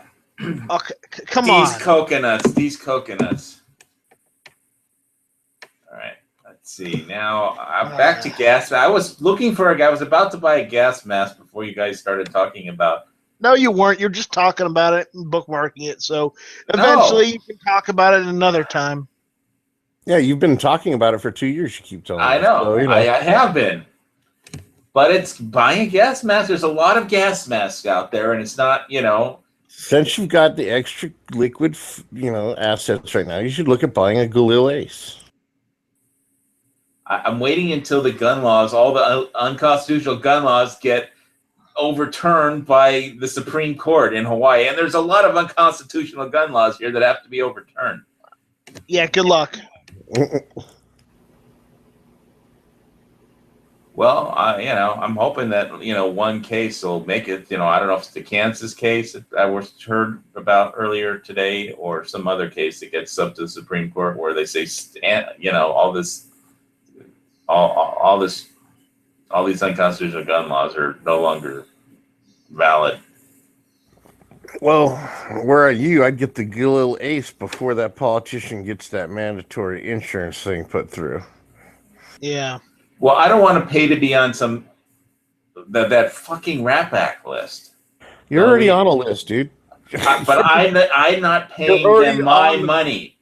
Okay, come These on. coconuts. All right. Let's see. Now I'm back to gas. I was looking for a guy. I was about to buy a gas mask before you guys started talking about. No, you weren't. You're just talking about it and bookmarking it. So eventually you can talk about it another time. Yeah, you've been talking about it for 2 years. You keep telling I us. know. So, I have been. But it's buying a gas mask. There's a lot of gas masks out there, and it's not, Since you've got the extra liquid, assets right now, you should look at buying a Galil Ace. I'm waiting until the gun laws, all the unconstitutional gun laws, get overturned by the Supreme Court in Hawaii. And there's a lot of unconstitutional gun laws here that have to be overturned. Yeah, good luck. Well, I'm hoping that, one case will make it. I don't know if it's the Kansas case that I was heard about earlier today, or some other case that gets up to the Supreme Court where they say, all these unconstitutional gun laws are no longer valid. Well, where are you? I'd get the Galil Ace before that politician gets that mandatory insurance thing put through. Yeah. Well, I don't want to pay to be on that fucking Rat Pack list. You're already on a list, dude. But I'm not paying them my money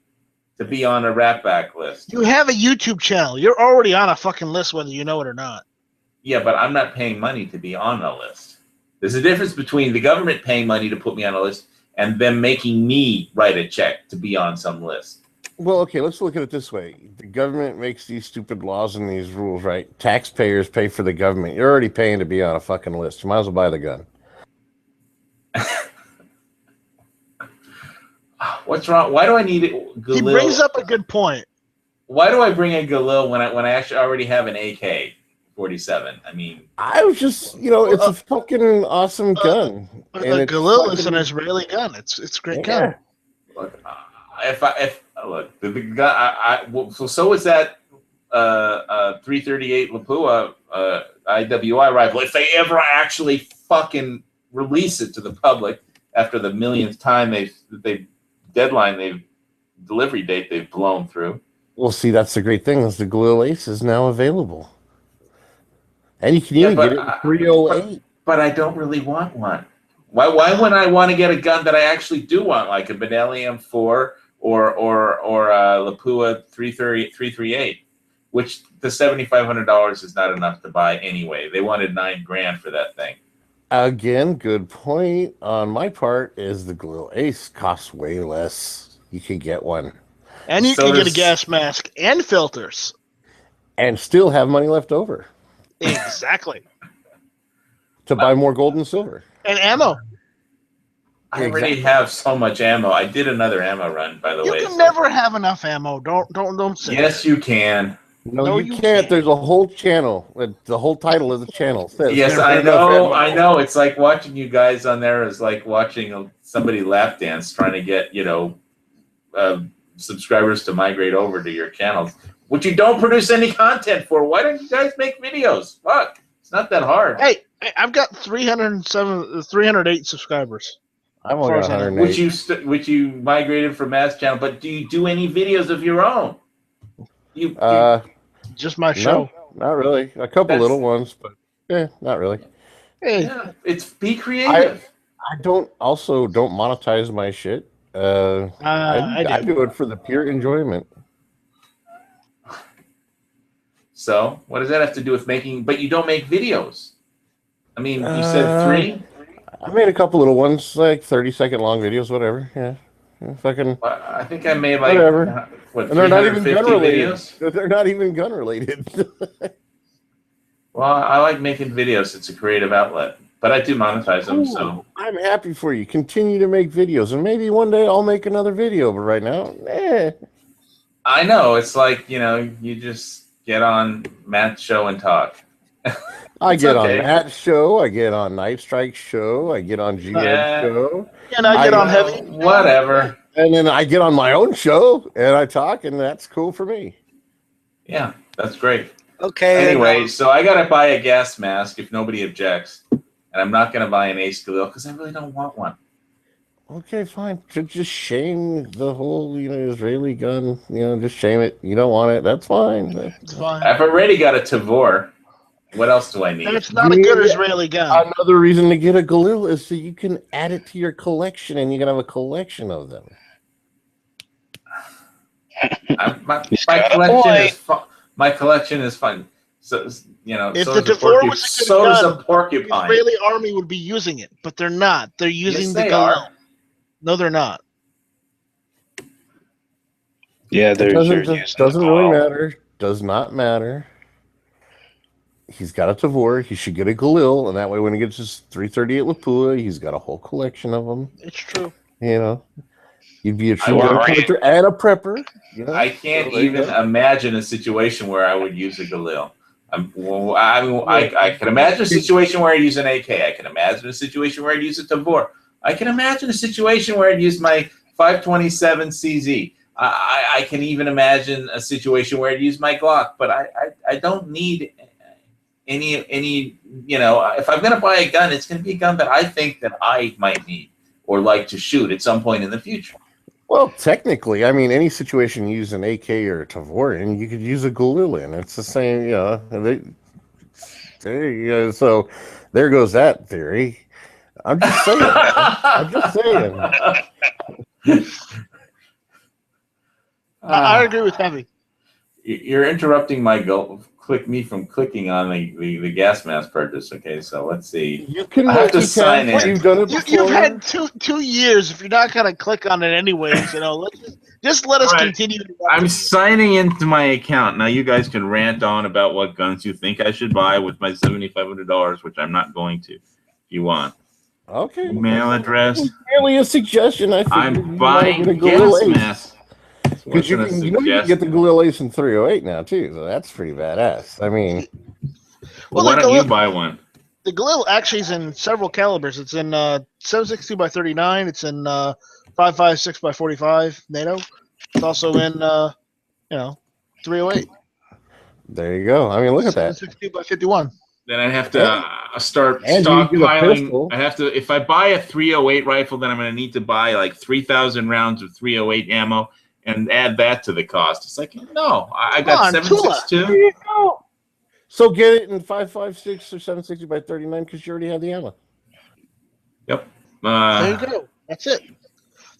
to be on a Rat Pack list. You have a YouTube channel. You're already on a fucking list, whether you know it or not. Yeah, but I'm not paying money to be on a list. There's a difference between the government paying money to put me on a list and them making me write a check to be on some list. Well, okay, let's look at it this way. The government makes these stupid laws and these rules, right? Taxpayers pay for the government. You're already paying to be on a fucking list. You might as well buy the gun. What's wrong? Why do I need it? Galil? He brings up a good point. Why do I bring a Galil when I actually already have an AK-47? I mean, I was just, it's a fucking awesome gun. A Galil is an Israeli gun. It's a great gun. Look, the gun. So is that 338 Lapua IWI rifle. If they ever actually fucking release it to the public after the millionth time they've delivery date they've blown through. Well, see, that's the great thing is the Galil Ace is now available, and you can even get it in 308. But I don't really want one. Why wouldn't I want to get a gun that I actually do want, like a Benelli M4 or Lapua 338, which the $7,500 is not enough to buy anyway. They wanted $9,000 for that thing. Again, good point on my part. Is the Galil Ace costs way less? You can get one, and you can get a gas mask and filters, and still have money left over. Exactly. To buy more gold and silver and ammo. I already have so much ammo. I did another ammo run, by the way. You can never have enough ammo. Don't say. Yes, you can. No, you can't. There's a whole channel. The whole title of the channel says. Yes, I know. It's like watching you guys on there is like watching somebody lap dance trying to get subscribers to migrate over to your channels, which you don't produce any content for. Why don't you guys make videos? Fuck, it's not that hard. Hey, I've got 308 subscribers. I've only got 108. Which you migrated from Mass Channel, but do you do any videos of your own? Just my show. No, not really. A couple little ones, but not really. Hey, yeah, it's be creative. I don't monetize my shit. I do it for the pure enjoyment. So what does that have to do with making? But you don't make videos. I mean, you said 3. I made a couple little ones, like 30-second long videos, whatever. Yeah. Fucking. I think I made like whatever. What, and they're not even gun related. Videos? They're not even gun related. Well, I like making videos. It's a creative outlet, but I do monetize them. So I'm happy for you. Continue to make videos, and maybe one day I'll make another video. But right now, I know it's like you just get on Matt's show and talk. I get on Matt's show. I get on Night Strike's show. I get on G-Ed's show. And I get on Heavy. Whatever. And then I get on my own show and I talk, and that's cool for me. Yeah, that's great. Okay. Anyway, so I got to buy a gas mask if nobody objects. And I'm not going to buy an Ace Galil because I really don't want one. Okay, fine. Just shame the whole, Israeli gun. Just shame it. You don't want it. That's fine. It's fine. I've already got a Tavor. What else do I need? And it's not a good Israeli gun. Another reason to get a Galil is so you can add it to your collection, and you can have a collection of them. My collection is fun. So you know, If so the does a Tavor was a good so does a gun, the porcupine. Israeli army would be using it, but they're not. They're using Yes, the they Galil. are. No, they're not. Yeah, they're Doesn't using doesn't the really Galil. matter. Does not matter. He's got a Tavor. He should get a Galil, and that way, when he gets his 338 Lapua, he's got a whole collection of them. It's true. You know, you'd be a I true would gun agree. collector and a prepper. You know? I can't So there you even go. imagine a situation where I would use a Galil. I can imagine a situation where I'd use an AK. I can imagine a situation where I'd use a Tavor. I can imagine a situation where I'd use my 527 CZ. I can even imagine a situation where I'd use my Glock, but I don't need any, you know, if I'm going to buy a gun, it's going to be a gun that I think that I might need or like to shoot at some point in the future. Well, technically, I mean, any situation you use an AK or a Tavor in, you could use a Galil in. It's the same, you know. There you go. So there goes that theory. I'm just saying. I'm just saying. I agree with Heavy. You're interrupting my me from clicking on the gas mask purchase. Okay, so let's see. You can I have to sign in. You've done it before. You've had two years. If you're not gonna click on it anyways, you know, let's just let us All right. continue. I'm signing into my account now. You guys can rant on about what guns you think I should buy with my $7,500, which I'm not going to. If you want, Okay. email address. Merely a suggestion. I think I'm buying gas masks. Because you can get the Galil Ace in 308 now too, so that's pretty badass. I mean, Well, why don't you buy one? The Galil actually is in several calibers. It's in 762 by 39. It's in 556 by 45 NATO. It's also in 308. there you go. I mean, look at that. 762 by 51. Then I have to start And you can get a pistol. stockpiling. I have to, if I buy a 308 rifle, then I'm going to need to buy like 3,000 rounds of 308 ammo and add that to the cost. It's like, no, I got 762. There you go. So get it in 556 or 760 by 39 because you already have the ammo. Yep. There you go. That's it.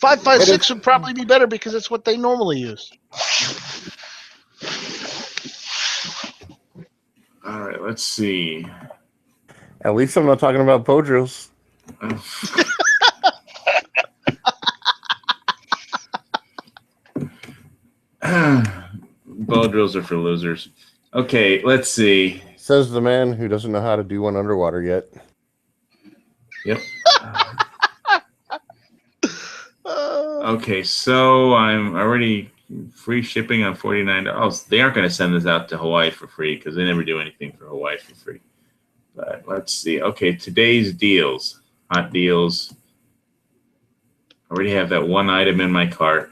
556 would probably be better because it's what they normally use. All right, let's see. At least I'm not talking about Podros. Bow drills are for losers. Okay, let's see. Says the man who doesn't know how to do one underwater yet. Yep. Okay, so I'm already free shipping on $49. Oh, they aren't going to send this out to Hawaii for free because they never do anything for Hawaii for free. But let's see. Okay, today's deals, hot deals. I already have that one item in my cart.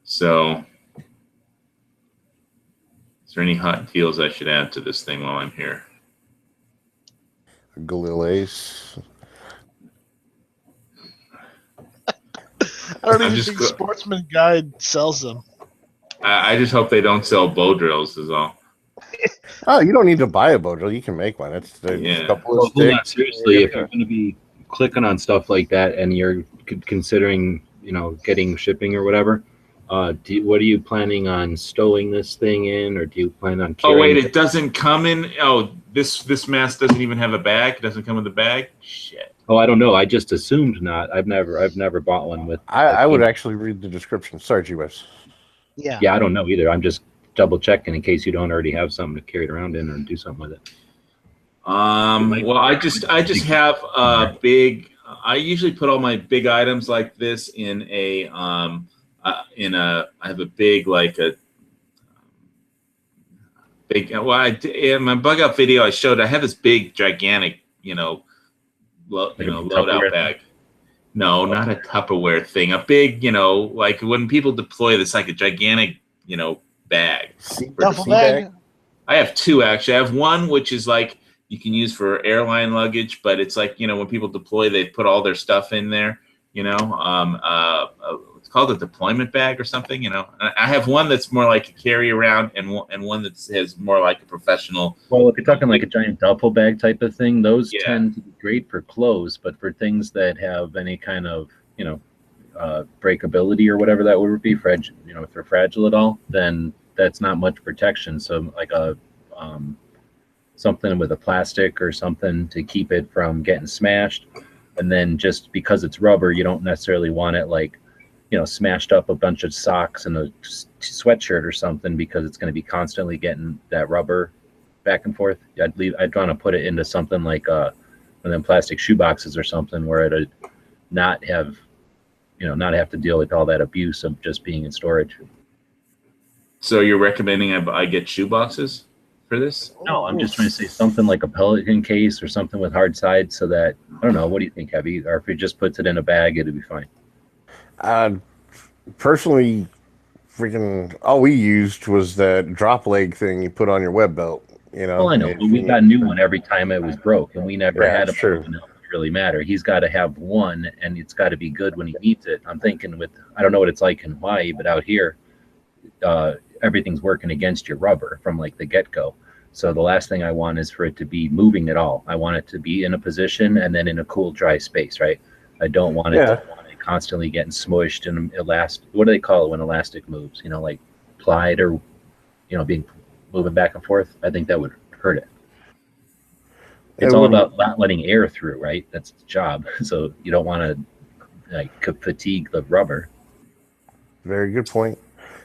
So, is there any hot deals I should add to this thing while I'm here? Galil Ace. I don't I'm even just think go- Sportsman Guide sells them. I just hope they don't sell bow drills is all. Oh, you don't need to buy a bow drill. You can make one. It's a Yeah. couple Well, of hold on, sticks. seriously, if you're going to be clicking on stuff like that and you're considering, getting shipping or whatever, what are you planning on stowing this thing in, or do you plan on Oh carrying wait, it doesn't come in. Oh, this mask doesn't even have a bag. It doesn't come with a bag. Shit. Oh, I don't know. I just assumed not. I've never bought one with. I would actually read the description. Sorry, G-Webs. Yeah. Yeah, I don't know either. I'm just double checking in case you don't already have something to carry it around in or do something with it. Well, I just have a big. I usually put all my big items like this in a I have a big big. Well, in my bug out video, I showed I have this big gigantic loadout Tupperware bag. No, not a Tupperware thing. A big, like when people deploy this, like a gigantic, bag. Duffel bag. I have two actually. I have one which is like you can use for airline luggage, but it's like when people deploy, they put all their stuff in there. It's called a deployment bag or something. And I have one that's more like a carry around, and one that has more like a professional. Well, if you're talking like a giant duffel bag type of thing, those tend to be great for clothes, but for things that have any kind of breakability or whatever that would be, if they're fragile at all, then that's not much protection. So like a something with a plastic or something to keep it from getting smashed. And then just because it's rubber, you don't necessarily want it like, smashed up a bunch of socks and a sweatshirt or something, because it's going to be constantly getting that rubber back and forth. I'd want to put it into something like one of them plastic shoe boxes or something, where it'd not have to deal with all that abuse of just being in storage. So you're recommending I get shoe boxes for this? No, I'm just trying to say something like a Pelican case or something with hard sides, so that, I don't know, what do you think, Heavy? Or if he just puts it in a bag, it'd be fine. Personally, freaking all we used was that drop leg thing you put on your web belt. Well, I know, but we got a new one every time it was broke, and we never had a true. really matter. He's got to have one, and it's got to be good when he needs it. I'm thinking I don't know what it's like in Hawaii, but out here, everything's working against your rubber from like the get-go. So the last thing I want is for it to be moving at all. I want it to be in a position and then in a cool, dry space, right? I don't want it to constantly getting smushed and what do they call it when elastic moves? Like plied or, being moving back and forth. I think that would hurt it. It's all about not letting air through, right? That's the job. So you don't want to fatigue the rubber. Very good point.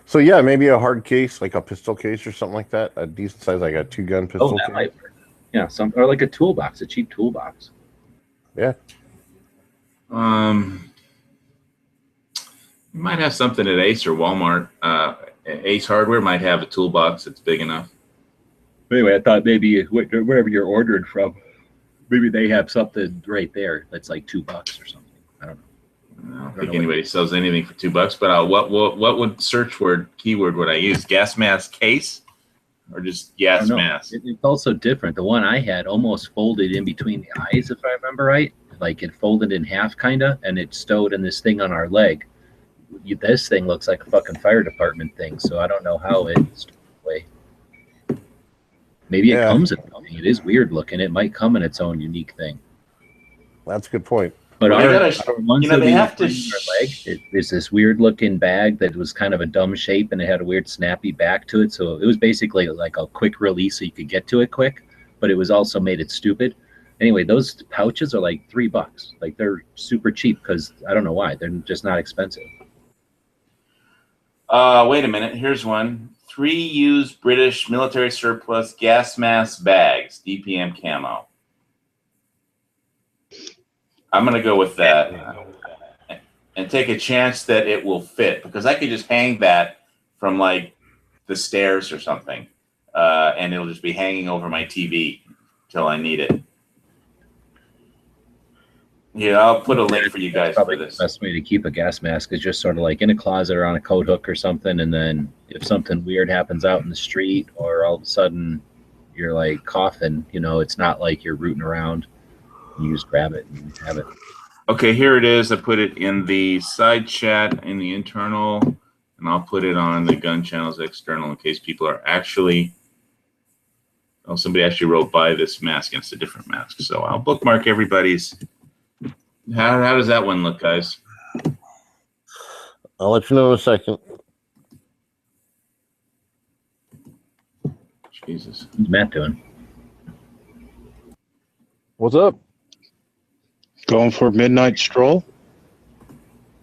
So yeah, maybe a hard case, like a pistol case or something like that. A decent size, like a 2-gun pistol that case. might work. Yeah, or like a toolbox, a cheap toolbox. Yeah. You might have something at Ace or Walmart. Ace Hardware might have a toolbox that's big enough. Anyway, I thought maybe wherever you're ordering from, maybe they have something right there that's like $2 or something. I don't know. I don't think anybody sells anything for $2. But what would keyword would I use? Gas mask case, or just gas mask? It's also different. The one I had almost folded in between the eyes, if I remember right. Like it folded in half, kinda, and it stowed in this thing on our leg. This thing looks like a fucking fire department thing, so I don't know how it's away. Maybe it comes in something. It is weird looking. It might come in its own unique thing. That's a good point. But our ones that we have to leg is this weird looking bag that was kind of a dumb shape, and it had a weird snappy back to it. So it was basically like a quick release, so you could get to it quick, but it was also made it stupid. Anyway, those pouches are like $3. Like they're super cheap because I don't know why. They're just not expensive. Wait a minute. Here's one. 3 used British military surplus gas mask bags, DPM camo. I'm going to go with that and take a chance that it will fit, because I could just hang that from like the stairs or something, and it'll just be hanging over my TV till I need it. Yeah, I'll put a link for you guys for this. The best way to keep a gas mask is just sort of like in a closet or on a coat hook or something, and then if something weird happens out in the street, or all of a sudden you're like coughing, it's not like you're rooting around. You just grab it and have it. Okay, here it is. I put it in the side chat in the internal, and I'll put it on the Gun Channel's external in case people are actually. Oh, somebody actually wrote buy this mask, and it's a different mask. So I'll bookmark everybody's. How does that one look, guys? I'll let you know in a second. Jesus. What's Matt doing? What's up? Going for a midnight stroll?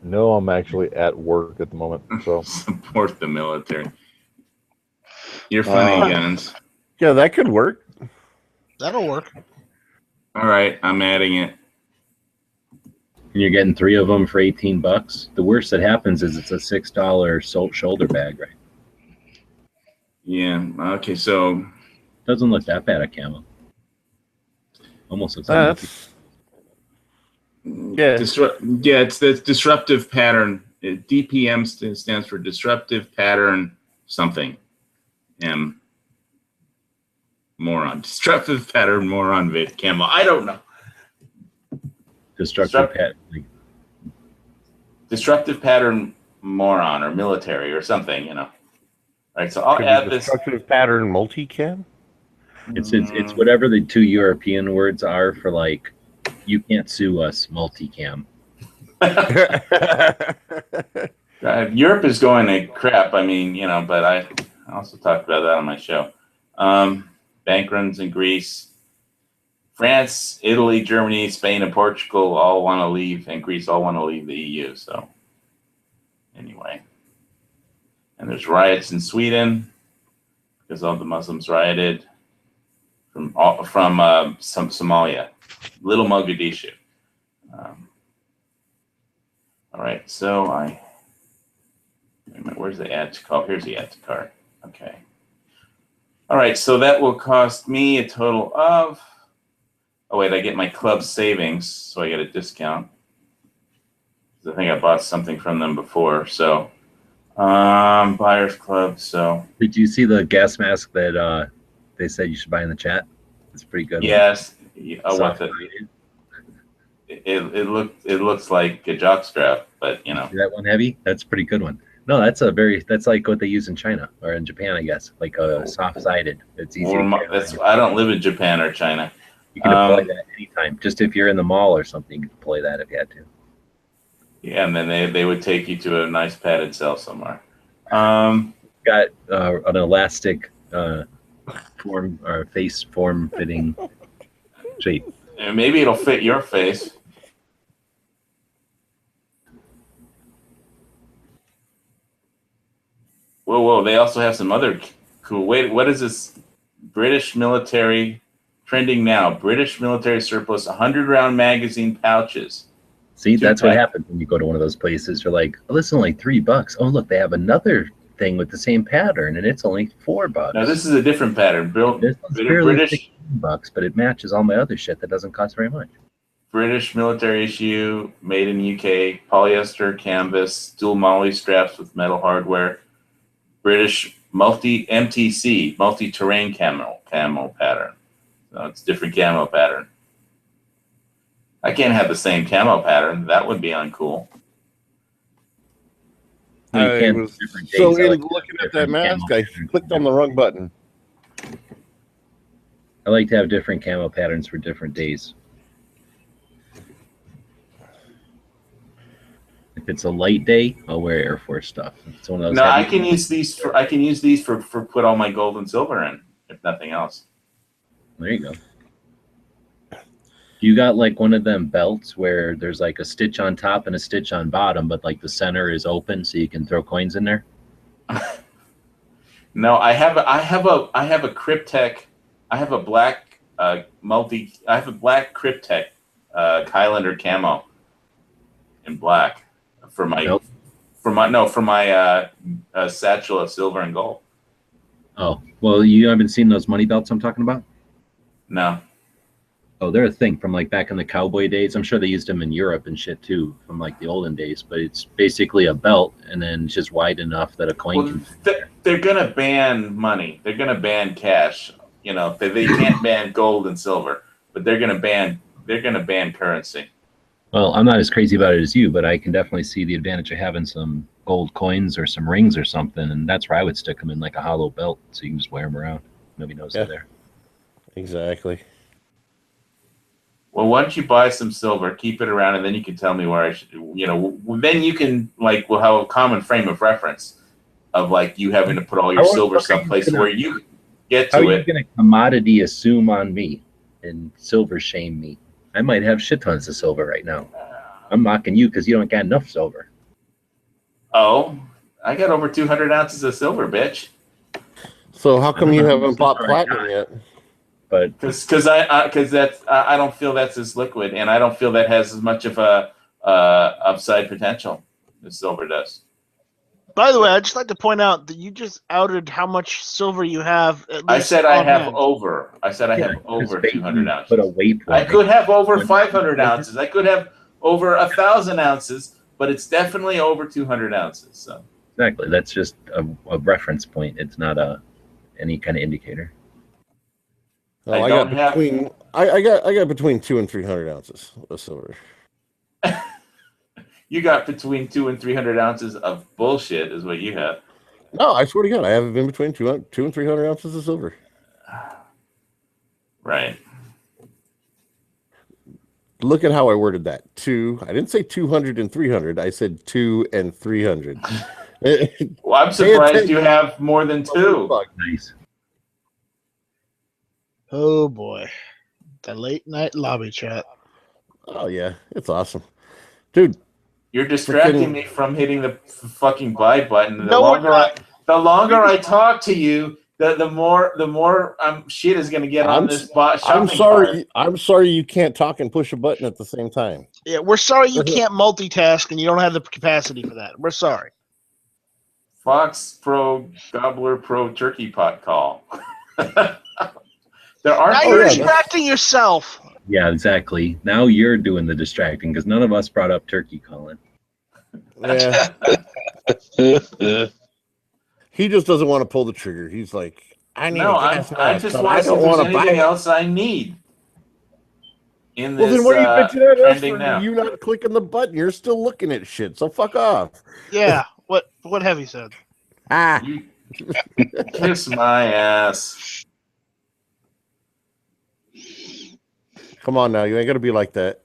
No, I'm actually at work at the moment. So Support the military. You're funny, Guns. Yeah, that could work. That'll work. All right, I'm adding it. And you're getting 3 of them for $18. The worst that happens is it's a $6 shoulder bag, right? Yeah. Okay. So doesn't look that bad at camo. Almost looks like it's the disruptive pattern. DPM stands for disruptive pattern something. Moron. Disruptive pattern moron vid camo. I don't know. Disruptive pattern moron or military or something, All right, so I'll add this disruptive pattern multicam. It's whatever the 2 European words are for like you can't sue us multicam. Europe is going to crap. I mean, but I also talked about that on my show. Bank runs in Greece. France, Italy, Germany, Spain, and Portugal all want to leave, and Greece all want to leave the EU. So, anyway. And there's riots in Sweden because all the Muslims rioted from some Somalia, Little Mogadishu. All right, so wait a minute, where's the add to cart? Here's the add to cart. Okay. All right, so that will cost me a total of. Oh wait, I get my club savings, so I get a discount. I think I bought something from them before, so Buyers Club. So did you see the gas mask that they said you should buy in the chat? It's pretty good. Yes, with it. It looks like a jockstrap, but you know. See that one heavy? That's a pretty good one. No, that's like what they use in China or in Japan, I guess, like a soft-sided. It's easy. I don't live in Japan or China. You can deploy that anytime. Just if you're in the mall or something, you can deploy that if you had to. Yeah, and then they would take you to a nice padded cell somewhere. Got an elastic form or face form fitting shape. And maybe it'll fit your face. Whoa! They also have some other cool. Wait, what is this? British military trending now. British military surplus 100-round magazine pouches. See, that's what happens when you go to one of those places. You're like, oh, this is only $3. Oh, look, they have another thing with the same pattern, and it's only $4. Now this is a different pattern. This one's barely $16, but it matches all my other shit that doesn't cost very much. British military issue, made in UK, polyester canvas, dual moly straps with metal hardware. British MTC, multi-terrain camo pattern. So it's different camo pattern. I can't have the same camo pattern. That would be uncool. I was so into looking at that mask, I clicked on the wrong button. I like to have different camo patterns for different days. If it's a light day, I'll wear Air Force stuff. If it's one of those no, I can use these for put all my gold and silver in, if nothing else. There you go. You got like one of them belts where there's like a stitch on top and a stitch on bottom, but like the center is open so you can throw coins in there? No, I have a Cryptek. I have a black Cryptek Highlander camo in black for my satchel of silver and gold. Oh, well, you haven't seen those money belts I'm talking about? No. Oh, they're a thing from like back in the cowboy days. I'm sure they used them in Europe and shit too, from like the olden days. But it's basically a belt, and then it's just wide enough that a coin can. They're gonna ban money. They're gonna ban cash. You know, they can't ban gold and silver, but they're gonna ban currency. Well, I'm not as crazy about it as you, but I can definitely see the advantage of having some gold coins or some rings or something, and that's where I would stick them in, like a hollow belt, so you can just wear them around. Nobody knows they're there. Exactly. Well, why don't you buy some silver, keep it around, and then you can tell me where I should, you know, then you can, like, we'll have a common frame of reference of, like, you having to put all your silver someplace where you get to it. How are you going to commodity assume on me and silver shame me? I might have shit tons of silver right now. I'm mocking you because you don't got enough silver. Oh, I got over 200 ounces of silver, bitch. So how come you haven't bought platinum yet? But because I don't feel that's as liquid, and I don't feel that has as much of a upside potential as silver does. By the way, I'd just like to point out that you just outed how much silver you have. I said I have over 200 ounces. Put a weight point. I could have over 500 ounces. I could have over 1,000 ounces, but it's definitely over 200 ounces. So exactly, that's just a reference point. It's not any kind of indicator. Well, I got between 200 and 300 ounces of silver. You got between 200 and 300 ounces of bullshit, is what you have. No, I swear to God, I have been between 200 and 300 ounces of silver. Right. Look at how I worded that. I didn't say 200 and 300. I said 2 and 300. Well, I'm surprised you have more than 2. Nice. Oh boy, the late night lobby chat. Oh yeah, it's awesome, dude. You're distracting freaking- me from hitting the fucking buy button. The No, we're longer I talk to you, the more shit is gonna get on this shopping I'm sorry. cart. I'm sorry you can't talk and push a button at the same time. Yeah, we're sorry you can't multitask and you don't have the capacity for that. We're sorry. Fox Pro Gobbler Pro Turkey Pot call. There are Now you're distracting yourself. Yeah, exactly. Now you're doing the distracting because none of us brought up turkey calling. Yeah. He just doesn't want to pull the trigger. He's like, I need No, a gas I mask, just but want I to see if don't there's want to buy anything it. else I need. In this, Well, then what are you bitching at us trending for? now? You not clicking the button? You're still looking at shit. So fuck off. Yeah. What have you said? Ah. You kiss my ass. Come on now, you ain't gonna be like that.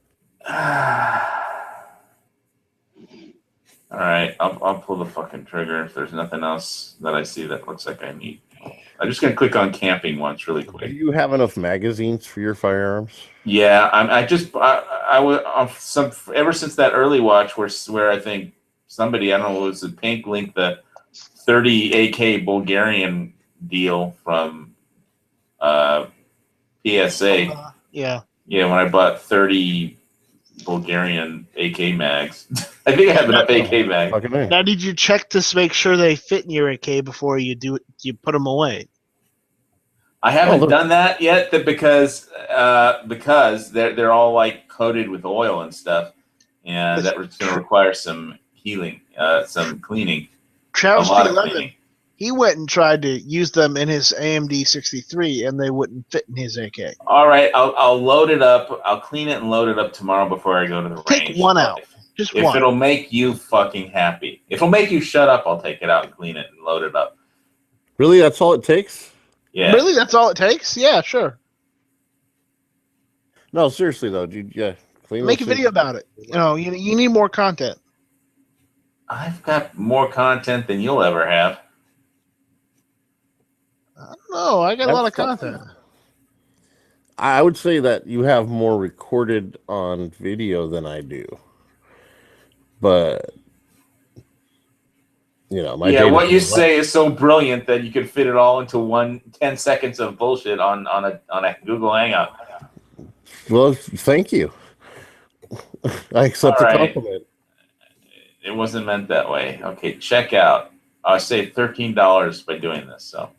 All right, I'll pull the fucking trigger if there's nothing else that I see that looks like I need. I'm just gonna click on camping once really Do quick. you have enough magazines for your firearms? Yeah, I was ever since that early watch where I think somebody, I don't know, was it Pink linked the 30 AK Bulgarian deal from PSA. Yeah. Yeah, when I bought 30 Bulgarian AK mags. I think I have enough AK mags. Now, did you check to make sure they fit in your AK before you do it? You put them away. I haven't done that yet because they're all like coated with oil and stuff, and that was going to require some healing, some cleaning. Travis a lot of P11, cleaning. he went and tried to use them in his AMD 63, and they wouldn't fit in his AK. All right, I'll load it up. I'll clean it and load it up tomorrow before I go to the range. Take one out. Just If one. it'll make you fucking happy. If it'll make you shut up, I'll take it out and clean it and load it up. Really? That's all it takes? Yeah. Really? That's all it takes? Yeah, sure. No, seriously though, dude. Yeah. Clean Make a those video things. about it. You know, you need more content. I've got more content than you'll ever have. No, I got a lot of That's- content. I would say that you have more recorded on video than I do. But you know, my Yeah, data- what you say is so brilliant that you could fit it all into 10 seconds of bullshit on a Google Hangout. Well, thank you. I accept All the right. compliment. It wasn't meant that way. Okay, check out. I saved $13 by doing this. So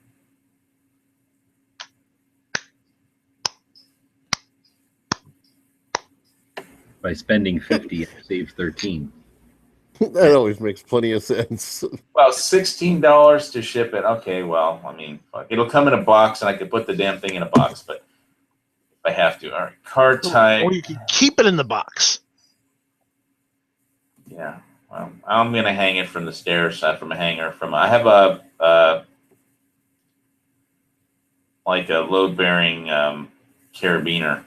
By spending 50, I save 13. That always makes plenty of sense. well, $16 to ship it. Okay, well, I mean, fuck. It'll come in a box, and I could put the damn thing in a box, but if I have to. All right, card type. Or you can keep it in the box. Yeah, well, I'm gonna hang it from the stairs, from a hanger. I have a like a load-bearing carabiner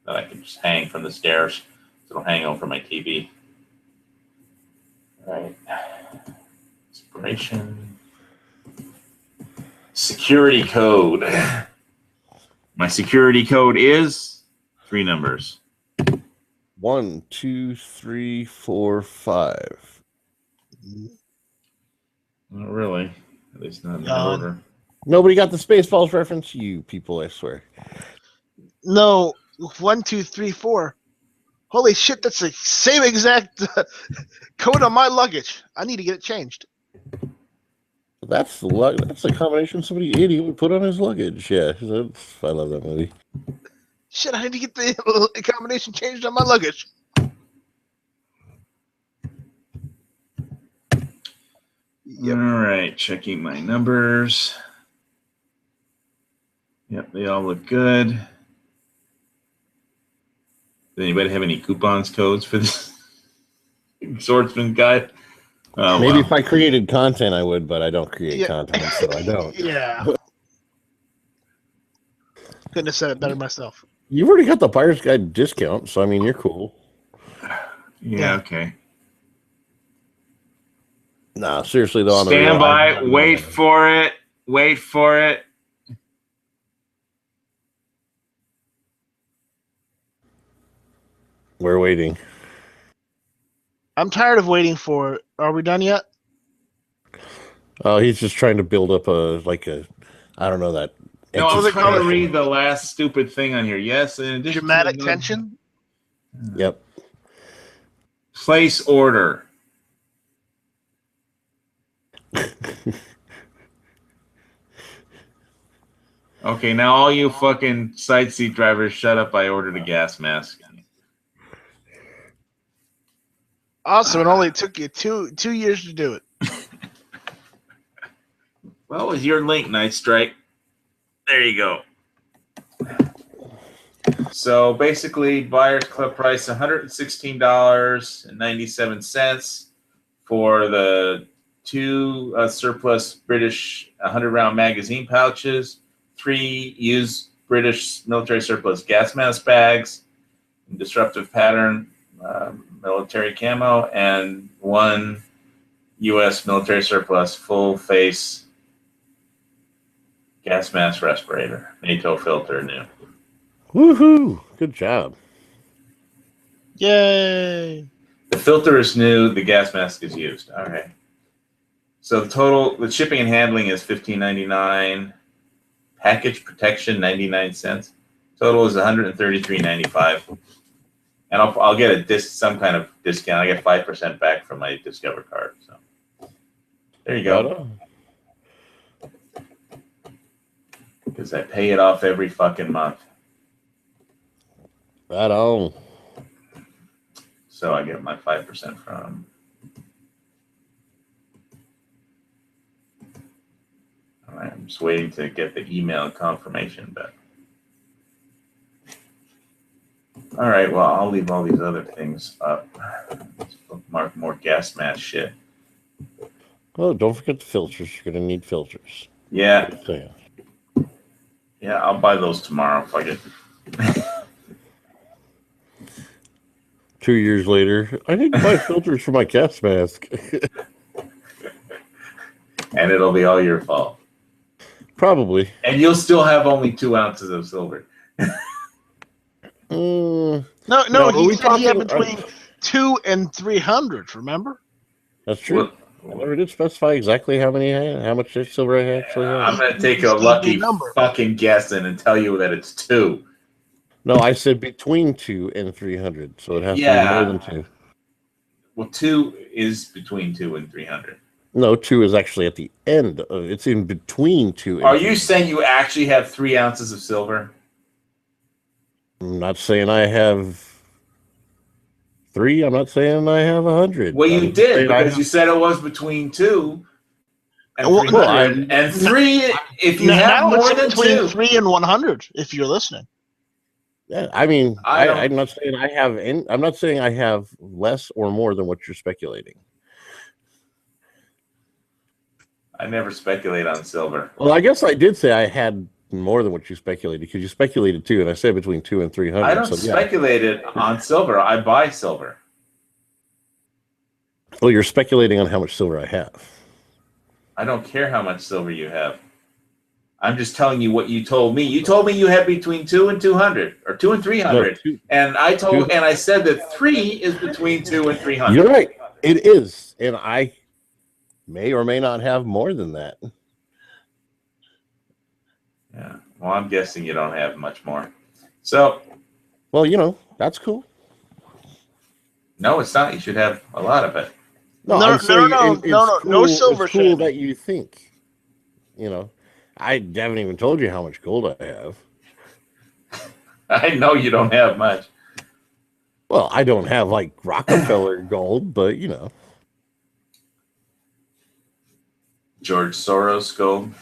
that I can just hang from the stairs. So it'll hang over my TV. All right, inspiration, security code. My security code is 3 numbers. 1, 2, 3, 4, 5. Not really. At least not in that order. Nobody got the Spaceballs reference? You people, I swear. No, 1, 2, 3, 4. Holy shit, that's the same exact code on my luggage. I need to get it changed. That's a combination somebody idiot would put on his luggage. Yeah, I love that movie. Shit, I need to get the combination changed on my luggage. All right, checking my numbers. Yep, they all look good. Does anybody have any coupons codes for this swordsman guide? Oh, Maybe wow. if I created content, I would, but I don't create Yeah. content, so I don't. Yeah. Couldn't have said it better myself. You've already got the Buyer's Guide discount, so I mean, you're cool. Yeah, okay. Nah, seriously though. Stand by. Wait for it. Wait for it. We're waiting. I'm tired of waiting for it. Are we done yet? Oh, he's just trying to build up I don't know that. No, I was What do they trying call to it? read the last stupid thing on here. Yes, in addition Dramatic to tension? Yep. Place order. Okay, now all you fucking side seat drivers, shut up. I ordered a gas mask. Awesome. It only took you two years to do it. Well, it was your link, Night Strike. There you go. So basically, buyer's club price $116.97 for the 2 surplus British 100-round magazine pouches, 3 used British military surplus gas mask bags, disruptive pattern military camo, and 1 U.S. military surplus full face gas mask respirator, NATO filter new. Woohoo! Good job. Yay! The filter is new. The gas mask is used. All right. So the shipping and handling is $15.99. Package protection 99 cents. Total is $133.95. And I'll get some kind of discount. I get 5% back from my Discover card. So there you go. Because I pay it off every fucking month. Right on. So I get my 5% from. All right, I'm just waiting to get the email confirmation back. All right, well, I'll leave all these other things up. Let's bookmark more gas mask shit. Oh, don't forget the filters. You're going to need filters. Yeah. So, yeah. Yeah, I'll buy those tomorrow if I get. 2 years later, I need to buy filters for my gas mask. And it'll be all your fault. Probably. And you'll still have only 2 ounces of silver. No, but he we said he had talking- between 2 and 300. Remember? That's true. I never did specify exactly how much silver I actually have. I'm going to take a lucky fucking guess and tell you that it's 2. No, I said between 2 and 300, so it has to be more than 2. Well, 2 is between 2 and 300. No, 2 is actually at the end of it's in between 2 and Are 300. you saying you actually have 3 ounces of silver? I'm not saying I have 3. I'm not saying I have 100. Well, you I'm did saying I because you said it was between 2 and Well, 300. And 3, if you have now more it's than between 2. 3 and 100. If you're listening. Yeah, I mean, I I'm not saying I have. I'm not saying I have less or more than what you're speculating. I never speculate on silver. Well, I guess I did say I had more than what you speculated because you speculated 2, and I said between 2 and 300. I don't so, yeah. speculate it on silver. I buy silver. Well, you're speculating on how much silver I have. I don't care how much silver you have. I'm just telling you what you told me. You told me you had between 2 and 200, or 2 and 300, and I said that 3 is between 2 and 300. You're right. It is, and I may or may not have more than that. Yeah. Well, I'm guessing you don't have much more. So. Well, that's cool. No, it's not. You should have a lot of it. No silver. It's cool that you think. I haven't even told you how much gold I have. I know you don't have much. Well, I don't have like Rockefeller gold, but George Soros gold.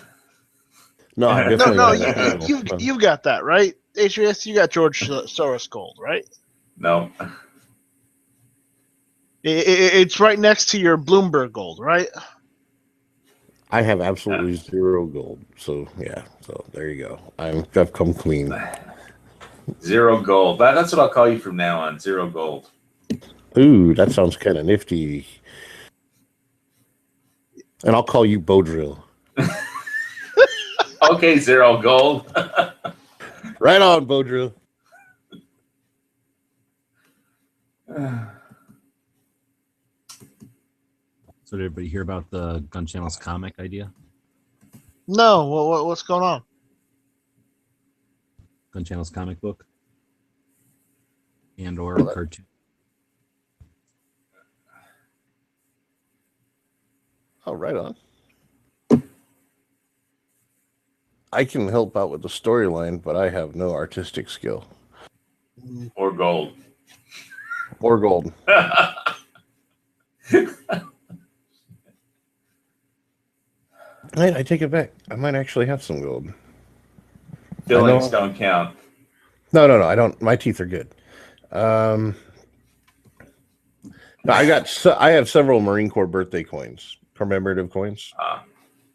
No, I definitely you've got that, right? HBS, you got George Soros gold, right? No. It's right next to your Bloomberg gold, right? I have absolutely 0 gold. So yeah, so there you go. I've come clean. 0 gold. That's what I'll call you from now on. 0 gold. Ooh, that sounds kind of nifty. And I'll call you Bodrill. Okay, 0 gold. Right on, Bodrill. So did everybody hear about the Gun Channel's comic idea? No, what's going on? Gun Channel's comic book and or cartoon. Oh, right on. I can help out with the storyline, but I have no artistic skill. Or gold. Or gold. I take it back. I might actually have some gold. Fillings don't count. No, I don't. My teeth are good. No, I have several Marine Corps birthday coins, commemorative coins,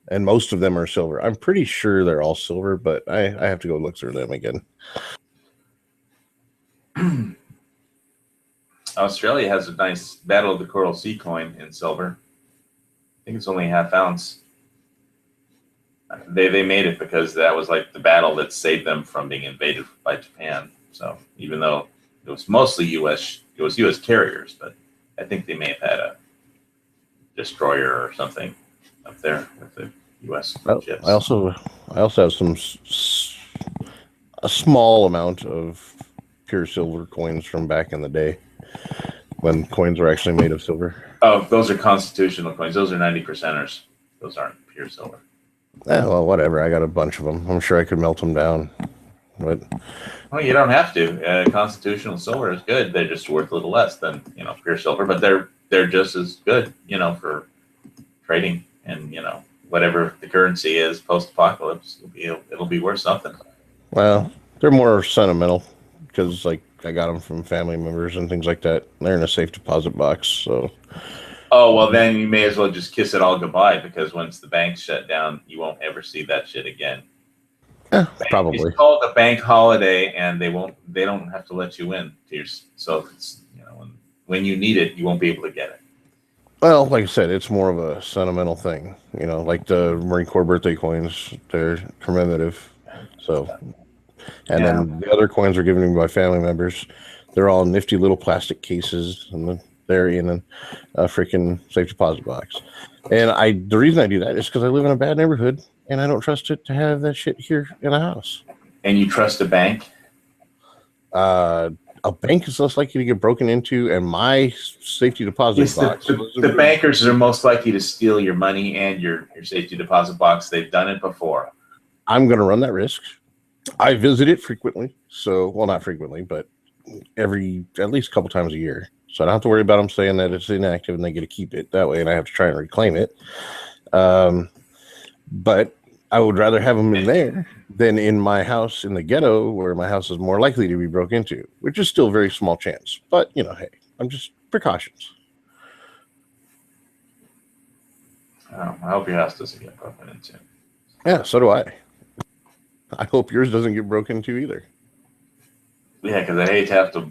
and most of them are silver. I'm pretty sure they're all silver, but I have to go look through them again. Australia has a nice Battle of the Coral Sea coin in silver. I think it's only ½ ounce. They made it because that was like the battle that saved them from being invaded by Japan. So even though it was mostly U.S. carriers, but I think they may have had a destroyer or something up there with the U.S. ships. I also have a small amount of pure silver coins from back in the day when coins were actually made of silver. Oh, those are constitutional coins. Those are 90%ers. Those aren't pure silver. Well, whatever. I got a bunch of them. I'm sure I could melt them down. But Well, you don't have to. Constitutional silver is good. They're just worth a little less than pure silver, but they're just as good, for trading and whatever the currency is post-apocalypse. It'll be worth something. well, they're more sentimental because I got them from family members and things like that. They're in a safe deposit box, so. Oh, well, then you may as well just kiss it all goodbye because once the banks shut down, you won't ever see that shit again. Probably. It's called a bank holiday, and they don't have to let you in. So it's, when you need it, you won't be able to get it. Well, like I said, it's more of a sentimental thing. Like the Marine Corps birthday coins, they're commemorative. So, and then the other coins are given to me by family members. They're all nifty little plastic cases, and they're in a freaking safe deposit box. And the reason I do that is because I live in a bad neighborhood, and I don't trust it to have that shit here in a house. And you trust a bank? A bank is less likely to get broken into, and my safety deposit box. The bankers are most likely to steal your money and your safety deposit box. They've done it before. I'm going to run that risk. I visit it frequently. So, well, not frequently, but at least a couple times a year. So I don't have to worry about them saying that it's inactive and they get to keep it that way, and I have to try and reclaim it. But I would rather have them in there than in my house in the ghetto, where my house is more likely to be broke into, which is still a very small chance. But, hey, I'm just precautions. Oh, I hope your house doesn't get broken into. Yeah, so do I. I hope yours doesn't get broken into either. Yeah, because I hate to have to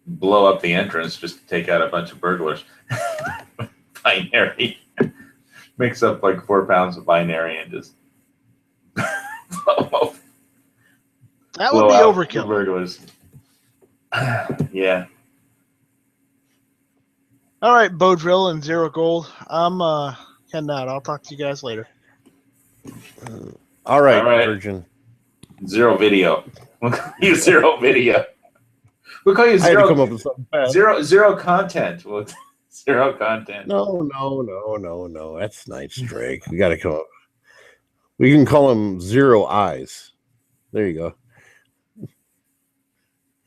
blow up the entrance just to take out a bunch of burglars. Binary. Mix up like 4 pounds of binary and just blow That would be out overkill. the burglars. Yeah. All right, Bodrill and Zero Gold. I'm heading out. I'll talk to you guys later. All right, Virgin. Zero video. We'll call you Zero video. We'll call you I had to Zero. come up with something fast. Zero content. Zero content. No. That's nice, Drake. We got to come up. We can call him Zero Eyes. There you go.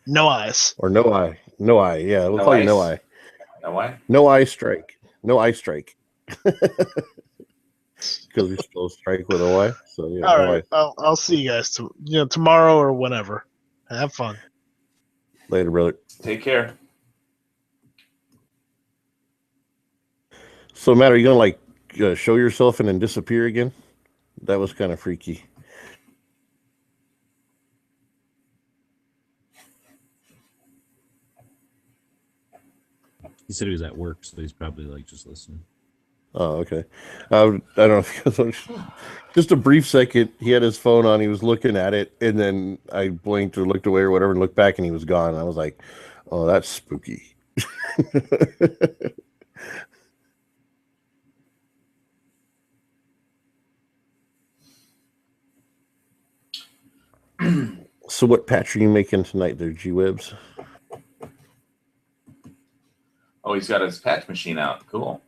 No eyes. Or no eye. No eye. Yeah, we'll call you No Eye. No eye? No Eye Strike. No Eye Strike. Because we still strike with a Y. So yeah. All no right. eye. I'll see you guys tomorrow or whenever. Have fun. Later, brother. Take care. So, Matt, are you going to show yourself and then disappear again? That was kind of freaky. He said he was at work, so he's probably just listening. Oh, okay. I don't know if just a brief second, he had his phone on, he was looking at it, and then I blinked or looked away or whatever and looked back and he was gone. I was like, oh, that's spooky. So what patch are you making tonight there, G-Webs? Oh, he's got his patch machine out. Cool.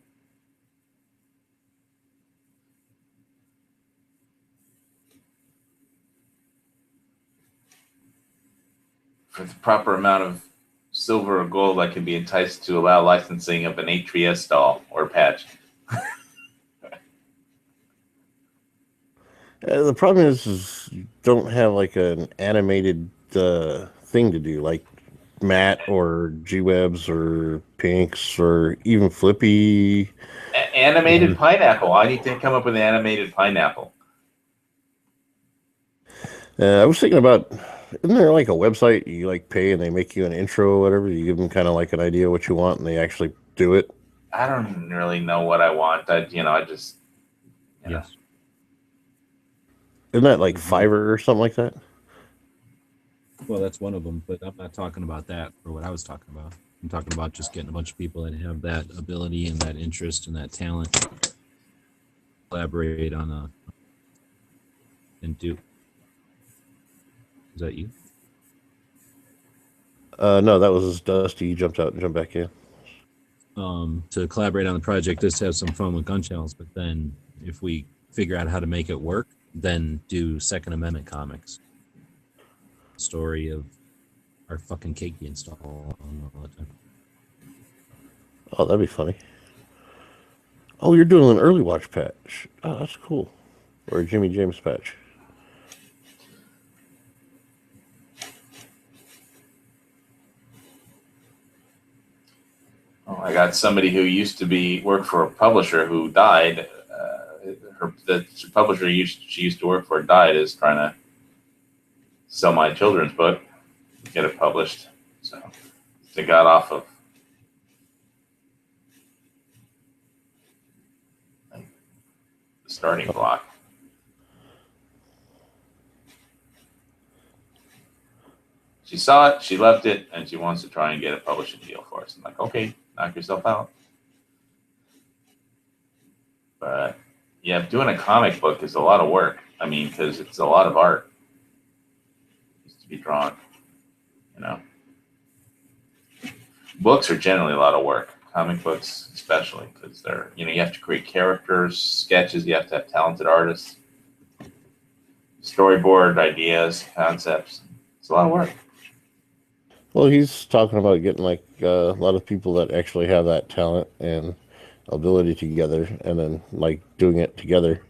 For the proper amount of silver or gold, I can be enticed to allow licensing of an H3S doll or patch. The problem is you don't have like an animated thing to do, like Matt or G-Webs or Pinks or even Flippy. Animated pineapple. I need to come up with an animated pineapple. I was thinking about, isn't there like a website you like pay and they make you an intro or whatever? You give them kind of like an idea what you want and they actually do it. I don't really know what I want. I just. Yes. Isn't that like Fiverr or something like that? Well, that's one of them, but I'm not talking about that or what I was talking about. I'm talking about just getting a bunch of people that have that ability and that interest and that talent, collaborate on and do. Is that you? No, that was Dusty. You jumped out and jumped back in. To collaborate on the project, just have some fun with gun channels, but then if we figure out how to make it work, then do Second Amendment comics. Story of our fucking cake being stolen all the time. Oh, that'd be funny. Oh, you're doing an early watch patch. Oh, that's cool. Or a Jimmy James patch. Oh, I got somebody who used to work for a publisher who died. The publisher she used to work for died. Is trying to sell my children's book, get it published. So they got off of the starting block. She saw it, she loved it, and she wants to try and get a publishing deal for us. I'm like, okay, knock yourself out. But yeah, doing a comic book is a lot of work. I mean, because it's a lot of art. It's to be drawn, you know. Books are generally a lot of work. Comic books, especially, because they're, you have to create characters, sketches. You have to have talented artists, storyboard ideas, concepts. It's a lot of work. Well, he's talking about getting like a lot of people that actually have that talent and ability together, and then like doing it together.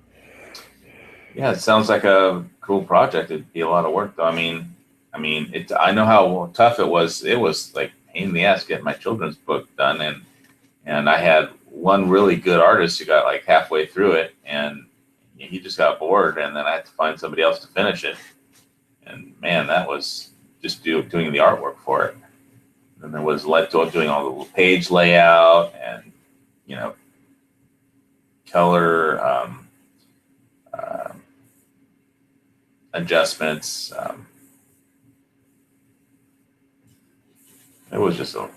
Yeah, it sounds like a cool project. It'd be a lot of work, though. I mean, I know how tough it was. It was like pain in the ass getting my children's book done, and I had one really good artist who got like halfway through it, and he just got bored, and then I had to find somebody else to finish it. And man, that was just doing the artwork for it. And there was doing all the little page layout and color adjustments. It was just a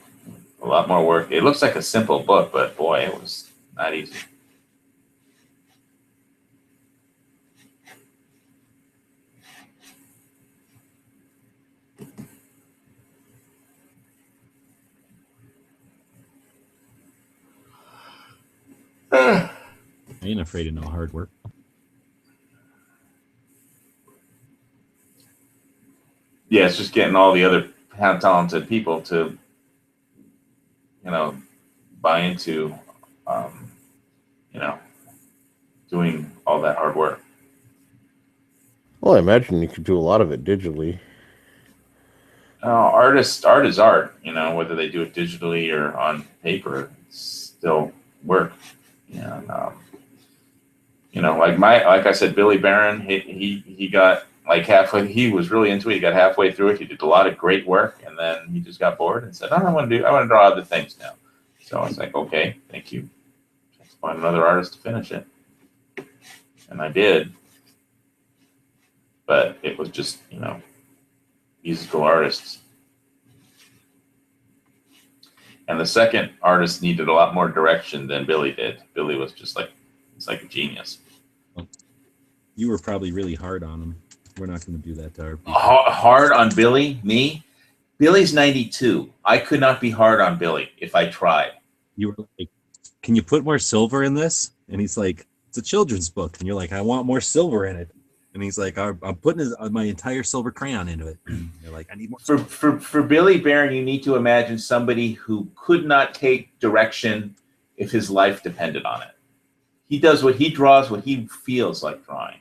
lot more work. It looks like a simple book, but boy, it was not easy. I ain't afraid of no hard work. Yeah, it's just getting all the other talented people to, buy into, doing all that hard work. Well, I imagine you could do a lot of it digitally. Art is art, whether they do it digitally or on paper, it's still work. And, like I said, Billy Barron, he got like halfway, he was really into it. He got halfway through it. He did a lot of great work, and then he just got bored and said, I want to draw other things now. So I was like, okay, thank you. Just find another artist to finish it. And I did. But it was just, musical artists. And the second artist needed a lot more direction than Billy did. Billy was just like, it's like a genius. You were probably really hard on him. We're not going to do that to our people. Hard on Billy? Me? Billy's 92. I could not be hard on Billy if I tried. You were like, can you put more silver in this? And he's like, it's a children's book. And you're like, I want more silver in it. And he's like, I'm putting my entire silver crayon into it. And you're like, I need more. For Billy Barron, you need to imagine somebody who could not take direction if his life depended on it. He does what he draws, what he feels like drawing.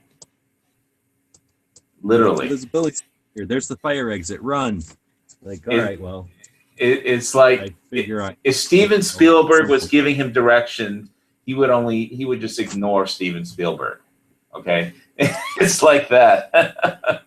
Literally. There's the fire exit. Run. Like, all right, well. It's like if Steven Spielberg was giving him direction, he would just ignore Steven Spielberg. Okay, it's like that.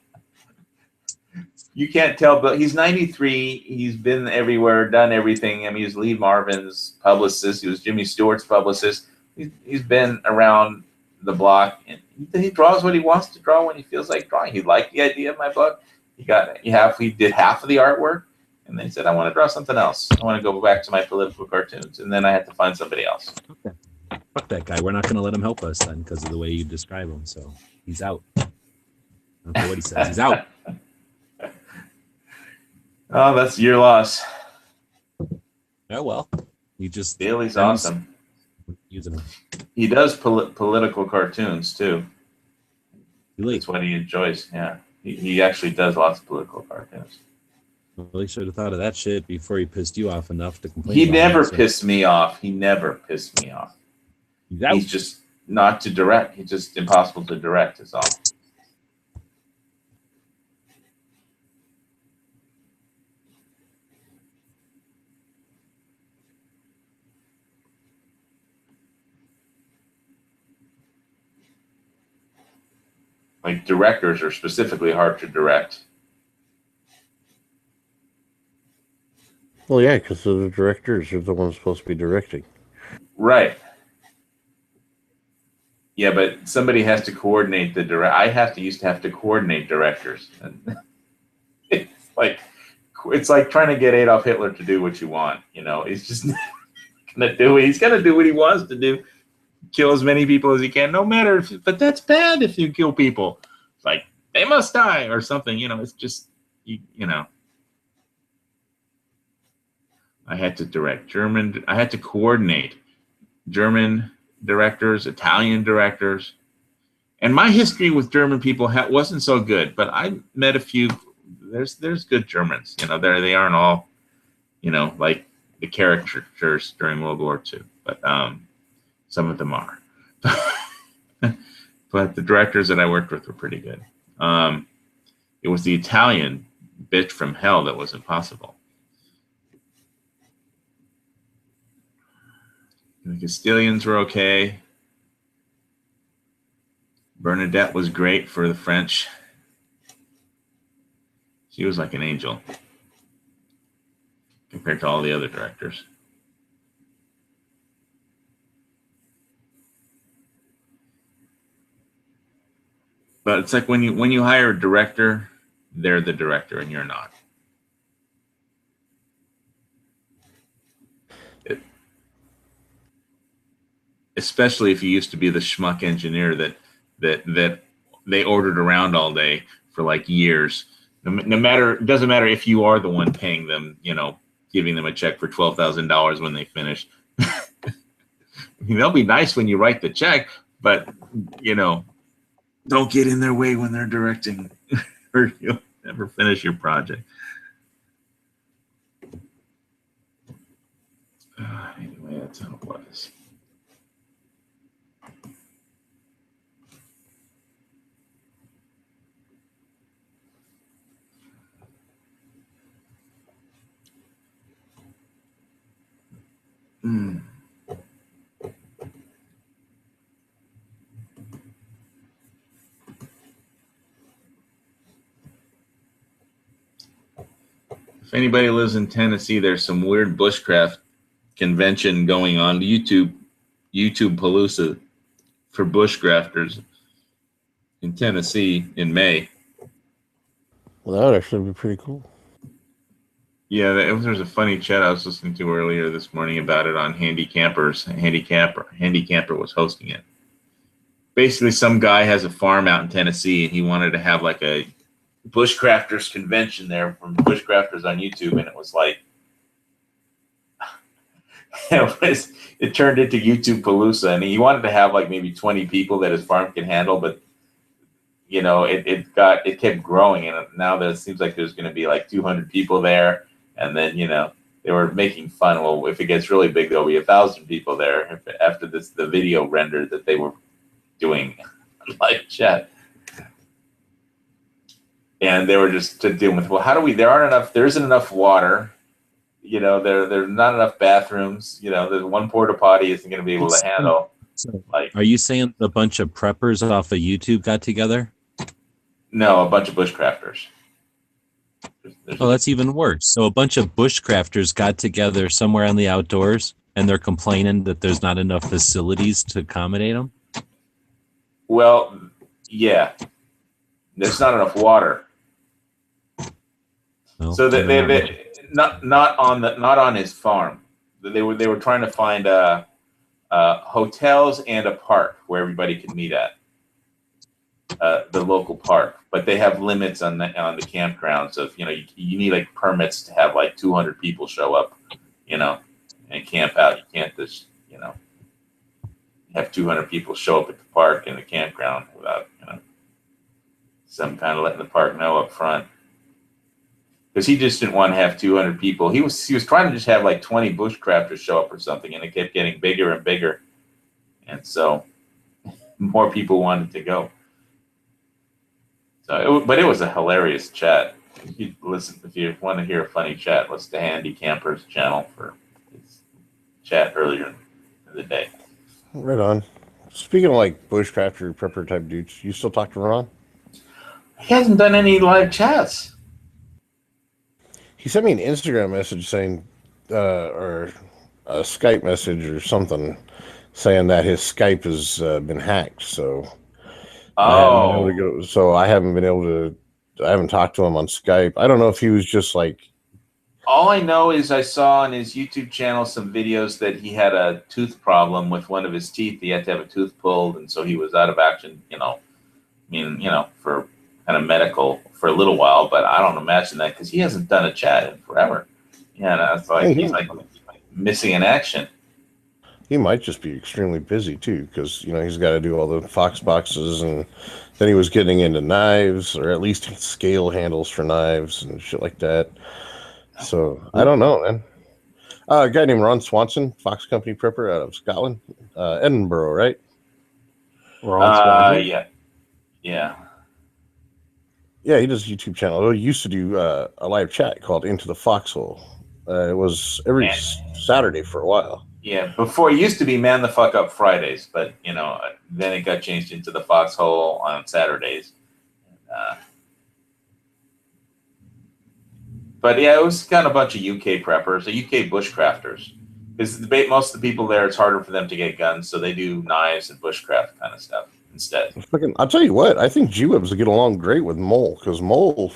You can't tell, but he's 93. He's been everywhere, done everything. I mean, he was Lee Marvin's publicist. He was Jimmy Stewart's publicist. He's been around the block, and he draws what he wants to draw when he feels like drawing. He liked the idea of my book. He did half of the artwork, and then he said, "I want to draw something else. I want to go back to my political cartoons." And then I had to find somebody else. Okay. Fuck that guy. We're not going to let him help us then because of the way you describe him. So he's out. I don't care what he says. He's out. Oh, that's your loss. Oh, well. You just... Billy's awesome. Using him. He does political cartoons, too. Really? That's what he enjoys, yeah. He actually does lots of political cartoons. Well, he should have thought of that shit before he pissed you off enough to complain. He about never it, so. pissed me off. He never pissed me off. He's just not to direct. He's just impossible to direct is all. Like directors are specifically hard to direct. Well, yeah, because the directors are the ones supposed to be directing. Right. Yeah, but somebody has to coordinate the direct. I used to have to coordinate directors. And it's like trying to get Adolf Hitler to do what you want. You know, he's just not gonna do it. He's gonna do what he wants to do. Kill as many people as he can, no matter if, but that's bad if you kill people. It's like they must die or something, you know. It's just you know. I had to direct German. I had to coordinate German directors, Italian directors, and my history with German people wasn't so good. But I met a few. There's good Germans, you know. They aren't all, you know, like the caricatures during World War II, but some of them are. But the directors that I worked with were pretty good. It was the Italian bitch from hell that was impossible. The Castilians were okay. Bernadette was great for the French. She was like an angel compared to all the other directors. But it's like when you hire a director, they're the director and you're not. Especially if you used to be the schmuck engineer that they ordered around all day for like years. No matter, it doesn't matter if you are the one paying them, you know, giving them a check for $12,000 when they finish. I mean, they'll be nice when you write the check, but you know, don't get in their way when they're directing, or you'll never finish your project. Anyway, that's how it was. If anybody lives in Tennessee, there's some weird bushcraft convention going on. YouTube Palooza for bushcrafters in Tennessee in May. Well, that would actually be pretty cool. Yeah, there's a funny chat I was listening to earlier this morning about it on Handy Campers. Handy Camper was hosting it. Basically, some guy has a farm out in Tennessee, and he wanted to have like a bushcrafters convention there from bushcrafters on YouTube, and it was like it turned into YouTube Palooza, and he wanted to have like maybe 20 people that his farm can handle, but you know, it kept growing, and now there seems like there's going to be like 200 people there, and then you know they were making fun. Well, if it gets really big, there'll be 1,000 people there after the video rendered that they were doing live chat. And they were just dealing with, well, how do we? There isn't enough water. You know, there's not enough bathrooms. You know, there's one porta potty isn't going to be able to handle. So, are you saying a bunch of preppers off of YouTube got together? No, a bunch of bushcrafters. Oh, that's even worse. So a bunch of bushcrafters got together somewhere on the outdoors, and they're complaining that there's not enough facilities to accommodate them. Well, yeah, there's not enough water. No, So they not on his farm. They were trying to find hotels and a park where everybody could meet at the local park. But they have limits on the campgrounds of, you know, you need like permits to have like 200 people show up, you know, and camp out. You can't just, you know, have 200 people show up at the park and the campground without, you know, some kind of letting the park know up front. Because he just didn't want to have 200 people. He was trying to just have like 20 bushcrafters show up or something, and it kept getting bigger and bigger. And so more people wanted to go. So, but it was a hilarious chat. If you want to hear a funny chat, listen to Handy Camper's channel for his chat earlier in the day. Right on. Speaking of like bushcrafter, prepper type dudes, you still talk to Ron? He hasn't done any live chats. He sent me an Instagram message saying, or a Skype message or something, saying that his Skype has been hacked. So, I haven't been able to. I haven't talked to him on Skype. I don't know if he was just like. All I know is I saw on his YouTube channel some videos that he had a tooth problem with one of his teeth. He had to have a tooth pulled, and so he was out of action. You know, for kind of medical for a little while, but I don't imagine that because he hasn't done a chat in forever. Yeah, that's like he's like missing in action. He might just be extremely busy too, because you know he's got to do all the Fox boxes, and then he was getting into knives, or at least scale handles for knives and shit like that. So I don't know, man. A guy named Ron Swanson, Fox Company prepper out of Scotland, Edinburgh, right? Ron Swanson. Yeah. Yeah, he does a YouTube channel. He used to do a live chat called Into the Foxhole. It was every Saturday for a while. Yeah, before it used to be Man the Fuck Up Fridays, but you know, then it got changed into the Foxhole on Saturdays. But yeah, it was kind of a bunch of UK preppers, UK bushcrafters. Because most of the people there, it's harder for them to get guns, so they do knives and bushcraft kind of stuff instead. I'll tell you what, I think G-Webs would get along great with Mole, because Mole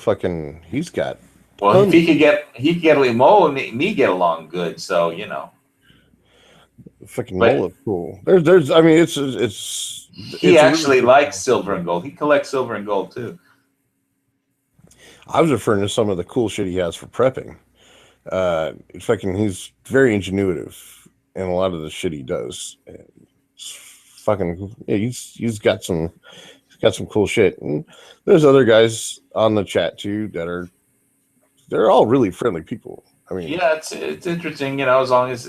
he's got. Well, if he could get Mole and me get along good, so you know. Mole is cool. There's I mean it's he actually likes silver and gold. He collects silver and gold too. I was referring to some of the cool shit he has for prepping. He's very ingenuitive in a lot of the shit he does. He's got some cool shit. And there's other guys on the chat too that they're all really friendly people. I mean, yeah, it's interesting, you know, as long as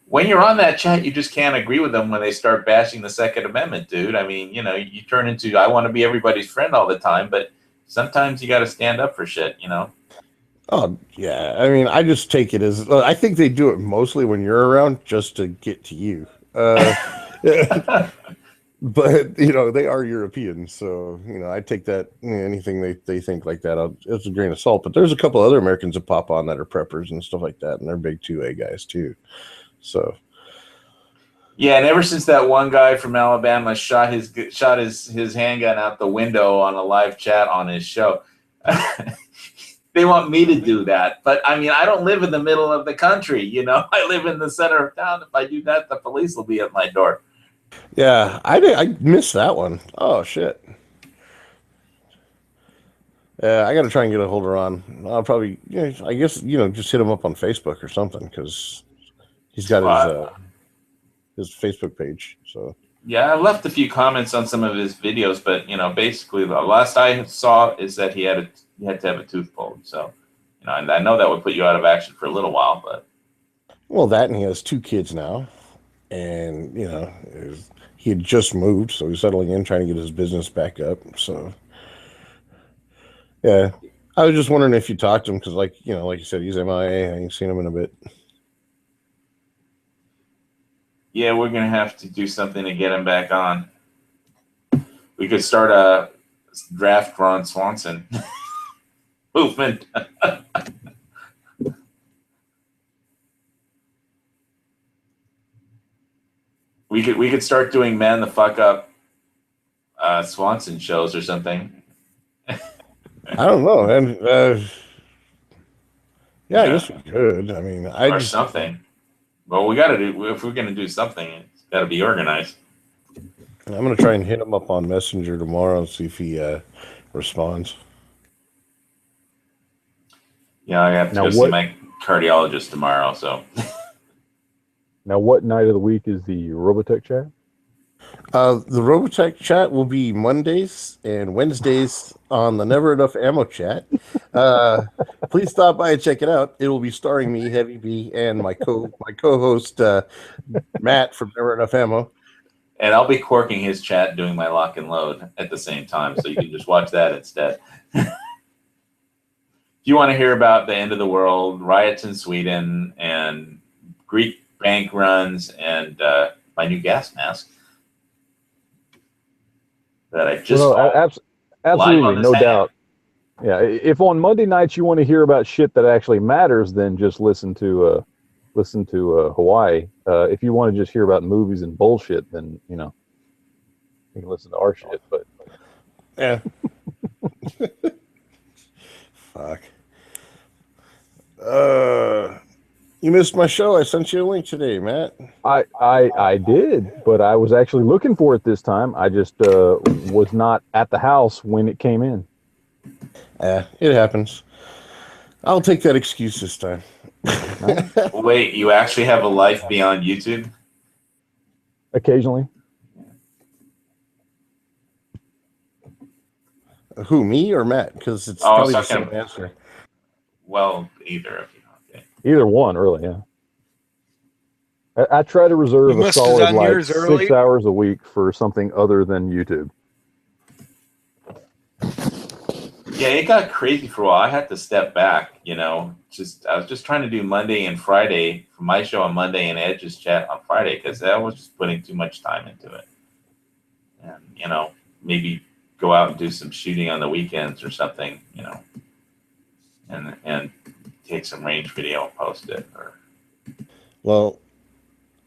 when you're on that chat, you just can't agree with them when they start bashing the Second Amendment, dude. I mean, you know, you turn into I want to be everybody's friend all the time, but sometimes you got to stand up for shit, you know. Oh yeah, I mean, I just take it as I think they do it mostly when you're around just to get to you. But you know, they are Europeans, so you know, I take that anything they think like that, it's a grain of salt. But there's a couple other Americans that pop on that are preppers and stuff like that, and they're big 2A guys too. So yeah, and ever since that one guy from Alabama shot his handgun out the window on a live chat on his show, they want me to do that. But I mean, I don't live in the middle of the country, you know. I live in the center of town. If I do that, the police will be at my door. Yeah, I missed that one. Oh shit. I got to try and get a hold of Ron. I'll probably, I guess, just hit him up on Facebook or something because he's got his Facebook page. So Yeah, I left a few comments on some of his videos, but basically the last I saw is that he had to have a tooth pulled. So, and I know that would put you out of action for a little while, but well, that and he has 2 kids now, and he had just moved, so he's settling in, trying to get his business back up. So. Yeah, I was just wondering if you talked to him because, like you said, he's MIA. I ain't seen him in a bit. yeah, we're gonna have to do something to get him back on. We could start a draft Ron Swanson movement. We could start doing man the fuck up Swanson shows or something. I don't know, and yeah, I guess we could. I mean, Or something. Well, we got to do, if we're going to do something, it's got to be organized. I'm going to try and hit him up on Messenger tomorrow and see if he responds. Yeah, I have to go see my cardiologist tomorrow. So Now, what night of the week is the Robotech chat? The Robotech chat will be Mondays and Wednesdays on the Never Enough Ammo chat. Please stop by and check it out. It will be starring me, Heavy B, and my co-host Matt from Never Enough Ammo. And I'll be corking his chat doing my lock and load at the same time, so you can just watch that instead. If you want to hear about the end of the world, riots in Sweden, and Greek bank runs, and my new gas mask that I just absolutely, no doubt. Yeah, if on Monday nights you want to hear about shit that actually matters, then just listen to Hawaii. If you want to just hear about movies and bullshit, then you can listen to our shit. But yeah, fuck. You missed my show. I sent you a link today, Matt. I did, but I was actually looking for it this time. I just was not at the house when it came in. It happens. I'll take that excuse this time. Wait, you actually have a life beyond YouTube? Occasionally. Who, me or Matt? Because it's probably the same second. answer. Well, either of you. Okay. Either one, really, yeah. I try to reserve You a must have solid done like yours 6 early. hours a week for something other than YouTube. Yeah, it got crazy for a while. I had to step back, I was just trying to do Monday and Friday for my show on Monday and Edge's chat on Friday because I was just putting too much time into it. And, maybe go out and do some shooting on the weekends or something, and take some range video and post it. Well,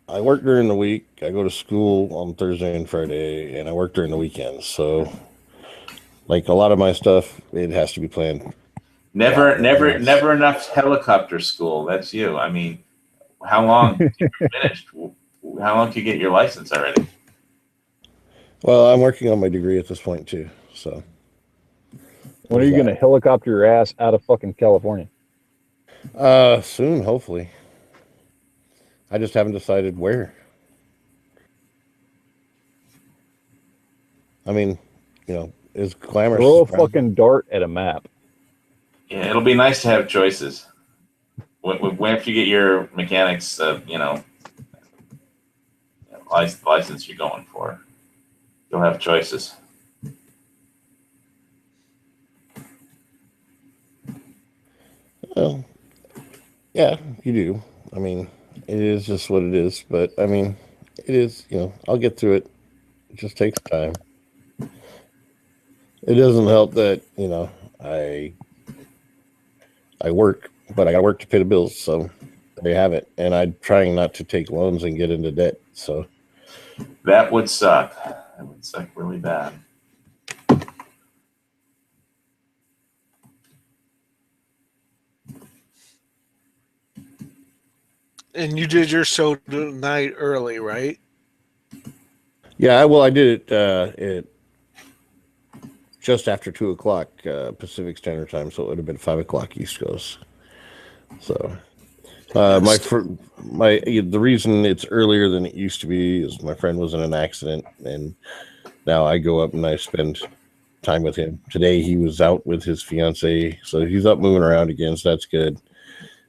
I work during the week. I go to school on Thursday and Friday, and I work during the weekends. So, like a lot of my stuff, it has to be planned. Never enough helicopter school. That's you. I mean, how long you finished? How long can you get your license already? Well, I'm working on my degree at this point too. So, When are you going to helicopter your ass out of fucking California? Soon, hopefully. I just haven't decided where. I mean, it's glamorous. Throw a fucking dart at a map. Yeah, it'll be nice to have choices. After you get your mechanics, license you're going for, you'll have choices. Well, yeah, you do. I mean, it is just what it is. But I mean, it is. I'll get through it. It just takes time. It doesn't help that I work, but I got to work to pay the bills. So there you have it. And I'm trying not to take loans and get into debt. So that would suck. That would suck really bad. And you did your show tonight early, right? Yeah, well, I did it at just after 2:00 Pacific Standard Time, so it would have been 5:00 East Coast. So, the reason it's earlier than it used to be is my friend was in an accident, and now I go up and I spend time with him. Today he was out with his fiance, so he's up moving around again, so that's good.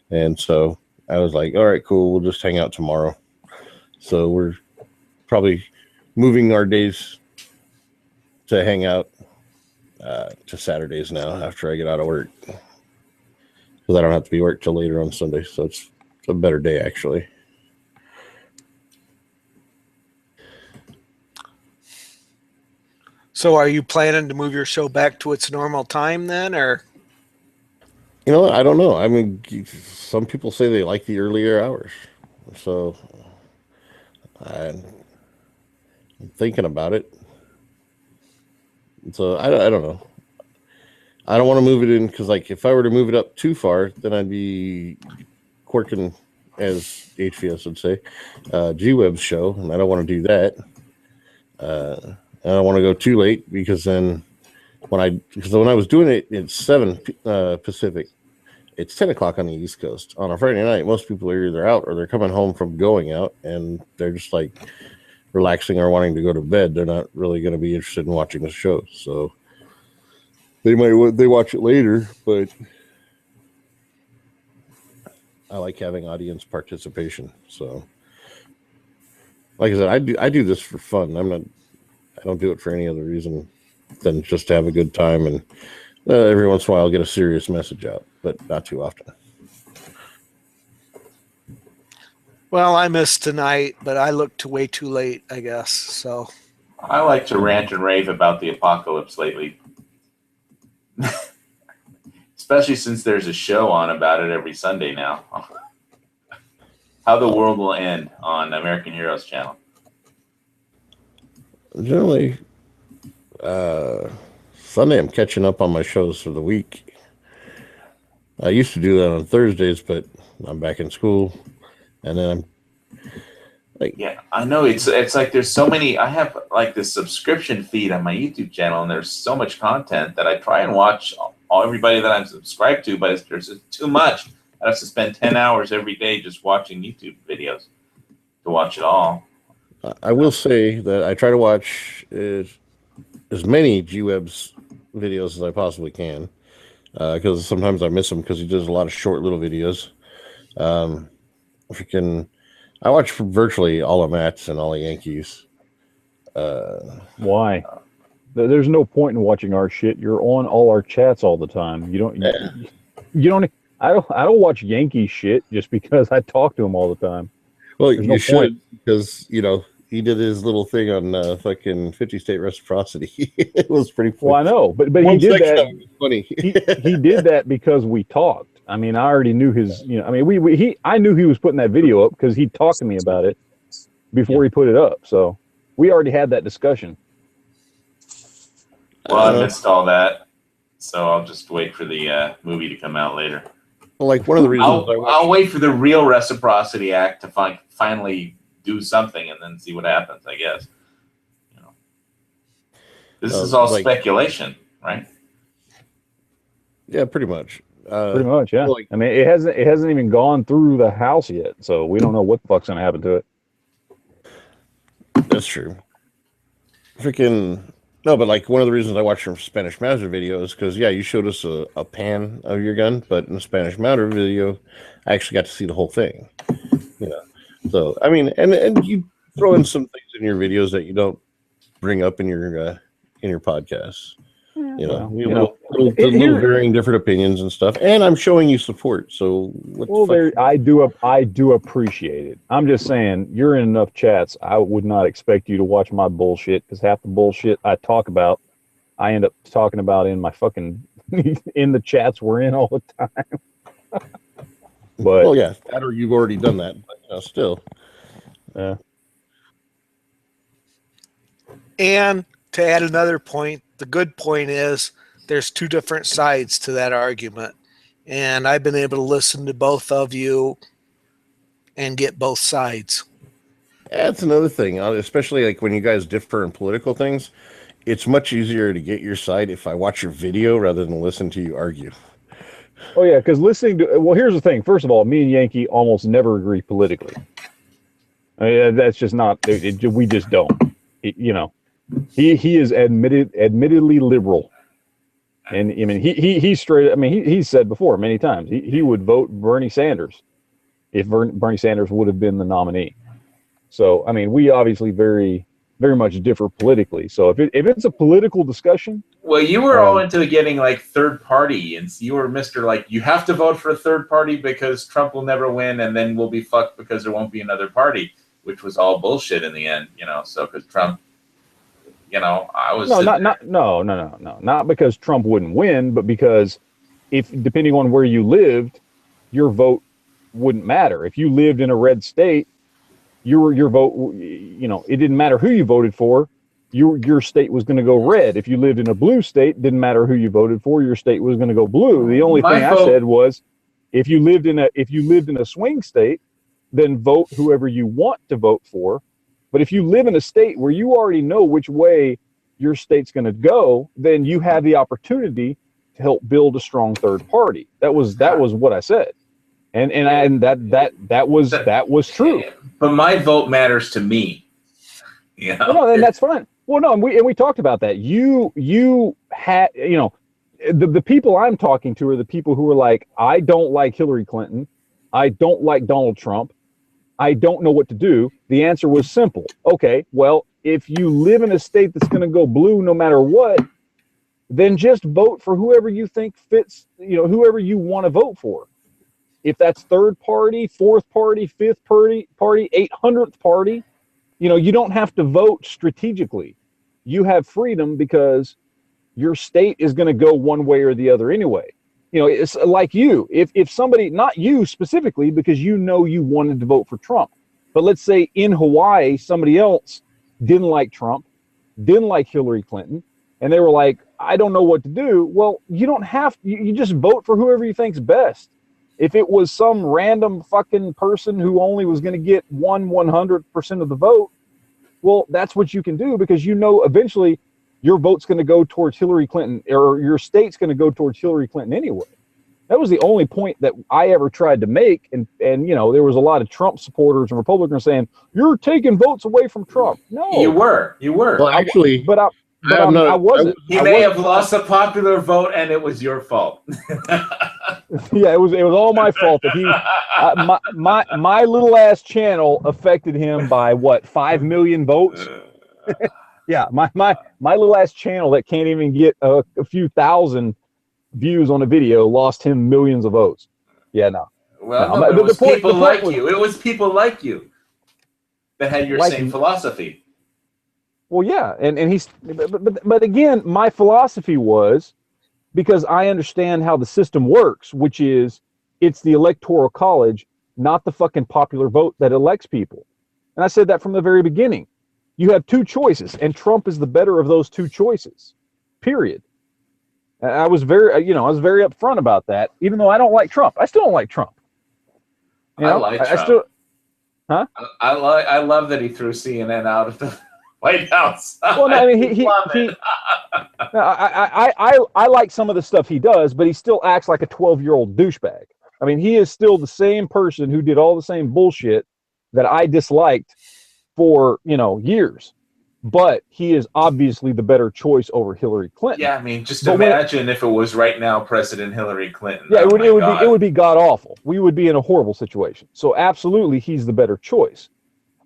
And so I was like, all right, cool, we'll just hang out tomorrow. So we're probably moving our days to hang out to Saturdays now after I get out of work, because I don't have to be work till later on Sunday, so it's a better day actually. So are you planning to move your show back to its normal time then, or? You know, I don't know. I mean, some people say they like the earlier hours, so I'm thinking about it. So I don't know. I don't want to move it in because, like, if I were to move it up too far, then I'd be quirking, as HVS would say, G-Web's show, and I don't want to do that. I don't want to go too late because then when I was doing it, it's 7 Pacific. It's 10:00 on the East Coast. On a Friday night, most people are either out or they're coming home from going out, and they're just like relaxing or wanting to go to bed. They're not really going to be interested in watching the show, so they watch it later. But I like having audience participation. So, like I said, I do this for fun. I don't do it for any other reason than just to have a good time, and every once in a while I'll get a serious message out, but not too often. Well, I missed tonight, but I looked way too late, I guess. So I like to rant and rave about the apocalypse lately. Especially since there's a show on about it every Sunday now. How the world will end on American Heroes channel. Generally, Sunday I'm catching up on my shows for the week. I used to do that on Thursdays, but I'm back in school, and then I'm like, yeah, I know it's like there's so many. I have like this subscription feed on my YouTube channel, and there's so much content that I try and watch everybody that I'm subscribed to, but there's just too much. I have to spend 10 hours every day just watching YouTube videos to watch it all. I will say that I try to watch as many G-Web's videos as I possibly can, because sometimes I miss them because he does a lot of short little videos. I watch virtually all of Matt's and all the Yankees. Why? There's no point in watching our shit. You're on all our chats all the time. You don't. I don't watch Yankee shit just because I talk to him all the time. Well, There's you no should, point. because he did his little thing on fucking 50 state reciprocity. It was pretty funny. Well, I know, but he One did section that. of it was funny. he did that because we talked. I mean, I already knew his. I knew he was putting that video up because he talked to me about it before he put it up. So we already had that discussion. Well, I missed all that, so I'll just wait for the movie to come out later. Well, like one of the reasons I'll wait for the real Reciprocity Act to finally do something, and then see what happens. I guess. This is all speculation, right? Yeah, pretty much. Pretty much, yeah. I mean, it hasn't even gone through the House yet, so we don't know what the fuck's gonna happen to it. That's true. No, but like one of the reasons I watched your Spanish Mauser video is because you showed us a pan of your gun, but in the Spanish Mauser video, I actually got to see the whole thing. So I mean, and you throw in some things in your videos that you don't bring up in your podcasts. Little varying different opinions and stuff, and I'm showing you support. So I do appreciate it. I'm just saying, you're in enough chats. I would not expect you to watch my bullshit, because half the bullshit I talk about, I end up talking about in my fucking in the chats we're in all the time. But well, yeah, that or you've already done that, but still, yeah. And to add another point, the good point is there's two different sides to that argument. And I've been able to listen to both of you and get both sides. That's another thing, especially like when you guys differ in political things. It's much easier to get your side if I watch your video rather than listen to you argue. Oh yeah, because listening to here's the thing. First of all, me and Yankee almost never agree politically. I mean, that's just not. We just don't. He is admittedly liberal, and I mean he's straight. I mean he's said before many times he would vote Bernie Sanders if Bernie Sanders would have been the nominee. So I mean we obviously very much differ politically. So if it's a political discussion, well, you were all into getting like third party, and you were Mr. like you have to vote for a third party because Trump will never win, and then we'll be fucked because there won't be another party, which was all bullshit in the end, So because Trump, I was not because Trump wouldn't win, but because if depending on where you lived, your vote wouldn't matter. If you lived in a red state, your vote, it didn't matter who you voted for, your state was going to go red. If you lived in a blue state, didn't matter who you voted for, your state was going to go blue. The only thing I said was, if you lived in a swing state, then vote whoever you want to vote for. But if you live in a state where you already know which way your state's going to go, then you have the opportunity to help build a strong third party. That was what I said. And that was true. But my vote matters to me. No, and that's fine. Well, no, and we talked about that. You had, the people I'm talking to are the people who are like, I don't like Hillary Clinton, I don't like Donald Trump, I don't know what to do. The answer was simple. Okay, well, if you live in a state that's going to go blue no matter what, then just vote for whoever you think fits. Whoever you want to vote for. If that's third party, fourth party, fifth party, 800th party, you don't have to vote strategically. You have freedom because your state is going to go one way or the other anyway. It's like you. If somebody, not you specifically, because you wanted to vote for Trump, but let's say in Hawaii, somebody else didn't like Trump, didn't like Hillary Clinton, and they were like, I don't know what to do. Well, you don't have, you just vote for whoever you think's best. If it was some random fucking person who only was going to get 100% of the vote, well, that's what you can do because eventually your vote's going to go towards Hillary Clinton or your state's going to go towards Hillary Clinton anyway. That was the only point that I ever tried to make. And there was a lot of Trump supporters and Republicans saying, you're taking votes away from Trump. No. You were. Well, actually, I wasn't. He may have lost a popular vote, and it was your fault. Yeah, it was all my fault that he my little ass channel affected him by what 5 million votes. Yeah, my little ass channel that can't even get a few thousand views on a video lost him millions of votes. Yeah, no. Well, no, it was people like you. It was people like you that had your same philosophy. Well, yeah, and he's, but again, my philosophy was because I understand how the system works, which is it's the Electoral College, not the fucking popular vote that elects people. And I said that from the very beginning. You have two choices, and Trump is the better of those two choices. Period. I was very upfront about that. Even though I don't like Trump, I still don't like Trump. I like Trump. I still, huh? I love that he threw CNN out of the White House. Well, no, I mean, I like some of the stuff he does, but he still acts like a 12-year-old douchebag. I mean, he is still the same person who did all the same bullshit that I disliked for, years. But he is obviously the better choice over Hillary Clinton. Yeah, I mean, just imagine if it was right now President Hillary Clinton. Yeah, it would be god awful. We would be in a horrible situation. So absolutely, he's the better choice.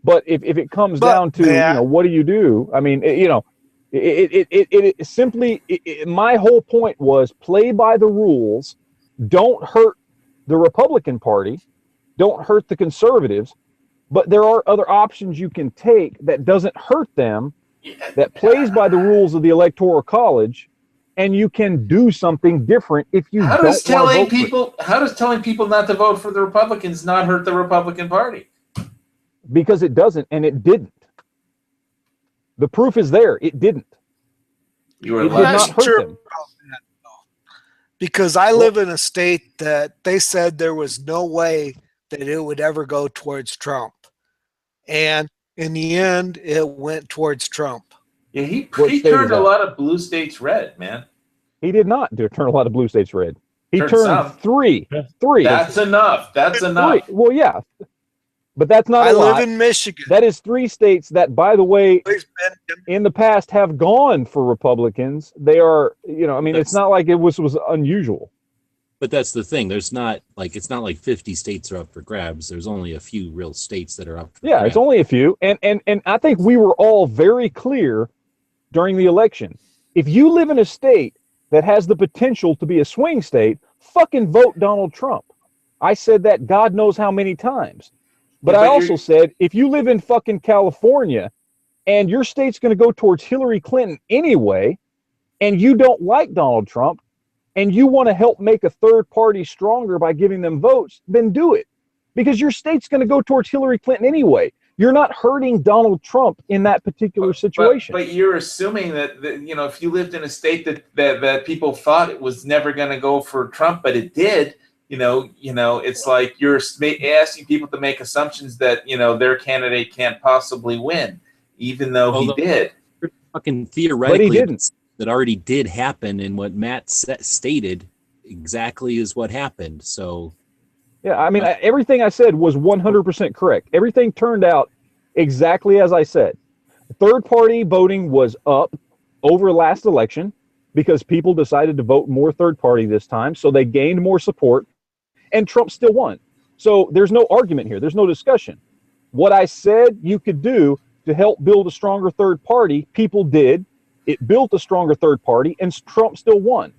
But if it comes down to what do you do? I mean, it simply my whole point was play by the rules. Don't hurt the Republican Party. Don't hurt the conservatives. But there are other options you can take that doesn't hurt them, that plays by the rules of the Electoral College, and you can do something different if you How don't does telling want to vote people how does telling people not to vote for the Republicans not hurt the Republican Party? Because it doesn't, and it didn't. The proof is there. It didn't. You were it did not hurt them. Because I live in a state that they said there was no way that it would ever go towards Trump. And in the end, it went towards Trump. Yeah, he What state turned is a that? lot of blue states red, man. He did not turn a lot of blue states red. He Turned turned some. three. That's enough. That's enough. Three. Well, yeah, but that's not I a lot. live in Michigan. That is 3 states that, by the way, in the past have gone for Republicans. They are, I mean, it's not like it was unusual. But that's the thing. There's not like it's not like 50 states are up for grabs. There's only a few real states that are up for Yeah, grabs. it's only a few, and I think we were all very clear during the election. If you live in a state that has the potential to be a swing state, fucking vote Donald Trump. I said that God knows how many times. But Yeah, I but also said, if you live in fucking California and your state's going to go towards Hillary Clinton anyway, and you don't like Donald Trump, and you want to help make a third party stronger by giving them votes, then do it. Because your state's going to go towards Hillary Clinton anyway. You're not hurting Donald Trump in that particular situation. But you're assuming that if you lived in a state that people thought it was never going to go for Trump, but it did. It's like you're asking people to make assumptions that their candidate can't possibly win, even though he did. Fucking theoretically, But he didn't. That already did happen, and what Matt stated exactly is what happened. So, Yeah, I mean, everything I said was 100% correct. Everything turned out exactly as I said. Third party voting was up over last election because people decided to vote more third party this time, so they gained more support, and Trump still won. So there's no argument here. There's no discussion. What I said you could do to help build a stronger third party, people did. It built a stronger third party, and Trump still won.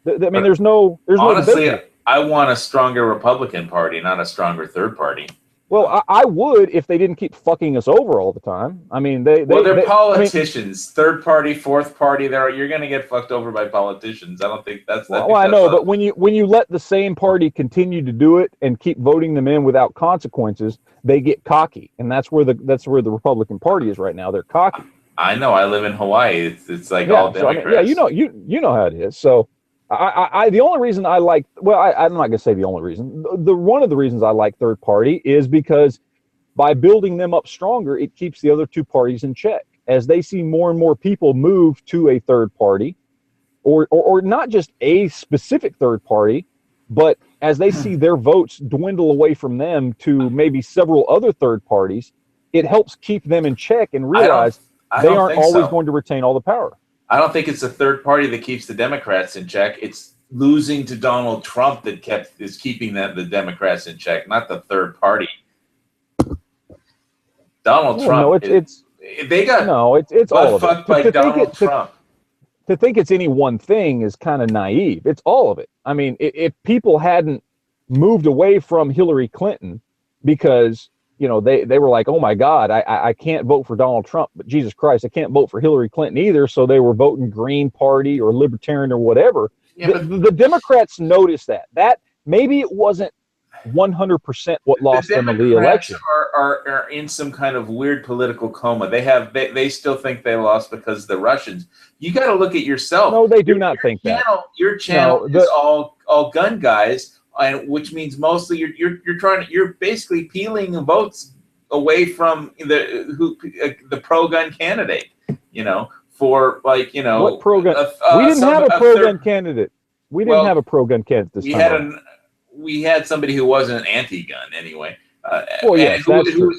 I mean, there's no Honestly, debate. I want a stronger Republican Party, not a stronger third party. Well, I would if they didn't keep fucking us over all the time. I mean, they're politicians. Third party, fourth party. You're going to get fucked over by politicians. I don't think that's. Well, I know, but when you let the same party continue to do it and keep voting them in without consequences, they get cocky, and that's where the Republican Party is right now. They're cocky. I know. I live in Hawaii. It's like all So, I Democrats. mean, you know how it is. So, I the only reason I like, well, I'm not gonna say the only reason. The one of the reasons I like third party is because by building them up stronger, it keeps the other two parties in check. As they see more and more people move to a third party, or not just a specific third party, but as they see their votes dwindle away from them to maybe several other third parties, it helps keep them in check and realize I they don't aren't think always so. going to retain all the power. I don't think it's the third party that keeps the Democrats in check. It's losing to Donald Trump that is keeping the Democrats in check, not the third party. Donald Trump. It's all of fucked it. by To think Donald it- Trump. To think it's any one thing is kind of naive. It's all of it. I mean, if people hadn't moved away from Hillary Clinton because they were like, oh my God, I can't vote for Donald Trump, but Jesus Christ, I can't vote for Hillary Clinton either. So they were voting Green Party or Libertarian or whatever. Yeah, the Democrats noticed that maybe it wasn't 100% what lost them the Democrats election. are in some kind of weird political coma. They still think they lost because of the Russians. You got to look at yourself. No, they do not think that. Your channel No, is all gun guys, and which means mostly you're basically peeling votes away from the pro-gun candidate. For What pro-gun? We didn't have a pro-gun candidate. We didn't have a pro-gun candidate this time. We had somebody who wasn't anti-gun anyway. Well, yes, that's true.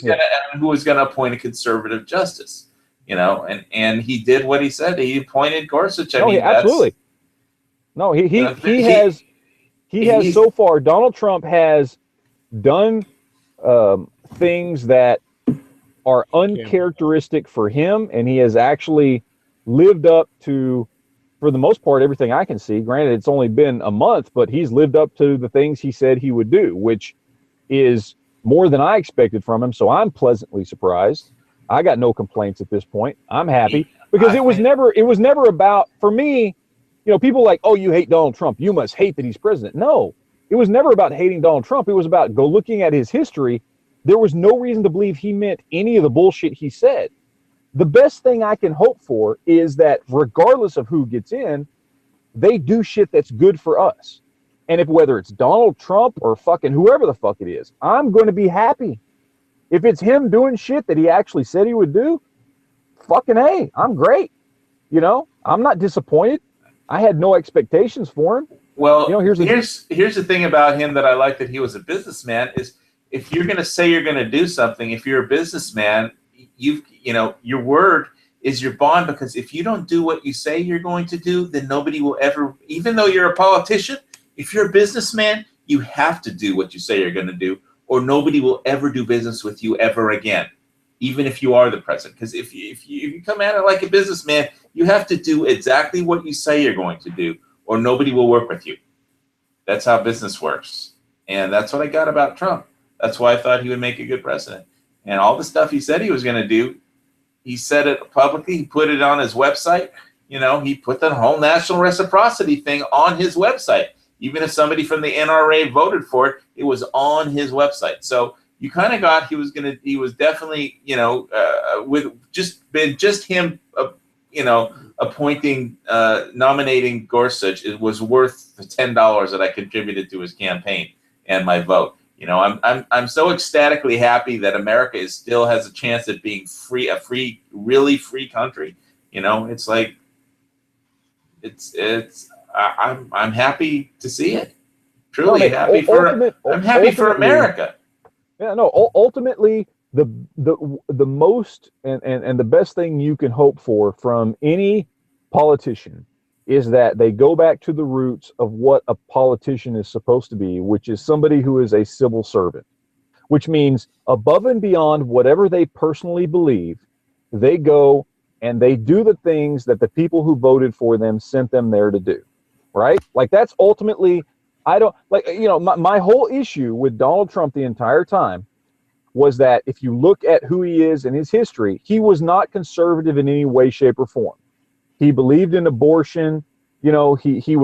Who was going to appoint a conservative justice, and he did what he said. He appointed Gorsuch. I mean, absolutely. No, he has so far. Donald Trump has done things that are uncharacteristic for him, and he has actually lived up to, for the most part, everything I can see. Granted, it's only been a month, but he's lived up to the things he said he would do, which is more than I expected from him. So I'm pleasantly surprised. I got no complaints at this point. I'm happy because it was never about, for me, people like, oh, you hate Donald Trump, you must hate that he's president. No, it was never about hating Donald Trump. It was about looking at his history. There was no reason to believe he meant any of the bullshit he said. The best thing I can hope for is that regardless of who gets in, they do shit that's good for us. And if whether it's Donald Trump or fucking whoever the fuck it is, I'm going to be happy. If it's him doing shit that he actually said he would do, fucking hey, I'm great. You know, I'm not disappointed. I had no expectations for him. Well, you know, here's the thing about him that I like that he was a businessman is if you're going to say you're going to do something, if you're a businessman, you know, your word is your bond, because if you don't do what you say you're going to do, then nobody will ever, even though you're a politician, if you're a businessman, you have to do what you say you're going to do, or nobody will ever do business with you ever again, even if you are the president. Because if you come at it like a businessman, you have to do exactly what you say you're going to do, or nobody will work with you. That's how business works. And that's what I got about Trump. That's why I thought he would make a good president. And all the stuff he said he was going to do, he said it publicly. He put it on his website. You know, he put the whole national reciprocity thing on his website. Even if somebody from the NRA voted for it, it was on his website. So you kind of got he was definitely, you know, with just him, you know, appointing, nominating Gorsuch, it was worth the $10 that I contributed to his campaign and my vote. You know, I'm so ecstatically happy that America still has a chance at being free, really free country. You know, it's like, I'm happy to see it. Truly happy I'm happy for America. Yeah, no. Ultimately, the most and the best thing you can hope for from any politician is that they go back to the roots of what a politician is supposed to be, which is somebody who is a civil servant, which means above and beyond whatever they personally believe, they go and they do the things that the people who voted for them sent them there to do, right? Like that's ultimately, I don't, like, you know, my whole issue with Donald Trump the entire time was that if you look at who he is and his history, he was not conservative in any way, shape, or form. He believed in abortion. You know, he didn't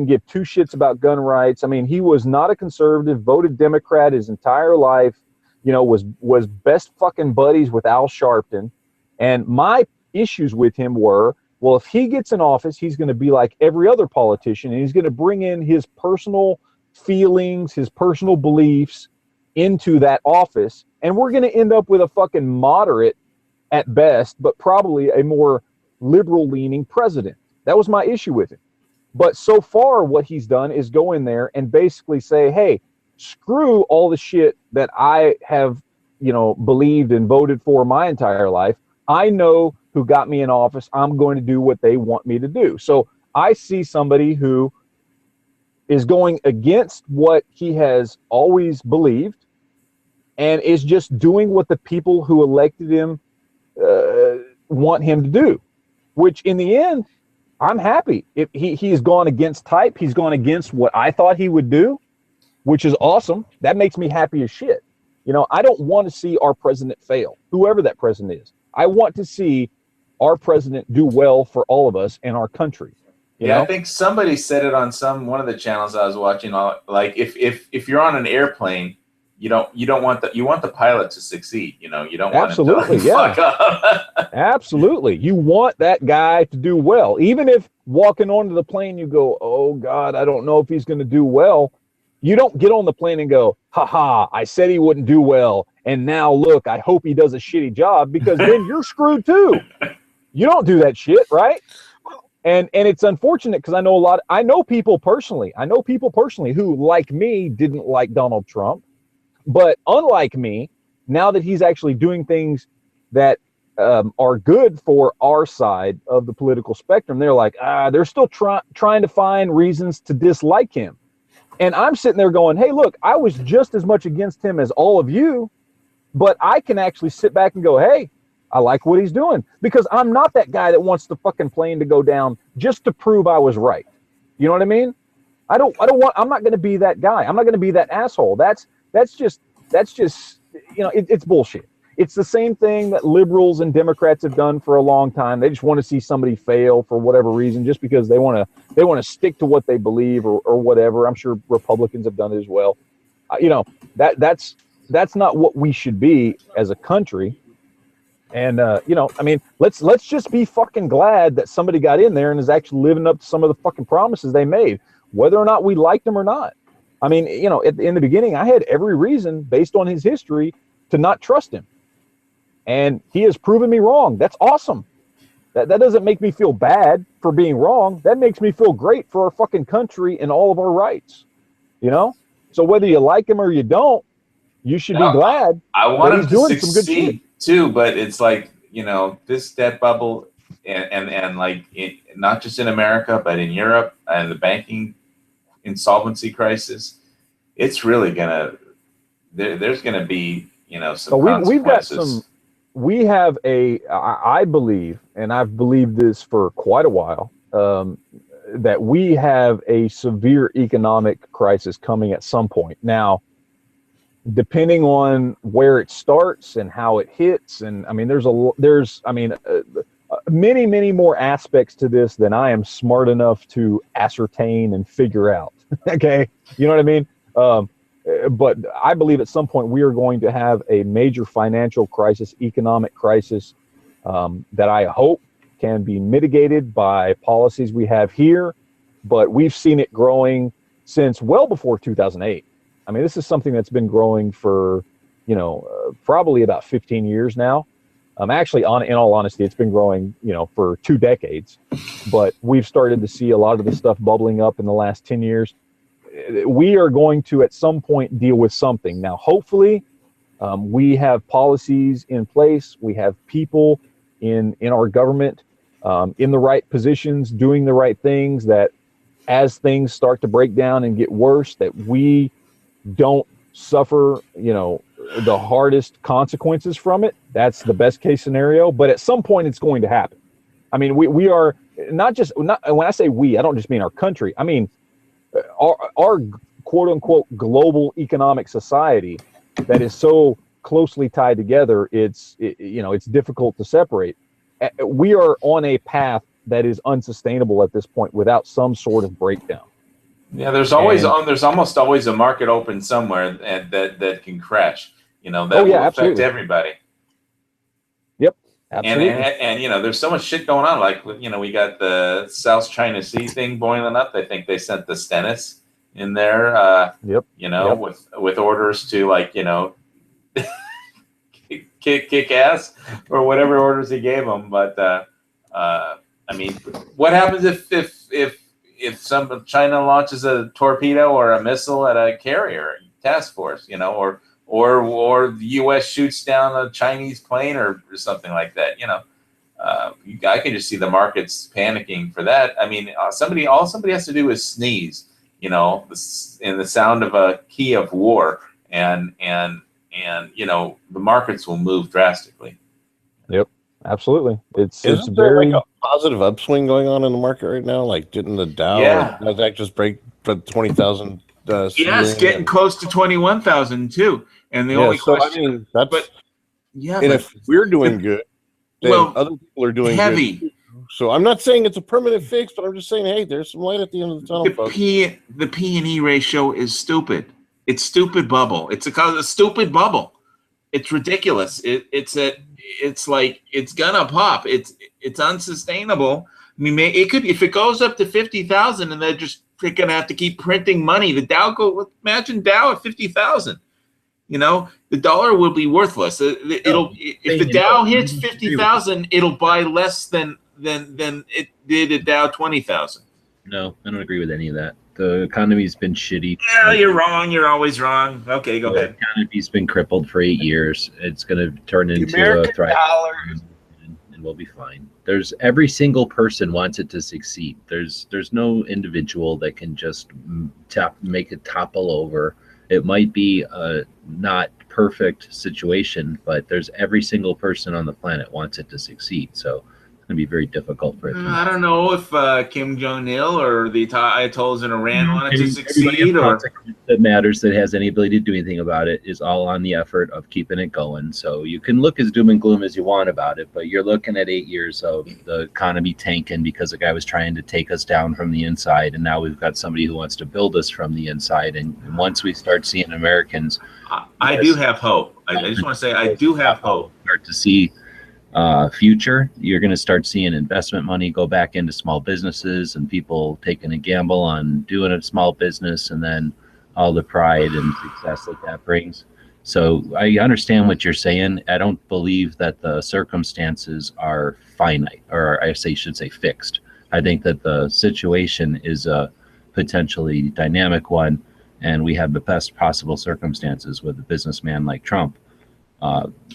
give two shits about gun rights. I mean, he was not a conservative, voted Democrat his entire life, you know, was best fucking buddies with Al Sharpton. And my issues with him were, well, if he gets in office, he's going to be like every other politician, and he's going to bring in his personal feelings, his personal beliefs into that office. And we're going to end up with a fucking moderate at best, but probably a more liberal-leaning president. That was my issue with him. But so far, what he's done is go in there and basically say, hey, screw all the shit that I have, you know, believed and voted for my entire life. I know who got me in office. I'm going to do what they want me to do. So I see somebody who is going against what he has always believed and is just doing what the people who elected him want him to do, which in the end, I'm happy. If he's gone against type, he's gone against what I thought he would do, which is awesome. That makes me happy as shit. You know, I don't want to see our president fail, whoever that president is. I want to see our president do well for all of us and our country. You know? I think somebody said it on one of the channels I was watching. Like if you're on an airplane, you want the pilot to succeed. You know, you don't want him to fuck up. Absolutely. You want that guy to do well. Even if walking onto the plane, you go, oh God, I don't know if he's going to do well. You don't get on the plane and go, haha, I said he wouldn't do well. And now look, I hope he does a shitty job, because then you're screwed too. You don't do that shit, right? And it's unfortunate because I know people personally who, like me, didn't like Donald Trump. But unlike me, now that he's actually doing things that are good for our side of the political spectrum, they're like, they're still trying to find reasons to dislike him. And I'm sitting there going, hey, look, I was just as much against him as all of you, but I can actually sit back and go, hey, I like what he's doing, because I'm not that guy that wants the fucking plane to go down just to prove I was right. You know what I mean? I'm not going to be that guy. I'm not going to be that asshole. That's just, you know, it's bullshit. It's the same thing that liberals and Democrats have done for a long time. They just want to see somebody fail for whatever reason, just because they want to stick to what they believe or whatever. I'm sure Republicans have done it as well. You know, that's not what we should be as a country. And you know, I mean, let's just be fucking glad that somebody got in there and is actually living up to some of the fucking promises they made. whether or not we liked him or not. I mean, you know, in the beginning, I had every reason based on his history to not trust him. And he has proven me wrong. That's awesome. That doesn't make me feel bad for being wrong. That makes me feel great for our fucking country and all of our rights. You know? So whether you like him or you don't, you should be glad I want that him he's to doing some good shit. succeed too, but it's like, you know, this debt bubble and like not just in America, but in Europe and the banking insolvency crisis, it's really gonna there's gonna be, you know, some consequences. We've got some. We have I believe, and I've believed this for quite a while, that we have a severe economic crisis coming at some point. Now, depending on where it starts and how it hits, and I mean, there's many, many more aspects to this than I am smart enough to ascertain and figure out. Okay, you know what I mean? But I believe at some point we are going to have a major financial crisis, economic crisis, that I hope can be mitigated by policies we have here. But we've seen it growing since well before 2008. I mean, this is something that's been growing for, you know, probably about 15 years now. Actually, in all honesty, it's been growing, you know, for 2 decades. But we've started to see a lot of this stuff bubbling up in the last 10 years. We are going to at some point deal with something. Now, hopefully, we have policies in place. We have people in our government in the right positions, doing the right things, that as things start to break down and get worse, that we don't suffer, you know, the hardest consequences from it. That's the best case scenario. But at some point, it's going to happen. I mean, we are not when I say we, I don't just mean our country. I mean, our quote unquote global economic society that is so closely tied together, it's difficult to separate. We are on a path that is unsustainable at this point without some sort of breakdown. Yeah, there's almost always a market open somewhere that can crash. You know, that will affect absolutely. everybody. Yep, absolutely. And you know, there's so much shit going on. Like, you know, we got the South China Sea thing boiling up. I think they sent the Stennis in there. You know, with orders to, like, you know, kick ass or whatever orders he gave them. But I mean, what happens if some China launches a torpedo or a missile at a carrier task force, you know, or the U.S. shoots down a Chinese plane or something like that, you know? I can just see the markets panicking for that. I mean, all somebody has to do is sneeze, you know, in the sound of a key of war, and you know, the markets will move drastically. Yep, absolutely. It's Isn't there very like a positive upswing going on in the market right now? Like, didn't the Dow Yeah. or Nasdaq just break for 20,000? Yes, getting close to 21,000 too. And the only so question, I mean, that's yeah, and but if we're doing good, then well, other people are doing heavy. good. So I'm not saying it's a permanent fix, but I'm just saying, hey, there's some light at the end of the tunnel, folks. The P&E ratio is stupid. It's stupid bubble. It's a stupid bubble. It's ridiculous. It's like it's gonna pop. It's unsustainable. I mean, it could, if it goes up to 50,000, and they're gonna have to keep printing money. The Dow imagine Dow at 50,000. You know, the dollar will be worthless. If the Dow hits 50,000, it'll buy less than it did at Dow 20,000. No, I don't agree with any of that. The economy's been shitty. Yeah, you're wrong. You're always wrong. Okay, go ahead. The economy's been crippled for 8 years. It's going to turn into a thrive, and we'll be fine. There's every single person wants it to succeed. There's no individual that can just make it topple over. It might be a not perfect situation, but there's every single person on the planet wants it to succeed. So it's going to be very difficult for it. I don't know if Kim Jong-il or the Ayatollahs in Iran wanted to succeed, or that matters that has any ability to do anything about it is all on the effort of keeping it going. So you can look as doom and gloom as you want about it, but you're looking at 8 years of the economy tanking because the guy was trying to take us down from the inside, and now we've got somebody who wants to build us from the inside. And once we start seeing Americans, I do have hope. I just want to say I do have hope. Start to see future, you're going to start seeing investment money go back into small businesses and people taking a gamble on doing a small business, and then all the pride and success that brings. So I understand what you're saying. I don't believe that the circumstances are finite, or should say fixed. I think that the situation is a potentially dynamic one, and we have the best possible circumstances with a businessman like Trump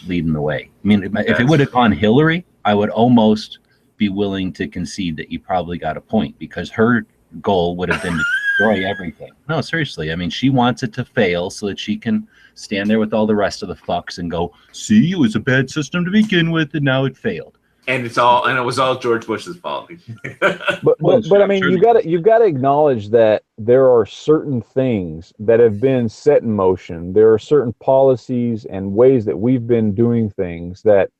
leading the way. I mean, if it would have gone Hillary, I would almost be willing to concede that you probably got a point, because her goal would have been to destroy everything. No, seriously. I mean, she wants it to fail so that she can stand there with all the rest of the fucks and go, see, it was a bad system to begin with, and now it failed. And it was all George Bush's fault. But I mean, you've got to acknowledge that there are certain things that have been set in motion. There are certain policies and ways that we've been doing things that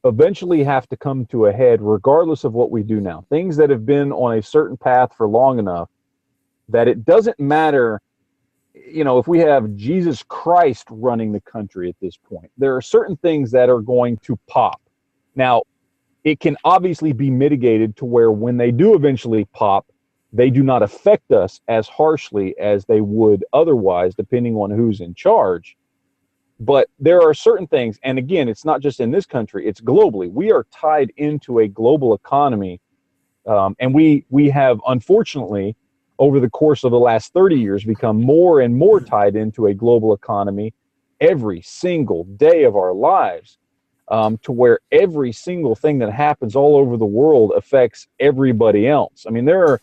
eventually have to come to a head, regardless of what we do now. Things that have been on a certain path for long enough that it doesn't matter, you know, if we have Jesus Christ running the country at this point. There are certain things that are going to pop. Now, it can obviously be mitigated to where when they do eventually pop, they do not affect us as harshly as they would otherwise, depending on who's in charge. But there are certain things, and again, it's not just in this country, it's globally. We are tied into a global economy, and we have, unfortunately, over the course of the last 30 years, become more and more tied into a global economy every single day of our lives. To where every single thing that happens all over the world affects everybody else. I mean, there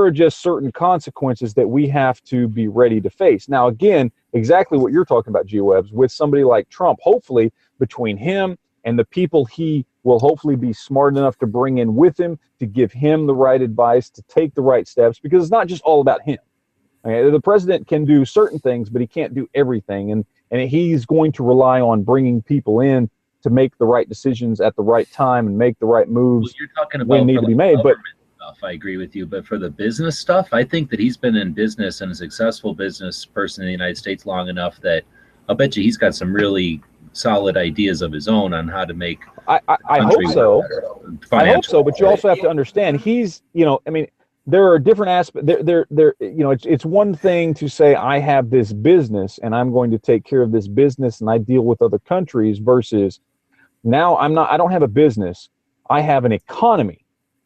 are just certain consequences that we have to be ready to face. Now, again, exactly what you're talking about, G-Webs, with somebody like Trump, hopefully between him and the people he will hopefully be smart enough to bring in with him to give him the right advice, to take the right steps, because it's not just all about him. Okay, the president can do certain things, but he can't do everything. And he's going to rely on bringing people in to make the right decisions at the right time and make the right moves when need to be made. But stuff, I agree with you. But for the business stuff, I think that he's been in business and a successful business person in the United States long enough that I'll bet you he's got some really solid ideas of his own on how to make. I hope so. I hope so. But you also have to understand, he's, you know, I mean, there are different aspects. There, you know, it's one thing to say I have this business and I'm going to take care of this business and I deal with other countries versus now I don't have a business. I have an economy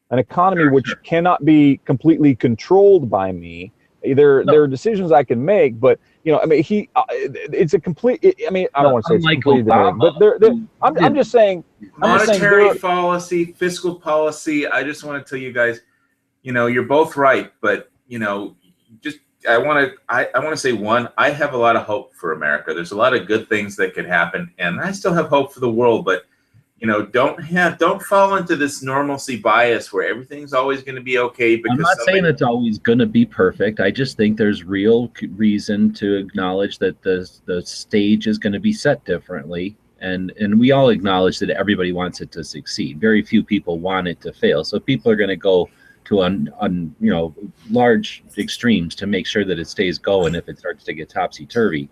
which cannot be completely controlled by me. There are decisions I can make, but you know, I mean, it's a complete. I mean, I don't want to say it's completely different, but I'm just saying. Monetary policy, fiscal policy. I just want to tell you guys, you know, you're both right, but you know, I want to say one. I have a lot of hope for America. There's a lot of good things that could happen, and I still have hope for the world. But you know, don't fall into this normalcy bias where everything's always going to be okay. Because I'm not saying it's always going to be perfect. I just think there's real reason to acknowledge that the stage is going to be set differently, and we all acknowledge that everybody wants it to succeed. Very few people want it to fail. So people are going to go to large extremes to make sure that it stays going if it starts to get topsy-turvy.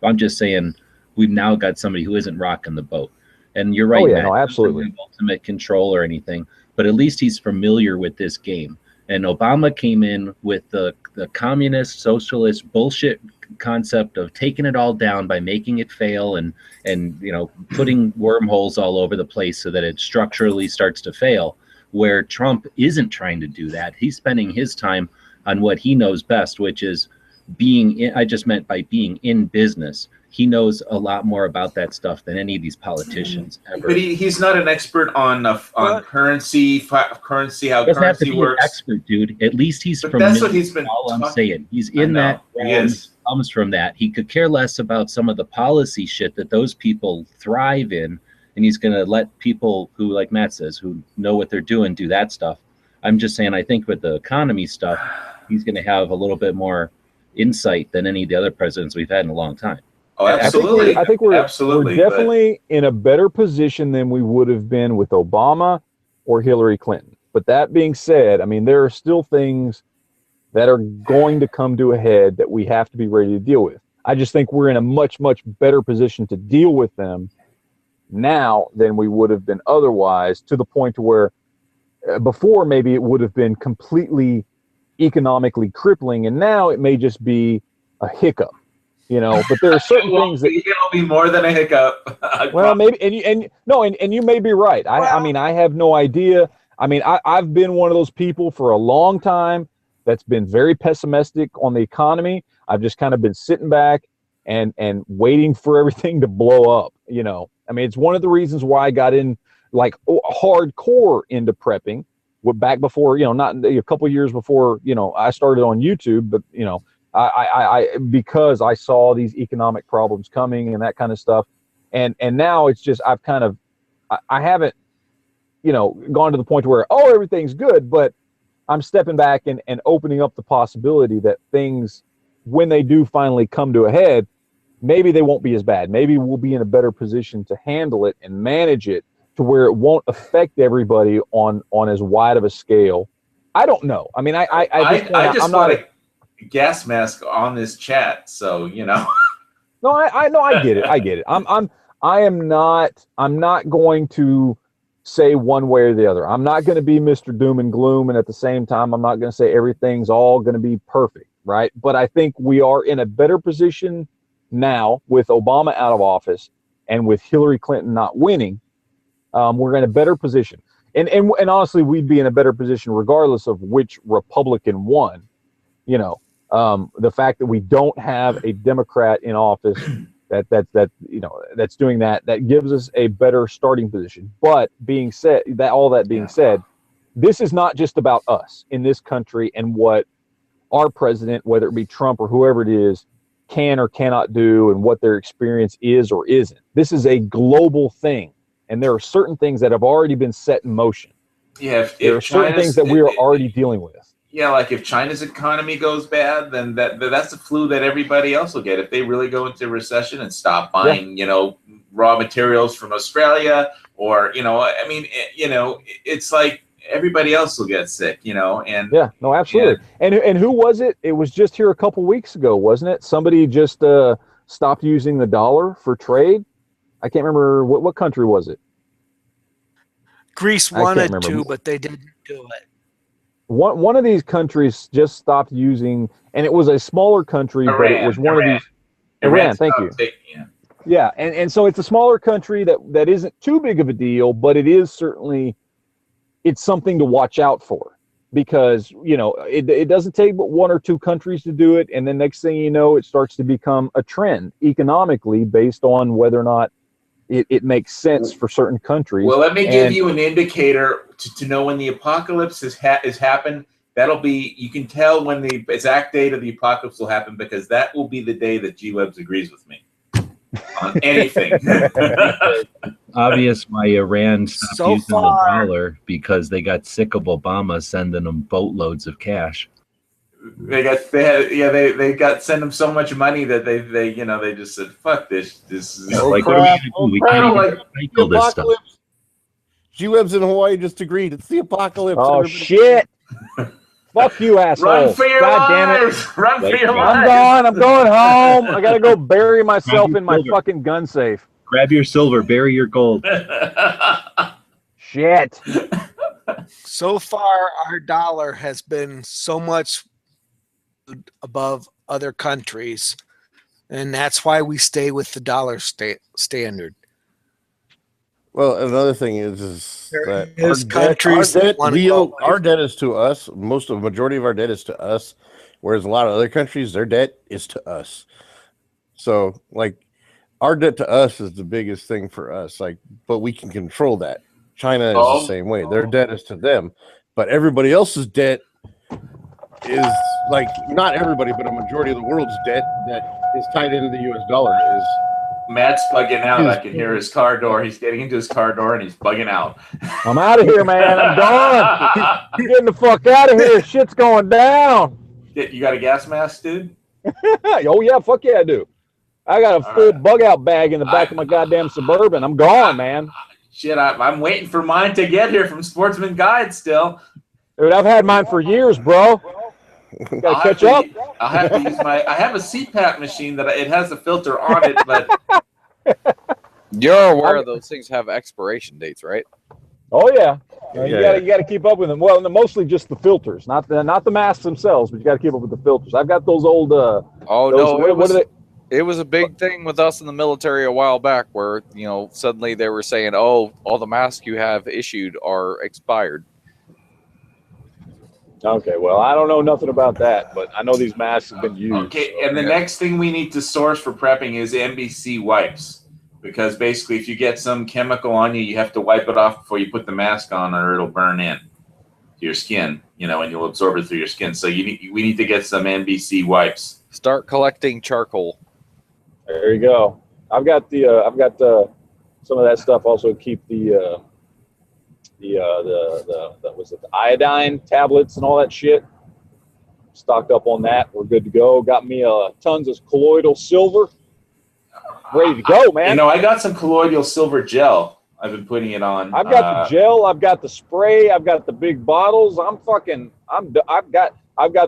I'm just saying we've now got somebody who isn't rocking the boat. And you're right, Matt, no, absolutely. Ultimate control or anything, but at least he's familiar with this game. And Obama came in with the communist, socialist bullshit concept of taking it all down by making it fail and you know, putting wormholes all over the place so that it structurally starts to fail. Where Trump isn't trying to do that. He's spending his time on what he knows best, which is being in, I just meant by being in business. He knows a lot more about that stuff than any of these politicians ever. But he's not an expert on currency, how currency works. An expert, dude. At least he's but from. That's what he's been. All I'm saying, he's in that. He comes from that. He could care less about some of the policy shit that those people thrive in. And he's going to let people who, like Matt says, who know what they're doing, do that stuff. I'm just saying, I think with the economy stuff, he's going to have a little bit more insight than any of the other presidents we've had in a long time. Oh, absolutely. I think we're definitely in a better position than we would have been with Obama or Hillary Clinton. But that being said, I mean, there are still things that are going to come to a head that we have to be ready to deal with. I just think we're in a much, much better position to deal with them now than we would have been otherwise, to the point to where before maybe it would have been completely economically crippling, and now it may just be a hiccup, but there are certain things that it'll be more than a hiccup. well, maybe, and you may be right. I mean, I have no idea. I mean, I've been one of those people for a long time that's been very pessimistic on the economy. I've just kind of been sitting back and waiting for everything to blow up. I mean, it's one of the reasons why I got in like hardcore into prepping back before, not a couple years before, I started on YouTube, but I because I saw these economic problems coming and that kind of stuff. And now it's just, I've kind of, I haven't, gone to the point where, everything's good, but I'm stepping back and opening up the possibility that things, when they do finally come to a head, maybe they won't be as bad. Maybe we'll be in a better position to handle it and manage it to where it won't affect everybody on as wide of a scale. I don't know. I mean, I just I'm not a gas mask on this chat, so No, I know, I get it. I get it. I'm not going to say one way or the other. I'm not going to be Mr. Doom and Gloom, and at the same time, I'm not going to say everything's all going to be perfect, right? But I think we are in a better position now with Obama out of office and with Hillary Clinton not winning. We're in a better position, and honestly, we'd be in a better position regardless of which Republican won. The fact that we don't have a Democrat in office that's doing that gives us a better starting position. But being said, said, this is not just about us in this country and what our president, whether it be Trump or whoever it is, can or cannot do and what their experience is or isn't. This is a global thing, and there are certain things that have already been set in motion. Yeah, there are certain things that we are already dealing with. Yeah, like if China's economy goes bad, then that's the flu that everybody else will get. If they really go into recession and stop buying, raw materials from Australia, or it's like everybody else will get sick, and yeah, no, absolutely. Yeah. And who was it? It was just here a couple weeks ago, wasn't it? Somebody just stopped using the dollar for trade. I can't remember what country was it. Greece wanted to, but they didn't do it. One of these countries just stopped using, and it was a smaller country, but it was one of these. Iran, thank you. Yeah, and so it's a smaller country that isn't too big of a deal, but it is certainly, it's something to watch out for, because it doesn't take but one or two countries to do it, and then next thing you know, it starts to become a trend economically based on whether or not it makes sense for certain countries. Well, let me give you an indicator to know when the apocalypse has happened. That'll be, you can tell when the exact date of the apocalypse will happen, because that will be the day that G-Webs agrees with me on anything. Obvious why Iran stopped using the dollar, because they got sick of Obama sending them boatloads of cash. They sent them so much money that they just said, fuck this. This is like, what are we gonna do? We can't even recycle this stuff. G-Webs in Hawaii just agreed. It's the apocalypse. Oh, shit. Fuck you, asshole. Run for your lives. Run for your lives. I'm going home. I got to go bury myself in my fucking gun safe. Grab your silver, bury your gold. Shit. So far, our dollar has been so much above other countries, and that's why we stay with the dollar standard. Well, another thing is that our debt is to us. Majority of our debt is to us, whereas a lot of other countries, their debt is to us. So, like, our debt to us is the biggest thing for us. Like, but we can control that. China is the same way. Their debt is to them, but everybody else's debt is, like, not everybody, but a majority of the world's debt that is tied into the U.S. dollar is. Matt's bugging out. I can hear his car door. He's getting into his car door and he's bugging out. I'm out of here, man. I'm gone. You're getting the fuck out of here. Shit's going down. You got a gas mask, dude? Oh, yeah. Fuck yeah, I do. I got a full bug out bag in the back of my goddamn Suburban. I'm gone, man. Shit, I'm waiting for mine to get here from Sportsman Guide still. Dude, I've had mine for years, bro. Gotta catch up. I'll have to use I have a CPAP machine that it has a filter on it, but You're aware those things have expiration dates, right? Oh yeah. You Yeah. got to keep up with them. Well, mostly just the filters, not the masks themselves, but you got to keep up with the filters. I've got those old. Oh those, no, what are they? It was a big thing with us in the military a while back, where suddenly they were saying, "Oh, all the masks you have issued are expired." Okay, well, I don't know nothing about that, but I know these masks have been used. Okay, so, and the next thing we need to source for prepping is NBC wipes. Because basically, if you get some chemical on you, you have to wipe it off before you put the mask on, or it'll burn in to your skin, and you'll absorb it through your skin. So we need to get some NBC wipes. Start collecting charcoal. There you go. I've got some of that stuff. Also, keep the iodine tablets and all that shit. Stocked up on that. We're good to go. Got me tons of colloidal silver. Ready to go, man. I got some colloidal silver gel. I've been putting it on. I've got the gel. I've got the spray. I've got the big bottles. I've got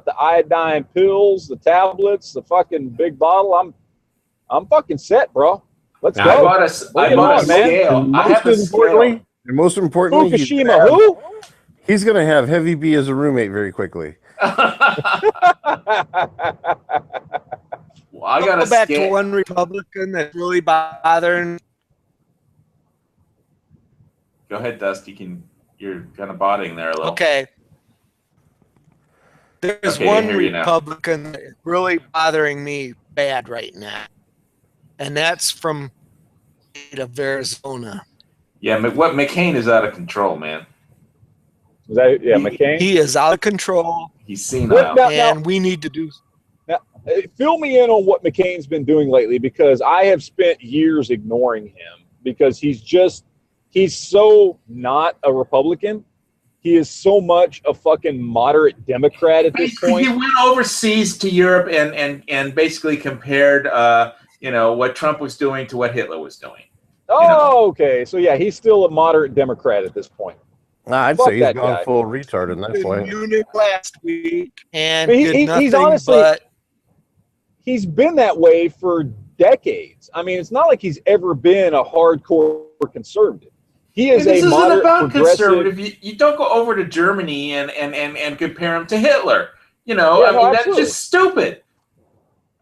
the iodine pills, the tablets, the fucking big bottle. I'm fucking set, bro. Let's go. I bought a scale. I have a scale. And most importantly, Fukushima, who? He's going to have Heavy B as a roommate very quickly. Well, I got go back to one Republican that's really bothering. Go ahead, Dusty. You're kind of botting there a little. Okay. There's Okay, one I hear you now. Republican that's really bothering me bad right now, and that's from the state of Arizona. Yeah, what McCain is out of control, man. Is that McCain? He is out of control. He's senile. And we need to do. Now, fill me in on what McCain's been doing lately, because I have spent years ignoring him because he's so not a Republican. He is so much a fucking moderate Democrat at this point. He went overseas to Europe and basically compared, what Trump was doing to what Hitler was doing. Oh, okay. So yeah, he's still a moderate Democrat at this point. I'd Fuck say he's that gone guy. full retard in that point. Munich last week, and But did nothing he's honestly, but he's been that way for decades. I mean, it's not like he's ever been a hardcore conservative. He is This a isn't moderate about progressive. conservative. You don't go over to Germany and compare him to Hitler. Yeah, no, that's absolutely. just stupid.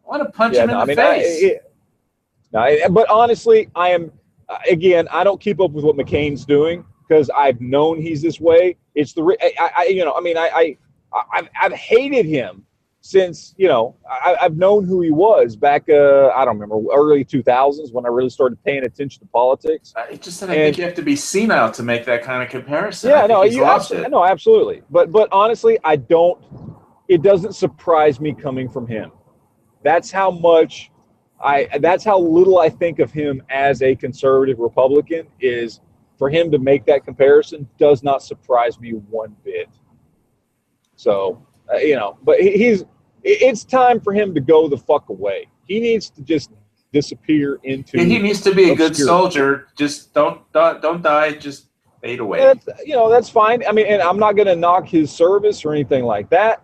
I want to punch him in the face. But honestly, I am again. I don't keep up with what McCain's doing because I've known he's this way. It's I've hated him since I've known who he was back. I don't remember, early 2000s when I really started paying attention to politics. It's just that I think you have to be senile to make that kind of comparison. Yeah, I think he's lost it. no, absolutely. But honestly, I don't. It doesn't surprise me coming from him. That's how much that's how little I think of him as a conservative Republican. Is for him to make that comparison does not surprise me one bit. So but it's time for him to go the fuck away. He needs to just disappear into. He needs to be a good obscurity. soldier. Just don't die. Just fade away. That's fine. I mean, and I'm not going to knock his service or anything like that.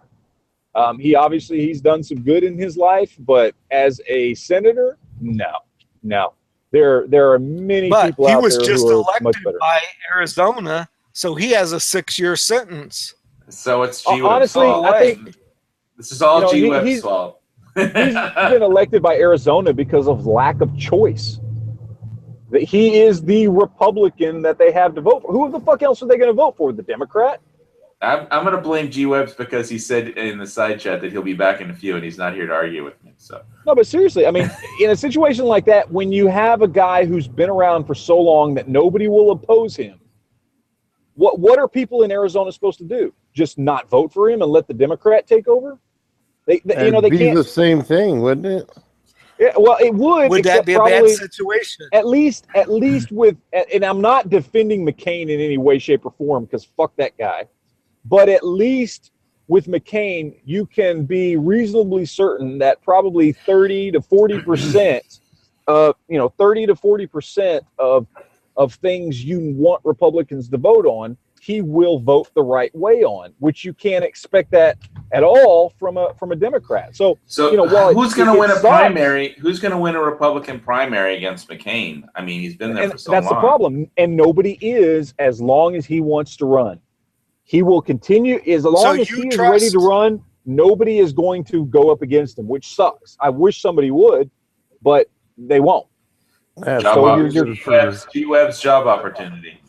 He's done some good in his life, but as a senator, no. There are many but people he out was there just who are much elected better. by Arizona, so he has a 6-year sentence. So it's G-Web's Honestly, fault. I think This is all G-Web's he's fault. been elected by Arizona because of lack of choice. That he is the Republican that they have to vote for. Who the fuck else are they going to vote for? The Democrat? I'm going to blame G-Webs because he said in the side chat that he'll be back in a few, and he's not here to argue with me. So No, but seriously, I mean, in a situation like that, when you have a guy who's been around for so long that nobody will oppose him, what are people in Arizona supposed to do? Just not vote for him and let the Democrat take over? They It'd be can't. the same thing, wouldn't it? Yeah, well, it would. Would that except be a bad probably- situation? At least with, and I'm not defending McCain in any way, shape, or form because fuck that guy. But at least with McCain, you can be reasonably certain that probably 30 to 40% of things you want Republicans to vote on, he will vote the right way on, which you can't expect that at all from a Democrat. So you know, while who's going to win a sucks, primary? Who's going to win a Republican primary against McCain? I mean, he's been there for so that's long. the problem, and nobody is, as long as he wants to run. He will continue as long as he is ready to run. Nobody is going to go up against him, which sucks. I wish somebody would, but they won't. G-Web's job opportunity.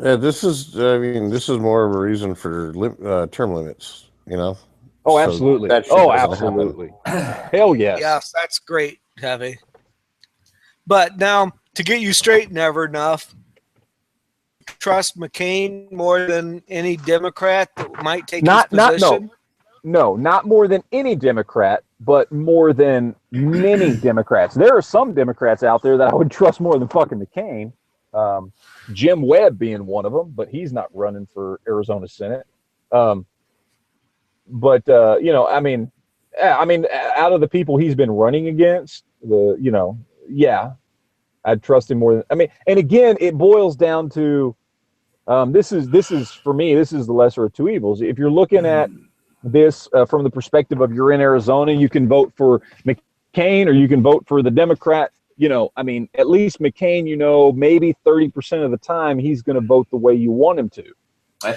Yeah, this is more of a reason for term limits, you know? Oh, So absolutely. that shit Oh, doesn't happen. absolutely. Hell yes. Yes, that's great, Heavy. But now, to get you straight, never enough. Trust McCain more than any Democrat that might take his position? No, not more than any Democrat, but more than many Democrats. There are some Democrats out there that I would trust more than fucking McCain. Jim Webb being one of them, but he's not running for Arizona Senate. You know, I mean, out of the people he's been running against, I'd trust him more than. I mean, and again, it boils down to this is for me. This is the lesser of two evils. If you're looking at this from the perspective of you're in Arizona, you can vote for McCain or you can vote for the Democrat. You know, I mean, at least McCain, you know, maybe 30% of the time he's going to vote the way you want him to.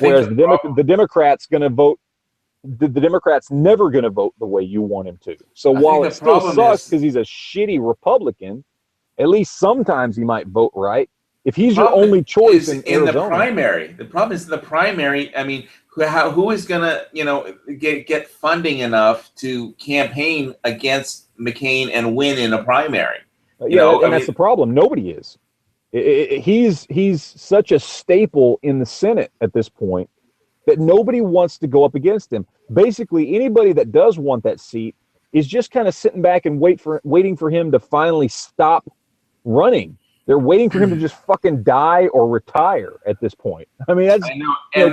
Whereas the Democrat's going to vote. The Democrat's never going to vote the way you want him to. So while it still sucks because he's a shitty Republican, at least sometimes he might vote right. If he's your only choice in Arizona, the primary, the problem is the primary. I mean, who is going to, you know, get funding enough to campaign against McCain and win in a primary? That's the problem. Nobody is. He's such a staple in the Senate at this point that nobody wants to go up against him. Basically, anybody that does want that seat is just kind of sitting back and waiting for him to finally stop running. They're waiting for him to just fucking die or retire at this point. I mean, I know, and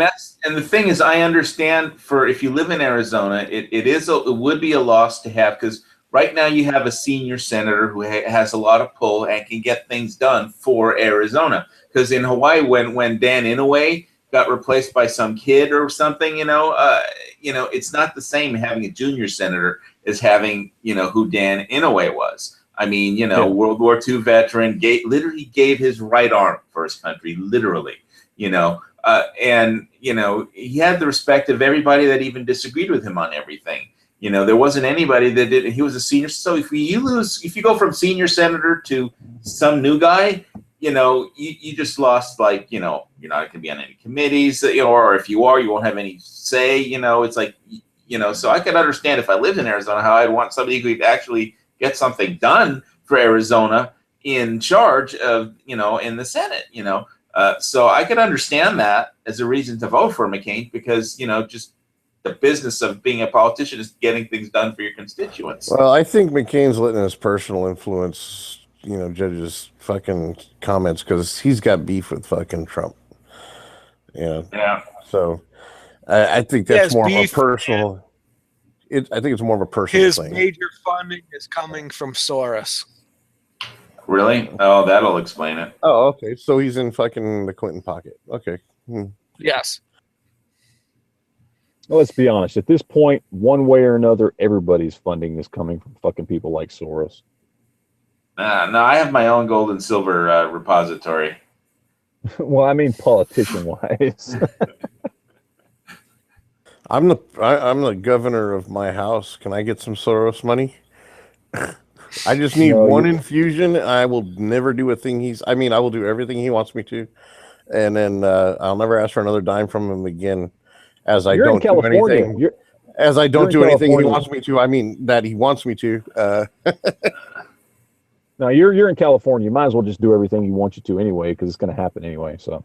the thing is, I understand for if you live in Arizona, it would be a loss to have, because right now you have a senior senator who has a lot of pull and can get things done for Arizona. Because in Hawaii, when Dan Inouye got replaced by some kid or something, it's not the same having a junior senator as having, who Dan Inouye was. I mean, World War II veteran, literally gave his right arm for his country, literally, and he had the respect of everybody that even disagreed with him on everything. There wasn't anybody that did. He was a senior. So if you go from senior senator to some new guy, you just lost, like, you're not going to be on any committees, or if you are, you won't have any say. It's like, so I could understand if I lived in Arizona how I'd want somebody who could actually get something done for Arizona in charge of, in the Senate, so I could understand that as a reason to vote for McCain, because, just the business of being a politician is getting things done for your constituents. Well, I think McCain's letting his personal influence, judges fucking comments, because he's got beef with fucking Trump. Yeah. So I think that's more of a personal. I think it's more of a personal His thing. major funding is coming from Soros. Really? Oh, that'll explain it. Oh, okay. So he's in fucking the Clinton pocket. Okay. Yes. Well, let's be honest. At this point, one way or another, everybody's funding is coming from fucking people like Soros. No, I have my own gold and silver repository. Well, I mean, politician-wise. I'm the governor of my house. Can I get some Soros money? I just need one infusion. I will never do a thing I will do everything he wants me to, and then I'll never ask for another dime from him again. As I don't do anything. As I don't do anything he wants me to. I mean that he wants me to. No, you're in California. You might as well just do everything he wants you to anyway, because it's going to happen anyway. So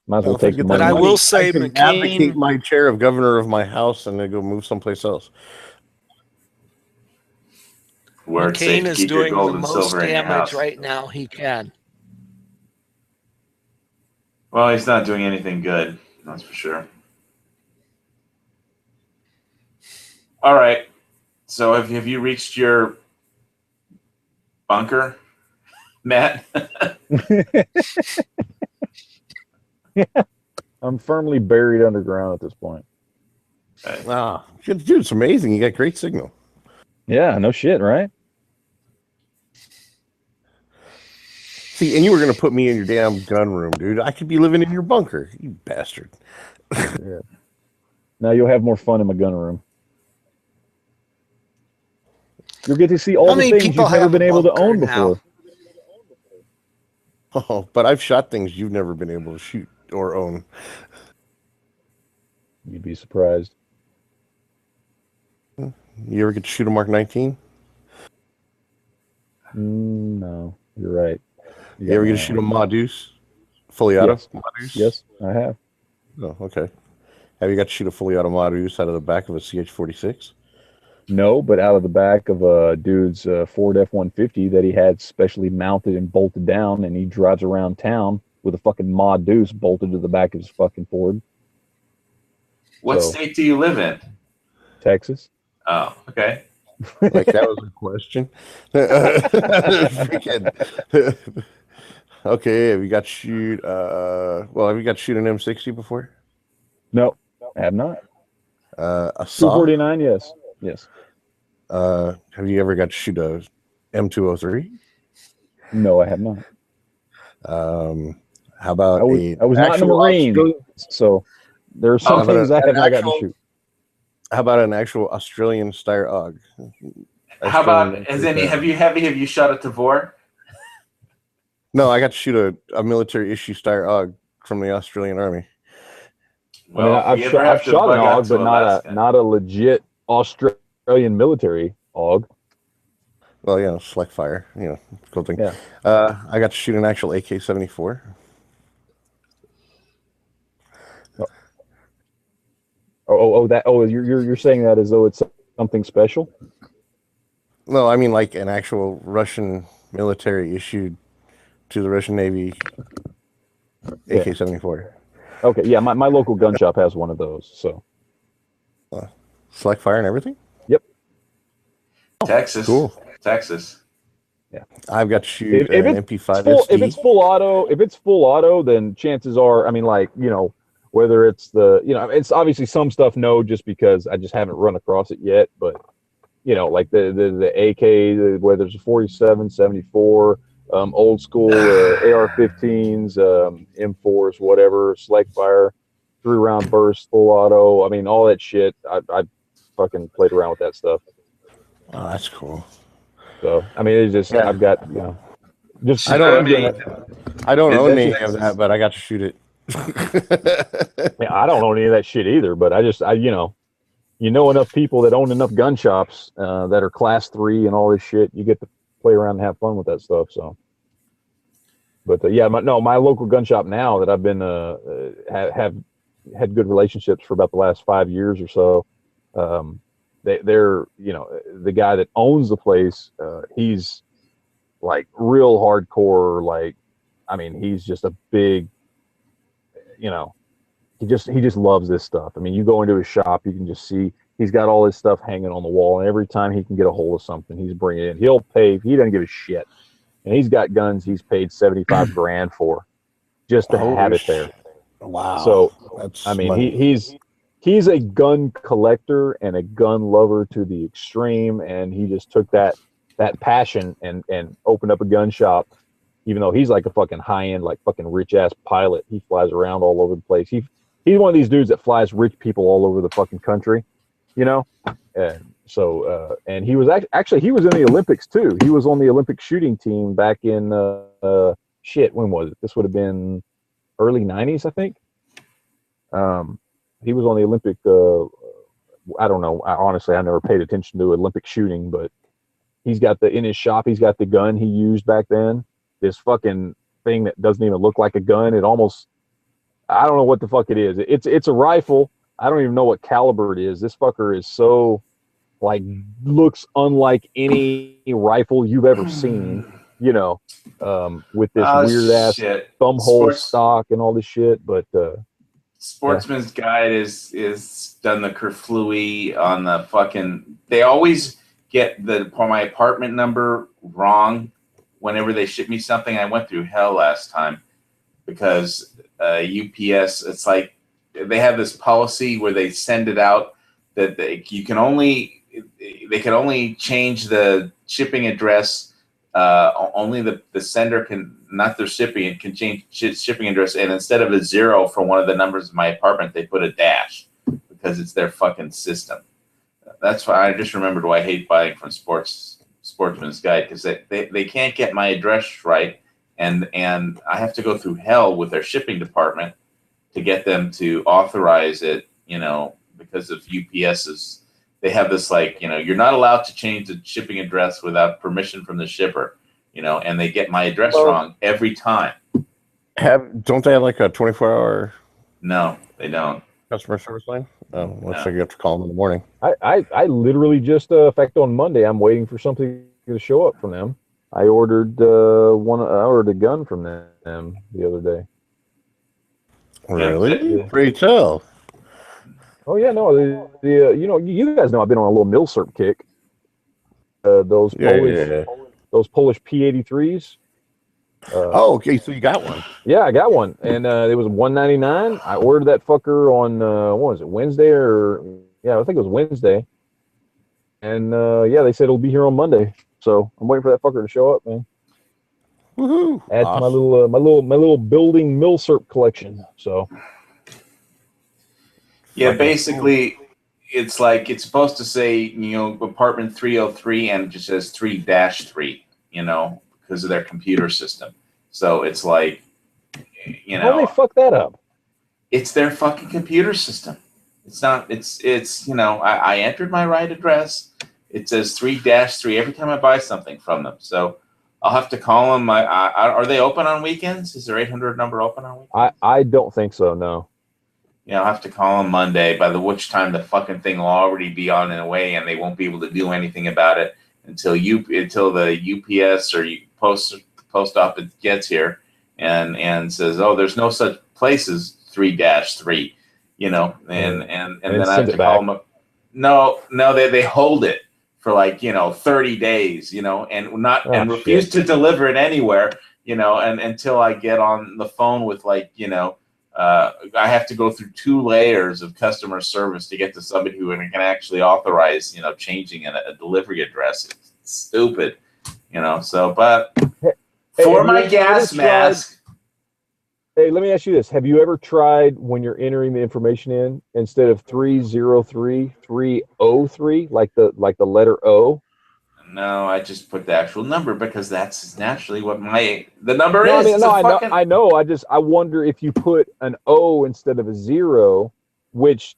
might as well take the money. But I will say, I can advocate my chair of governor of my house and then go move someplace else. Where it's safe McCain to is keep your doing gold the and most silver in your damage house. right now he can. Well, he's not doing anything good. That's for sure. All right. So have you reached your bunker, Matt? I'm firmly buried underground at this point. Ah, dude, it's amazing. You got great signal. Yeah, no shit, right? See, and you were gonna put me in your damn gun room, dude. I could be living in your bunker, you bastard. Yeah. Now you'll have more fun in my gun room. You'll get to see all How the many things people you've never have been a able to bunker own now? before. Oh, but I've shot things you've never been able to shoot or own. You'd be surprised. You ever get to shoot a Mark 19? No, you're right. You ever get to shoot a Ma Deuce? Fully auto? Yes. Ma Deuce? Yes, I have. Oh, okay. Have you got to shoot a fully auto Ma Deuce out of the back of a CH-46? No, but out of the back of a dude's Ford F-150 that he had specially mounted and bolted down, and he drives around town with a fucking Ma Deuce bolted to the back of his fucking Ford. What So, state do you live in? Texas. Oh, okay. Like that was a question. Freaking. Okay, have you got to shoot? Well, have you got to shoot an M60 before? No, I have not. A saw. 249, yes, yes. Have you ever got to shoot a M203? No, I have not. How about I was not in the Marines, so there are some things I have not gotten to shoot. How about an actual Australian Steyr AUG? How about have you shot a Tavor? No, I got to shoot a military issue Steyr AUG from the Australian Army. Well, I've shot an AUG, but not a legit Australian military AUG. Well, you know, select fire, you know, cool thing. Yeah. I got to shoot an actual AK-74. You're saying that as though it's something special? No, I mean like an actual Russian military issued to the Russian Navy AK-74. Okay, yeah, my local gun shop has one of those. So select fire and everything. Yep. Texas. Cool. Texas. Yeah. I've got to shoot If an it's MP5 full, SD. if it's full auto, then chances are, I mean, like, you know, whether it's it's obviously some stuff no, just because I just haven't run across it yet. But you know, like the AK, whether it's a 47, 74, old school AR-15s, M4s, whatever, select fire, 3-round burst, full auto. I mean, all that shit. I fucking played around with that stuff. Oh, that's cool. So I mean, it's just I've got just I don't own any of that, but I got to shoot it. Yeah, I don't own any of that shit either, but I you know enough people that own enough gun shops that are class 3 and all this shit. You get to play around and have fun with that stuff. So, but my local gun shop now that I've been have had good relationships for about the last 5 years or so. They're the guy that owns the place. He's like real hardcore. Like, I mean, he's just a big. He just loves this stuff. I mean, you go into his shop, you can just see he's got all his stuff hanging on the wall, and every time he can get a hold of something, he's bringing it in. He'll pay. He doesn't give a shit, and he's got guns he's paid $75 grand for just to have it there. Wow. So that's I mean, money. he's a gun collector and a gun lover to the extreme, and he just took that passion and opened up a gun shop. Even though he's like a fucking high-end, like fucking rich-ass pilot. He flies around all over the place. He's one of these dudes that flies rich people all over the fucking country, you know? And so, and he was actually, he was in the Olympics too. He was on the Olympic shooting team back in, when was it? This would have been early 90s, I think. He was on the Olympic, I don't know. Honestly, I never paid attention to Olympic shooting, but he's got in his shop, he's got the gun he used back then. This fucking thing that doesn't even look like a gun. It almost, I don't know what the fuck it is. It's a rifle. I don't even know what caliber it is. This fucker is so, like, looks unlike any rifle you've ever seen, you know, with this weird ass thumb hole stock and all this shit. But Sportsman's Guide is done the Kerflooey on the fucking. They always get my apartment number wrong. Whenever they ship me something, I went through hell last time. because UPS, it's like they have this policy where they send it out that they can only change the shipping address. Only the sender can, not the recipient, can change shipping address. And instead of a 0 for one of the numbers of my apartment, they put a dash because it's their fucking system. That's why I just remembered why I hate buying from Sportsman's Guide, because they can't get my address right, and I have to go through hell with their shipping department to get them to authorize it, because of UPS's. They have this you're not allowed to change the shipping address without permission from the shipper, and they get my address wrong every time. Don't they have like a 24-hour? No, they don't. Customer service line? Oh, looks like you have to call them in the morning. I literally just, in fact, on Monday, I'm waiting for something to show up from them. I ordered a gun from them the other day. Really? Pray tell. Oh yeah, no, you guys know I've been on a little milsurp kick. Those Polish P83s. Okay, so you got one. Yeah, I got one, and it was $199. I ordered that fucker on what was it, Wednesday I think it was Wednesday. And they said it'll be here on Monday. So I'm waiting for that fucker to show up, man. Woohoo! Add to my little building milsurp collection. So. Yeah, basically, it's like it's supposed to say, apartment 303, and it just says 3-3, because of their computer system. So it's like, how they fuck that up? It's their fucking computer system. It's not. It's I entered my right address. It says 3-3 every time I buy something from them. So I'll have to call them. Are they open on weekends? Is their 800 number open on weekends? I don't think so. No. I'll have to call them Monday, by which time the fucking thing will already be on in a way, and they won't be able to do anything about it until the UPS or post office gets here and says, oh, there's no such place as 3-3, and then I have to call them. No, they hold it for 30 days, and refuse to deliver it anywhere, and until I get on the phone with I have to go through 2 layers of customer service to get to somebody who can actually authorize, changing a delivery address. It's stupid, So, but for my gas mask. Hey, let me ask you this: have you ever tried, when you're entering the information in, instead of 303, 303, like the letter O? No, I just put the actual number because that's naturally what the number is. I know. I wonder if you put an O instead of a 0, which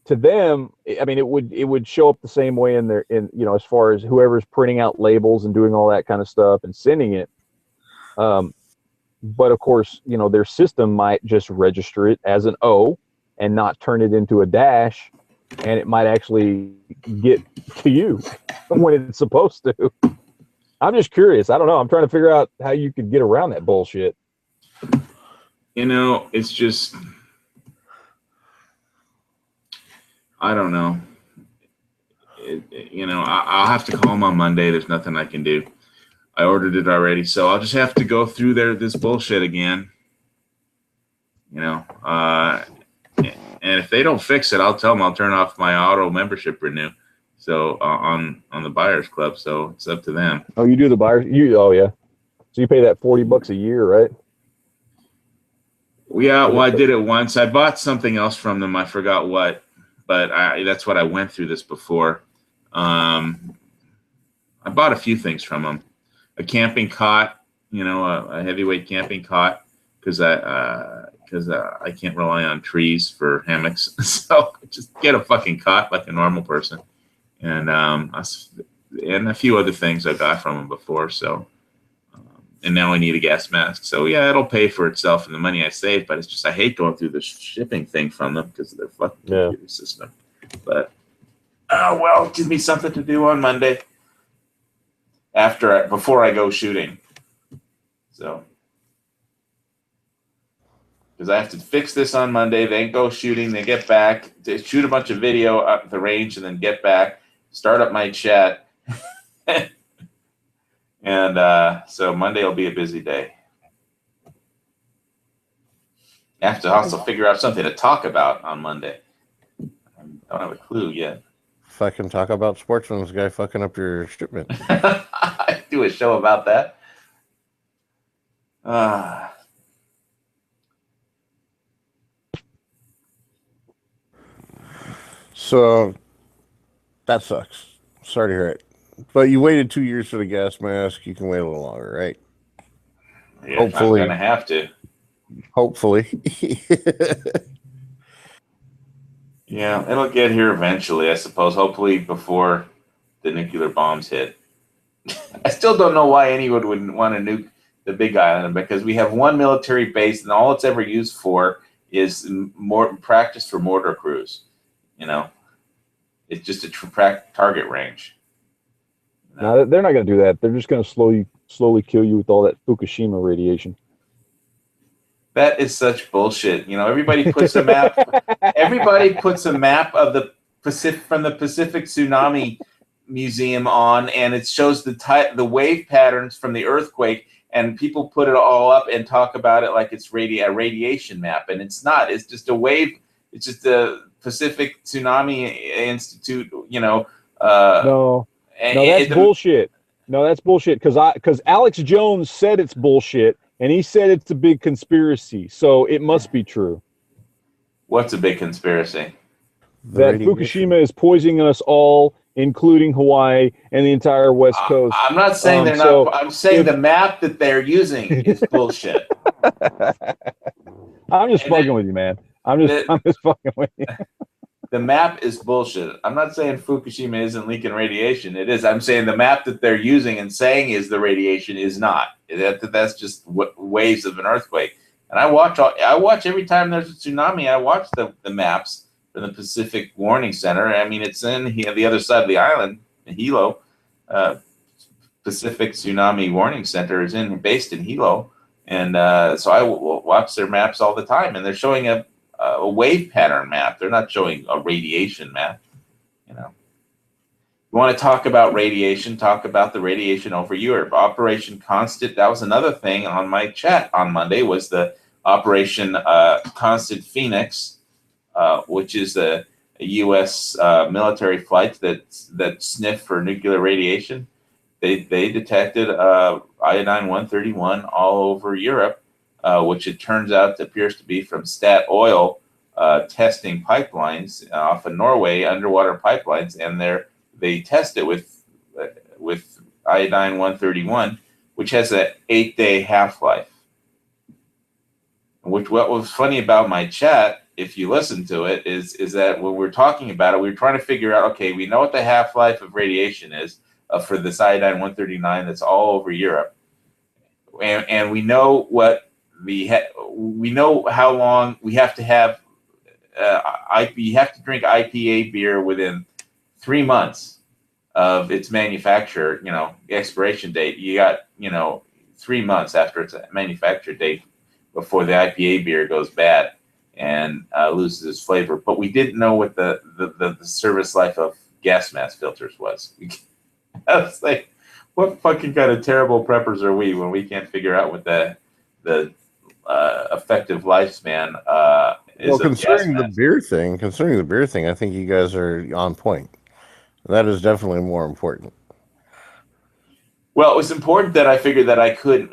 to them, it would show up the same way as far as whoever's printing out labels and doing all that kind of stuff and sending it. But of course, their system might just register it as an O and not turn it into a dash. And it might actually get to you when it's supposed to. I'm just curious. I don't know. I'm trying to figure out how you could get around that bullshit. It's just, I don't know. I'll have to call them on Monday. There's nothing I can do. I ordered it already, so I'll just have to go through this bullshit again. And if they don't fix it, I'll tell them I'll turn off my auto membership renew. So on the Buyers Club, so it's up to them. Oh, you do the buyers? Oh yeah. So you pay that $40 a year, right? Yeah. Well, I did it once. I bought something else from them. I forgot what, but that's what I went through this before. I bought a few things from them. A camping cot, a heavyweight camping cot, because I can't rely on trees for hammocks. So just get a fucking cot like a normal person. And a few other things I got from them before. So, and now I need a gas mask. So yeah, it'll pay for itself in the money I save, but it's just, I hate going through the shipping thing from them because of their fucking computer system. But, give me something to do on Monday before I go shooting. So. Because I have to fix this on Monday, then go shooting, then get back, to shoot a bunch of video at the range, and then get back, start up my chat. And so Monday will be a busy day. have to also figure out something to talk about on Monday. I don't have a clue yet. Fucking talk about Sportsman's guy fucking up your shipment. I do a show about that. So that sucks. Sorry to hear it. But you waited 2 years for the gas mask. You can wait a little longer, right? Yeah, Hopefully. I'm gonna have to. Hopefully. Yeah, it'll get here eventually, I suppose. Hopefully before the nuclear bombs hit. I still don't know why anyone would want to nuke the Big Island, because we have one military base and all it's ever used for is more practice for mortar crews. You know, it's just a target range. No, they're not going to do that. They're just going to slowly kill you with all that Fukushima radiation. That is such bullshit. You know, everybody puts a map. Everybody puts a map of the Pacific from the Pacific Tsunami Museum on, and it shows the wave patterns from the earthquake. And people put it all up and talk about it like it's a radiation map, and it's not. It's just a wave. It's just the Pacific Tsunami Institute. You know. No, that's bullshit. No, that's bullshit. Because Alex Jones said it's bullshit, and he said it's a big conspiracy. So it must be true. What's a big conspiracy? That Fukushima is poisoning us all, including Hawaii and the entire West Coast. I'm not saying they're not. I'm saying the map that they're using is bullshit. I'm just fucking with you, man. I'm just fucking with you. The map is bullshit. I'm not saying Fukushima isn't leaking radiation. It is. I'm saying the map that they're using and saying is the radiation is not. That's just waves of an earthquake. And I watch every time there's a tsunami. I watch the maps from the Pacific Warning Center. I mean, it's in here, the other side of the island, Hilo. Pacific Tsunami Warning Center is based in Hilo, and so I watch their maps all the time, and they're showing a wave pattern map. They're not showing a radiation map. You know, you want to talk about radiation? Talk about the radiation over Europe. Operation Constant. That was another thing on my chat on Monday. Was the Operation Constant Phoenix, which is a U.S. military flight that sniffed for nuclear radiation. They detected iodine-131 all over Europe, which it turns out appears to be from Statoil testing pipelines off of Norway, underwater pipelines, and they test it with iodine-131, which has an 8-day half-life. What was funny about my chat, if you listen to it, is that when we're talking about it, we were trying to figure out, okay, we know what the half-life of radiation is for this iodine-139 that's all over Europe, and we know what we know how long we have to have. You have to drink IPA beer within 3 months of its manufacture, expiration date. You got 3 months after its manufacture date before the IPA beer goes bad and loses its flavor. But we didn't know what the service life of gas mask filters was. I was like, what fucking kind of terrible preppers are we when we can't figure out what the effective lifespan is? Well, concerning the beer thing, I think you guys are on point. That is definitely more important. Well, it was important that I figured that I couldn't,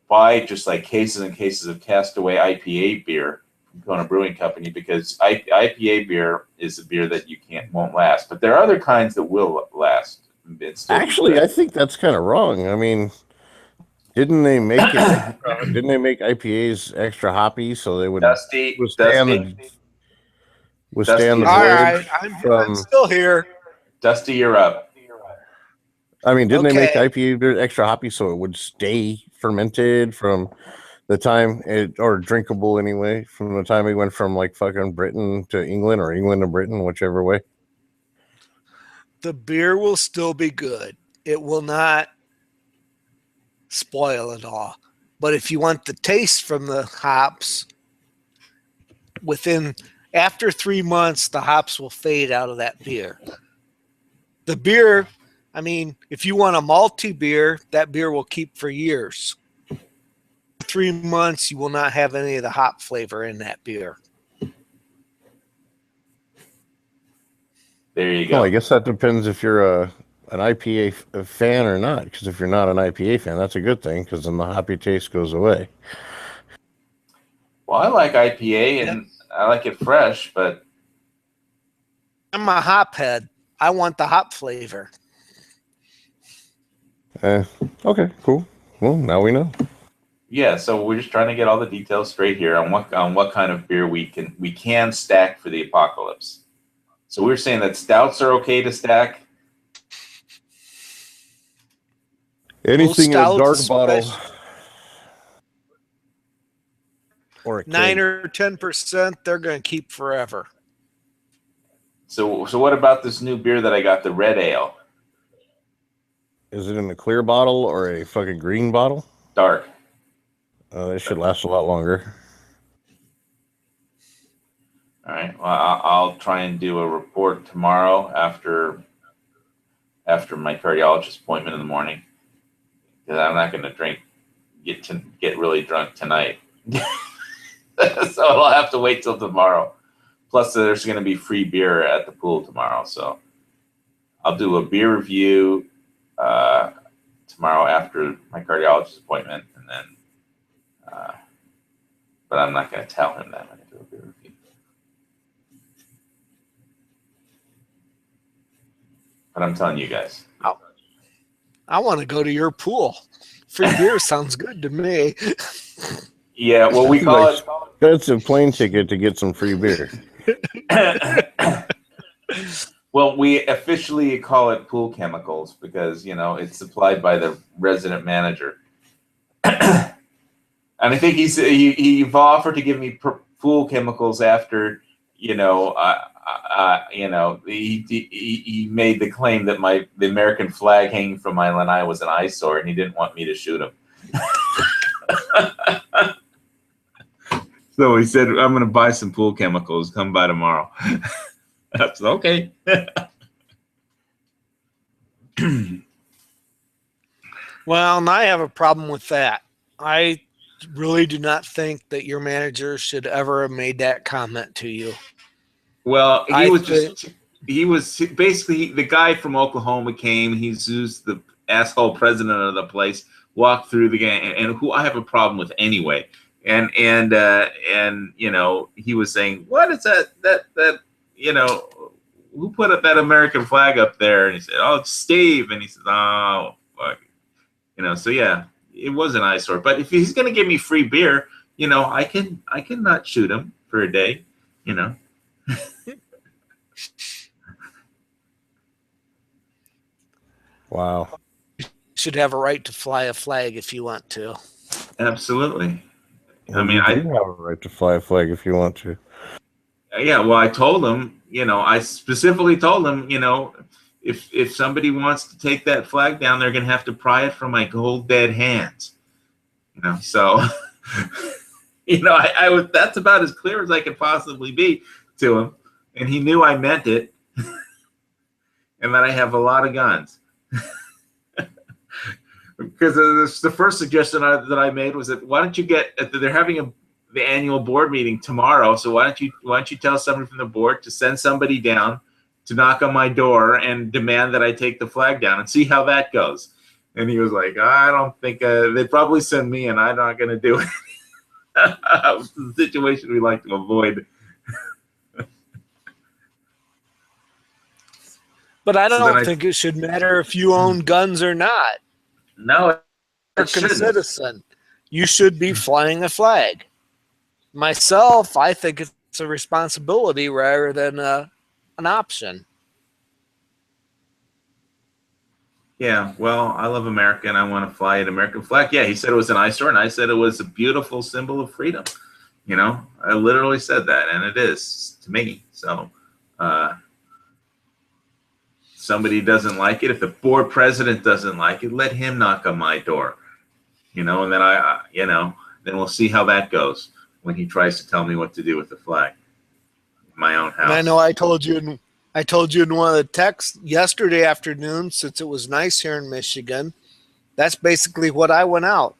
buy just cases and cases of Castaway IPA beer from Kona Brewing Company, because IPA beer is a beer that won't last. But there are other kinds that will last. Actually, I think that's kind of wrong. I mean, didn't they make it? Didn't they make IPAs extra hoppy so they would withstand the voyage? All right, I'm still here. Dusty, you're up. I mean, didn't they make IPA extra hoppy so it would stay fermented from the time or drinkable anyway, from the time it went from fucking Britain to England or England to Britain, whichever way? The beer will still be good. It will not spoil it all. But if you want the taste from the hops, after 3 months, the hops will fade out of that beer. The beer, I mean, if you want a malty beer, that beer will keep for years. 3 months, you will not have any of the hop flavor in that beer. There you Well, go. I guess that depends if you're an IPA fan or not. Because if you're not an IPA fan, that's a good thing, because then the hoppy taste goes away. Well, I like IPA and I like it fresh, but I'm a hop head. I want the hop flavor. Okay, cool. Well, now we know. yeah. So we're just trying to get all the details straight here on what kind of beer we can stack for the apocalypse. So we're saying that stouts are okay to stack. Anything in a dark Stouts, bottle especially- or a keg. 9 or 10%, they're going to keep forever. So what about this new beer that I got, the red ale? Is it in a clear bottle or a fucking green bottle? Dark. It should last a lot longer. All right. Well, I'll try and do a report tomorrow after my cardiologist appointment in the morning, because I'm not going to get really drunk tonight. So I'll have to wait till tomorrow. Plus, there's going to be free beer at the pool tomorrow, so I'll do a beer review tomorrow after my cardiologist appointment, and then. But I'm not going to tell him that I'm going to do a beer review. But I'm telling you guys. I want to go to your pool. Free beer sounds good to me. Yeah, well, we call it. That's a plane ticket to get some free beer. Well, we officially call it pool chemicals because, it's supplied by the resident manager. And I think he offered to give me pool chemicals after, he made the claim that the American flag hanging from my lanai was an eyesore, and he didn't want me to shoot him. So he said, "I'm going to buy some pool chemicals. Come by tomorrow." That's okay. Well, and I have a problem with that. I really do not think that your manager should ever have made that comment to you. Well, he was basically the guy from Oklahoma came. He's the asshole president of the place. Walked through the game, and who I have a problem with anyway. And he was saying, "What is that who put up that American flag up there?" And he said, "Oh, it's Steve." And he says, "Oh, fuck." So yeah, it was an eyesore. But if he's gonna give me free beer, I can not shoot him for a day. Wow. You should have a right to fly a flag if you want to. Absolutely. I mean, I have a right to fly a flag if you want to. Yeah, well, I told him, I specifically told him, if somebody wants to take that flag down, they're going to have to pry it from my cold dead hands. So, I was, that's about as clear as I could possibly be to him. And he knew I meant it and that I have a lot of guns. Because the first suggestion that I made was that why don't you they're having the annual board meeting tomorrow, so why don't you tell somebody from the board to send somebody down to knock on my door and demand that I take the flag down and see how that goes. And he was like, I don't think they'd probably send me, and I'm not going to do it. It's the situation we like to avoid. But I don't think it should matter if you own guns or not. No, American citizen, you should be flying a flag. Myself, I think it's a responsibility rather than an option. Yeah, well, I love America and I want to fly an American flag. Yeah, he said it was an eyesore, and I said it was a beautiful symbol of freedom. I literally said that, and it is to me. So, somebody doesn't like it. If the board president doesn't like it, let him knock on my door. And then then we'll see how that goes when he tries to tell me what to do with the flag in my own house. And I know I told you in one of the texts yesterday afternoon, since it was nice here in Michigan, that's basically what I went out.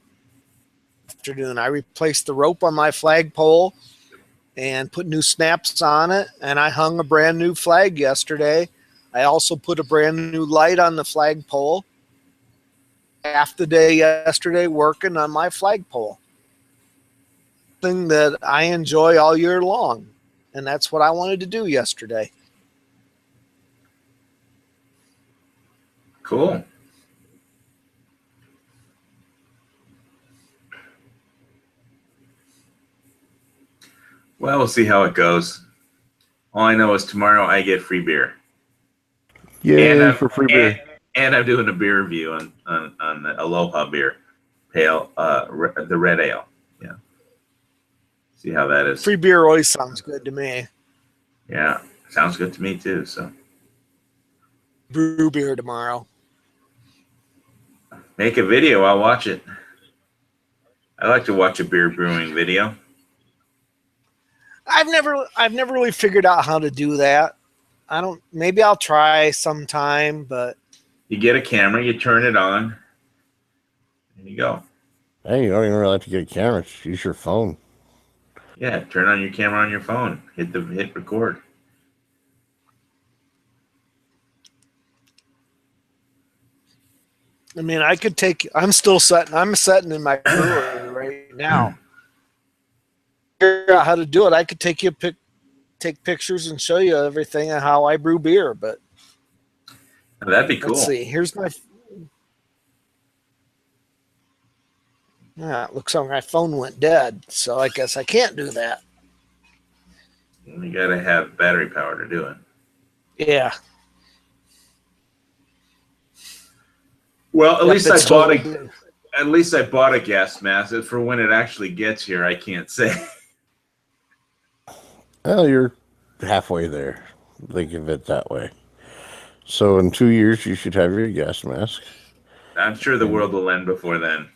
afternoon. I replaced the rope on my flagpole and put new snaps on it, and I hung a brand new flag yesterday. I also put a brand new light on the flagpole. Half the day yesterday working on my flagpole. Thing that I enjoy all year long, and that's what I wanted to do yesterday. Cool. Well, we'll see how it goes. All I know is tomorrow I get free beer. Yay for free beer. And I'm doing a beer review on the Aloha beer, pale, the red ale. Yeah. See how that is. Free beer always sounds good to me. Yeah, sounds good to me too. So brew beer tomorrow. Make a video. I'll watch it. I like to watch a beer brewing video. I've never really figured out how to do that. I don't. Maybe I'll try sometime, but You get a camera, you turn it on, and you go. Hey, you don't even really have to get a camera. Just use your phone. Yeah, turn on your camera on your phone. Hit record. I mean, I could take. I'm setting in my brewery right now. Figure out how to do it. I could take pictures and show you everything and how I brew beer. But that'd be cool. let's see. Here's my. Yeah, it looks like my phone went dead, so I guess I can't do that. You gotta have battery power to do it. Yeah. Well, at least I bought totally. I bought a gas mask. For when it actually gets here, I can't say. Well, you're halfway there. Think of it that way. So in 2 years, you should have your gas mask. I'm sure the world will end before then,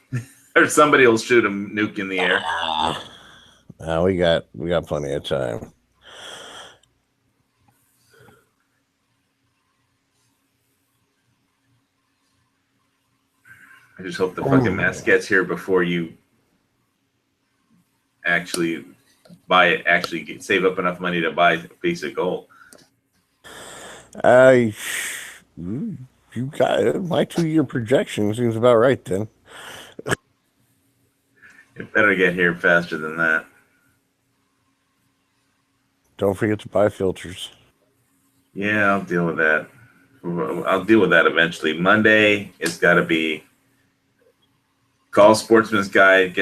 or somebody will shoot a nuke in the air. We got plenty of time. I just hope the fucking mask gets here before you actually buy it. Actually, save up enough money to buy a piece of gold. You got it. My 2-year projection seems about right then. It better get here faster than that. Don't forget to buy filters. Yeah, I'll deal with that. I'll deal with that eventually. Monday it's got to be call Sportsman's Guide,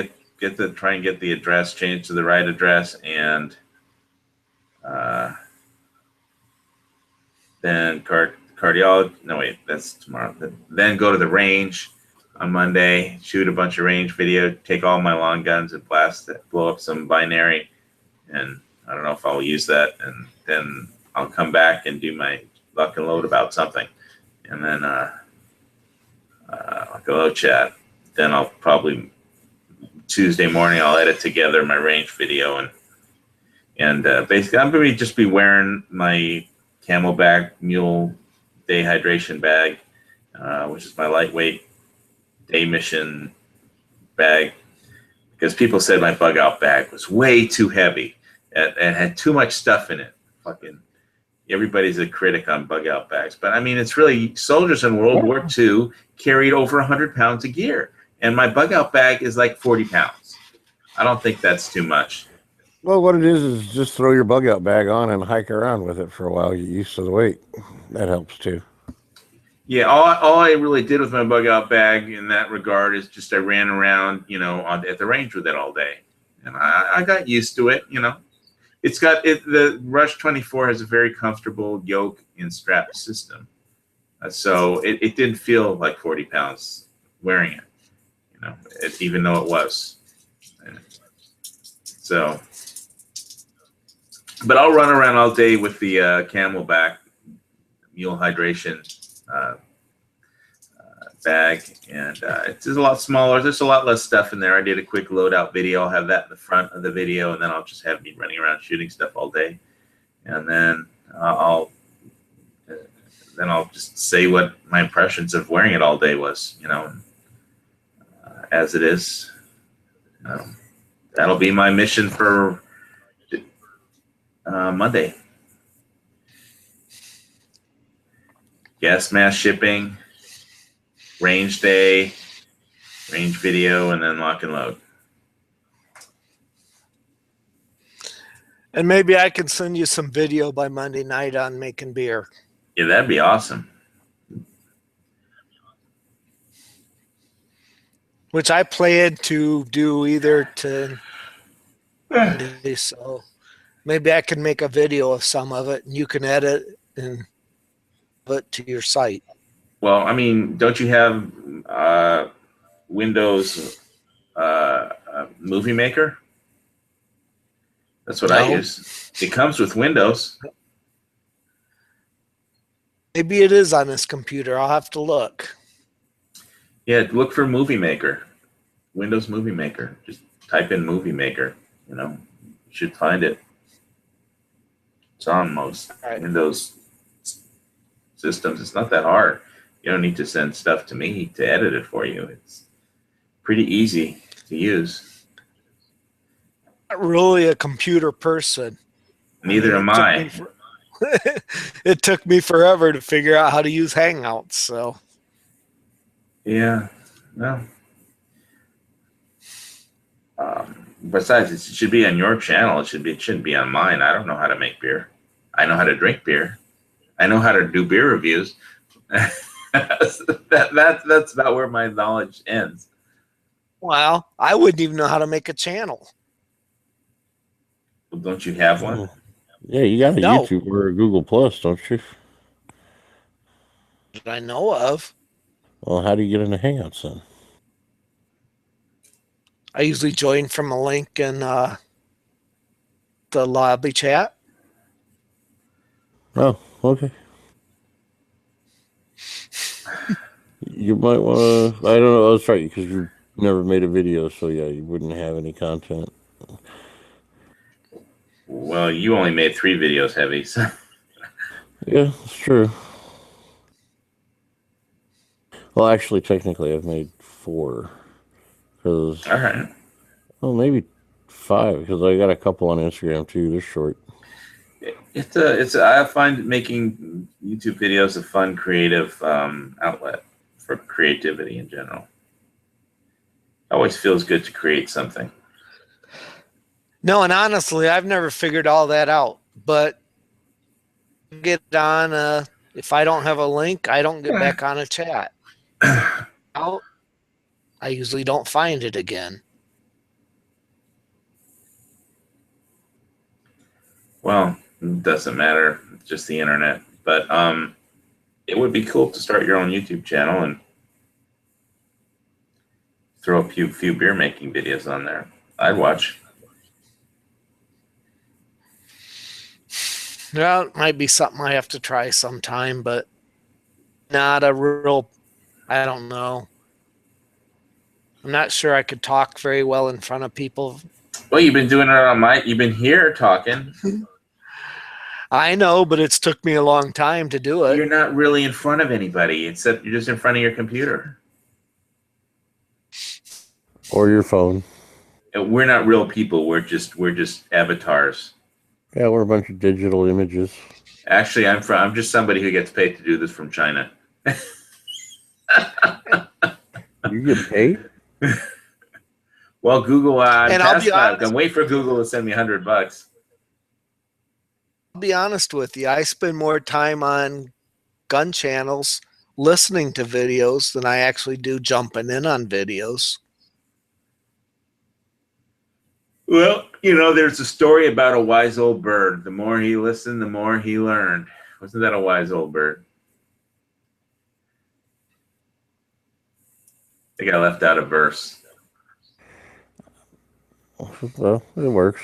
try and get the address changed to the right address, and then cardiology. No, wait, that's tomorrow. Then go to the range on Monday, shoot a bunch of range video, take all my long guns and blast it, blow up some binary, and I don't know if I'll use that, and then I'll come back and do my luck and load about something, and then I'll go chat. Then I'll probably Tuesday morning I'll edit together my range video, and basically I'm going to just be wearing my Camelback Mule day hydration bag, which is my lightweight day mission bag, because people said my bug out bag was way too heavy and had too much stuff in it. Fucking everybody's a critic on bug out bags, but I mean, it's really soldiers in World War II carried over 100 pounds of gear, and my bug out bag is like 40 pounds. I don't think that's too much. Well, what it is just throw your bug out bag on and hike around with it for a while. Get used to the weight. That helps too. Yeah, all I really did with my bug out bag in that regard is just I ran around, at the range with it all day, and I got used to it. It's got the Rush 24 has a very comfortable yoke and strap system, so it didn't feel like 40 pounds wearing it, even though it was. So, but I'll run around all day with the Camelback Mule Hydration bag, and it's a lot smaller. There's a lot less stuff in there. I did a quick loadout video. I'll have that in the front of the video, and then I'll just have me running around shooting stuff all day, and then I'll just say what my impressions of wearing it all day was, as it is. That'll be my mission for Monday. Gas mask shipping, range day, range video, and then lock and load. And maybe I can send you some video by Monday night on making beer. Yeah, that'd be awesome. Which I plan to do either to Monday, so maybe I can make a video of some of it and you can edit and put it to your site. Well, I mean, don't you have Windows Movie Maker? That's what I use. It comes with Windows. Maybe it is on this computer. I'll have to look. Yeah, look for Movie Maker. Windows Movie Maker. Just type in Movie Maker. You should find it. It's on most Windows systems. It's not that hard. You don't need to send stuff to me to edit it for you. It's pretty easy to use. Not really a computer person. Neither am I. It took me forever to figure out how to use Hangouts, so. Yeah, no. Besides, it should be on your channel. It shouldn't be on mine. I don't know how to make beer. I know how to drink beer. I know how to do beer reviews. That's about where my knowledge ends. Well, I wouldn't even know how to make a channel. Well, don't you have one? Yeah, you got a No. YouTube or a Google Plus, don't you? That I know of. Well, how do you get into Hangouts then? I usually join from a link in the lobby chat. Oh, okay. You might want to. I don't know. That's right, because you never made a video, so yeah, you wouldn't have any content. Well, you only made 3 videos, Heavy. So. Yeah, it's true. Well, actually, technically, I've made 4. Cause, all right. Well, maybe 5, because I got a couple on Instagram too. They're short. I find making YouTube videos a fun, creative outlet for creativity in general. It always feels good to create something. No, and honestly, I've never figured all that out. But get on if I don't have a link, I don't get back on a chat. I usually don't find it again. Well, it doesn't matter. It's just the internet. But it would be cool to start your own YouTube channel and throw a few beer making videos on there. I'd watch. Well, it might be something I have to try sometime, but not a real, I don't know. I'm not sure I could talk very well in front of people. Well, you've been doing it on you've been here talking. I know, but it's took me a long time to do it. You're not really in front of anybody, except you're just in front of your computer. Or your phone. And we're not real people. We're just avatars. Yeah, we're a bunch of digital images. Actually, I'm just somebody who gets paid to do this from China. You get paid? Well, Google, And I'll be honest, can wait for Google to send me $100. I'll be honest with you. I spend more time on gun channels listening to videos than I actually do jumping in on videos. Well, there's a story about a wise old bird. The more he listened, the more he learned. Wasn't that a wise old bird? I think I left out a verse. Well, it works.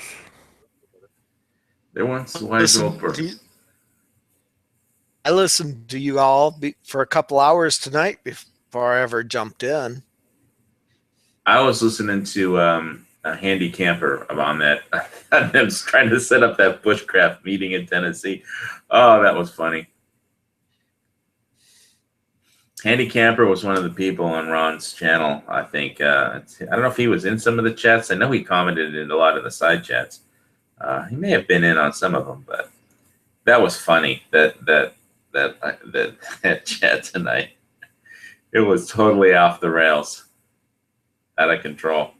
There once a wise old bird. I listened to you all for a couple hours tonight before I ever jumped in. I was listening to a handy camper on that. I was trying to set up that bushcraft meeting in Tennessee. Oh, that was funny. Handy Camper was one of the people on Ron's channel. I think I don't know if he was in some of the chats. I know he commented in a lot of the side chats. He may have been in on some of them, but that was funny. That chat tonight. It was totally off the rails, out of control.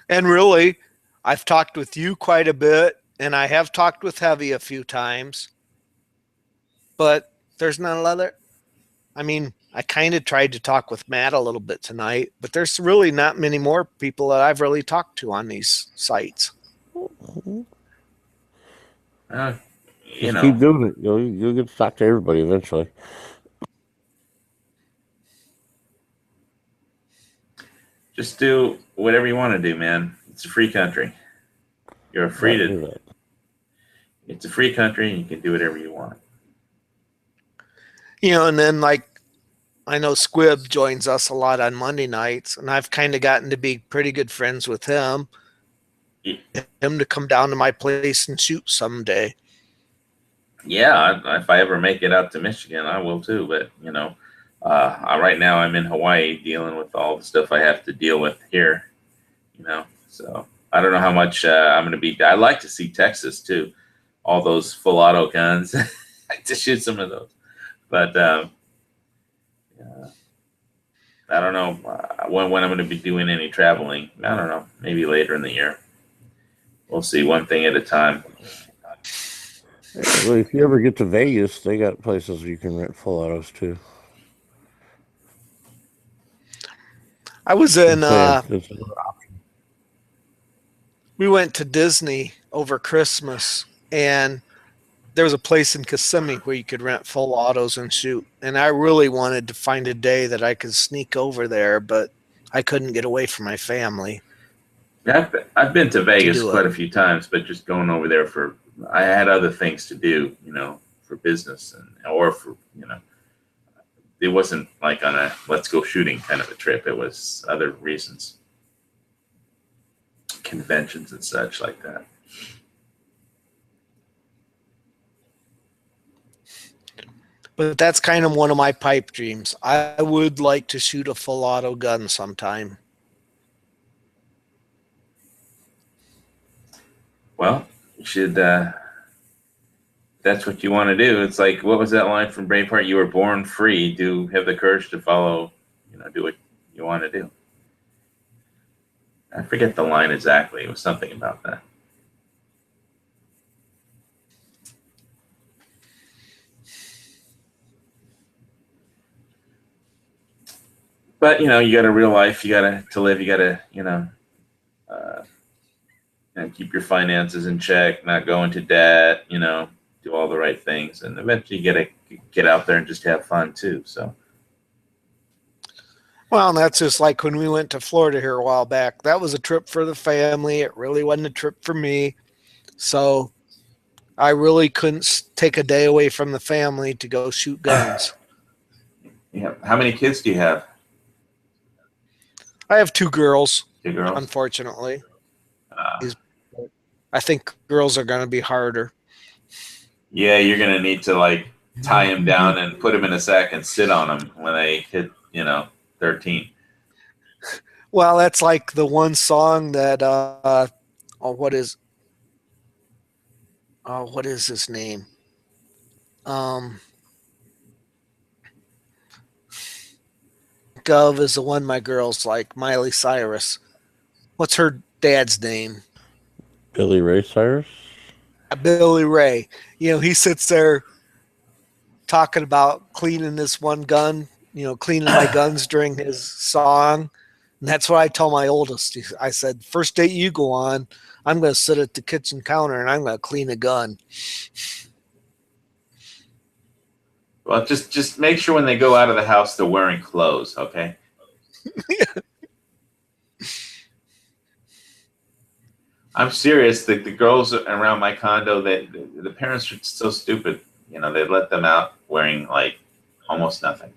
And really, I've talked with you quite a bit, and I have talked with Heavy a few times, but there's not a lot of. I mean, I kind of tried to talk with Matt a little bit tonight, but there's really not many more people that I've really talked to on these sites. You Just know, keep doing it. You'll get to talk to everybody eventually. just do whatever you want to do, man. It's a free country. You're free Yeah, to. do that. It's a free country, and you can do whatever you want. You know, and then like I know Squib joins us a lot on Monday nights, and I've kind of gotten to be pretty good friends with him. Him to come down to my place and shoot someday. Yeah, if I ever make it out to Michigan, I will too. But you know, right now I'm in Hawaii dealing with all the stuff I have to deal with here. You know, so I don't know how much I'm going to be. I'd like to see Texas too, all those full auto guns. I'd like to shoot some of those, but I don't know when I'm going to be doing any traveling. I don't know. Maybe later in the year. We'll see, one thing at a time. Well, if you ever get to Vegas, they got places you can rent full autos too. I was in. It's We went to Disney over Christmas, and there was a place in Kissimmee where you could rent full autos and shoot. And I really wanted to find a day that I could sneak over there, but I couldn't get away from my family. Yeah, I've been to Vegas do quite it. a few times, but just going over there for, I had other things to do, you know, for business or for, you know, it wasn't like on a let's go shooting kind of a trip. It was other reasons, conventions and such like that. But that's kind of one of my pipe dreams. I would like to shoot a full auto gun sometime. Well, you should, that's what you want to do. It's like, what was that line from Braveheart? You were born free. Do have the courage to follow, you know, do what you want to do. I forget the line exactly. It was something about that. But, you know, you got a real life. You got to live. You got to, you know, keep your finances in check, not go into debt, you know, do all the right things. And eventually you got to get out there and just have fun too. So. Well, and that's just like when we went to Florida here a while back. That was a trip for the family. It really wasn't a trip for me. So I really couldn't take a day away from the family to go shoot guns. Yeah. How many kids do you have? I have two girls. Two girls? Unfortunately. I think girls are going to be harder. Yeah, you're going to need to like tie them down and put them in a sack and sit on them when they hit, you know, 13. Well, that's like the one song that what is his name? Gov is the one my girls like, Miley Cyrus. What's her dad's name? Billy Ray Cyrus? Billy Ray. You know, he sits there talking about cleaning this one gun, you know, cleaning my guns during his song. And that's what I tell my oldest. I said, first date you go on, I'm going to sit at the kitchen counter and I'm going to clean a gun. Well, just make sure when they go out of the house, they're wearing clothes. Okay. I'm serious. The girls around my condo, the parents are so stupid. You know, they let them out wearing like almost nothing.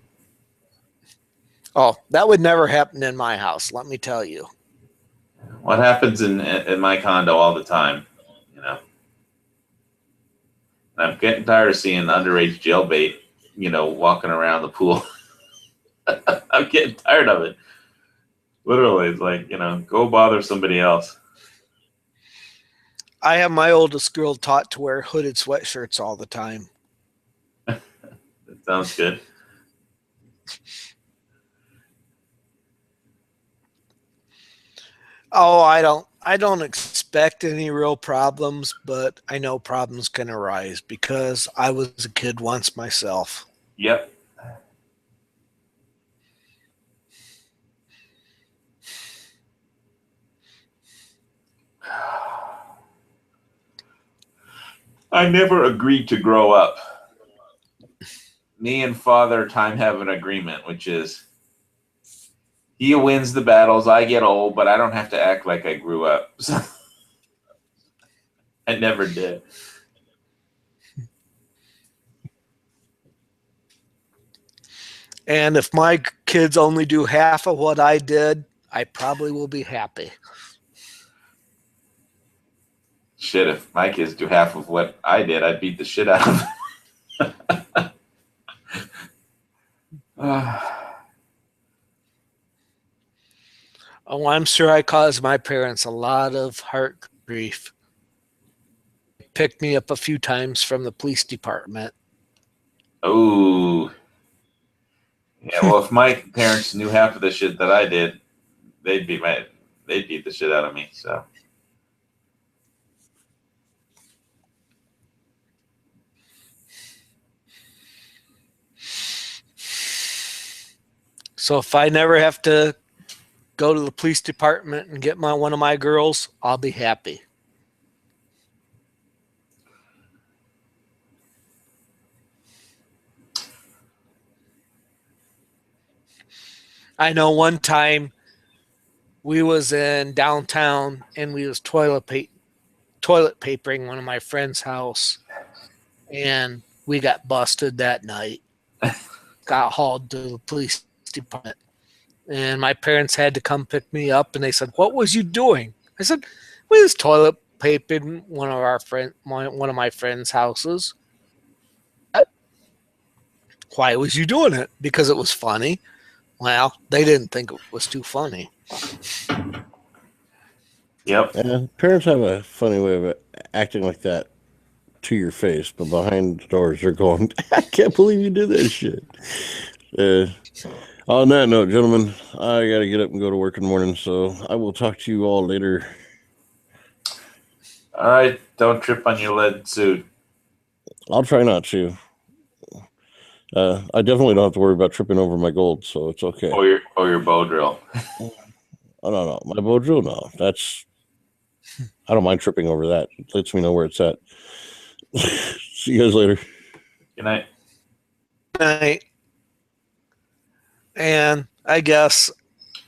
Oh, that would never happen in my house. Let me tell you. What happens in my condo all the time, you know? And I'm getting tired of seeing underage jailbait walking around the pool. I'm getting tired of it. Literally, it's like, go bother somebody else. I have my oldest girl taught to wear hooded sweatshirts all the time. That sounds good. Oh, I don't expect any real problems, but I know problems can arise because I was a kid once myself. Yep. I never agreed to grow up. Me and Father Time have an agreement, which is he wins the battles, I get old, but I don't have to act like I grew up. So I never did. And if my kids only do half of what I did, I probably will be happy. Shit, if my kids do half of what I did, I'd beat the shit out of them. Oh, I'm sure I caused my parents a lot of heart grief. Picked me up a few times from the police department. Oh. Yeah, well, if my parents knew half of the shit that I did, they'd beat the shit out of me, so. So if I never have to go to the police department and get one of my girls, I'll be happy. I know one time we was in downtown and we was toilet papering one of my friend's house, and we got busted that night. Got hauled to the police department, and my parents had to come pick me up, and they said, "What was you doing?" I said, "We was toilet papering one of my friend's houses." Why was you doing it? Because it was funny. Well, they didn't think it was too funny. Yep. Parents have a funny way of acting like that to your face, but behind the doors they're going, "I can't believe you did that shit." On that note, gentlemen, I got to get up and go to work in the morning, so I will talk to you all later. All right, don't trip on your lead suit. I'll try not to. I definitely don't have to worry about tripping over my gold, so it's okay. Or your bow drill. Oh, no. My bow drill, no. I don't mind tripping over that. It lets me know where it's at. See you guys later. Good night. Good night. And I guess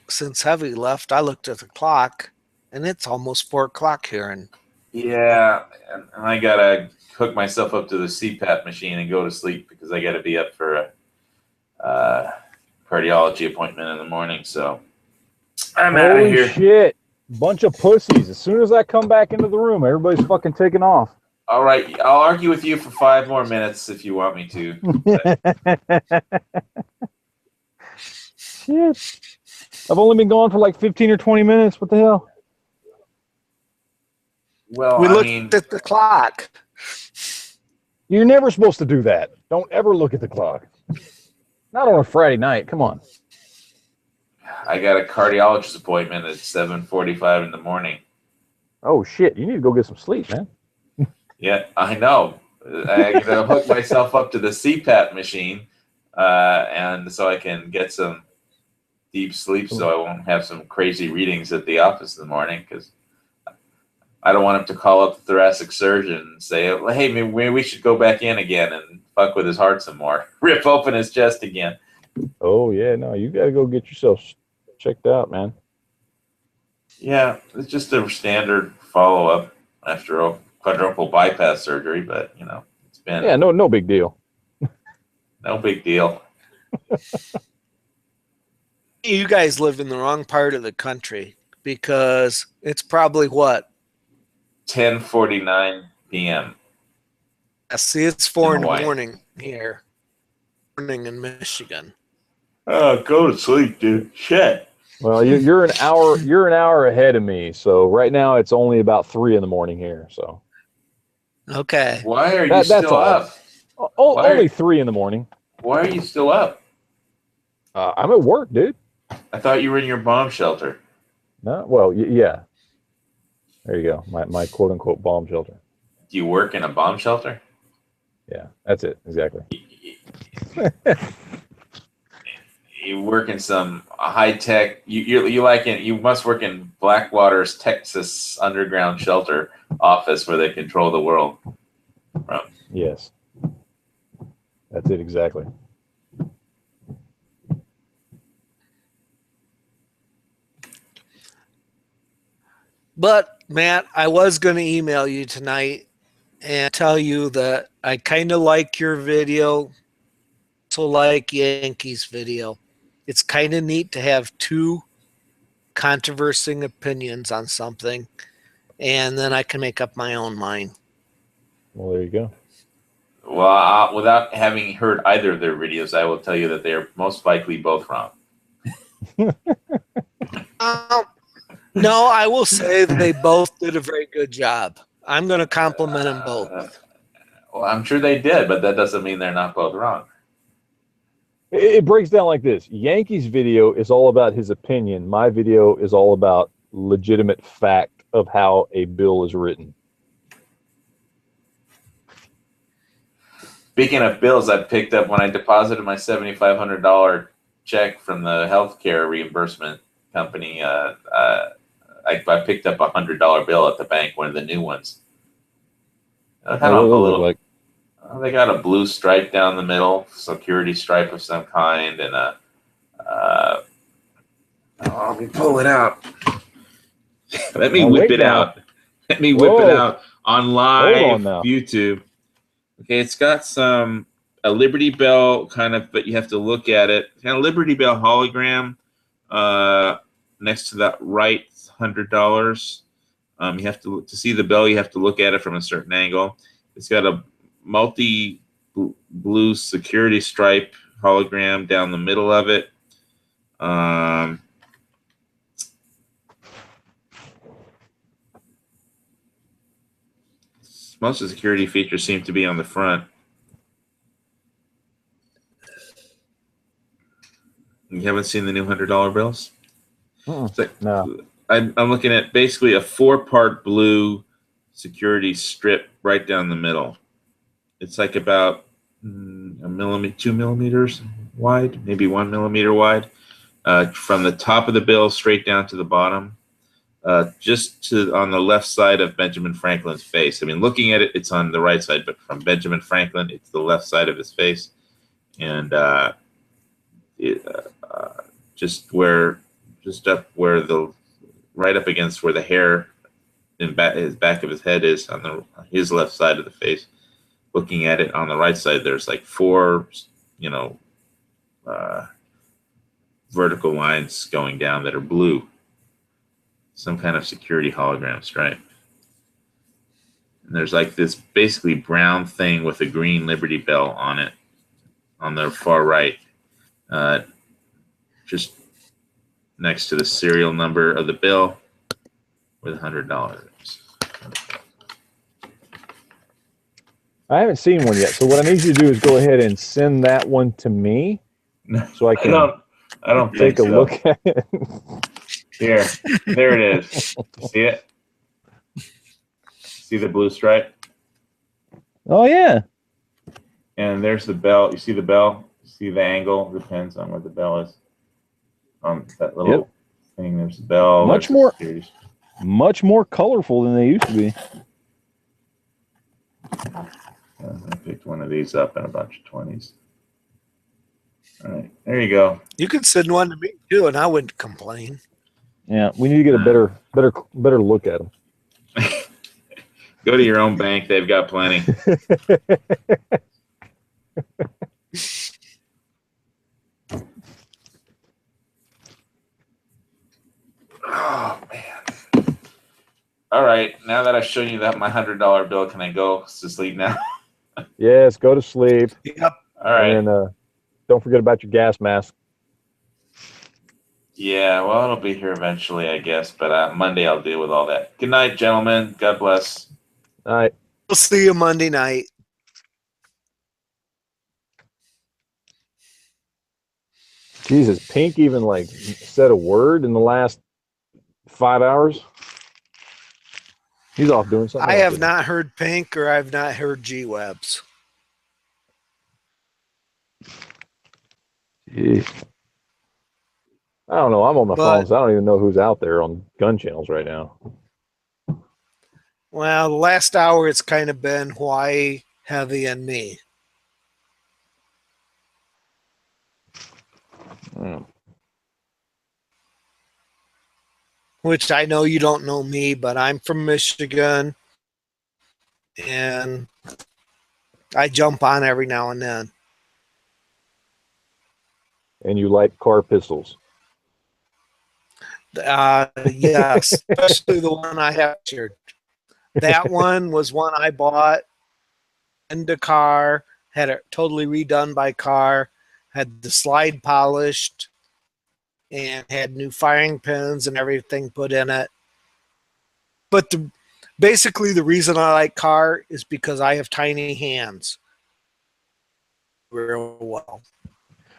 since Heavy left, I looked at the clock, and it's almost 4 o'clock here. And Yeah, and I gotta hook myself up to the CPAP machine and go to sleep because I gotta be up for a cardiology appointment in the morning. So I'm out of Holy here. shit. Bunch of pussies. As soon as I come back into the room, everybody's fucking taking off. All right, I'll argue with you for 5 more minutes if you want me to. Shit. I've only been gone for like 15 or 20 minutes. What the hell? Well, we looked at the clock. You're never supposed to do that. Don't ever look at the clock. Not on a Friday night. Come on. I got a cardiologist appointment at 7:45 in the morning. Oh, shit. You need to go get some sleep, man. Yeah, I know. I gotta hook myself up to the CPAP machine, and so I can get some deep sleep, so I won't have some crazy readings at the office in the morning. Because I don't want him to call up the thoracic surgeon and say, "Hey, maybe we should go back in again and fuck with his heart some more, rip open his chest again." Oh, yeah. No, you got to go get yourself checked out, man. Yeah, it's just a standard follow-up after a quadruple bypass surgery, but it's been no big deal. no big deal. You guys live in the wrong part of the country because it's probably what? 10:49 p.m. See, it's 4 in the Hawaii. morning here. morning in Michigan. Oh, go to sleep, dude. Shit. Well, you're an hour. You're an hour ahead of me. So right now it's only about 3 in the morning here. So Okay. Why are you that's still all. up? Only 3 in the morning. Why are you still up? I'm at work, dude. I thought you were in your bomb shelter. No, well, yeah. There you go. My quote unquote bomb shelter. Do you work in a bomb shelter? Yeah, that's it exactly. You work in some high tech. You must work in Blackwater's Texas underground shelter office where they control the world. From. Yes, that's it exactly. But Matt, I was going to email you tonight and tell you that I kind of like your video, also like Yankees video. It's kind of neat to have two controversing opinions on something, and then I can make up my own mind. Well, there you go. Well, without having heard either of their videos, I will tell you that they are most likely both wrong. No, I will say that they both did a very good job. I'm going to compliment them both. Well, I'm sure they did, but that doesn't mean they're not both wrong. It breaks down like this. Yankees video is all about his opinion. My video is all about legitimate fact of how a bill is written. Speaking of bills, I picked up when I deposited my $7,500 check from the healthcare reimbursement company. I picked up a $100 bill at the bank, one of the new ones. They got a blue stripe down the middle, security stripe of some kind, and let me pull it out. Let me whip it out. Let me whip it out on live YouTube. Okay, it's got a Liberty Bell kind of, but you have to look at it. Kind of Liberty Bell hologram next to that right $100. You have to see the bell. You have to look at it from a certain angle. It's got a multi blue security stripe hologram down the middle of it. Most of the security features seem to be on the front. You haven't seen the new $100 bills? No. I'm looking at basically a 4-part blue security strip right down the middle. It's like about 2 millimeters wide, maybe 1 millimeter wide, from the top of the bill straight down to the bottom, just on the left side of Benjamin Franklin's face. I mean, looking at it, it's on the right side, but from Benjamin Franklin, it's the left side of his face, and right up against where the hair in back of his head is on his left side of the face. Looking at it on the right side, there's like 4, vertical lines going down that are blue. Some kind of security hologram stripe. And there's like this basically brown thing with a green Liberty Bell on it on the far right. Just next to the serial number of the bill with $100. I haven't seen one yet, so what I need you to do is go ahead and send that one to me, so I can. I don't take a look at it. Here, there it is. See it? See the blue stripe? Oh yeah. And there's the bell. You see the bell? You see the angle? Depends on where the bell is. On that little thing, there's the bell. Much more colorful than they used to be. I picked one of these up in a bunch of 20s. All right, there you go. You could send one to me too, and I wouldn't complain. Yeah, we need to get a better look at them. Go to your own bank; they've got plenty. Oh man! All right, now that I've shown you that my $100 bill, can I go to sleep now? Yes, go to sleep. Yep. All right. And Don't forget about your gas mask. Yeah, well, it'll be here eventually, I guess. But Monday I'll deal with all that. Good night, gentlemen. God bless. All right. We'll see you Monday night. Jesus, Pink even like said a word in the last 5 hours. He's off doing something. I else, have isn't he? not heard Pink or I've not heard G-Webs. Jeez. I don't know. I'm on my But- phone, so I don't even know who's out there on gun channels right now. Well, the last hour it's kind of been Hawaii, Heavy, and me. Hmm. Which I know you don't know me, but I'm from Michigan. And I jump on every now and then. And you like car pistols. Yes, especially the one I have shared. That one was one I bought in the car, had it totally redone by car, had the slide polished, and had new firing pins and everything put in it. But basically the reason I like car is because I have tiny hands. Real well.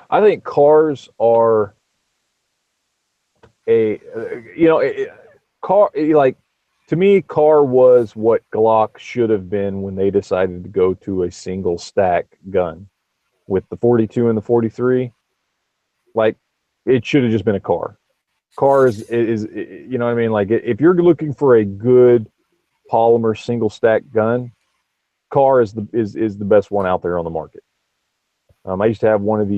I think cars are car, like, to me, car was what Glock should have been when they decided to go to a single stack gun with the 42 and the 43. Like, it should have just been a car. Car is you know what I mean? Like, if you're looking for a good polymer single stack gun, car is the best one out there on the market. I used to have one of the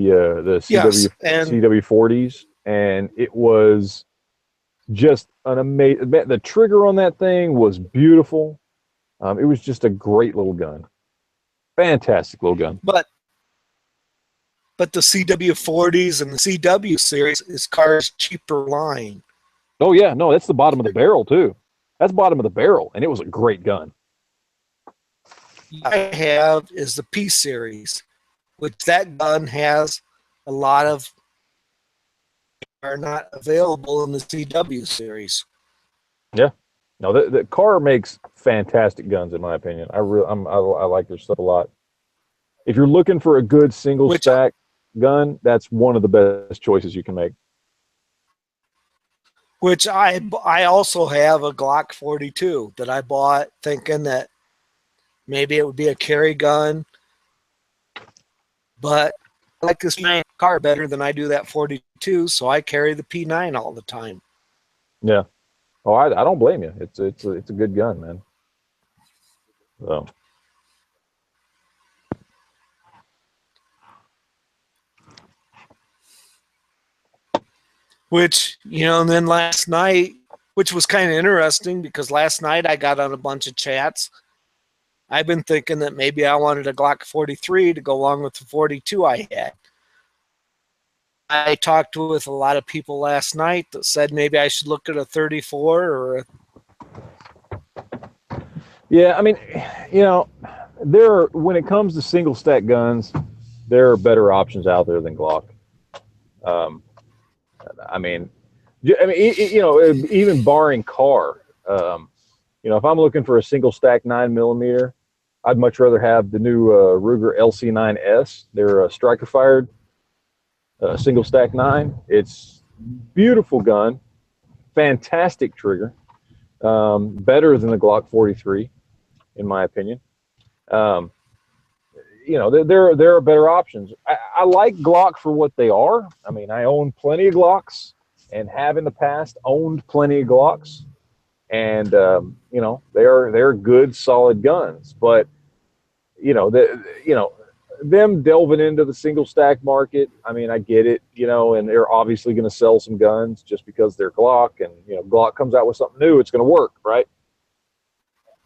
CW40s, and it was just an amazing. The trigger on that thing was beautiful. It was just a great little gun, fantastic little gun. But the CW40s and the CW series is car's cheaper line. Oh yeah, no, that's the bottom of the barrel too. That's bottom of the barrel, and it was a great gun. I have is the P series, which that gun has a lot of are not available in the CW series. Yeah, no, the car makes fantastic guns in my opinion. I like their stuff a lot. If you're looking for a good single stack gun, that's one of the best choices you can make. Which I also have a Glock 42 that I bought thinking that maybe it would be a carry gun, but I like this P9 car better than I do that 42, so I carry the P9 all the time. Yeah. Oh, I don't blame you. It's a good gun, man. So. Which, and then last night, which was kind of interesting because last night I got on a bunch of chats. I've been thinking that maybe I wanted a Glock 43 to go along with the 42 I had. I talked with a lot of people last night that said maybe I should look at a 34 or a... Yeah, I mean, when it comes to single stack guns, there are better options out there than Glock. Even barring car, if I'm looking for a single stack 9mm, I'd much rather have the new Ruger LC9S. They're a striker fired single stack 9. It's beautiful gun, fantastic trigger, better than the Glock 43, in my opinion. There are better options. I like Glock for what they are. I mean, I own plenty of Glocks and have in the past owned plenty of Glocks, and they're good, solid guns. But them delving into the single stack market, I mean, I get it, and they're obviously going to sell some guns just because they're Glock, and Glock comes out with something new, it's going to work, right?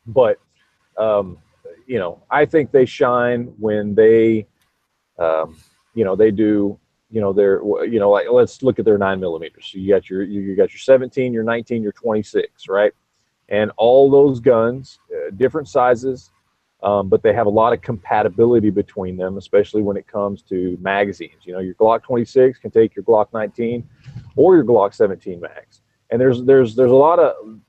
But I think they shine when they, they do, like, let's look at their 9mm. So you got your 17, your 19, your 26, right? And all those guns, different sizes, but they have a lot of compatibility between them, especially when it comes to magazines. You know, your Glock 26 can take your Glock 19 or your Glock 17 mags, and there's a lot of,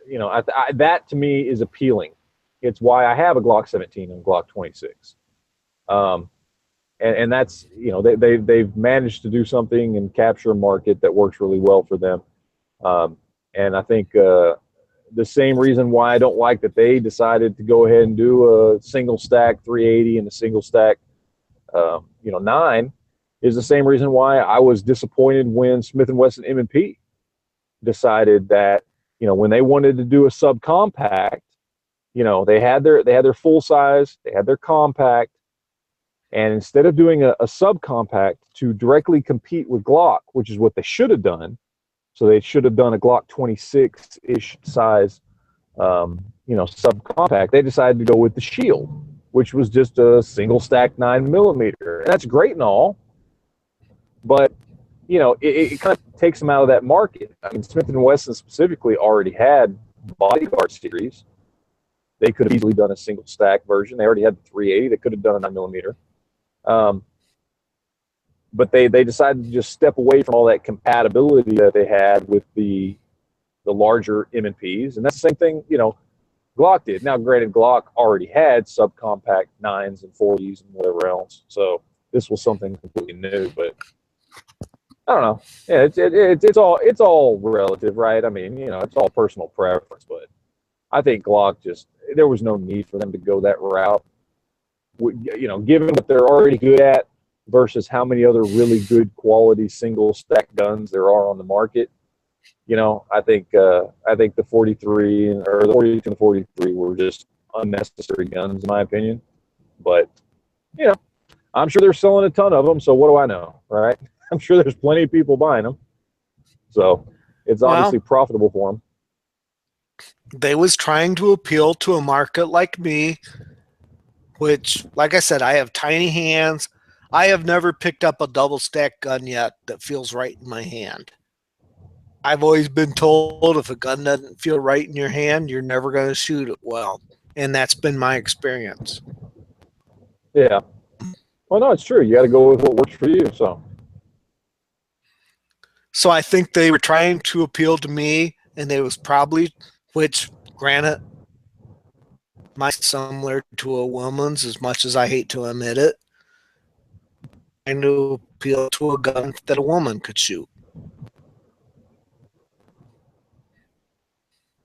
you know, that to me is appealing. It's why I have a Glock 17 and Glock 26. And that's, you know, they've managed to do something and capture a market that works really well for them. And I think the same reason why I don't like that they decided to go ahead and do a single stack 380 and a single stack, 9 is the same reason why I was disappointed when Smith & Wesson M&P decided that, you know, when they wanted to do a subcompact, you know, they had their full size, they had their compact, and instead of doing a subcompact to directly compete with Glock, which is what they should have done, so they should have done a Glock 26-ish size, subcompact. They decided to go with the Shield, which was just a single stack 9mm. And that's great and all, but you know, it kind of takes them out of that market. I mean, Smith & Wesson specifically already had Bodyguard series. They could have easily done a single stack version. They already had the 380. They could have done a 9mm. But they decided to just step away from all that compatibility that they had with the larger M&Ps. And that's the same thing, you know, Glock did. Now, granted, Glock already had subcompact 9s and 40s and whatever else. So this was something completely new. But I don't know. Yeah, it's all relative, right? I mean, you know, it's all personal preference. But I think Glock there was no need for them to go that route. You know, given what they're already good at versus how many other really good quality single stack guns there are on the market, you know, I think the 43 or the 42 and 43 were just unnecessary guns in my opinion. But you know, I'm sure they're selling a ton of them, so what do I know, right? I'm sure there's plenty of people buying them, so it's obviously profitable for them. They was trying to appeal to a market like me, which, like I said, I have tiny hands. I have never picked up a double stack gun yet that feels right in my hand. I've always been told if a gun doesn't feel right in your hand, you're never going to shoot it well. And that's been my experience. Yeah. Well, no, it's true. You got to go with what works for you. So I think they were trying to appeal to me, and they was probably, which, granted, might be similar to a woman's, as much as I hate to admit it, trying to appeal to a gun that a woman could shoot.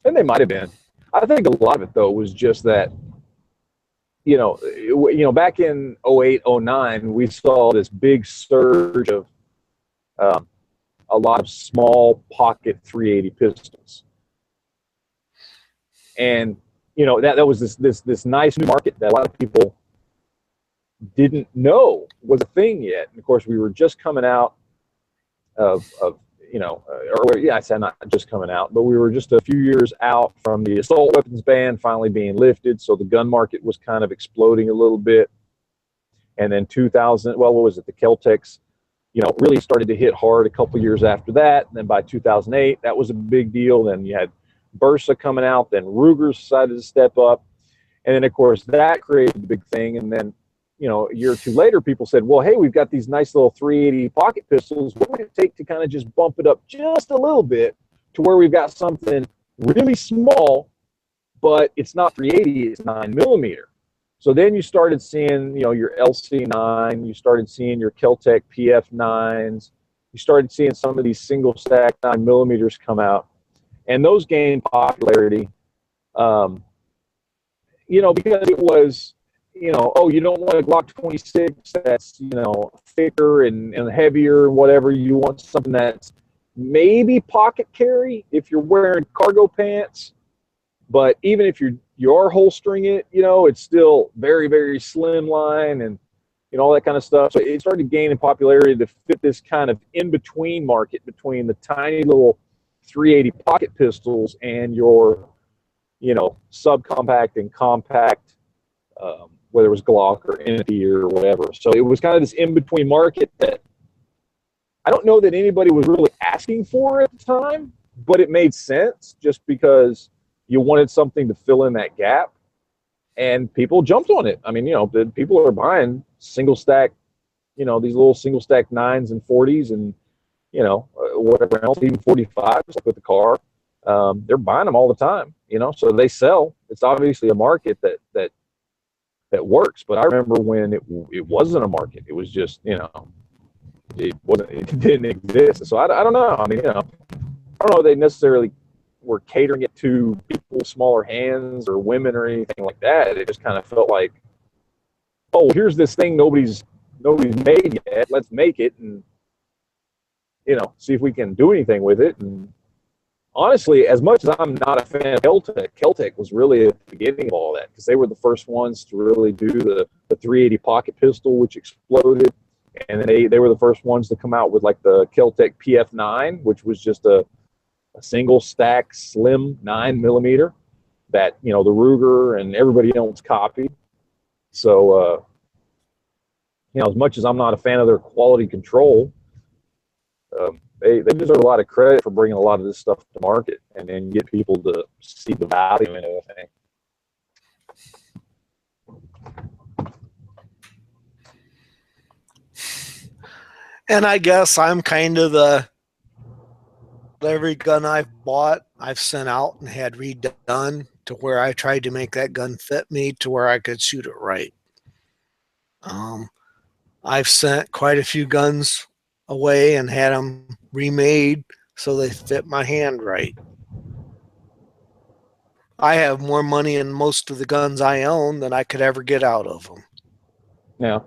And they might have been. I think a lot of it, though, was just that, you know, back in 08, 09, we saw this big surge of a lot of small pocket 380 pistols. And, you know, that was this nice new market that a lot of people didn't know was a thing yet. And, of course, we were just coming out of I said not just coming out, but we were just a few years out from the assault weapons ban finally being lifted, so the gun market was kind of exploding a little bit. And then the Keltex, you know, really started to hit hard a couple years after that. And then by 2008, that was a big deal. Then you had Bersa coming out, then Ruger decided to step up. And then, of course, that created the big thing. And then, you know, a year or two later, people said, well, hey, we've got these nice little 380 pocket pistols. What would it take to kind of just bump it up just a little bit to where we've got something really small, but it's not 380, it's 9mm. So then you started seeing, you know, your LC9, you started seeing your Keltec PF9s, you started seeing some of these single stack 9mm come out, and those gained popularity, you know, because it was, you know, oh, you don't want a Glock 26 that's, you know, thicker and heavier and whatever. You want something that's maybe pocket carry if you're wearing cargo pants, but even if you are holstering it, you know, it's still very, very slimline and, you know, all that kind of stuff. So it started gaining popularity to fit this kind of in-between market between the tiny little 380 pocket pistols and your, you know, subcompact and compact, whether it was Glock or NP or whatever. So it was kind of this in-between market that I don't know that anybody was really asking for at the time, but it made sense just because you wanted something to fill in that gap. and people jumped on it. I mean, the people are buying single stack, these little single stack 9s and 40s and, whatever else, even 45s like with the car. They're buying them all the time, so they sell. It's obviously a market that works. But I remember when it wasn't a market. It was just, it didn't exist. So I don't know. I mean, I don't know if they necessarily were catering it to people, smaller hands or women or anything like that. It just kind of felt like, oh, here's this thing nobody's made yet. Let's make it and, see if we can do anything with it. And honestly, as much as I'm not a fan of Keltec was really at the beginning of all that, because they were the first ones to really do the 380 pocket pistol, which exploded. And then they were the first ones to come out with like the Keltec PF9, which was just a single stack slim 9mm that, the Ruger and everybody else copied. So, as much as I'm not a fan of their quality control, they deserve a lot of credit for bringing a lot of this stuff to market and then get people to see the value in everything. And I guess I'm kind of every gun I've bought, I've sent out and had redone to where I tried to make that gun fit me to where I could shoot it right. I've sent quite a few guns away and had them remade so they fit my hand right. I have more money in most of the guns I own than I could ever get out of them. Yeah.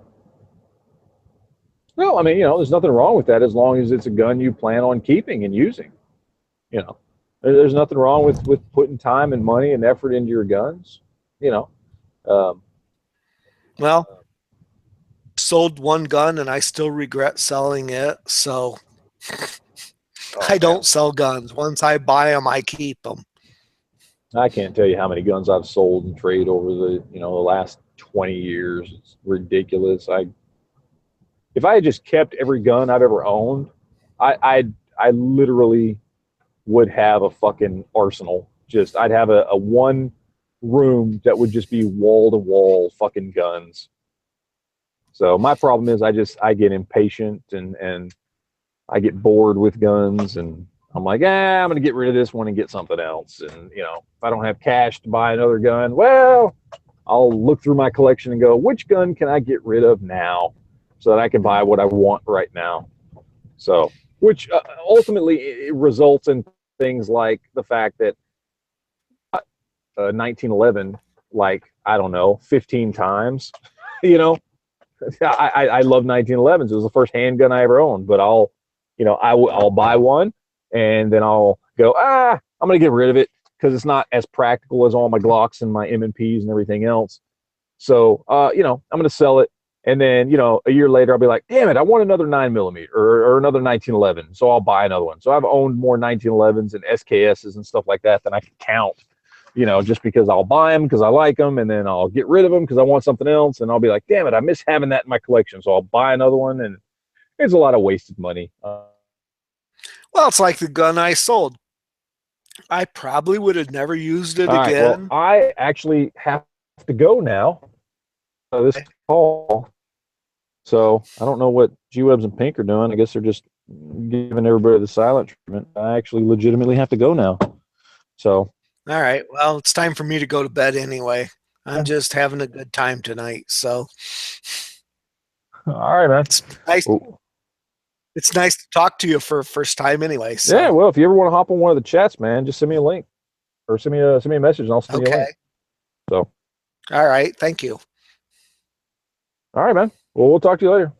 Well, I mean, there's nothing wrong with that as long as it's a gun you plan on keeping and using. There's nothing wrong with putting time and money and effort into your guns. Well, sold one gun and I still regret selling it. So I don't sell guns. Once I buy them, I keep them. I can't tell you how many guns I've sold and traded over the last 20 years. It's ridiculous. If I had just kept every gun I've ever owned, I literally would have a fucking arsenal. I'd have a one room that would just be wall to wall fucking guns. So my problem is I get impatient and I get bored with guns and I'm like, I'm going to get rid of this one and get something else. And, if I don't have cash to buy another gun, well, I'll look through my collection and go, which gun can I get rid of now so that I can buy what I want right now? So, which ultimately it results in things like the fact that 1911, like, I don't know, 15 times, I love 1911s. It was the first handgun I ever owned, but I'll buy one and then I'll go, I'm going to get rid of it because it's not as practical as all my Glocks and my M&Ps and everything else. So, I'm going to sell it. And then, a year later, I'll be like, damn it, I want another 9mm or another 1911. So I'll buy another one. So I've owned more 1911s and SKSs and stuff like that than I can count, just because I'll buy them because I like them. And then I'll get rid of them because I want something else. And I'll be like, damn it, I miss having that in my collection. So I'll buy another one. And it's a lot of wasted money. Well, it's like the gun I sold. I probably would have never used it again. Well, I actually have to go now. This call. So I don't know what G-Webs and Pink are doing. I guess they're just giving everybody the silent treatment. I actually legitimately have to go now. So. All right. Well, it's time for me to go to bed anyway. I'm just having a good time tonight. So. All right, man. It's nice. It's nice to talk to you for a first time anyway. So. Yeah. Well, if you ever want to hop on one of the chats, man, just send me a link or send me a message and I'll send you a link. So. All right. Thank you. All right, man. Well, we'll talk to you later.